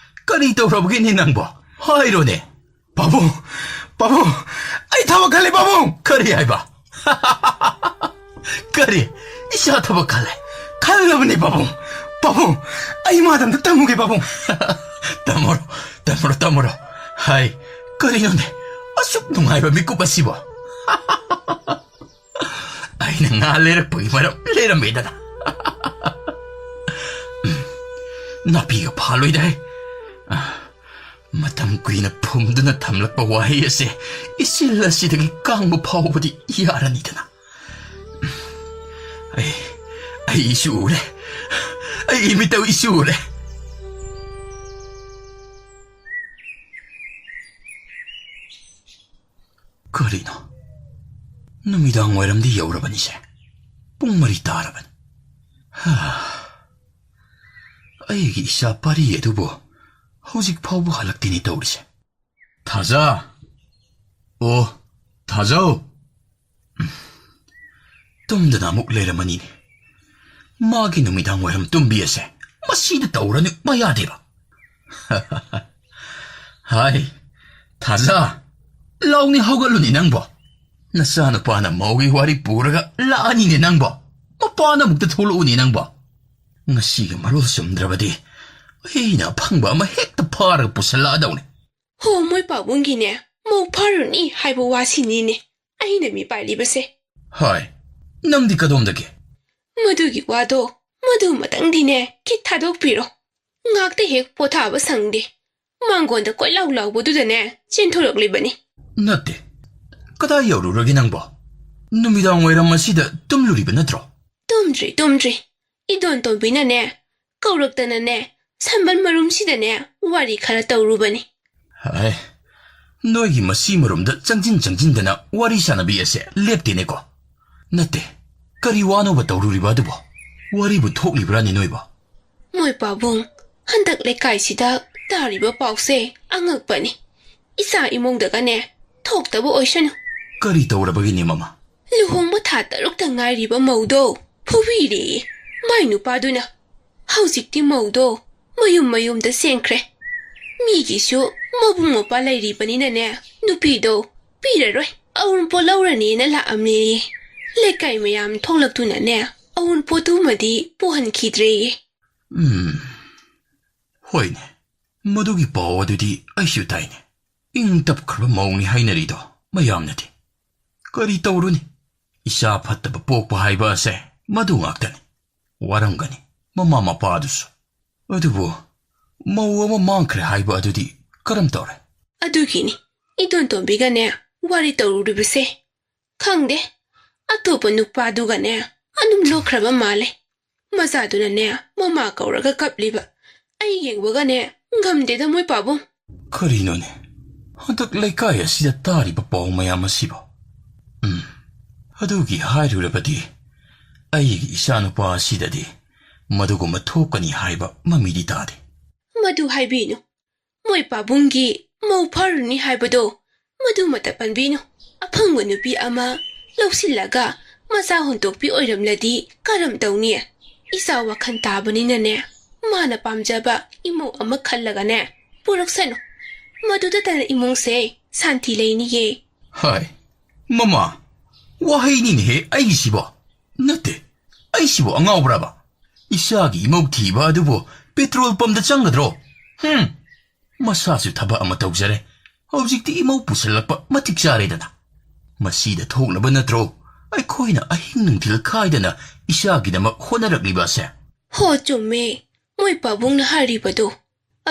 까리도 오라보기니 낭보. 하이로네. 바봉. 아이 타박할래 바봉. 까리 하이바. 까리. 이샤 타박할래. 칼라브니 바봉. 아이 마담도 따무게 바봉. 따무로. 하이, 까리는데 아쑥 농아이바 믿고 바시보. 아이는 알레를 보기 바로 레라 메다다. 나비가 팔로이다. 마탐 구이나 품드나 탐락바 와이에세 이실라시득이 깡무 파오버디 야라니드나. 이슈래. 이미따우 이슈래. 그리노. 누미당 외람디 여우라바니세. 뽕머리 따라반. 아이기 샤파리 예두보. 허직 파우부 할락디니 떠오르세. 타자. 타자오. tumdana mukleramani ni. Magi numidang waram tumbiase. Masida taurani mayadiba. Hai, taza. Launi haugaluni nangbo. Nasana pana maugi wari puraga laani ni nangbo. Mapana mukta thulu ni nangbo. Ngasiga marul sumdrabadi. Hina pangba ma hekta paraga pusala dauni. Moy pabungine. Mo paruni haibo wasini ne. Aina mi palibase. Hai. ꯅꯪꯗꯤ ꯀꯗꯣꯝꯗꯒꯤ? ꯃꯗꯨꯒꯤ ꯋꯥꯗꯣ ꯃꯗꯨ ꯃꯇꯪꯗꯤꯅꯦ ꯈꯤꯠ ꯊꯥꯗꯣꯛꯄꯤꯔꯣ. ꯉꯥꯛꯇ ꯍꯦꯛ ꯄꯣꯊꯥꯕ ꯁꯪꯗꯦ ꯃꯥꯡꯒꯣꯟꯗ ꯀꯣꯏꯂꯥꯎ ꯂꯥꯎꯕꯗꯨꯗꯅꯦ ꯆꯦꯟꯊꯣꯔꯛꯂꯤꯕꯅꯤ ꯅꯠꯇꯦ ꯀꯗꯥꯏ ꯌꯧꯔꯨꯔꯒꯦ ꯅꯪꯕꯣ ꯅꯨꯃꯤꯗꯥꯡ ꯋꯥꯏꯔꯝ ꯑꯁꯤꯗ ꯇꯨꯝꯂꯨꯔꯤꯕ ꯅꯠꯇ꯭ꯔꯣ ꯇꯨꯝꯗ꯭ꯔꯤ ꯏꯗꯣꯟ ꯇꯣꯝꯕꯤꯅꯅꯦ ꯀꯧꯔꯛꯇꯅꯅꯦ ꯁꯝꯕꯜ ꯃꯔꯨꯝꯁꯤꯗꯅꯦ ꯋꯥꯔꯤ ꯈꯔ ꯇꯧꯔꯨꯕꯅꯤ ꯍꯥꯏ ꯅꯣꯏꯒꯤ ꯃꯁꯤ ꯃꯔꯨꯝꯗ ꯆꯪꯁꯤꯟꯗꯅ ꯋꯥꯔꯤ ꯁꯥꯟꯅꯕꯤ ꯑꯁꯦ ꯂꯦꯞꯇꯦꯅꯦꯀꯣ ꯅꯠꯇꯦ ꯀꯔꯤ ꯋꯥꯅꯣꯕ ꯇꯧꯔꯨꯔꯤꯕ ꯑꯗꯨꯕꯣ ꯋꯥꯔꯤꯕꯨ ꯊꯣꯛꯂꯤꯕ꯭ꯔꯥꯅꯦ ꯅꯣꯏꯕꯣ ꯃꯣꯏ ꯄꯥꯕꯨꯡ ꯍꯟꯗꯛ ꯂꯩꯀꯥꯏꯁꯤꯗ ꯇꯥꯔꯤꯕ ꯄꯥꯎꯁꯦ ꯑꯉꯛꯄꯅꯤ ꯏꯆꯥ ꯏꯃꯨꯡꯗꯒꯅꯦ ꯊꯣꯛꯇꯕ ꯑꯣꯏꯁꯅꯨ ꯀꯔꯤ ꯇꯧꯔꯕꯒꯤꯅꯦ ꯃꯃꯥ ꯂꯨꯍꯣꯡꯕ ꯊꯥ 6ꯇ ꯉꯥꯏꯔꯤꯕ ꯃꯧꯗꯣ ꯐꯨꯕꯤꯔꯦ ꯃꯥꯏ ꯅꯨꯄꯥꯗꯨꯅ ꯍꯧꯖꯤꯛꯇꯤ ꯃꯧꯗꯣ ꯃꯌꯨꯝꯗ ꯆꯦꯟꯈ꯭ꯔꯦ ꯃꯤꯒꯤꯁꯨ ꯃꯕꯨꯡ ꯃꯧꯄꯥ ꯂꯩꯔꯤꯕꯅꯤꯅꯅꯦ ꯅꯨꯄꯤꯗꯣ ꯄꯤꯔꯔꯣꯏ ꯑꯎꯟꯄꯣꯠ ꯂꯧꯔꯅꯤꯅ ꯂꯥꯛꯑꯝꯅꯦꯌꯦ ꯂꯩꯀꯥꯏ ꯃꯌꯥꯝ ꯊꯣꯛꯂꯛꯇꯨꯅꯅꯦ ꯑꯎꯟꯄꯣꯠꯇꯨꯃꯗꯤ ꯄꯨꯍꯟꯈꯤꯗ꯭ꯔꯦꯌꯦ ꯍꯣꯏꯅꯦ ꯃꯗꯨꯒꯤ ꯄꯥꯎ ꯑꯗꯨꯗꯤ ꯑꯩꯁꯨ ꯇꯥꯏꯅꯦ ꯏꯪ ꯇꯞꯈ꯭ꯔꯕ ꯃꯧꯅꯤ ꯍꯥꯏꯅꯔꯤꯗꯣ ꯃꯌꯥꯝꯅꯗꯤ ꯀꯔꯤ ꯇꯧꯔꯨꯅꯤ ꯏꯆꯥ ꯐꯠꯇꯕ ꯄꯣꯛꯄ ꯍꯥꯏꯕ ꯑꯁꯦ ꯃꯗꯨ ꯉꯥꯛꯇꯅꯤ ꯋꯥꯔꯝꯒꯅꯤ ꯃꯃꯥ ꯃꯄꯥꯗꯨꯁꯨ ꯑꯗꯨꯕꯨ ꯃꯧ ꯑꯃ ꯃꯥꯡꯈ꯭ꯔꯦ ꯍꯥꯏꯕ ꯑꯗꯨꯗꯤ ꯀꯔꯝ ꯇꯧꯔꯦ ꯑꯗꯨꯒꯤꯅꯤ ꯏꯗꯣꯟ ꯇꯣꯝꯕꯤꯒꯅꯦ ꯋꯥꯔꯤ ꯇꯧꯔꯨꯔꯤꯕꯁꯦ ꯈꯪꯗꯦ ꯑꯇꯣꯞꯄ ꯅꯨꯄꯥꯗꯨꯒꯅꯦ ꯑꯗꯨꯝ ꯂꯣꯛꯈ꯭ꯔꯕ ꯃꯥꯜꯂꯦ ꯃꯆꯥꯗꯨꯅꯅꯦ ꯃꯃꯥ ꯀꯧꯔꯒ ꯀꯞꯂꯤꯕ ꯑꯩ ꯌꯦꯡꯕꯒꯅꯦ ꯉꯝꯗꯦꯗ ꯃꯣꯏ ꯄꯥꯕꯨꯡ ꯀꯔꯤꯅꯣꯅꯦ ꯍꯟꯗꯛ ꯂꯩꯀꯥꯏ ꯑꯁꯤꯗ ꯇꯥꯔꯤꯕ ꯄꯥꯎ ꯃꯌꯥꯝ ꯑꯁꯤꯕꯣ ꯑꯗꯨꯒꯤ ꯍꯥꯏꯔꯨꯔꯕꯗꯤ ꯑꯩꯒꯤ ꯏꯆꯥꯅꯨꯄꯥ ꯑꯁꯤꯗꯗꯤ ꯃꯗꯨꯒꯨꯝꯕ ꯊꯣꯛꯀꯅꯤ ꯍꯥꯏꯕ ꯃꯃꯤꯗꯤ ꯇꯥꯗꯦ ꯃꯗꯨ ꯍꯥꯏꯕꯤꯅꯨ ꯃꯣꯏ ꯄꯥꯕꯨꯡꯒꯤ ꯃꯧ ꯐꯔꯨꯅꯤ ꯍꯥꯏꯕꯗꯣ ꯃꯗꯨꯃꯇ ꯄꯟꯕꯤꯅꯨ ꯑꯐꯪꯕ ꯅꯨꯄꯤ ꯑꯃ ꯂꯧꯁꯤꯜꯂꯒ ꯃꯆꯥ ꯍꯨꯟꯇꯣꯛꯄꯤ ꯑꯣꯏꯔꯝꯂꯗꯤ ꯀꯔꯝ ꯇꯧꯅꯤ ꯏꯆꯥ ꯋꯥꯈꯜ ꯇꯥꯕꯅꯤꯅꯅꯦ ꯃꯥꯅ ꯄꯥꯝꯖꯕ ꯏꯃꯧ ꯑꯃ ꯈꯜꯂꯒꯅꯦ ꯄꯨꯔꯛꯁꯅꯨ ꯃꯗꯨꯗꯇꯅ ꯏꯃꯨꯡꯁꯦ ꯁꯥꯟꯇꯤ ꯂꯩꯅꯤꯌꯦ ꯍꯥꯏ ꯃꯃꯥ ꯋꯥꯍꯩꯅꯤꯅꯦꯍꯦ ꯑꯩꯒꯤꯁꯤꯕꯣ ꯅꯠꯇꯦ ꯑꯩꯁꯤꯕꯨ ꯑꯉꯥꯎꯕ꯭ꯔꯕ ꯏꯆꯥꯒꯤ ꯏꯃꯧ ꯊꯤꯕ ꯑꯗꯨꯕꯨ ꯄꯦꯇ꯭ꯔꯣꯜ ꯄꯝꯗ ꯆꯪꯒꯗ꯭ꯔꯣ ꯃꯁꯥꯁꯨ ꯊꯕꯛ ꯑꯃ ꯇꯧꯖꯔꯦ ꯍꯧꯖꯤꯛꯇꯤ ꯏꯃꯧ ꯄꯨꯁꯜꯂꯛꯄ ꯃꯇꯤꯛ ꯆꯥꯔꯦꯗꯅ ꯃꯁꯤꯗ ꯊꯣꯛꯅꯕ ꯅꯠꯇ꯭ꯔꯣ ꯑꯩꯈꯣꯏꯅ ꯑꯍꯤꯡ ꯅꯨꯡꯊꯤꯜ ꯈꯥꯏꯗꯅ ꯏꯆꯥꯒꯤꯗꯃꯛ ꯍꯣꯠꯅꯔꯛꯂꯤꯕ ꯑꯁꯦ ꯍꯣ ꯆꯨꯝꯃꯦ ꯃꯣꯏ ꯄꯥꯕꯨꯡꯅ ꯍꯥꯏꯔꯤꯕꯗꯣ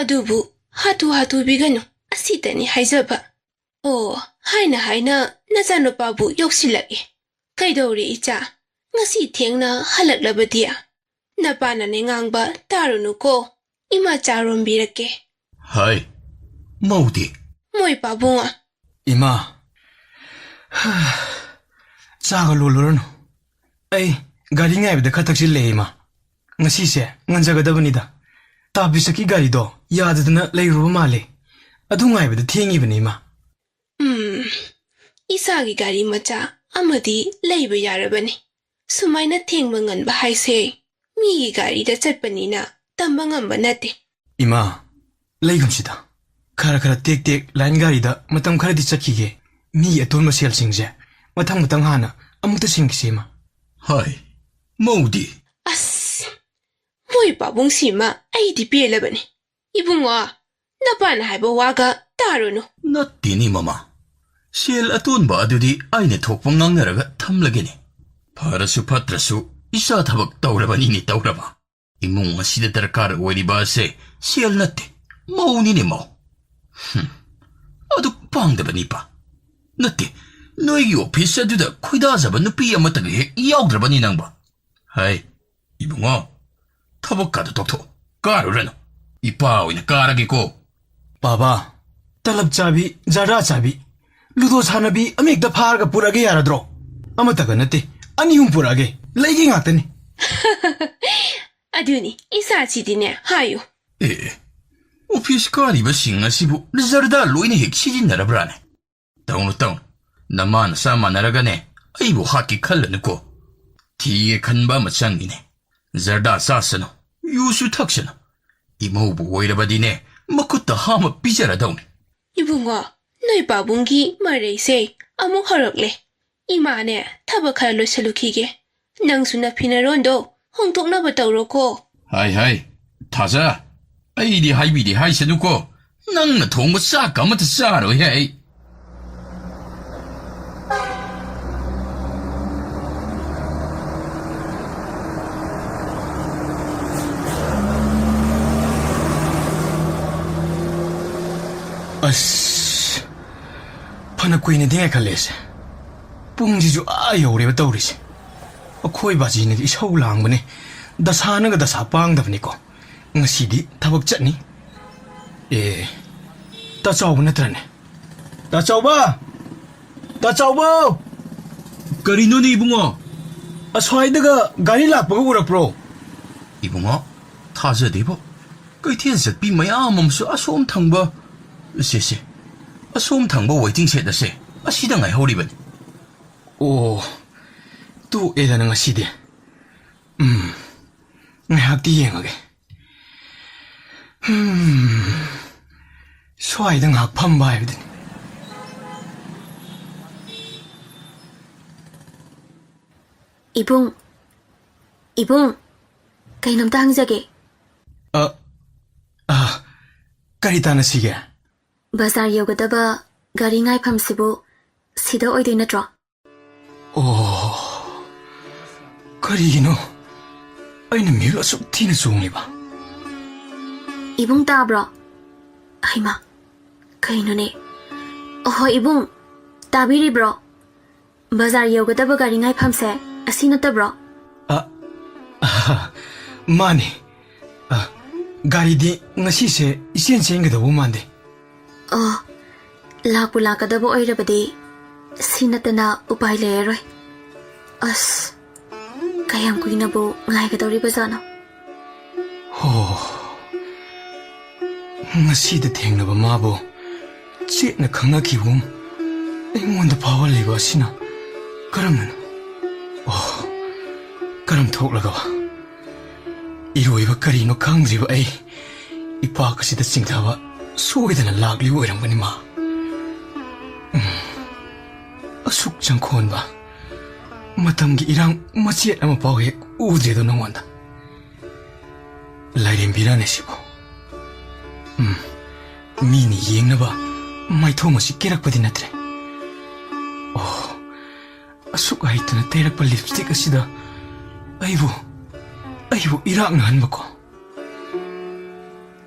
ꯑꯗꯨꯕꯨ ꯍꯥꯊꯨꯕꯤꯒꯅꯨ ꯑꯁꯤꯇꯅꯤ ꯍꯥꯏꯖꯕ ꯑꯣ ꯍꯥꯏꯅ ꯅꯆꯥꯅꯨꯄꯥꯕꯨ ꯌꯧꯁꯤꯜꯂꯛꯏ ꯀꯩꯗꯧꯔꯦ ꯏꯆꯥ ꯉꯁꯤ ꯊꯦꯡꯅ ꯍꯜꯂꯛꯂꯕꯗꯤ ꯅꯄꯥꯅꯅꯦ ꯉꯥꯡꯕ ꯇꯥꯔꯨꯅꯨꯀꯣ ꯏꯃꯥ ꯆꯥꯔꯣꯝꯕꯤꯔꯛꯀꯦ ꯍꯥꯏ ꯃꯧꯗꯤ ꯃꯣꯏ ꯄꯥꯕꯨꯡ ꯏꯃꯥ ꯆꯥꯒ ꯂꯣꯜꯂꯨꯔꯅꯨ ꯑꯩ ꯒꯥꯔꯤ ꯉꯥꯏꯕꯗ ꯈꯔ ꯊꯛꯆꯤꯜꯂꯦ ꯏꯃꯥ ꯉꯁꯤꯁꯦ ꯉꯟꯖꯒꯗꯕꯅꯤꯗ ꯇꯥꯕꯤꯁꯛꯀꯤ ꯒꯥꯔꯤꯗꯣ ꯌꯥꯗꯗꯅ ꯂꯩꯔꯨꯕ ꯃꯥꯜꯂꯦ ꯑꯗꯨ ꯉꯥꯏꯕꯗ ꯊꯦꯡꯉꯤꯕꯅꯤ ꯏꯃꯥ ꯏꯁꯥꯒꯤ ꯒꯥꯔꯤ ꯃꯆꯥ ꯑꯃꯗꯤ ꯂꯩꯕ ꯌꯥꯔꯕꯅꯤ ꯁꯨꯃꯥꯏꯅ ꯊꯦꯡꯕ ꯉꯟꯕ ꯍꯥꯏꯁꯦ ꯃꯤꯒꯤ ꯒꯥꯔꯤꯗ ꯆꯠꯄꯅꯤꯅ ꯇꯝꯕ ꯉꯝꯕ ꯅꯠꯇꯦ ꯏꯃꯥ ꯂꯩꯒꯨꯝꯁꯤꯗ ꯈꯔ ꯇꯦꯛ ꯂꯥꯏꯟ ꯒꯥꯔꯤꯗ ꯃꯇꯝ ꯈꯔꯗꯤ ꯆꯠꯈꯤꯒꯦ ꯃꯤꯒꯤ ꯑꯇꯣꯟꯕ ꯁꯦꯜꯁꯤꯡꯁꯦ ꯃꯊꯪ ꯍꯥꯟꯅ ꯑꯃꯨꯛꯇ ꯁꯤꯡꯈꯤꯁꯦ ꯏꯃꯥ ꯍꯥꯏ ꯃꯧꯗꯤ ꯑꯁ ꯃꯣꯏ ꯄꯥꯕꯨꯡꯁꯤꯃ ꯑꯩꯗꯤ ꯄꯦꯜꯂꯕꯅꯤ ꯏꯕꯨꯡꯉꯣ ꯅꯄꯥꯅ ꯍꯥꯏꯕ ꯋꯥꯒ ꯇꯥꯔꯨꯅꯨ ꯅꯠꯇꯦꯅꯤ ꯃꯃꯥ ꯁꯦꯜ ꯑꯇꯣꯟꯕ ꯑꯗꯨꯗꯤ ꯑꯩꯅ ꯊꯣꯛꯄ ꯉꯥꯡꯅꯔꯒ ꯊꯝꯂꯒꯦꯅꯤ ꯐꯔꯁꯨ ꯐꯠꯇ꯭ꯔꯁꯨ ꯏꯆꯥ ꯊꯕꯛ ꯇꯧꯔꯕꯅꯤꯅꯦ ꯇꯧꯔꯕ ꯏꯃꯨꯡ ꯑꯁꯤꯗ ꯗꯔꯀꯥꯔ ꯑꯣꯏꯔꯤꯕ ꯑꯁꯦ ꯁꯦꯜ ꯅꯠꯇꯦ ꯃꯧꯅꯤꯅꯦ ꯃꯧ ꯑꯗꯨ ꯄꯥꯡꯗꯕꯅꯤꯄꯥ ꯅꯠꯇꯦ ꯅꯣꯏꯒꯤ ꯑꯣꯐꯤꯁ ꯑꯗꯨꯗ ꯈꯣꯏꯗꯥꯖꯕ ꯅꯨꯄꯤ ꯑꯃꯇꯒ ꯍꯦꯛ ꯌꯥꯎꯗ꯭ꯔꯕꯅꯤ ꯅꯪꯕ ꯍꯥꯏ ꯏꯕꯨꯡꯉꯣ ꯊꯕꯛꯀꯥꯗꯣ ꯇꯧꯊꯣꯛ ꯀꯥꯔꯨꯔꯅꯨ ꯏꯄꯥ ꯑꯣꯏꯅ ꯀꯥꯔꯒꯦꯀꯣ ꯕꯥꯕꯥ ꯇꯂꯞ ꯆꯥꯕꯤ ꯖꯔꯗꯥ ꯆꯥꯕꯤ ꯂꯨꯗꯣ ꯁꯥꯟꯅꯕꯤ ꯑꯃꯍꯦꯛꯇ ꯐꯥꯔꯒ ꯄꯨꯔꯛꯑꯒꯦ ꯌꯥꯔꯗ꯭ꯔꯣ ꯑꯃꯇꯒ ꯅꯠꯇꯦ 2 ꯄꯨꯔꯛꯑꯒꯦ ꯂꯩꯒꯦ ꯉꯥꯛꯇꯅꯤ ꯑꯗꯨꯅꯤ ꯏꯆꯥꯁꯤꯗꯤꯅꯦ ꯍꯥꯏꯌꯨ ꯑꯣꯐꯤꯁ ꯀꯥꯔꯤꯕꯁꯤꯡ ꯑꯁꯤꯕꯨ ꯖꯔꯗꯥ ꯂꯣꯏꯅ ꯍꯦꯛ ꯁꯤꯖꯤꯟꯅꯔꯕ꯭ꯔꯥꯅꯦ ꯇꯧꯅꯨ ꯅꯃꯥꯅ ꯆꯥ ꯃꯥꯟꯅꯔꯒꯅꯦ ꯑꯩꯕꯨ ꯍꯥꯠꯀꯦ ꯈꯜꯂꯅꯨꯀꯣ ꯊꯤꯒꯦ ꯈꯟꯕ ꯑꯃ ꯆꯪꯉꯤꯅꯦ ꯖꯔꯗꯥ ꯆꯥꯁꯅꯨ ꯌꯨꯁꯨ ꯊꯛꯁꯅꯨ ꯏꯃꯧꯕꯨ ꯑꯣꯏꯔꯕꯗꯤꯅꯦ ꯃꯈꯨꯠꯇ ꯍꯥꯝꯃ ꯄꯤꯖꯔꯗꯧꯅꯤ 이붕어, 너희 바bun기 말레이세 아무 허락래. 이만에 타박할 로셀루키게. 낭수나 피나론도 홍통나버 떠오르고. 하이, 타자. 아이디 하이비디 하이세누고. 낭나 통보 싹 까마트 싸로 해. ꯑꯁ ꯐꯅ ꯀꯨꯏꯅ ꯊꯦꯡꯉꯦ ꯈꯜꯂꯦꯁꯦ ꯄꯨꯡꯁꯤꯁꯨ ꯌꯧꯔꯦꯕ ꯇꯧꯔꯤꯁꯦ ꯑꯩꯈꯣꯏ ꯕꯥꯖꯤꯅꯗꯤ ꯏꯁꯧ ꯂꯥꯡꯕꯅꯦ ꯗꯁꯥꯅꯒ ꯗꯁꯥ ꯄꯥꯡꯗꯕꯅꯤꯀꯣ ꯉꯁꯤꯗꯤ ꯊꯕꯛ ꯆꯠꯅꯤ ꯑꯦ ꯇꯥꯆꯥꯎꯕ ꯅꯠꯇ꯭ꯔꯅꯦ ꯇꯥꯆꯥꯎꯕ ꯇꯥꯆꯥꯎꯕ ꯀꯔꯤꯅꯣꯅꯦ ꯏꯕꯨꯡꯉꯣ ꯑꯁ꯭ꯋꯥꯏꯗꯒ ꯒꯥꯔꯤ ꯂꯥꯛꯄꯒ ꯎꯔꯛꯄ꯭ꯔꯣ 이봉아, 타저디보. ꯀꯩꯊꯦꯜ ꯆꯠꯄꯤ ꯃꯌꯥꯝ ꯑꯃꯁꯨ ꯑꯁꯣꯝ ꯊꯪꯕ ꯁꯦ ꯑꯁꯣꯝ ꯊꯪꯕ ꯋꯦꯇꯤꯡ ꯁꯦꯠ ꯑꯁꯦ ꯑꯁꯤꯗ ꯉꯥꯏꯍꯧꯔꯤꯕꯅꯤ. ꯑꯣ ꯇꯣꯛꯑꯦꯗꯅ ꯉꯁꯤꯗꯤ ꯉꯥꯏꯍꯥꯛꯇꯤ ꯌꯦꯡꯉꯒꯦ ꯁ꯭ꯋꯥꯏꯗ ꯉꯥꯏꯍꯥꯛ ꯐꯝꯕ ꯍꯥꯏꯕꯗꯨꯅꯤ 이봉, ꯀꯩꯅꯣꯝꯇ ꯍꯪꯖꯒꯦ. ꯀꯔꯤ ꯇꯥꯟꯅꯁꯤꯒꯦ? ꯕꯖꯥꯔ ꯌꯧꯒꯗꯕ ꯒꯥꯔꯤ ꯉꯥꯏꯐꯝꯁꯤꯕꯨ ꯁꯤꯗ ꯑꯣꯏꯗꯣꯏ ꯅꯠꯇ꯭ꯔꯣ? ꯑꯣ ꯀꯔꯤꯒꯤꯅꯣ ꯑꯩꯅ ꯃꯤꯔ ꯑꯁꯨꯛ ꯊꯤꯅ ꯆꯣꯡꯂꯤꯕ? 이봉 ꯇꯥꯕ꯭ꯔꯣ? ꯍꯩꯃꯥ ꯀꯩꯅꯣꯅꯦ? ꯑꯣꯍꯣ 이봉 ꯇꯥꯕꯤꯔꯤꯕ꯭ꯔꯣ? ꯕꯖꯥꯔ ꯌꯧꯒꯗꯕ ꯒꯥꯔꯤ ꯉꯥꯏꯐꯝꯁꯦ ꯑꯁꯤ ꯅꯠꯇꯕ꯭ꯔꯣ? ꯃꯥꯅꯤ. ꯒꯥꯔꯤꯗꯤ ꯉꯁꯤꯁꯦ ꯏꯆꯦꯟ ꯆꯦꯟꯒꯗꯧꯕ ꯃꯥꯟꯗꯦ. ꯂꯥꯛꯄꯨ ꯂꯥꯛꯀꯗꯕ ꯑꯣꯏꯔꯕꯗꯤ ꯁꯤ ꯅꯠꯇꯅ ꯎꯄꯥꯏ ꯂꯩꯔꯔꯣꯏ. ꯑꯁ ꯀꯌꯥꯝ ꯀꯨꯏꯅꯕꯨ ꯉꯥꯏꯒꯗꯧꯔꯤꯕꯖꯥꯠꯅꯣ? ꯉꯁꯤꯗ ꯊꯦꯡꯅꯕ ꯃꯥꯕꯨ ꯆꯦꯠꯅ ꯈꯪꯅꯈꯤꯕꯒꯨꯝ ꯑꯩꯉꯣꯟꯗ ꯐꯥꯎꯍꯜꯂꯤꯕ ꯑꯁꯤꯅ ꯀꯔꯝꯅꯅꯣ? ꯀꯔꯝ ꯊꯣꯛꯂꯒ 이로이바 그리노 강드리바 에이 이파크시다 칭타와 소이다나 락리 오이랑바니 마 숙장코온바 마tam기 이랑 마치엣 아마 바오에 우드레도 나온다 라이렌비라네시고 미니 이행나바 마이토모시 깨락바디 나트레 숙아이트나 테락바 립스틱 아시다 아이고 이락나 한바고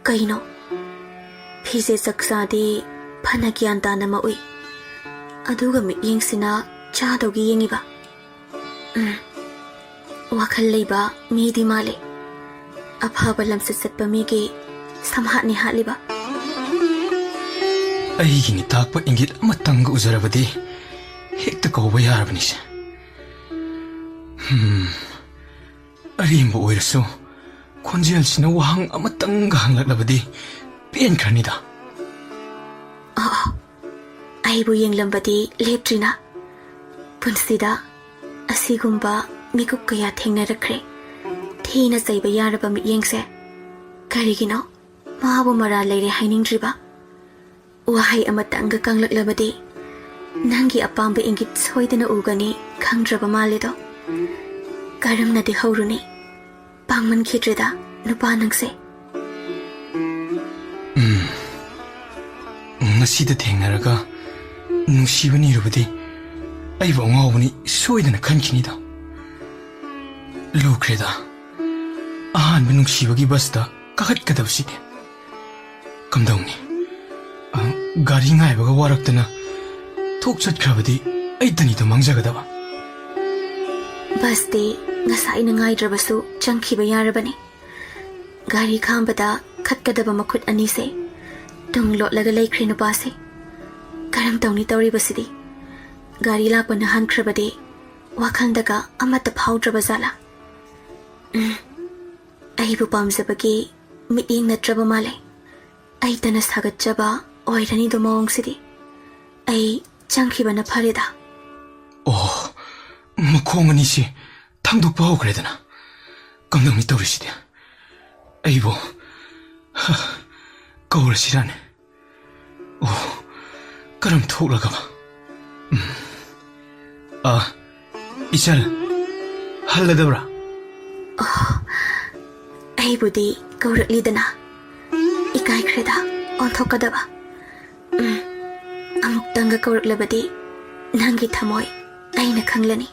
ꯀꯩꯅꯣ ꯐꯤꯁꯦ ꯆꯛꯆꯥꯗꯤ ꯐꯅ ꯒ꯭ꯌꯥꯟ ꯇꯥꯅ ꯃꯎꯏ ꯑꯗꯨꯒ ꯃꯤꯠꯌꯦꯡꯁꯤꯅ ꯆꯥꯗꯧꯒꯤ ꯌꯦꯡꯉꯤꯕ ꯋꯥꯈꯜ ꯂꯩꯕ ꯃꯤꯗꯤ ꯃꯥꯜꯂꯦ ꯑꯐꯕ ꯂꯝꯆꯠ ꯆꯠꯄ ꯃꯤꯒꯤ ꯁꯝꯍꯥꯠꯅꯤ ꯍꯥꯠꯂꯤꯕ ꯑꯩꯒꯤꯅꯤ ꯇꯥꯛꯄ ꯏꯪꯒꯤꯠ ꯑꯃꯇꯪꯒ ꯎꯖꯔꯕꯗꯤ ꯍꯦꯛꯇ ꯀꯧꯕ ꯌꯥꯔꯕꯅꯤꯁꯦ ꯑꯔꯦꯝꯕ ꯑꯣꯏꯔꯁꯨ ꯈꯣꯟꯖꯦꯜꯁꯤꯅ ꯋꯥꯍꯪ ꯑꯃꯇꯪꯒ ꯍꯪꯂꯛꯂꯕꯗꯤ ꯄꯦꯟꯈ꯭ꯔꯅꯤꯗ. ꯑꯩꯕꯨ ꯌꯦꯡꯂꯝꯕꯗꯤ ꯂꯦꯞꯇ꯭ꯔꯤꯅ ꯄꯨꯟꯁꯤꯗ ꯑꯁꯤꯒꯨꯝꯕ ꯃꯤꯀꯨꯞ ꯀꯌꯥ ꯊꯦꯡꯅꯔꯛꯈ꯭ꯔꯦ. ꯊꯤꯅ ꯆꯩꯕ ꯌꯥꯔꯕ ꯃꯤꯠꯌꯦꯡꯁꯦ ꯀꯔꯤꯒꯤꯅꯣ ꯃꯥꯕꯨ ꯃꯔꯥꯜ ꯂꯩꯔꯦ ꯍꯥꯏꯅꯤꯡꯗ꯭ꯔꯤꯕ? ꯋꯥꯍꯩ ꯑꯃꯇꯪꯒ ꯀꯪꯂꯛꯂꯕꯗꯤ ꯅꯪꯒꯤ ꯑꯄꯥꯝꯕ ꯏꯪꯒꯤꯠ ꯁꯣꯏꯗꯅ ꯎꯒꯅꯤ ꯈꯪꯗ꯭ꯔꯕ ꯃꯥꯜꯂꯦꯗꯣ. ꯀꯔꯝꯅꯗꯤ ꯍꯧꯔꯨꯅꯤ? ꯄꯥꯡꯃꯟꯈꯤꯗ꯭ꯔꯦꯗ ꯅꯨꯄꯥ ꯅꯪꯁꯦ. ꯉꯁꯤꯗ ꯊꯦꯡꯅꯔꯒ ꯅꯨꯡꯁꯤꯕ ꯅꯤꯔꯨꯕꯗꯤ ꯑꯩꯕꯨ ꯑꯉꯥꯎꯕꯅꯤ ꯁꯣꯏꯗꯅ ꯈꯟꯈꯤꯅꯤꯗ. ꯂꯨꯈ꯭ꯔꯦꯗ ꯑꯍꯥꯟꯕ ꯅꯨꯡꯁꯤꯕꯒꯤ ꯕꯁꯇ ꯀꯥꯈꯠꯀꯗꯕꯁꯤꯗꯤ. ꯀꯝꯗꯧꯅꯤ? ꯒꯥꯔꯤ ꯉꯥꯏꯕꯒ ꯋꯥꯔꯛꯇꯅ ꯊꯣꯛ ꯆꯠꯈ꯭ꯔꯕꯗꯤ ꯑꯩꯇꯅꯤꯗ ꯃꯥꯡꯖꯒꯗꯕ. ꯕꯁꯇꯤ ꯉꯁꯥꯏꯅ ꯉꯥꯏꯗ꯭ꯔꯕꯁꯨ ꯆꯪꯈꯤꯕ ꯌꯥꯔꯕꯅꯤ. ꯒꯥꯔꯤ ꯈꯥꯝꯕꯗ ꯈꯠꯀꯗꯕ ꯃꯈꯨꯠ ꯑꯅꯤꯁꯦ ꯇꯨꯡ ꯂꯣꯠꯂꯒ ꯂꯩꯈ꯭ꯔꯦ ꯅꯨꯄꯥꯁꯦ. ꯀꯔꯝ ꯇꯧꯅꯤ ꯇꯧꯔꯤꯕꯁꯤꯗꯤ? ꯒꯥꯔꯤ ꯂꯥꯛꯄꯅ ꯍꯟꯈ꯭ꯔꯕꯗꯤ ꯋꯥꯈꯜꯗꯒ ꯑꯃꯠꯇ ꯐꯥꯎꯗ꯭ꯔꯕ ꯖꯥꯠꯂꯥ? ꯑꯩꯕꯨ ꯄꯥꯝꯖꯕꯒꯤ ꯃꯤꯠꯌꯦꯡ ꯅꯠꯇ꯭ꯔꯕ ꯃꯥꯜꯂꯦ. ꯑꯩꯇꯅ ꯁꯥꯒꯠꯆꯕ ꯑꯣꯏꯔꯅꯤꯗꯣ ꯃꯑꯣꯡꯁꯤꯗꯤ. ꯑꯩ ꯆꯪꯈꯤꯕꯅ ꯐꯔꯦꯗ. ꯃꯈꯣꯡ ꯑꯅꯤꯁꯤ ꯊꯥꯡꯗꯣꯛꯄ ꯍꯧꯈ꯭ꯔꯦꯗꯅ. ꯀꯝꯗꯧꯅꯤ ꯇꯧꯔꯤꯁꯤꯗꯤ? ꯑꯩꯕꯨ ꯀꯧꯔꯁꯤꯔꯥꯅꯦ? ꯀꯔꯝ ꯊꯣꯛꯂꯒꯕ? 이철 할래더브라. ꯑꯩꯕꯨꯗꯤ ꯀꯧꯔꯛꯂꯤꯗꯅ 이까이크레다 온톡가다바. ꯑꯃꯨꯛꯇꯪꯒ ꯀꯧꯔꯛꯂꯕꯗꯤ ꯅꯪꯒꯤ ꯊꯃꯣꯏ ꯑꯩꯅ ꯈꯪꯂꯅꯤ.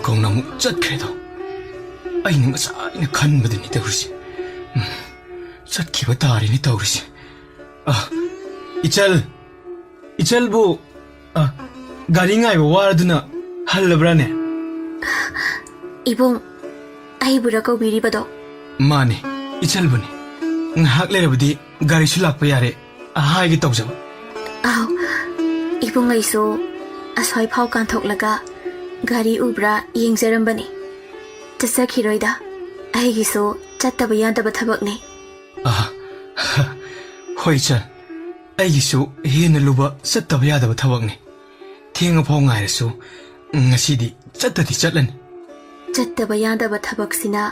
ꯀꯧꯅ ꯑꯃꯨꯛ ꯆꯠꯈ꯭ꯔꯦꯗꯣ. ꯑꯩꯅ ꯉꯁꯥꯏꯅ ꯈꯟꯕꯗꯨꯅꯤ ꯇꯧꯔꯤꯁꯦ. ꯆꯠꯈꯤꯕ ꯇꯥꯔꯦꯅꯦ ꯇꯧꯔꯤꯁꯦ. 이철부 가리 ꯉꯥꯏꯕ ꯋꯥꯔꯗꯨꯅ ꯍꯜꯂꯕ꯭ꯔꯥꯅꯦ? 이봉, 아이부라 ꯀꯧꯕꯤꯔꯤꯕꯗꯣ? 마네, 이철부니. ꯉꯥꯏꯍꯥꯛ ꯂꯩꯔꯕꯗꯤ ꯒꯥꯔꯤꯁꯨ ꯂꯥꯛꯄ ꯌꯥꯔꯦ ꯍꯥꯏꯒꯦ ꯇꯧꯖꯕ. ꯑꯥꯎ, 이봉 ꯑꯩꯁꯨ ꯑꯁ꯭ꯋꯥꯏ ꯐꯥꯎ ꯀꯥꯟꯊꯣꯛꯂꯒ ꯒꯥꯔꯤ ꯎꯕ꯭ꯔꯥ ꯌꯦꯡꯖꯔꯝꯕꯅꯤ. ꯆꯠꯆꯈꯤꯔꯣꯏꯗ. ꯑꯩꯒꯤꯁꯨ ꯆꯠꯇꯕ ꯌꯥꯗꯕ ꯊꯕꯛꯅꯤ. ꯍꯣꯏ ꯏꯆꯜ, ꯑꯩꯒꯤꯁꯨ ꯍꯦꯟꯅ ꯂꯨꯕ ꯆꯠꯇꯕ ꯌꯥꯗꯕ ꯊꯕꯛꯅꯤ. ꯊꯦꯡꯉꯐꯥꯎ ꯉꯥꯏꯔꯁꯨ ꯉꯁꯤꯗꯤ ꯆꯠꯇꯗꯤ ꯆꯠꯂꯅꯤ. ꯆꯠꯇꯕ ꯌꯥꯗꯕ ꯊꯕꯛꯁꯤꯅ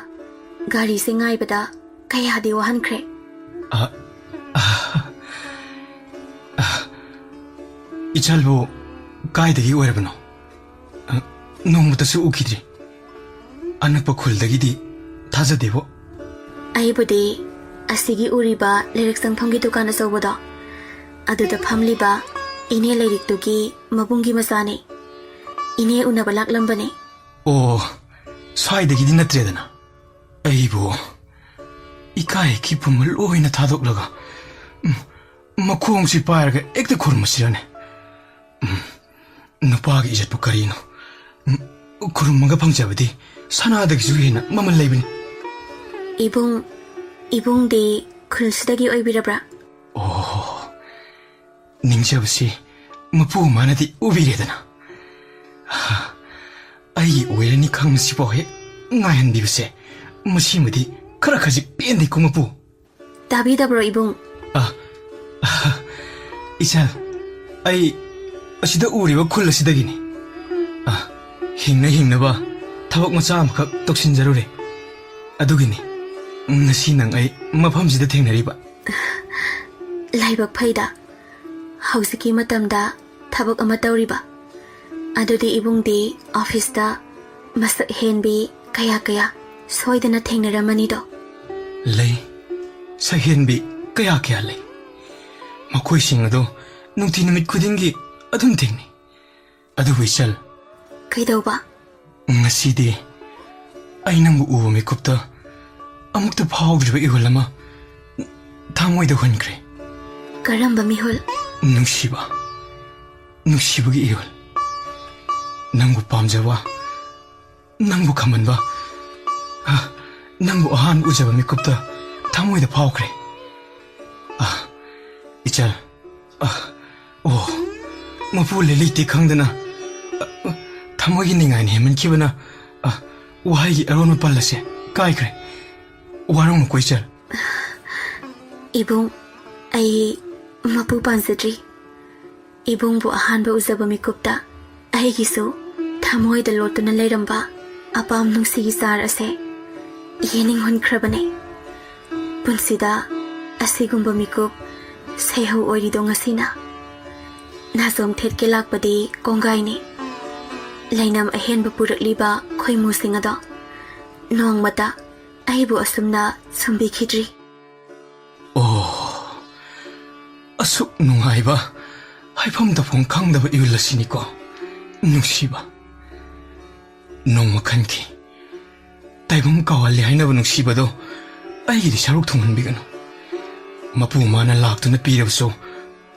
ꯒꯥꯔꯤꯁꯦ ꯉꯥꯏꯕꯗ ꯀꯌꯥꯗꯤ ꯋꯥꯍꯟꯈ꯭ꯔꯦ. 이철부 ꯀꯥꯏꯗꯒꯤ ꯑꯣꯏꯔꯕꯅꯣ? ꯅꯣꯡꯃꯇꯁꯨ ꯎꯈꯤꯗ꯭ꯔꯤ. ꯑꯅꯛꯄ ꯈꯨꯜꯗꯒꯤꯗꯤ ꯊꯥꯖꯗꯦꯕꯣ. ꯑꯩꯕꯨꯗꯤ ꯑꯁꯤꯒꯤ ꯎꯔꯤꯕ ꯂꯩꯔꯛ ꯆꯪꯐꯝꯒꯤ ꯗꯨꯀꯥꯟ ꯑꯆꯧꯕꯗꯣ ꯑꯗꯨꯗ ꯐꯝꯂꯤꯕ ꯏꯅꯦ ꯂꯩꯔꯤꯛꯇꯨꯒꯤ ꯃꯕꯨꯡꯒꯤ ꯃꯆꯥꯅꯤ. ꯏꯅꯦ ꯎꯅꯕ ꯂꯥꯛꯂꯝꯕꯅꯤ. ꯑꯣ, ꯁ꯭ꯋꯥꯏꯗꯒꯤꯗꯤ ꯅꯠꯇ꯭ꯔꯦꯗꯅ. ꯑꯩꯕꯨ ꯏꯀꯥꯏ ꯈꯤꯄꯨꯝꯕ ꯂꯣꯏꯅ ꯊꯥꯗꯣꯛꯂꯒ ꯃꯈꯣꯡꯁꯤ ꯄꯥꯏꯔꯒ ꯍꯦꯛꯇ ꯈꯨꯔꯨꯝꯃꯁꯤꯔꯅꯦ. ꯅꯨꯄꯥꯒꯤ ꯏꯖꯠꯄꯨ ꯀꯔꯤꯅꯣ? ꯈꯨꯔꯨꯝꯃꯒ ꯐꯪꯖꯕꯗꯤ ꯁꯅꯥꯗꯒꯤꯁꯨ ꯍꯦꯟꯅ ꯃꯃꯜ ꯂꯩꯕꯅꯤ. 이봉디 ꯈꯨꯜꯁꯤꯗꯒꯤ ꯑꯣꯏꯕꯤꯔꯕ꯭ꯔꯥ? ꯑꯣ, ꯅꯤꯡꯖꯕꯁꯤ ꯃꯄꯨ ꯃꯥꯅꯗꯤ ꯎꯕꯤꯔꯦꯗꯅ. ꯑꯩꯒꯤ ꯑꯣꯏꯔꯅꯤ ꯈꯪꯕꯁꯤꯐꯥꯎ ꯍꯦꯛ ꯉꯥꯏꯍꯟꯕꯤꯕꯁꯦ ꯃꯁꯤꯃꯗꯤ ꯈꯔ ꯈꯖꯤꯛ ꯄꯦꯟꯗꯦꯀꯣ ꯃꯄꯨ. ꯇꯥꯕꯤꯗꯕ꯭ꯔꯣ 이봉? 이철, ꯑꯩ ꯑꯁꯤꯗ ꯎꯔꯤꯕ ꯈꯨꯜ ꯑꯁꯤꯗꯒꯤꯅꯤ. ꯍꯤꯡꯅꯕ ꯊꯕꯛ ꯃꯆꯥ ꯑꯃꯈꯛ ꯇꯧꯁꯤꯟꯖꯔꯨꯔꯦ. ꯑꯗꯨꯒꯤꯅꯤ ꯉꯁꯤ ꯅꯪ ꯑꯩ ꯃꯐꯝꯁꯤꯗ ꯊꯦꯡꯅꯔꯤꯕ. ꯂꯥꯏꯕꯛ ꯐꯩꯗ. ꯍꯧꯖꯤꯛꯀꯤ ꯃꯇꯝꯗ ꯊꯕꯛ ꯑꯃ ꯇꯧꯔꯤꯕ. ꯑꯗꯨꯗꯤ 이봉디 ꯑꯣꯐꯤꯁꯇ ꯃꯁꯛ ꯍꯦꯟꯕꯤ ꯀꯌꯥ ꯁꯣꯏꯗꯅ ꯊꯦꯡꯅꯔꯝꯃꯅꯤꯗꯣ. ꯂꯩ, ꯁꯛꯍꯦꯟꯕꯤ ꯀꯌꯥ ꯂꯩ. ꯃꯈꯣꯏꯁꯤꯡ ꯑꯗꯣ ꯅꯨꯡꯇꯤ ꯅꯨꯃꯤꯠ ꯈꯨꯗꯤꯡꯒꯤ ꯑꯗꯨꯝ ꯊꯦꯡꯅꯩ. ꯑꯗꯨꯕꯨ ꯏꯆꯜ, ꯀꯩꯗꯧꯕ? ꯉꯁꯤꯗꯤ ꯑꯩ ꯅꯪꯕꯨ ꯎꯕ ꯃꯤꯀꯨꯞꯇ ꯑꯃꯨꯛꯇ ꯐꯥꯎꯗ꯭ꯔꯤꯕ 이hul ꯑꯃ ꯊꯃꯣꯏꯗ ꯍꯨꯟꯈ꯭ꯔꯦ. ꯀꯔꯝꯕ ꯃꯤꯍꯨꯜ? ꯅꯨꯡꯁꯤꯕꯒꯤ 이hul. ꯅꯪꯕꯨ ꯄꯥꯝꯖꯕ, ꯅꯪꯕꯨ ꯈꯝꯍꯟꯕ, ꯅꯪꯕꯨ ꯑꯍꯥꯟꯕ ꯎꯖꯕ ꯃꯤꯀꯨꯞꯇ ꯊꯃꯣꯏꯗ ꯐꯥꯎꯈ꯭ꯔꯦ. 이철, ꯃꯄꯨ ꯂꯩꯇꯦ ꯈꯪꯗꯅ ꯊꯃꯣꯏꯒꯤ ꯅꯤꯡꯉꯥꯏꯅ ꯍꯦꯟꯃꯟꯈꯤꯕꯅ ꯋꯥꯍꯩꯒꯤ ꯑꯔꯣꯟꯕ ꯄꯜꯂꯁꯦ ꯀꯥꯏꯈ꯭ꯔꯦ. ꯋꯥꯔꯧꯅꯨꯀꯣ 이철. 이봉, ꯑꯩ ꯃꯄꯨ ꯄꯥꯟꯖꯗ꯭ꯔꯤ. 이봉ꯕꯨ ꯑꯍꯥꯟꯕ ꯎꯖꯕ ꯃꯤꯀꯨꯞꯇ ꯑꯩꯒꯤꯁꯨ ꯊꯃꯣꯏꯗ ꯂꯣꯠꯇꯨꯅ ꯂꯩꯔꯝꯕ ꯑꯄꯥꯝ ꯅꯨꯡꯁꯤꯒꯤ ꯆꯥꯔ ꯑꯁꯦ ꯌꯦꯡꯅꯤꯡꯍꯟꯈ꯭ꯔꯕꯅꯤ. ꯄꯨꯟꯁꯤꯗ ꯑꯁꯤꯒꯨꯝꯕ ꯃꯤꯀꯨꯞ ꯁꯩꯍꯧ ꯑꯣꯏꯔꯤꯗꯣ ꯉꯁꯤꯅ. ꯅꯥꯆꯣꯝ ꯊꯦꯠꯀꯦ ꯂꯥꯛꯄꯗꯤ ꯀꯣꯡꯒꯥꯏꯅꯤ. ꯂꯩꯅꯝ ꯑꯍꯦꯟꯕ ꯄꯨꯔꯛꯂꯤꯕ ꯈꯣꯏꯃꯨꯁꯤꯡ ꯑꯗꯣ ꯅꯣꯡꯃꯇ ꯑꯩꯕꯨ ꯑꯁꯨꯝꯅ ꯁꯨꯝꯕꯤꯈꯤꯗ꯭ꯔꯤ. ꯑꯁꯨꯛ ꯅꯨꯡꯉꯥꯏꯕ ꯍꯥꯏꯐꯝ ꯇꯧꯐꯝ ꯈꯪꯗꯕ 이hul ꯑꯁꯤꯅꯤꯀꯣ. ꯅꯨꯡꯁꯤꯕ. ꯅꯣꯡꯃ ꯈꯟꯈꯤ, ꯇꯥꯏꯕꯪ ꯀꯥꯎꯍꯜꯂꯦ ꯍꯥꯏꯅꯕ ꯅꯨꯡꯁꯤꯕꯗꯣ ꯑꯩꯒꯤꯗꯤ ꯁꯔꯨꯛ ꯊꯨꯡꯍꯟꯕꯤꯒꯅꯨ. ꯃꯄꯨ ꯃꯥꯅ ꯂꯥꯛꯇꯨꯅ ꯄꯤꯔꯕꯁꯨ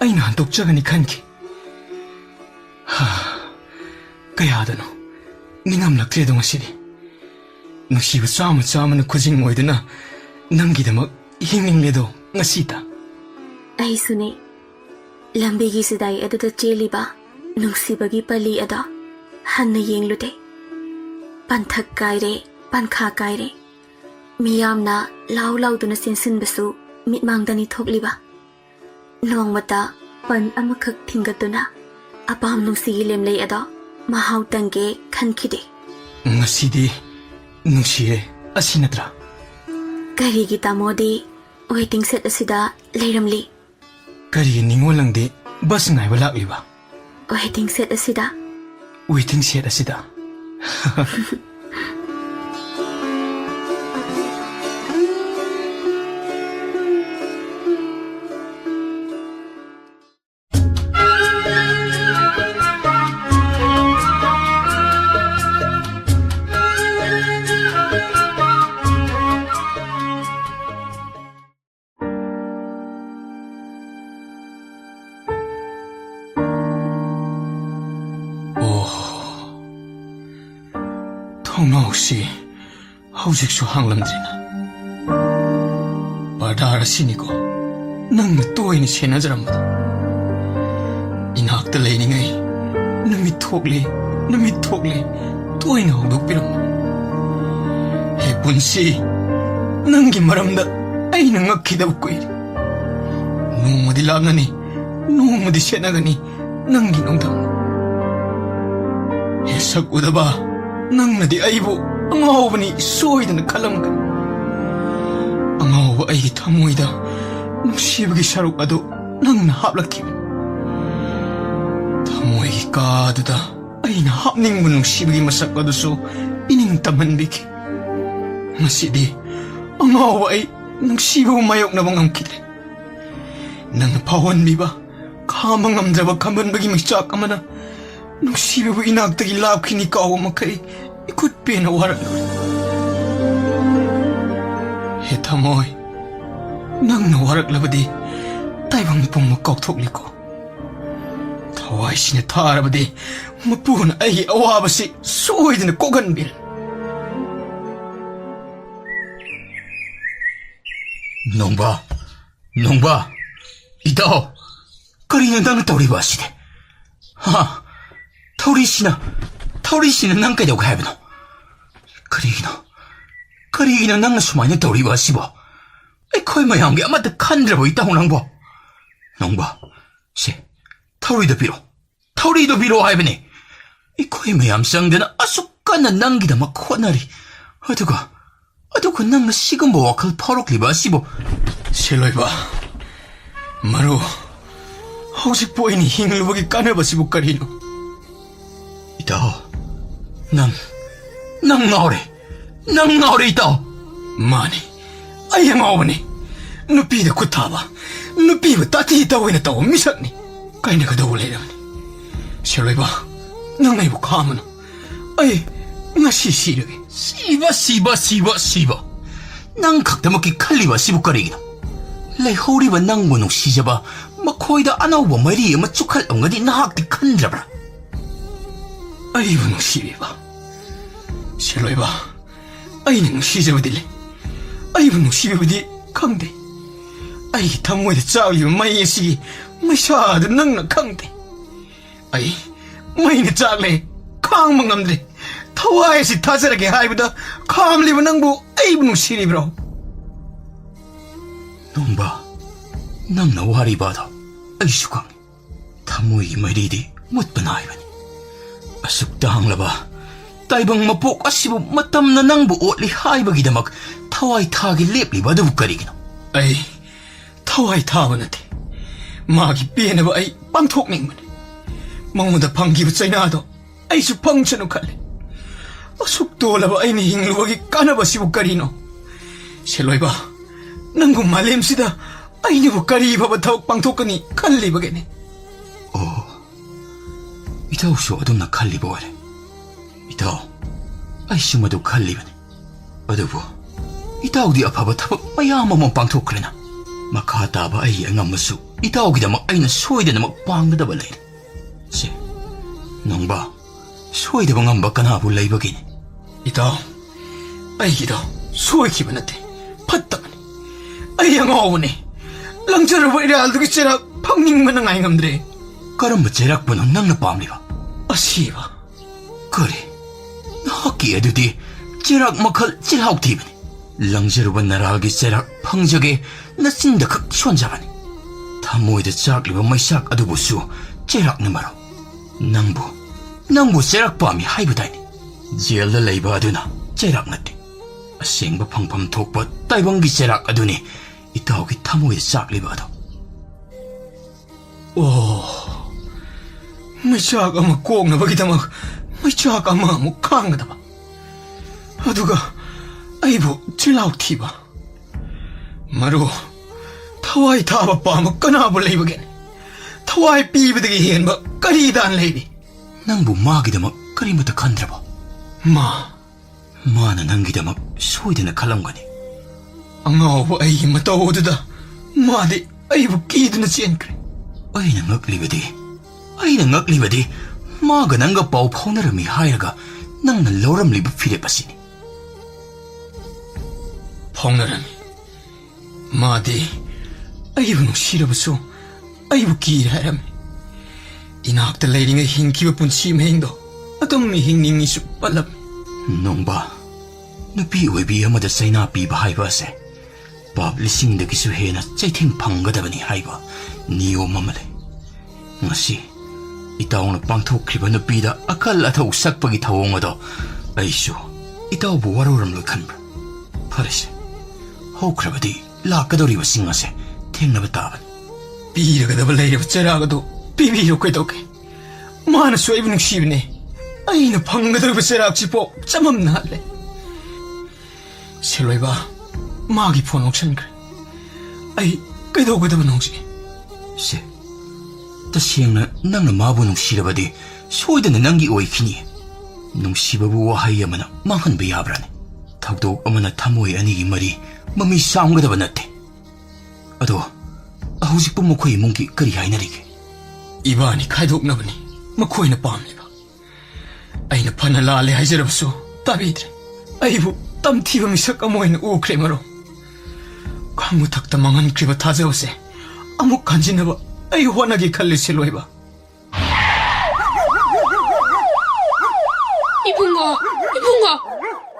ꯑꯩꯅ ꯍꯟꯗꯣꯛꯆꯒꯅꯤ ꯈꯟꯈꯤ. ꯀꯌꯥꯗꯅꯣ ꯅꯤꯡꯉꯝꯂꯛꯇ꯭ꯔꯦꯗꯣ ꯉꯁꯤꯗꯤ. ꯅꯨꯡꯁꯤꯕ ꯆꯥꯃꯅ ꯈꯨꯖꯤꯡ ꯑꯣꯏꯗꯨꯅ ꯅꯪꯒꯤꯗꯃꯛ ꯍꯤꯡꯅꯤꯡꯂꯦꯗꯣ ꯉꯁꯤꯗ. ꯑꯩꯁꯨꯅꯦ. ꯂꯝꯕꯤꯒꯤ ꯁꯤꯗꯥꯏ ꯑꯗꯨꯗ ꯆꯦꯜꯂꯤꯕ ꯅꯨꯡꯁꯤꯕꯒꯤ ꯄꯜꯂꯤ ꯑꯗꯣ ꯍꯟꯅ ꯌꯦꯡꯂꯨꯗꯦ. ꯄꯟꯊꯛ ꯀꯥꯏꯔꯦ, ꯄꯟꯈꯥ ꯀꯥꯏꯔꯦ. ꯃꯤꯌꯥꯝꯅ ꯂꯥꯎꯗꯨꯅ ꯆꯦꯟꯁꯤꯟꯕꯁꯨ ꯃꯤꯠꯃꯥꯡꯗꯅꯤ ꯊꯣꯛꯂꯤꯕ. ꯅꯣꯡꯃꯇ ꯄꯟ ꯑꯃꯈꯛ ꯊꯤꯡꯒꯠꯇꯨꯅ ꯑꯄꯥꯝ ꯅꯨꯡꯁꯤꯒꯤ ꯂꯦꯝꯂꯩ ꯑꯗꯣ ꯃꯍꯥꯎ ꯇꯪꯒꯦ ꯈꯟꯈꯤꯗꯦ. ꯉꯁꯤꯗꯤ ꯅꯨꯡꯁꯤꯔꯦ ꯑꯁꯤ ꯅꯠꯇ꯭ꯔꯥ? ꯀꯔꯤꯒꯤ ꯇꯥꯃꯣꯗꯤ ꯋꯦꯇꯤꯡ ꯁꯦꯠ ꯑꯁꯤꯗ ꯂꯩꯔꯝꯂꯤ? ꯀꯔꯤꯒꯤ ꯅꯤꯡꯉꯣꯜꯂꯪꯗꯤ ꯕꯁ ꯉꯥꯏꯕ ꯂꯥꯛꯂꯤꯕ? ꯋꯦꯇꯤꯡ ꯁꯦꯠ ꯑꯁꯤꯗ. ꯋꯦꯇꯤꯡ ꯁꯦꯠ ꯑꯁꯤꯗ. ꯊꯣꯡꯅꯥꯎꯁꯤ ꯍꯧꯖꯤꯛꯁꯨ ꯍꯥꯡꯂꯝꯗ꯭ꯔꯤꯅ ꯄꯔꯗꯥꯔ ꯑꯁꯤꯅꯤꯀꯣ ꯅꯪꯅ ꯇꯣꯏꯅ ꯁꯦꯟꯅꯖꯔꯝꯕꯗꯣ ꯏꯅꯥꯛꯇ ꯂꯩꯔꯤꯉꯩ ꯅꯨꯃꯤꯠ ꯊꯣꯛꯂꯦ ꯇꯣꯏꯅ ꯍꯧꯗꯣꯛꯄꯤꯔꯝꯕꯅꯤ ꯍꯦ ꯄꯨꯟꯁꯤ ꯅꯪꯒꯤ ꯃꯔꯝꯗ ꯑꯩꯅ ꯉꯛꯈꯤꯗꯕ ꯀꯨꯏꯔꯦ ꯅꯣꯡꯃꯗꯤ ꯂꯥꯛꯅꯅꯤ ꯅꯣꯡꯃꯗꯤ ꯁꯦꯠꯅꯒꯅꯤ ꯅꯪꯒꯤ ꯅꯣꯡꯗꯝꯅ ꯍꯦ ꯁꯛ ꯎꯗꯕ ꯅꯪꯅꯗꯤ ꯑꯩꯕꯨ ꯑꯉꯥꯎꯕꯅꯤ ꯁꯣꯏꯗꯅ ꯈꯜꯂꯝꯒꯅꯤ ꯑꯉꯥꯎꯕ ꯑꯩꯒꯤ ꯊꯃꯣꯏꯗ ꯅꯨꯡꯁꯤꯕꯒꯤ ꯁꯔꯨꯛ ꯑꯗꯨ ꯅꯪꯅ ꯍꯥꯞꯂꯛꯈꯤꯕꯅꯤ ꯊꯃꯣꯏꯒꯤ ꯀꯥꯗꯨꯗ ꯑꯩꯅ ꯍꯥꯞꯅꯤꯡꯕ ꯅꯨꯡꯁꯤꯕꯒꯤ ꯃꯁꯛ ꯑꯗꯨꯁꯨ ꯏꯅꯤꯡ ꯇꯝꯍꯟꯕꯤꯈꯤ ꯉꯁꯤꯗꯤ ꯑꯉꯥꯎꯕ ꯑꯩ ꯅꯨꯡꯁꯤꯕꯕꯨ ꯃꯥꯌꯣꯛꯅꯕ ꯉꯝꯈꯤꯗ꯭ꯔꯦ ꯅꯪꯅ ꯐꯥꯎꯍꯟꯕꯤꯕ ꯈꯥꯝꯕ ꯉꯝꯗ꯭ꯔꯕ ꯈꯝꯕꯟꯕꯒꯤ ꯃꯩꯆꯥꯛ ꯑꯃꯅ ꯅꯨꯡꯁꯤꯕꯕꯨ ꯏꯅꯥꯛꯇꯒꯤ ꯂꯥꯞꯈꯤꯅꯤ ꯀꯥꯎꯕ ꯃꯈꯩ 이곳 삐는 와라노래 해타모이 낭나 와락라바디 따이방뽕 꺽톡리고 타와이시네 타라바디 무부은 아이 아와바시 소이드는 꼬간빌 농바 이따오 거리는 당을 떠리바시네 하 타우리시는 낭까지고 가야베노 그리기는 낭나 수많이 떠리바시보 거의 뭐 양게 아마도 칸드라보 있다고 낭보 농바 시 타우리도 비로 하야베네 거의 뭐 얌쌍대나 아숙간나 낭기다 막 코나리 어두고 낭나 시금보 와칼 퍼록리바시보 실로이바 마루 혹시 보이니 힘을 보기 까내바시보 까리노 이따오 낭 나오래 이따오 마니 아이양 어머니 누피다 쿠타바 누피바 따티 있다고 했다고 미쳤니 까이네가 더울래라니 실로이바 낭나이보 가면은 아이 나시 시르게 씨바 낭 각다먹기 칼리바 시부거리기나 레호리바 낭보농 시자바 마코이다 아나오바 머리 아마 쭉할 엉가디 나학디 칸드라브라 아이고 농시비바 실로이바 아이는 농시자부딜래 아이고 농시비부디 강대 아이 타모이다 짜올리면 마이에시기 마샤드 낭나 강대 아이 마이네 짜올래 강망 남들이 타와에시 타자라게 하이보다 강리브 낭부 아이고 농시리브로 농바 낭나 와리바다 아이슈강 타모이 머리디 못바나이바니 아숙다항라바 따이방 마폭 아시부 마땀나 낭부 오리 하이바기다막 타와이 타기 랩리바드 부까리기노 아이 타와이 타바는데 마기 삐에나바 아이 빵톡닝만 망무다 방기부 짜이나도 아이수 방쳐놓 칼레 아숙도라바 아이니 힝루바기 까나바시부 까리노 실로이바 낭구 말렘시다 아이니부 까리바바 타옥 빵톡까니 칼리바게네 이타오쇼 어둠나 칼리보아래 이타오 아이슈마도 칼리바네 어두부 이타오디 아파바 타박 마야마몬 빵토크레나 마카타바 아이 앙암마수 이타오기다 막 아이나 소이데나 막 빵그다바 레이레 시 농바 소이데바 암바까나부 레이바기네 이따 아이기도 소이기바나테 팟다가네 아이양 어우네 랑저러버 이래 알두기 째라 팡닝만한 아이감들이 까름바 제락부는 낭나 빰리바 아시바 그래 나기 애들이 제락 마칼 제락티브네 랑제르바 나라기 제락 팡적에 나신다 극 손잡아니 타모이드 짝리바 마이샥 아두부수 제락는 마로 낭부 제락 빰이 하이브다이니 제얼라 레이바 아두나 제락 나띠 생바 팡팜 톡바 따이방기 제락 아두니 이따오기 타모이드 짝리바 아두 오 마이샥 아마 꼭나바기다막 마이샥 아마 묵캉가다바 아두가 아이보 칠라우티바 마루 타와이 타바 빠마 까나볼 레이바게네 타와이 삐비드기 히엔바 까리단 레이비 낭부 마기다막 까리무다 칸드라바 마나 낭기다막 소이드나 칼람가니 앙아오보 아이기 마타오드다 마디 아이보 끼드나 찌엔크레 아이나 ꯉꯛꯂꯤꯕꯗꯤ 마가 낭가 ꯄꯥꯎ ꯐꯥꯎꯅꯔꯝꯃꯤ ꯍꯥꯏꯔꯒ ꯅꯪꯅ ꯂꯧꯔꯝꯂꯤꯕ ꯐꯤꯔꯦꯞ ꯑꯁꯤꯅꯤ. ꯐꯥꯎꯅꯔꯝꯃꯤ. ꯃꯥꯗꯤ ꯑꯩꯕꯨ ꯅꯨꯡꯁꯤꯔꯕꯁꯨ ꯑꯩꯕꯨ ꯀꯤꯔꯦ ꯍꯥꯏꯔꯝꯃꯤ. ꯏꯅꯥꯛꯇ ꯂꯩꯔꯤꯉꯩ ꯍꯤꯡꯈꯤꯕ ꯄꯨꯟꯁꯤ ꯃꯍꯤꯡꯗꯣ ꯑꯗꯨꯝ ꯍꯤꯡꯅꯤꯡꯉꯤꯁꯨ ꯄꯜꯂꯝꯃꯤ. ꯅꯣꯡꯕ, ꯅꯨꯄꯤ ꯑꯣꯏꯕꯤ ꯑꯃꯗ ꯆꯩꯅꯥ ꯄꯤꯕ ꯍꯥꯏꯕ ꯑꯁꯦ ꯄꯥꯞ 1000ꯗꯒꯤꯁꯨ ꯍꯦꯟꯅ ꯆꯩꯊꯦꯡ ꯐꯪꯒꯗꯕꯅꯤ ꯍꯥꯏꯕ ꯅꯤꯌꯣꯝ ꯑꯃ ꯂꯩ. ꯉꯁꯤ ꯏꯇꯥꯎꯅ ꯄꯥꯡꯊꯣꯛꯈ꯭ꯔꯤꯕ ꯅꯨꯄꯤꯗ ꯑꯀꯜ ꯑꯊꯧ ꯁꯛꯄꯒꯤ ꯊꯧꯑꯣꯡ ꯑꯗꯣ ꯑꯩꯁꯨ ꯏꯇꯥꯎꯕꯨ ꯋꯥꯔꯧꯔꯝꯂꯣꯏ ꯈꯟꯕ꯭ꯔꯥ? ꯐꯔꯦꯁꯦ, ꯍꯧꯈ꯭ꯔꯕꯗꯤ ꯂꯥꯛꯀꯗꯧꯔꯤꯕꯁꯤꯡ ꯑꯁꯦ ꯊꯦꯡꯅꯕ ꯇꯥꯕꯅꯤ. ꯄꯤꯔꯒꯗꯕ ꯂꯩꯔꯤꯕ ꯆꯩꯔꯥꯛ ꯑꯗꯨ ꯄꯤꯕꯤꯌꯨ ꯀꯩꯗꯧꯒꯦ? ꯃꯥꯅꯁꯨ ꯑꯩꯕꯨ ꯅꯨꯡꯁꯤꯕꯅꯦ. ꯑꯩꯅ ꯐꯪꯒꯗꯧꯔꯤꯕ ꯆꯩꯔꯥꯛꯁꯤꯐꯥꯎ ꯆꯃꯝꯅ ꯍꯜꯂꯦ. ꯁꯤꯂꯣꯏꯕ, ꯃꯥꯒꯤ ꯐꯣꯟ ꯂꯧꯁꯟꯈ꯭ꯔꯦ. ꯑꯩ ꯀꯩꯗꯧꯒꯗꯕꯅꯣ ꯍꯧꯖꯤꯛ? ꯁꯦ, ꯇꯁꯦꯡꯅ ꯅꯪꯅ ꯃꯥꯕꯨ ꯅꯨꯡꯁꯤꯔꯕꯗꯤ ꯁꯣꯏꯗꯅ ꯅꯪꯒꯤ ꯑꯣꯏꯈꯤꯅꯤ. ꯅꯨꯡꯁꯤꯕꯕꯨ ꯋꯥꯍꯩ ꯑꯃꯅ ꯃꯥꯡꯍꯟꯕ ꯌꯥꯕ꯭ꯔꯥꯅꯦ? ꯊꯧꯗꯣꯛ ꯑꯃꯅ ꯊꯃꯣꯏ ꯑꯅꯤꯒꯤ ꯃꯔꯤ ꯃꯃꯤ ꯁꯥꯝꯒꯗꯕ ꯅꯠꯇꯦ. ꯑꯗꯣ ꯍꯧꯖꯤꯛꯄꯨ ꯃꯈꯣꯏ ꯏꯃꯨꯡꯒꯤ ꯀꯔꯤ ꯍꯥꯏꯅꯔꯤꯒꯦ? ꯏꯕꯥꯅꯤ ꯈꯥꯏꯗꯣꯛꯅꯕꯅꯤ ꯃꯈꯣꯏꯅ ꯄꯥꯝꯂꯤꯕ. ꯑꯩꯅ ꯐꯅ ꯂꯥꯜꯂꯦ ꯍꯥꯏꯖꯔꯕꯁꯨ ꯇꯥꯕꯤꯗ꯭ꯔꯦ. ꯑꯩꯕꯨ ꯇꯝꯊꯤꯕ ꯃꯤꯁꯛ ꯑꯃ ꯑꯣꯏꯅ ꯎꯈ꯭ꯔꯦ ꯃꯔꯣ. ꯈꯥꯡꯃꯊꯛꯇ ꯃꯥꯡꯍꯟꯈ꯭ꯔꯤꯕ ꯊꯥꯖꯕꯁꯦ ꯑꯃꯨꯛ ꯈꯟꯖꯤꯟꯅꯕ ꯑꯩ ꯍꯣꯠꯅꯒꯦ ꯈꯜꯂꯤ ꯁꯤꯂꯣꯏꯕ. 이붕어, 이붕어,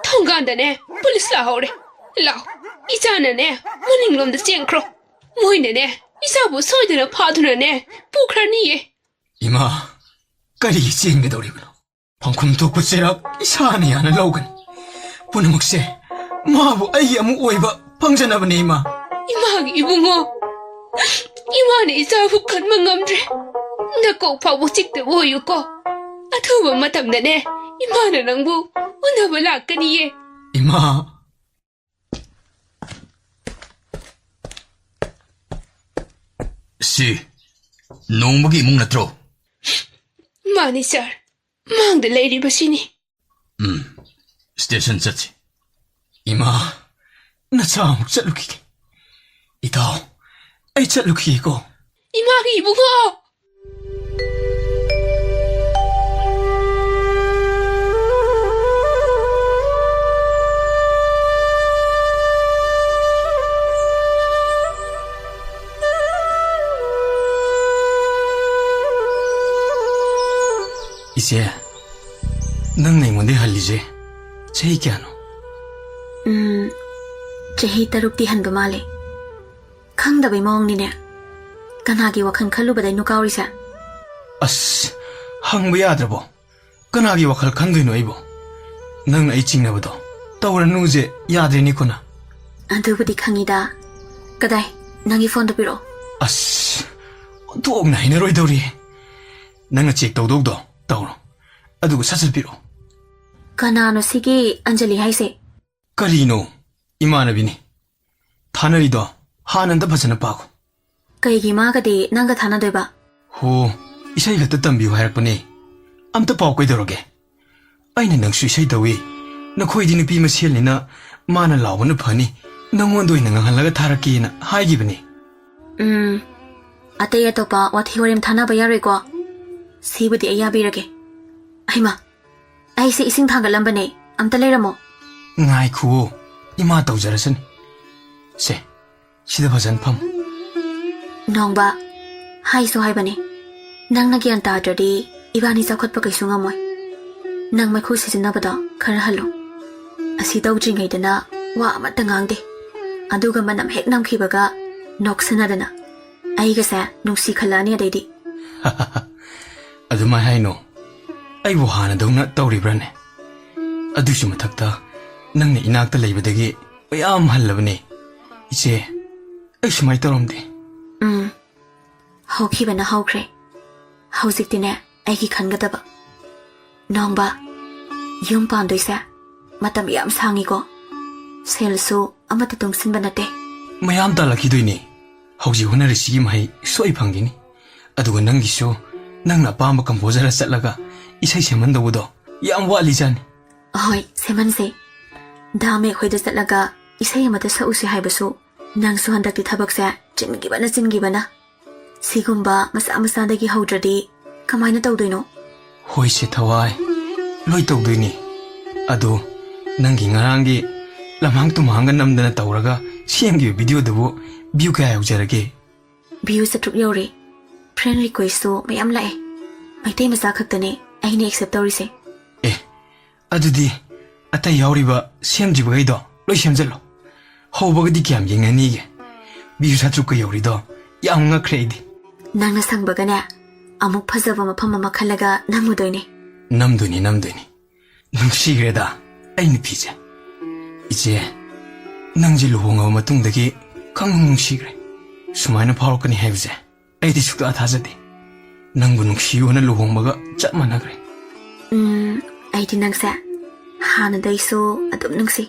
통가한다네. 폴리스 라오래. 라오, 이자네네. 모닝롬도 쨍크로. 모이네네. 이사부 소이드나 파두나네. 부크라니예. 이마, 까리 쨍게더리구나. 방금 덕부 째락 이사하네 하는 라오근. 부누묵세, 마부 아이 아무 오이바 방전하버네 이마. 이마기 이붕어. 이마네 이사부 간망감드레. 나꼭 파부 찍대 오유고. 아투바 마탐다네. 이마는 낭부 오나버 라까니예. 이마. 씨, 농목이 이목 났더러. 마니 쌀, 망들 레이리 버시니. 스테이션 짰지. 이마, 나 자목 짤루키게. 이다오, 아이 짤루키고. 이마기 이붕어. 이제 넌 내가 할리지? 제이게 하노? ꯆꯍꯤ 6ꯇꯤ ꯍꯟꯕ ꯃꯥꯜꯂꯦ. ꯈꯪꯗꯕꯩ ꯃꯑꯣꯡꯅꯤꯅꯦ. ꯀꯅꯥꯒꯤ ꯋꯥꯈꯜ ꯈꯜꯂꯨꯕꯗꯩꯅꯣ ꯀꯥꯎꯔꯤꯁꯦ? ꯑꯁ, ꯍꯪꯕ ꯌꯥꯗ꯭ꯔꯕꯣ? ꯀꯅꯥꯒꯤ ꯋꯥꯈꯜ ꯈꯟꯗꯣꯏꯅꯣ ꯑꯩꯕꯣ? ꯅꯪꯅ ꯑꯩ ꯆꯤꯡꯅꯕꯗꯣ ꯇꯧꯔꯅꯨꯁꯦ ꯌꯥꯗ꯭ꯔꯦꯅꯤꯀꯣꯅ. ꯑꯗꯨꯕꯨꯗꯤ ꯈꯪꯉꯤꯗ. ꯀꯗꯥꯏ? ꯅꯪꯒꯤ ꯐꯣꯟꯗꯣ ꯄꯤꯔꯛꯑꯣ. ꯑꯁ, ꯑꯣꯟꯊꯣꯛꯅ ꯍꯩꯅꯔꯣꯏꯗꯧꯔꯤ. ꯅꯪꯅ ꯆꯦꯛ ꯇꯧꯗꯧꯗꯣ ꯇꯧꯔꯣ. ꯑꯗꯨꯒ ꯁꯠ ꯄꯤꯔꯛꯑꯣ. ꯀꯅꯥꯅꯣ ꯁꯤꯒꯤ ꯑꯟꯖꯂꯤ ꯍꯥꯏꯁꯦ? ꯀꯔꯤꯅꯣ? ꯏꯃꯥꯟꯅꯕꯤꯅꯤ. ꯊꯥꯅꯔꯤꯗꯣ ꯍꯥꯟꯅꯗ ꯐꯖꯅ ꯄꯥꯈꯣ. ꯀꯩꯒꯤ ꯃꯥꯒꯗꯤ ꯅꯪꯒ ꯊꯥꯅꯗꯣꯏꯕ? ꯍꯣ, ꯏꯁꯩ ꯈꯛꯇ ꯇꯝꯕꯤꯌꯨ ꯍꯥꯏꯔꯛꯄꯅꯦ. ꯑꯝꯇ ꯄꯥꯎ ꯀꯩꯗꯧꯔꯒꯦ? ꯑꯩꯅ ꯅꯪꯁꯨ ꯏꯁꯩ ꯇꯧꯏ. ꯅꯈꯣꯏꯗꯤ ꯅꯨꯄꯤ ꯃꯁꯦꯜꯅꯤꯅ ꯃꯥꯅ ꯂꯥꯎꯕꯅ ꯐꯅꯤ. ꯅꯪꯉꯣꯟꯗ ꯑꯣꯏꯅ ꯉꯪꯍꯜꯂꯒ ꯊꯥꯔꯛꯀꯦꯅ ꯍꯥꯏꯈꯤꯕꯅꯤ. ꯑꯇꯩ ꯑꯇꯣꯞꯄ ꯋꯥꯊꯤ ꯋꯥꯔꯦꯝ ꯊꯥꯅꯕ ꯌꯥꯔꯣꯏꯀꯣ? ꯁꯤꯕꯨꯗꯤ ꯑꯩ ꯌꯥꯕꯤꯔꯒꯦ. ꯑꯩꯃ, ꯑꯩꯁꯦ ꯏꯁꯤꯡ ꯊꯥꯡꯒꯠꯂꯝꯕꯅꯦ. ꯑꯝꯇ ꯂꯩꯔꯝꯃꯣ. ꯉꯥꯏꯈꯨꯑꯣ, ꯏꯃꯥ ꯇꯧꯖꯔꯁꯅꯤ. ꯁꯦ, ꯁꯤꯗ ꯐꯖꯅ ꯐꯝ. ꯅꯣꯡꯕ, ꯍꯥꯏꯁꯨ ꯍꯥꯏꯕꯅꯦ. ꯅꯪꯅ ꯒ꯭ꯌꯥꯟ ꯇꯥꯗ꯭ꯔꯗꯤ ꯏꯕꯥꯅꯤ ꯆꯥꯎꯈꯠꯄ ꯀꯩꯁꯨ ꯉꯝꯃꯣꯏ. ꯅꯪ ꯃꯩꯈꯨ ꯁꯤꯖꯤꯟꯅꯕꯗꯣ ꯈꯔ ꯍꯜꯂꯨ. ꯑꯁꯤ ꯇꯧꯗ꯭ꯔꯤꯉꯩꯗꯅ ꯋꯥ ꯑꯃꯠꯇ ꯉꯥꯡꯗꯦ. ꯑꯗꯨꯒ ꯃꯅꯝ ꯍꯦꯛ ꯅꯝꯈꯤꯕꯒ ꯅꯣꯛꯁꯟꯅꯗꯅ ꯑꯩꯒꯁꯦ ꯅꯨꯡꯁꯤ ꯈꯜꯂꯛꯑꯅꯤ ꯑꯗꯩꯗꯤ. ꯑꯗꯨꯃꯥꯏ ꯍꯥꯏꯅꯣ. ꯑꯩꯕꯨ ꯍꯥꯟꯅꯗꯧꯅ ꯇꯧꯔꯤꯕ꯭ꯔꯥꯅꯦ? ꯑꯗꯨꯁꯨ ꯃꯊꯛꯇ ꯅꯪꯅ ꯏꯅꯥꯛꯇ ꯂꯩꯕꯗꯒꯤ ꯃꯌꯥꯝ ꯍꯜꯂꯕꯅꯦ. ꯏꯆꯦ, ꯑꯩ ꯁꯨꯃꯥꯏ ꯇꯧꯔꯝꯗꯦ. ꯍꯧꯈꯤꯕꯅ ꯍꯧꯈ꯭ꯔꯦ. ꯍꯧꯖꯤꯛꯇꯤꯅꯦ ꯑꯩꯒꯤ ꯈꯟꯒꯗꯕ. ꯅꯣꯡꯕ, ꯌꯨꯝ ꯄꯥꯟꯗꯣꯏꯁꯦ ꯃꯇꯝ ꯌꯥꯝ ꯁꯥꯡꯉꯤꯀꯣ. ꯁꯦꯜꯁꯨ ꯑꯃꯠꯇ ꯇꯨꯡꯁꯤꯟꯕ ꯅꯠꯇꯦ. ꯃꯌꯥꯝ ꯇꯥꯜꯂꯛꯈꯤꯗꯣꯏꯅꯤ. ꯍꯧꯖꯤꯛ ꯍꯣꯠꯅꯔꯤꯁꯤꯒꯤ ꯃꯍꯩ ꯁꯣꯏ ꯐꯪꯈꯤꯅꯤ. ꯑꯗꯨꯒ ꯅꯪꯒꯤꯁꯨ ꯅꯪꯅ ꯑꯄꯥꯝꯕ ꯀꯝꯄꯣꯖꯔ ꯆꯠꯂꯒ ꯏꯁꯩ ꯁꯦꯝꯍꯟꯗꯧꯕꯗꯣ ꯌꯥꯝ ꯋꯥꯠꯂꯤꯖꯥꯅꯤ. ꯍꯣꯏ, ꯁꯦꯝꯍꯟꯁꯦ. ꯗꯥꯃꯦ ꯑꯩꯈꯣꯏꯗ ꯆꯠꯂꯒ ꯏꯁꯩ ꯑꯃꯇ ꯁꯛꯎꯁꯤ ꯍꯥꯏꯕꯁꯨ ꯅꯪꯁꯨ ꯍꯟꯗꯛꯇꯤ ꯊꯕꯛꯁꯦ ꯆꯤꯟꯈꯤꯕꯅ. ꯁꯤꯒꯨꯝꯕ ꯃꯆꯥ ꯃꯆꯥꯗꯒꯤ ꯍꯧꯗ꯭ꯔꯗꯤ ꯀꯃꯥꯏꯅ ꯇꯧꯗꯣꯏꯅꯣ? ꯍꯣꯏꯁꯦ ꯊꯋꯥꯏ, ꯂꯣꯏ ꯇꯧꯗꯣꯏꯅꯤ. ꯑꯗꯣ ꯅꯪꯒꯤ ꯉꯔꯥꯡꯒꯤ ꯂꯝꯍꯥꯡ ꯇꯨꯝꯍꯥꯡꯒ ꯅꯝꯗꯅ ꯇꯧꯔꯒ ꯁꯦꯝꯈꯤꯕ ꯚꯤꯗꯤꯑꯣꯗꯨꯕꯨ ꯚ꯭ꯌꯨ ꯀꯌꯥ ꯌꯧꯖꯔꯒꯦ? ꯚ꯭ꯌꯨ 7 ꯌꯧꯔꯦ. ꯐ꯭ꯔꯦꯟ ꯔꯤꯀ꯭ꯋꯦꯁꯁꯨ ꯃꯌꯥꯝ ꯂꯥꯛꯑꯦ. ꯃꯩꯇꯩ ꯃꯆꯥ ꯈꯛꯇꯅꯦ ꯑꯩꯅ ꯑꯦꯛꯁꯦꯞ ꯇꯧꯔꯤꯁꯦ. ꯑꯦ, ꯑꯗꯨꯗꯤ ꯑꯇꯩ ꯌꯥꯎꯔꯤꯕ ꯁꯦꯝꯗ꯭ꯔꯤꯕꯈꯩꯗꯣ ꯂꯣꯏ ꯁꯦꯝꯖꯜꯂꯣ. ꯍꯧꯕꯒꯗꯤ ꯀꯌꯥꯝ ꯌꯦꯡꯅꯅꯤꯒꯦ? ꯚ꯭ꯌꯨ 7ꯀ ꯌꯧꯔꯤꯗꯣ ꯌꯥꯝ ꯉꯛꯈ꯭ꯔꯦ ꯑꯩꯗꯤ. ꯅꯪꯅ ꯁꯪꯕꯒꯅꯦ ꯑꯃꯨꯛ ꯐꯖꯕ ꯃꯐꯝ ꯑꯃ ꯈꯜꯂꯒ ꯅꯝꯃꯨꯗꯣꯏꯅꯦ. ꯅꯝꯗꯣꯏꯅꯤ. ꯅꯨꯡꯁꯤꯈ꯭ꯔꯦꯗ ꯑꯩ ꯅꯨꯄꯤꯁꯦ. 이제 ꯅꯪꯁꯦ ꯂꯨꯍꯣꯡꯉꯕ ꯃꯇꯨꯡꯗꯒꯤ ꯈꯪꯅꯨꯡ ꯅꯨꯡꯁꯤꯈ꯭ꯔꯦ. ꯁꯨꯃꯥꯏꯅ ꯐꯥꯎꯔꯛꯀꯅꯤ ꯍꯥꯏꯕꯁꯦ ꯑꯩꯗꯤ ꯁꯨꯛꯊꯥ ꯊꯥꯖꯗꯦ. ꯅꯪꯕꯨ ꯅꯨꯡꯁꯤꯌꯣꯅ ꯂꯨꯍꯣꯡꯕꯒ ꯆꯞ ꯃꯥꯟꯅꯈ꯭ꯔꯦ. ꯑꯩꯗꯤ ꯅꯪꯁꯦ ꯍꯥꯟꯅꯗꯩꯁꯨ ꯑꯗꯨꯝ ꯅꯨꯡꯁꯤ,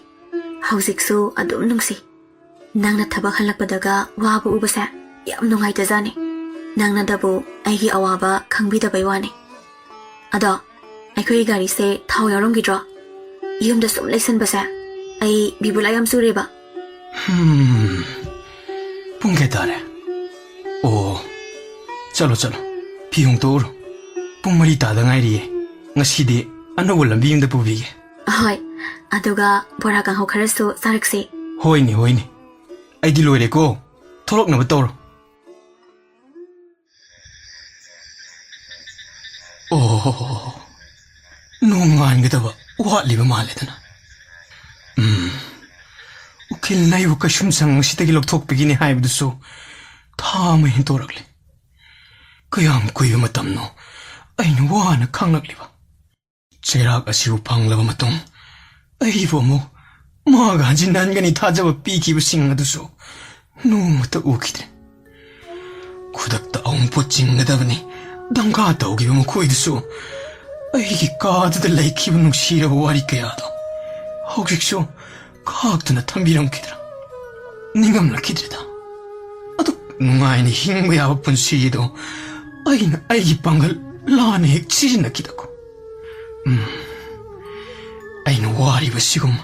ꯍꯧꯖꯤꯛꯁꯨ ꯑꯗꯨꯝ ꯅꯨꯡꯁꯤ. ꯅꯪꯅ ꯊꯕꯛ ꯍꯜꯂꯛꯄꯗꯒ ꯋꯥꯕ ꯎꯕꯁꯦ ꯌꯥꯝ ꯅꯨꯡꯉꯥꯏꯇꯖꯥꯅꯤ. ꯅꯪꯅꯗꯕꯨ ꯑꯩꯒꯤ ꯑꯋꯥꯕ ꯈꯪꯕꯤꯗꯕꯩ ꯋꯥꯅꯤ. ꯑꯗꯣ ꯑꯩꯈꯣꯏꯒꯤ ꯒꯥꯔꯤꯁꯦ ꯊꯥꯎ ꯌꯥꯎꯔꯝꯈꯤꯗ꯭ꯔꯣ? ꯌꯨꯝꯗ ꯁꯨꯝ ꯂꯩꯁꯟꯕꯁꯦ ꯑꯩ ꯕꯤꯕꯨꯂꯥ ꯌꯥꯝ ꯆꯨꯔꯦꯕ. ꯄꯨꯡ ꯀꯌꯥ ꯇꯥꯔꯦ? ꯑꯣ, ꯆꯠꯂꯣ ꯐꯤ ꯍꯣꯡꯇꯣꯛꯎꯔꯣ. ꯄꯨꯡ 4 ꯇꯥꯗ ꯉꯥꯏꯔꯤꯌꯦ. ꯉꯁꯤꯗꯤ ꯑꯅꯧꯕ ꯂꯝꯕꯤ ꯑꯃꯗ ꯄꯨꯕꯤꯒꯦ. ꯍꯣꯏ, ꯑꯗꯨꯒ ꯕꯣꯔꯥ ꯀꯥꯡꯍꯧ ꯈꯔꯁꯨ ꯆꯥꯔꯛꯁꯤ. ꯍꯣꯏꯅꯦ. ꯑꯩꯗꯤ ꯂꯣꯏꯔꯦꯀꯣ. ꯊꯣꯛꯂꯛꯅꯕ ꯇꯧꯔꯣ. ꯑꯣ, ꯅꯣꯡ ꯉꯥꯟꯒꯗꯕ ꯋꯥꯠꯂꯤꯕ ꯃꯥꯜꯂꯦꯗꯅ. ꯎꯀꯤꯜꯅ ꯑꯩꯕꯨ ꯀꯩꯁꯨꯝ ꯁꯪꯁꯤꯗꯒꯤ ꯂꯧꯊꯣꯛꯄꯤꯒꯅꯤ ꯍꯥꯏꯕꯗꯨꯁꯨ ꯊꯥ ꯑꯃ ꯍꯦꯟꯇꯣꯔꯛꯂꯦ. ꯀꯌꯥꯝ ꯀꯨꯏꯕ ꯃꯇꯝꯅꯣ ꯑꯩꯅ ꯋꯥꯅ ꯈꯪꯂꯛꯂꯤꯕ. ꯆꯩꯔꯥꯛ ꯑꯁꯤꯕꯨ ꯐꯪꯂꯕ ꯃꯇꯨꯡ ꯑꯩꯕꯨ ꯑꯃꯨꯛ ꯃꯥꯒ ꯍꯟꯖꯤꯟꯅꯍꯟꯒꯅꯤ ꯊꯥꯖꯕ ꯄꯤꯈꯤꯕꯁꯤꯡ ꯑꯗꯨꯁꯨ ꯅꯣꯡꯃꯇ ꯎꯈꯤꯗ꯭ꯔꯦ. ꯈꯨꯗꯛꯇ ꯑꯋꯨꯡꯄꯣꯠ ꯆꯤꯡꯒꯗꯕꯅꯤ ꯙꯝꯀꯥ ꯇꯧꯈꯤꯕ ꯃꯈꯣꯏꯗꯨꯁꯨ ꯑꯩꯒꯤ ꯀꯥꯗꯨꯗ ꯂꯩꯈꯤꯕ ꯅꯨꯡꯁꯤꯔꯕ ꯋꯥꯔꯤ ꯀꯌꯥꯗꯣ ꯍꯧꯖꯤꯛꯁꯨ ꯈꯥꯛꯇꯨꯅ ꯊꯝꯕꯤꯔꯝꯈꯤꯗ꯭ꯔꯥ? ꯅꯤꯡꯉꯝꯂꯛꯈꯤꯗ꯭ꯔꯦꯗ. ꯑꯗꯨ ꯅꯨꯡꯉꯥꯏꯅ ꯍꯤꯡꯕ ꯌꯥꯕ ꯄꯨꯟꯁꯤꯗꯣ ꯑꯩꯅ ꯑꯩꯒꯤ ꯄꯥꯡꯒꯜ ꯂꯥꯟꯅ ꯍꯦꯛ ꯁꯤꯖꯤꯟꯅꯈꯤꯗꯀꯣ. ꯑꯩꯅ ꯋꯥꯔꯤꯕꯁꯤꯒꯨꯝ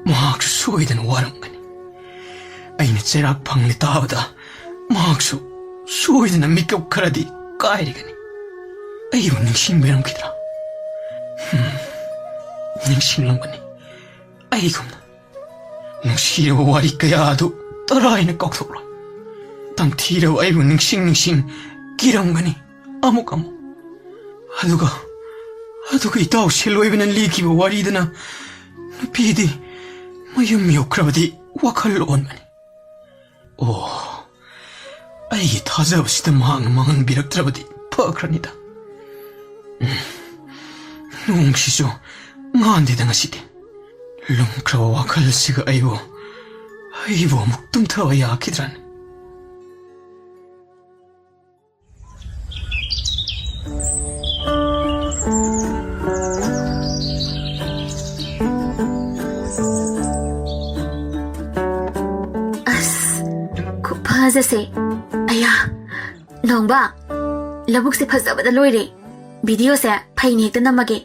ꯃꯍꯥꯛꯁꯨ ꯁꯣꯏꯗꯅ ꯋꯥꯔꯝꯒꯅꯤ. ꯑꯩꯅ ꯆꯩꯔꯥꯛ ꯐꯪꯂꯦ ꯇꯥꯕꯗ ꯃꯍꯥꯛꯁꯨ ꯁꯣꯏꯗꯅ ꯃꯤꯀꯞ ꯈꯔꯗꯤ ꯀꯥꯏꯔꯒꯅꯤ. ꯑꯩꯕꯨ ꯅꯤꯡꯁꯤꯡꯕꯤꯔꯝꯈꯤꯗ꯭ꯔꯥ? ꯅꯤꯡꯁꯤꯡꯂꯝꯒꯅꯤ. ꯑꯩꯒꯨꯝꯅ ꯅꯨꯡꯁꯤꯔꯕ ꯋꯥꯔꯤ ꯀꯌꯥ ꯑꯗꯨ ꯇꯔꯥꯏꯅ ꯀꯥꯎꯊꯣꯛꯂꯣꯏ. ꯇꯝꯊꯤꯔꯕ ꯑꯩꯕꯨ ꯅꯤꯡꯁꯤꯡ ꯀꯤꯔꯝꯒꯅꯤ ꯑꯃꯨꯛ. ꯑꯗꯨꯒ ꯏꯇꯥꯎ ꯁꯦꯜꯂꯣꯏꯕꯅ ꯂꯤꯈꯤꯕ ꯋꯥꯔꯤꯗꯅ ꯅꯨꯄꯤꯗꯤ ꯃꯌꯨꯝ ꯌꯧꯈ꯭ꯔꯕꯗꯤ ꯋꯥꯈꯜ ꯑꯣꯟꯕꯅꯤ. ꯑꯣ, ꯑꯩꯒꯤ ꯊꯥꯖꯕꯁꯤꯗ ꯃꯍꯥꯛꯅ ꯃꯥꯡꯍꯟꯕꯤꯔꯛꯇ꯭ꯔꯕꯗꯤ ꯐꯈ꯭ꯔꯅꯤꯗ. ꯅꯣꯡꯁꯤꯁꯨ ꯉꯥꯟꯗꯦꯗ ꯉꯁꯤꯗꯤ. ꯂꯨꯝꯈ꯭ꯔꯕ ꯋꯥꯈꯜꯁꯤꯒ ꯑꯩꯕꯨ ꯑꯃꯨꯛ ꯇꯨꯝꯊꯕ ꯌꯥꯈꯤꯗ꯭ꯔꯅꯤ? ꯈꯨꯐꯖꯁꯦ. ꯑꯌꯥ, ꯅꯣꯡꯕ, ꯂꯧꯕꯨꯛꯁꯦ ꯐꯖꯕꯗ ꯂꯣꯏꯔꯦ. ꯚꯤꯗꯤꯑꯣꯁꯦ ꯐꯩꯅ ꯍꯦꯛꯇ ꯅꯝꯃꯒꯦ.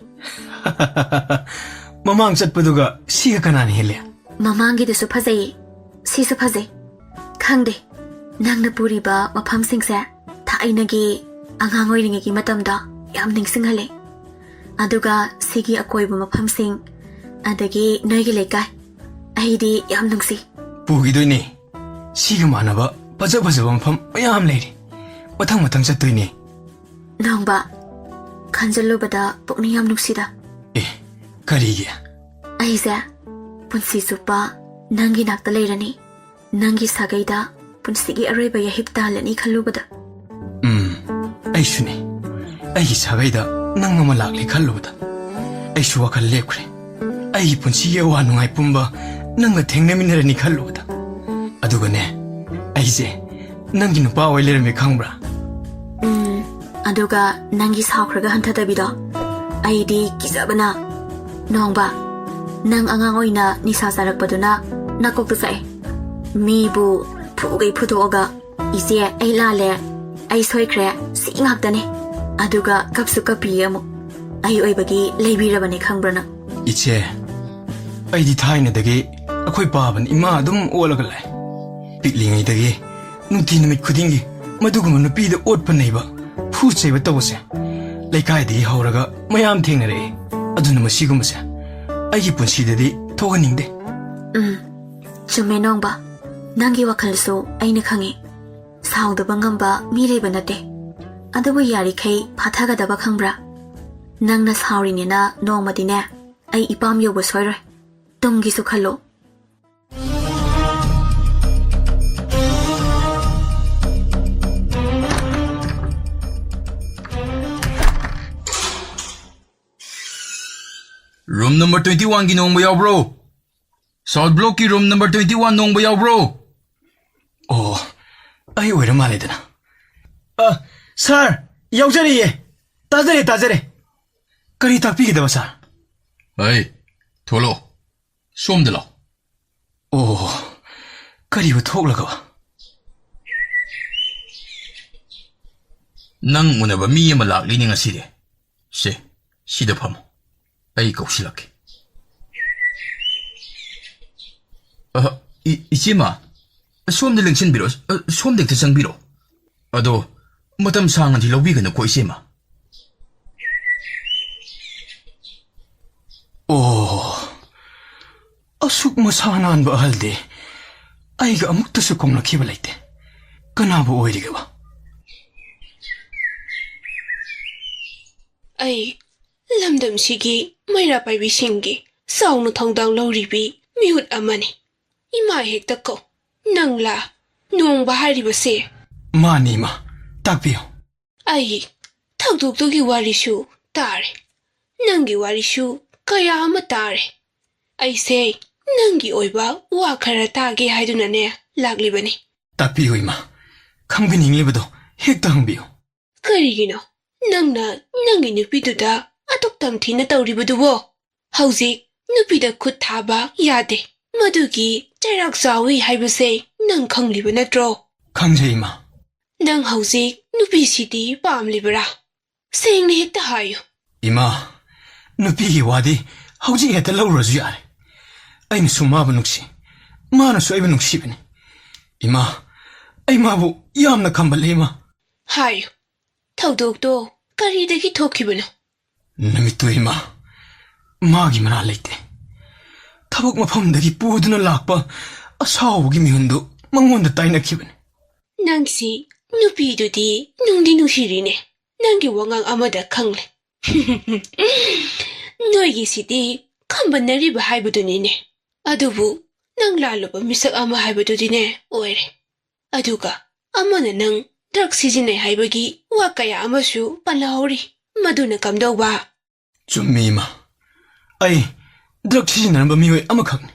ꯃꯃꯥꯡ ꯆꯠꯄꯗꯨꯒ ꯁꯤꯒ ꯀꯅꯥꯅ ꯍꯦꯜꯂꯦ? ꯃꯃꯥꯡꯒꯤꯗꯨꯁꯨ ꯐꯖꯩꯌꯦ, ꯁꯤꯁꯨ ꯐꯖꯩ. ꯈꯪꯗꯦ, ꯅꯪꯅ ꯄꯨꯔꯤꯕ ꯃꯐꯝꯁꯤꯡꯁꯦ ꯊꯥꯏꯅꯒꯤ ꯑꯉꯥꯡ ꯑꯣꯏꯔꯤꯉꯩꯒꯤ ꯃꯇꯝꯗ ꯌꯥꯝ ꯅꯤꯡꯁꯤꯡꯍꯜꯂꯦ. ꯑꯗꯨꯒ ꯁꯤꯒꯤ ꯑꯀꯣꯏꯕ ꯃꯐꯝꯁꯤꯡ, ꯑꯗꯒꯤ ꯅꯣꯏꯒꯤ ꯂꯩꯀꯥꯏ, ꯑꯩꯗꯤ ꯌꯥꯝ ꯅꯨꯡꯁꯤ. ꯄꯨꯈꯤꯗꯣꯏꯅꯦ. ꯁꯤꯒ ꯃꯥꯟꯅꯕ ꯐꯖꯕ ꯃꯐꯝ ꯃꯌꯥꯝ ꯂꯩꯔꯤ. ꯃꯊꯪ ꯆꯠꯇꯣꯏꯅꯦ. ꯅꯣꯡꯕ, ꯈꯟꯖꯜꯂꯨꯕꯗ ꯄꯨꯛꯅꯤꯡ ꯌꯥꯝ ꯅꯨꯡꯁꯤꯗ. ꯀꯔꯤꯒꯤ? ꯑꯩꯁꯦ ꯄꯨꯟꯁꯤ ꯆꯨꯞꯄ ꯅꯪꯒꯤ ꯅꯥꯛꯇ ꯂꯩꯔꯅꯤ. ꯅꯪꯒꯤ ꯁꯥꯒꯩꯗ ꯄꯨꯟꯁꯤꯒꯤ ꯑꯔꯣꯏꯕ ꯌꯥꯍꯤꯞ ꯇꯥꯜꯂꯅꯤ ꯈꯜꯂꯨꯕꯗ. ꯑꯩꯁꯨꯅꯦ. ꯑꯩꯒꯤ ꯁꯥꯒꯩꯗ ꯅꯪ ꯑꯃ ꯂꯥꯛꯂꯦ ꯈꯜꯂꯨꯕꯗ ꯑꯩꯁꯨ ꯋꯥꯈꯜ ꯂꯦꯞꯈ꯭ꯔꯦ. ꯑꯩꯒꯤ ꯄꯨꯟꯁꯤꯒꯤ ꯑꯋꯥ ꯅꯨꯡꯉꯥꯏ ꯄꯨꯝꯕ ꯅꯪꯒ ꯊꯦꯡꯅꯃꯤꯟꯅꯔꯅꯤ ꯈꯜꯂꯨꯕꯗ. ꯑꯗꯨꯒꯅꯦ, ꯑꯩꯁꯦ ꯅꯪꯒꯤ ꯅꯨꯄꯥ ꯑꯣꯏ ꯂꯩꯔꯝꯃꯦ ꯈꯪꯕ꯭ꯔꯥ? ꯑꯗꯨꯒ ꯅꯪꯒꯤ ꯁꯥꯎꯈ꯭ꯔꯒ ꯍꯟꯊꯗꯕꯤꯗꯣ ꯑꯩꯗꯤ ꯀꯤꯖꯕꯅ. ꯅꯣꯡꯕ, ꯅꯪ ꯑꯉꯥꯡ ꯑꯣꯏꯅ ꯅꯤꯁꯥ ꯆꯥꯔꯛꯄꯗꯨꯅ ꯅꯀꯣꯛꯇ ꯆꯥꯛꯑꯦ. ꯃꯤꯕꯨ ꯐꯨꯒꯩ ꯐꯨꯗꯣꯛꯑꯒ ꯏꯆꯦ ꯑꯩ ꯂꯥꯜꯂꯦ, ꯑꯩ ꯁꯣꯏꯈ꯭ꯔꯦ, ꯁꯤ ꯉꯥꯛꯇꯅꯦ. ꯑꯗꯨꯒ ꯀꯞꯁꯨ ꯀꯞꯄꯤꯌꯦ ꯑꯃꯨꯛ. ꯑꯩ ꯑꯣꯏꯕꯒꯤ ꯂꯩꯕꯤꯔꯕꯅꯦ ꯈꯪꯕ꯭ꯔꯥ ꯅꯪ? ꯏꯆꯦ, ꯑꯩꯗꯤ ꯊꯥꯏꯅꯗꯒꯤ ꯑꯩꯈꯣꯏ ꯄꯥꯕꯅ ꯏꯃꯥ ꯑꯗꯨꯝ ꯑꯣꯜꯂꯒ ꯂꯥꯛꯑꯦ. ꯄꯤꯛꯂꯤꯉꯩꯗꯒꯤ ꯅꯨꯡꯇꯤ ꯅꯨꯃꯤꯠ ꯈꯨꯗꯤꯡꯒꯤ ꯃꯗꯨꯒꯨꯝꯕ ꯅꯨꯄꯤꯗ ꯑꯣꯠꯄ ꯅꯩꯕ, ꯐꯨ ꯆꯩꯕ ꯇꯧꯕꯁꯦ ꯂꯩꯀꯥꯏꯗꯒꯤ ꯍꯧꯔꯒ ꯃꯌꯥꯝ ꯊꯦꯡꯅꯔꯛꯑꯦ. ꯑꯗꯨꯅ ꯃꯁꯤꯒꯨꯝꯕꯁꯦ ꯑꯩꯒꯤ ꯄꯨꯟꯁꯤꯗꯗꯤ ꯊꯣꯛꯍꯟꯅꯤꯡꯗꯦ ꯆꯨꯝꯃꯦ ꯅꯣꯡꯕ ꯅꯪꯒꯤ ꯋꯥꯈꯜꯁꯨ ꯑꯩꯅ ꯈꯪꯉꯤ ꯁꯥꯎꯗꯕ ꯉꯝꯕ ꯃꯤ ꯂꯩꯕ ꯅꯠꯇꯦ ꯑꯗꯨꯕꯨ ꯌꯥꯔꯤꯈꯩ ꯐꯥꯊꯒꯗꯕ ꯈꯪꯕ꯭ꯔꯥ ꯅꯪꯅ ꯁꯥꯎꯔꯤꯅꯤꯅ ꯅꯣꯡꯃꯗꯤꯅꯦ ꯑꯩ ꯏꯄꯥꯝ ꯌꯧꯕ ꯁꯣꯏꯔꯣꯏ ꯇꯨꯡꯒꯤꯁꯨ ꯈꯜꯂꯣ ꯔꯨꯝ ꯅꯝꯕꯔ 21ꯒꯤ ꯅꯣꯡꯕ ꯌꯥꯎꯕ꯭ꯔꯣ ꯁꯥꯎꯠ ꯕ꯭ꯂꯣꯛꯀꯤ ꯔꯨꯝ ꯅꯝꯕꯔ 21 ꯅꯣꯡꯕ ꯌꯥꯎꯕ꯭ꯔꯣ ꯑꯣ ꯑꯩ ꯑꯣꯏꯔ ꯃꯥꯜꯂꯦꯗꯅ ꯁꯥꯔ ꯌꯥꯎꯖꯔꯤꯌꯦ ꯇꯥꯖꯔꯦ ꯀꯔꯤ ꯇꯥꯛꯄꯤꯒꯗꯕ ꯁꯥꯔ ꯑꯩ ꯊꯣꯛꯂꯛꯑꯣ ꯁꯣꯝꯗ ꯂꯥꯛꯑꯣ ꯑꯣ ꯀꯔꯤꯕꯨ ꯊꯣꯛꯂꯒ ꯅꯪ ꯎꯅꯕ ꯃꯤ ꯑꯃ ꯂꯥꯛꯂꯤꯅꯦ ꯉꯁꯤꯗꯤ ꯁꯤꯗ ꯐꯝꯃꯣ ꯑꯩ ꯀꯧꯁꯤꯜꯂꯛꯀꯦ 이치마, 수험들 랭신비로, 수험댁 대장비로. 아도, 마담 상한 딜러비가 넣고 이치마. 오, 아숙 마사난 바할데, 아이가 아무것도 공나 키발라이때, 그나보 오이리가 와. ꯑꯩ ꯂꯝꯗꯝꯁꯤꯒꯤ ꯃꯩꯔꯥ ꯄꯥꯏꯕꯤꯁꯤꯡꯒꯤ ꯆꯥꯎꯅ ꯊꯧꯗꯥꯡ ꯂꯧꯔꯤꯕꯤ ꯃꯤꯍꯨꯠ ꯑꯃꯅꯤ ꯏꯃꯥ ꯍꯦꯛꯇ ꯀꯧ ꯅꯪꯂꯥ ꯅꯣꯡꯕ ꯍꯥꯏꯔꯤꯕꯁꯦ ꯃꯥꯅꯤ ꯏꯃꯥ ꯇꯥꯛꯄꯤꯌꯨ ꯑꯩ ꯊꯧꯗꯣꯛꯇꯨꯒꯤ ꯋꯥꯔꯤꯁꯨ ꯇꯥꯔꯦ ꯅꯪꯒꯤ ꯋꯥꯔꯤꯁꯨ ꯀꯌꯥ ꯑꯃ ꯇꯥꯔꯦ ꯑꯩꯁꯦ ꯅꯪꯒꯤ ꯑꯣꯏꯕ ꯋꯥ ꯈꯔ ꯇꯥꯒꯦ ꯍꯥꯏꯗꯨꯅꯅꯦ ꯂꯥꯛꯂꯤꯕꯅꯤ ꯇꯥꯛꯄꯤꯌꯨ ꯏꯃꯥ ꯈꯪꯕꯤꯅꯤꯡꯂꯤꯕꯗꯣ ꯍꯦꯛꯇ ꯍꯪꯕꯤꯌꯨ ꯀꯔꯤꯒꯤꯅꯣ ꯅꯪꯅ ꯅꯪꯒꯤ ꯅꯨꯄꯤꯗꯨꯗ ꯑꯇꯣꯛ ꯇꯝꯊꯤꯅ ꯇꯧꯔꯤꯕꯗꯨꯕꯣ ꯍꯧꯖꯤꯛ ꯅꯨꯄꯤꯗ ꯈꯨꯠ ꯊꯥꯕ ꯌꯥꯗꯦ ꯃꯗꯨꯒꯤ ꯆꯩꯔꯥꯛ ꯆꯥꯎꯏ ꯍꯥꯏꯕꯁꯦ ꯅꯪ ꯈꯪꯂꯤꯕ ꯅꯠꯇ꯭ꯔꯣ ꯈꯪꯖꯩ ꯏꯃꯥ ꯅꯪ ꯍꯧꯖꯤꯛ ꯅꯨꯄꯤꯁꯤꯗꯤ ꯄꯥꯝꯂꯤꯕ꯭ꯔꯥ ꯁꯦꯡꯅ ꯍꯦꯛꯇ ꯍꯥꯏꯌꯨ ꯏꯃꯥ ꯅꯨꯄꯤꯒꯤ ꯋꯥꯗꯤ ꯍꯧꯖꯤꯛ ꯍꯦꯛꯇ ꯂꯧꯔꯁꯨ ꯌꯥꯔꯦ ꯑꯩꯅꯁꯨ ꯃꯥꯕꯨ ꯅꯨꯡꯁꯤ ꯃꯥꯅꯁꯨ ꯑꯩꯕꯨ ꯅꯨꯡꯁꯤꯕꯅꯤ ꯏꯃꯥ ꯑꯩ ꯃꯥꯕꯨ ꯌꯥꯝꯅ ꯈꯝꯕꯜꯂꯤ ꯏꯃꯥ ꯍꯥꯏꯌꯨ ꯊꯧꯗꯣꯛꯇꯣ ꯀꯔꯤꯗꯒꯤ ꯊꯣꯛꯈꯤꯕꯅꯣ ꯅꯨꯃꯤꯠꯇꯨ ꯏꯃꯥ 마기 ꯃꯅꯥ ꯂꯩꯇꯦ ꯊꯕꯛ ꯃꯐꯝꯗꯒꯤ ꯄꯨꯗꯨꯅ ꯂꯥꯛꯄ ꯑꯁꯥꯎꯕꯒꯤ ꯃꯤꯍꯨꯟꯗꯨ ꯃꯉꯣꯟꯗ ꯇꯥꯏꯅꯈꯤꯕꯅꯤ ꯅꯪꯁꯤ ꯅꯨꯄꯤꯗꯨꯗꯤ ꯅꯨꯡꯗꯤ ꯅꯨꯡꯁꯤꯔꯤꯅꯦ ꯅꯪꯒꯤ ꯋꯥꯉꯥꯡ ꯑꯃꯗ ꯈꯪꯂꯦ ꯅꯣꯏꯒꯤꯁꯤꯗꯤ ꯈꯝꯕꯟꯅꯔꯤꯕ ꯍꯥꯏꯕꯗꯨꯅꯤꯅꯦ ꯑꯗꯨꯕꯨ ꯅꯪ ꯂꯥꯜꯂꯨꯕ ꯃꯤꯁꯛ ꯑꯃ ꯍꯥꯏꯕꯗꯨꯗꯤꯅꯦ ꯑꯣꯏꯔꯦ ꯑꯗꯨꯒ ꯑꯃꯅ ꯅꯪ ꯗ꯭ꯔꯒ ꯁꯤꯖꯤꯟꯅꯩ ꯍꯥꯏꯕꯒꯤ ꯋꯥ ꯀꯌꯥ ꯑꯃꯁꯨ ꯄꯟꯍꯧꯔꯤ ꯃꯗꯨꯅ ꯀꯝꯗꯧꯕ ꯆꯨꯝꯃꯤ ꯏꯃꯥ ꯑꯩ ꯗ꯭ꯔꯒ ꯁꯤꯖꯤꯟꯅꯔꯝꯕ ꯃꯤꯑꯣꯏ ꯑꯃꯈꯛꯅꯤ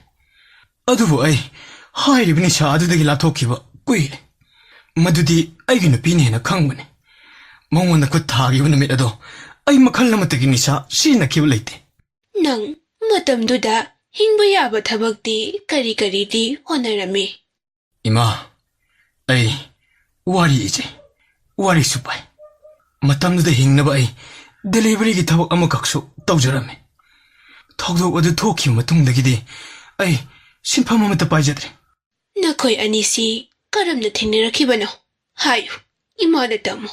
ꯑꯗꯨꯕꯨ ꯑꯩ ꯍꯥꯏꯔꯤꯕ ꯅꯤꯁꯥ ꯑꯗꯨꯗꯒꯤ ꯂꯥꯞꯊꯣꯛꯈꯤꯕ ꯀꯨꯏꯔꯦ ꯃꯗꯨꯗꯤ ꯑꯩꯒꯤ ꯅꯨꯄꯤꯅ ꯍꯦꯟꯅ ꯈꯪꯕꯅꯤ ꯃꯉꯣꯟꯗ ꯈꯨꯠ ꯊꯥꯈꯤꯕ ꯅꯨꯃꯤꯠ ꯑꯗꯣ ꯑꯩ ꯃꯈꯜ ꯑꯃꯠꯇꯒꯤ ꯅꯤꯁꯥ ꯁꯤꯖꯤꯟꯅꯈꯤꯕ ꯂꯩꯇꯦ ꯅꯪ ꯃꯇꯝꯗꯨꯗ ꯍꯤꯡꯕ ꯌꯥꯕ ꯊꯕꯛꯇꯤ ꯀꯔꯤ ꯀꯔꯤꯗꯤ ꯍꯣꯠꯅꯔꯝꯃꯤ ꯏꯃꯥ ꯑꯩ ꯋꯥꯔꯤ ꯏꯖꯩ ꯋꯥꯔꯤꯁꯨ ꯄꯥꯏ ꯃꯇꯝꯗꯨꯗ ꯍꯤꯡꯅꯕ ꯑꯩ ꯗꯦꯂꯤꯚꯔꯤꯒꯤ ꯊꯕꯛ ꯑꯃꯈꯛꯁꯨ ꯇꯧꯖꯔꯝꯃꯤ ꯊꯧꯗꯣꯛ ꯑꯗꯨ ꯊꯣꯛꯈꯤꯕ ꯃꯇꯨꯡꯗꯒꯤꯗꯤ ꯑꯩ ꯁꯤꯟꯐꯝ ꯑꯃꯠꯇ ꯄꯥꯏꯖꯗ꯭ꯔꯦ ꯅꯈꯣꯏ ꯑꯅꯤꯁꯤ ꯀꯔꯝꯅ ꯊꯦꯡꯅꯔꯛꯈꯤꯕꯅꯣ ꯍꯥꯏꯌꯨ ꯏꯃꯥꯗ ꯇꯝꯃꯨ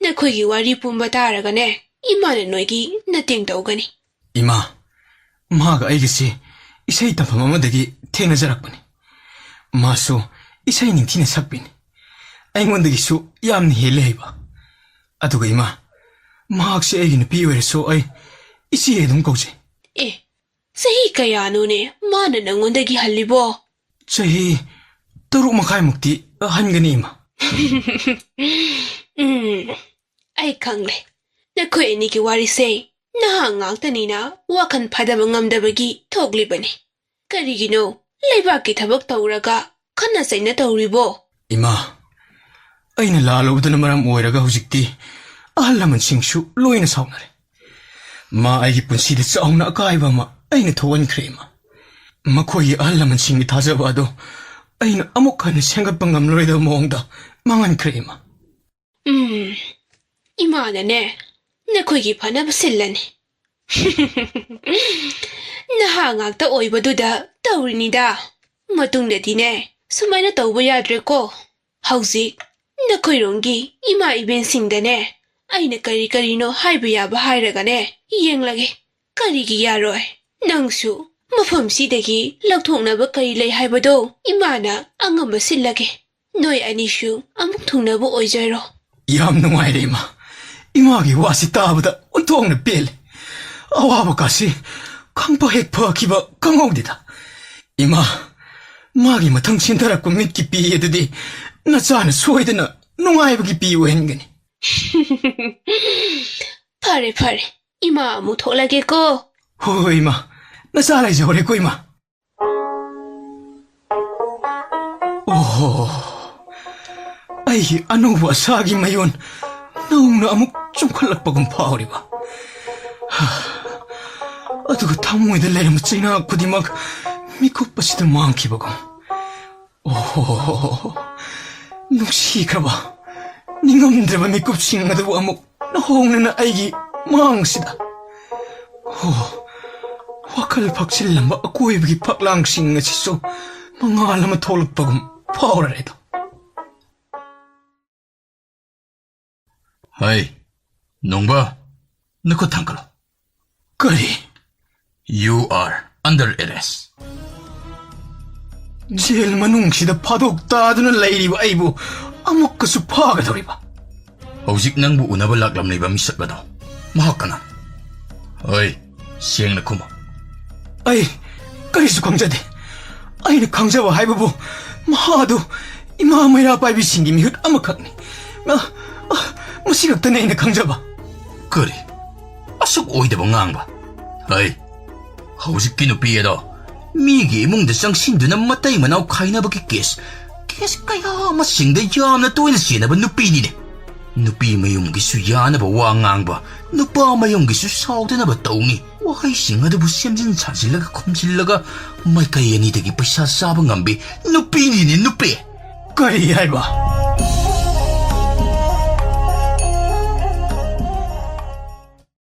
ꯅꯈꯣꯏꯒꯤ ꯋꯥꯔꯤ ꯄꯨꯝꯕ ꯇꯥꯔꯒꯅꯦ ꯏꯃꯥꯅ ꯅꯣꯏꯒꯤ ꯃꯇꯦꯡ ꯇꯧꯒꯅꯤ ꯏꯃꯥ ꯃꯥꯒ ꯑꯩꯒꯁꯤ ꯏꯁꯩ ꯇꯝꯐꯝ ꯑꯃꯗꯒꯤ ꯊꯦꯡꯅꯖꯔꯛꯄꯅꯤ ꯃꯥꯁꯨ ꯏꯁꯩ ꯅꯤꯡꯊꯤꯅ ꯁꯛꯄꯤꯅꯤ ꯑꯩꯉꯣꯟꯗꯒꯤꯁꯨ ꯌꯥꯝꯅ ꯍꯦꯜꯂꯦ ꯍꯩꯕ ꯑꯗꯨꯒ ꯏꯃꯥ ꯃꯍꯥꯛꯁꯤ ꯑꯩꯒꯤ ꯅꯨꯄꯤ ꯑꯣꯏꯔꯁꯨ ꯑꯩ ꯏꯆꯦ ꯑꯗꯨꯝ ꯀꯧꯖꯩ ꯆꯍꯤ ꯀꯌꯥꯅꯣꯅꯦ ꯃꯥꯅ ꯅꯪꯉꯣꯟꯗꯒꯤ ꯍꯜꯂꯤꯕꯣ ꯆꯍꯤ 3.5 ꯍꯟꯒꯅꯤ ꯏꯃꯥ ꯑꯩ ꯈꯪꯂꯦ ꯅꯈꯣꯏ ꯑꯅꯤꯒꯤ ꯋꯥꯔꯤꯁꯦ ꯅꯍꯥ ꯉꯥꯛꯇꯅꯤꯅ ꯋꯥꯈꯜ ꯐꯥꯗꯕ ꯉꯝꯗꯕꯒꯤ ꯊꯣꯛꯂꯤꯕꯅꯤ ꯀꯔꯤꯒꯤꯅꯣ ꯂꯩꯕꯥꯛꯀꯤ ꯊꯕꯛ ꯇꯧꯔꯒ ꯈꯟꯅ ꯆꯩꯅ ꯇꯧꯔꯤꯕꯣ ꯏꯃꯥ ꯑꯩꯅ ꯂꯥꯜꯂꯨꯕꯗꯨꯅ ꯃꯔꯝ ꯑꯣꯏꯔꯒ ꯍꯧꯖꯤꯛꯇꯤ ꯑꯍꯜ ꯂꯃꯟꯁꯤꯡꯁꯨ ꯂꯣꯏꯅ ꯁꯥꯎꯅꯔꯦ ꯃꯥ ꯑꯩꯒꯤ ꯄꯨꯟꯁꯤꯗ ꯆꯥꯎꯅ ꯑꯀꯥꯏꯕ ꯑꯃ ꯑꯩꯅ ꯊꯣꯛꯍꯟꯈ꯭ꯔꯦ ꯏꯃꯥ ꯃꯈꯣꯏꯒꯤ ꯑꯍꯜ ꯂꯃꯟꯁꯤꯡꯒꯤ ꯊꯥꯖꯕ ꯑꯗꯨ ꯑꯩꯅ ꯑꯃꯨꯛ ꯍꯟꯅ ꯁꯦꯝꯒꯠꯄ ꯉꯝꯂꯔꯣꯏꯗꯕ ꯃꯑꯣꯡꯗ ꯃꯥꯡꯍꯟꯈ꯭ꯔꯦ ꯏꯃꯥ 이마는 너희기 반합 실라니. 나항악다 오이버두다 떠오르니다. 마뚱데디네 수마이나 떠오버야드레고. 하우지 너희롱기 이마 이벤싱데네. 아이네 까리까리노 하이브야바 하이라가네 이행라게 까리기 야로이. ꯅꯪꯁꯨ ꯃꯐꯝꯁꯤꯗꯒꯤ ꯂꯧꯊꯣꯛꯅꯕ ꯀꯔꯤ ꯂꯩ ꯍꯥꯏꯕꯗꯣ ꯏꯃꯥꯅ ꯑꯉꯝꯕ ꯁꯤꯜꯂꯒꯦ ꯅꯣꯏ ꯑꯅꯤꯁꯨ ꯑꯃꯨꯛ ꯊꯨꯡꯅꯕ ꯑꯣꯏꯖꯔꯣ ꯌꯥꯝ ꯅꯨꯡꯉꯥꯏꯔꯦ ꯏꯃꯥ 이마기 와시 따보다 어이통네 뺄 아와바가시 강파 핵파기바 강옥디다 이마 마기 마탕 신다라고 믿기 삐에드디 나 자는 소이드나 농아이브기 삐우행거니 파레 파레 이마 아무 돌아게고 호 이마 나 자라이제 오래고 이마 오호 아이 아노바 사기 마yon 나오나 아무 좀 컬럭버금 파오리바 어두고 탕모이들 내려면 찌나 그디 막 미국버시들 많기버금 오호 눅시가봐 닝엄들바 미국싱가도 아무 나홍는 아이기 망시다 오 와칼 박실람바 고이비기 박랑싱가 지소 망알라마 톨럭버금 파오라래도 하이, 농바, 너코 탕클로. 그리 You are under arrest. 제일 만웅시다 파독 따두는 레이리바 아이부 아무것도 파가 더리바 Hꯧzik nangbu unaba laklamnayba misak ba daw? Mahak ka na. Hoy, siyang na kumo. 아이 그리스 광자대 아이는 강자와 하이브부 마하도 이마마이라 바이비 신김이 흑 아막학니 무시각다 내인의 강자바 Kari, asok oidaba ngang ba? Hoy, houzik kinupiyado. Migi imong dasang sindo na matay manaw kay na bagikis. Kes kaya masingda yam na tuwil siya na ba nupi nini? Nupi mayong gisu ya na ba wangang ba? Nupa mayong gisu sauda na ba taungi? Wakay singa da bu siyamjin chansilaga kumsilaga. May kaya ni dagi paisa sabang ambi. Nupi nini nupi! 그리 하이바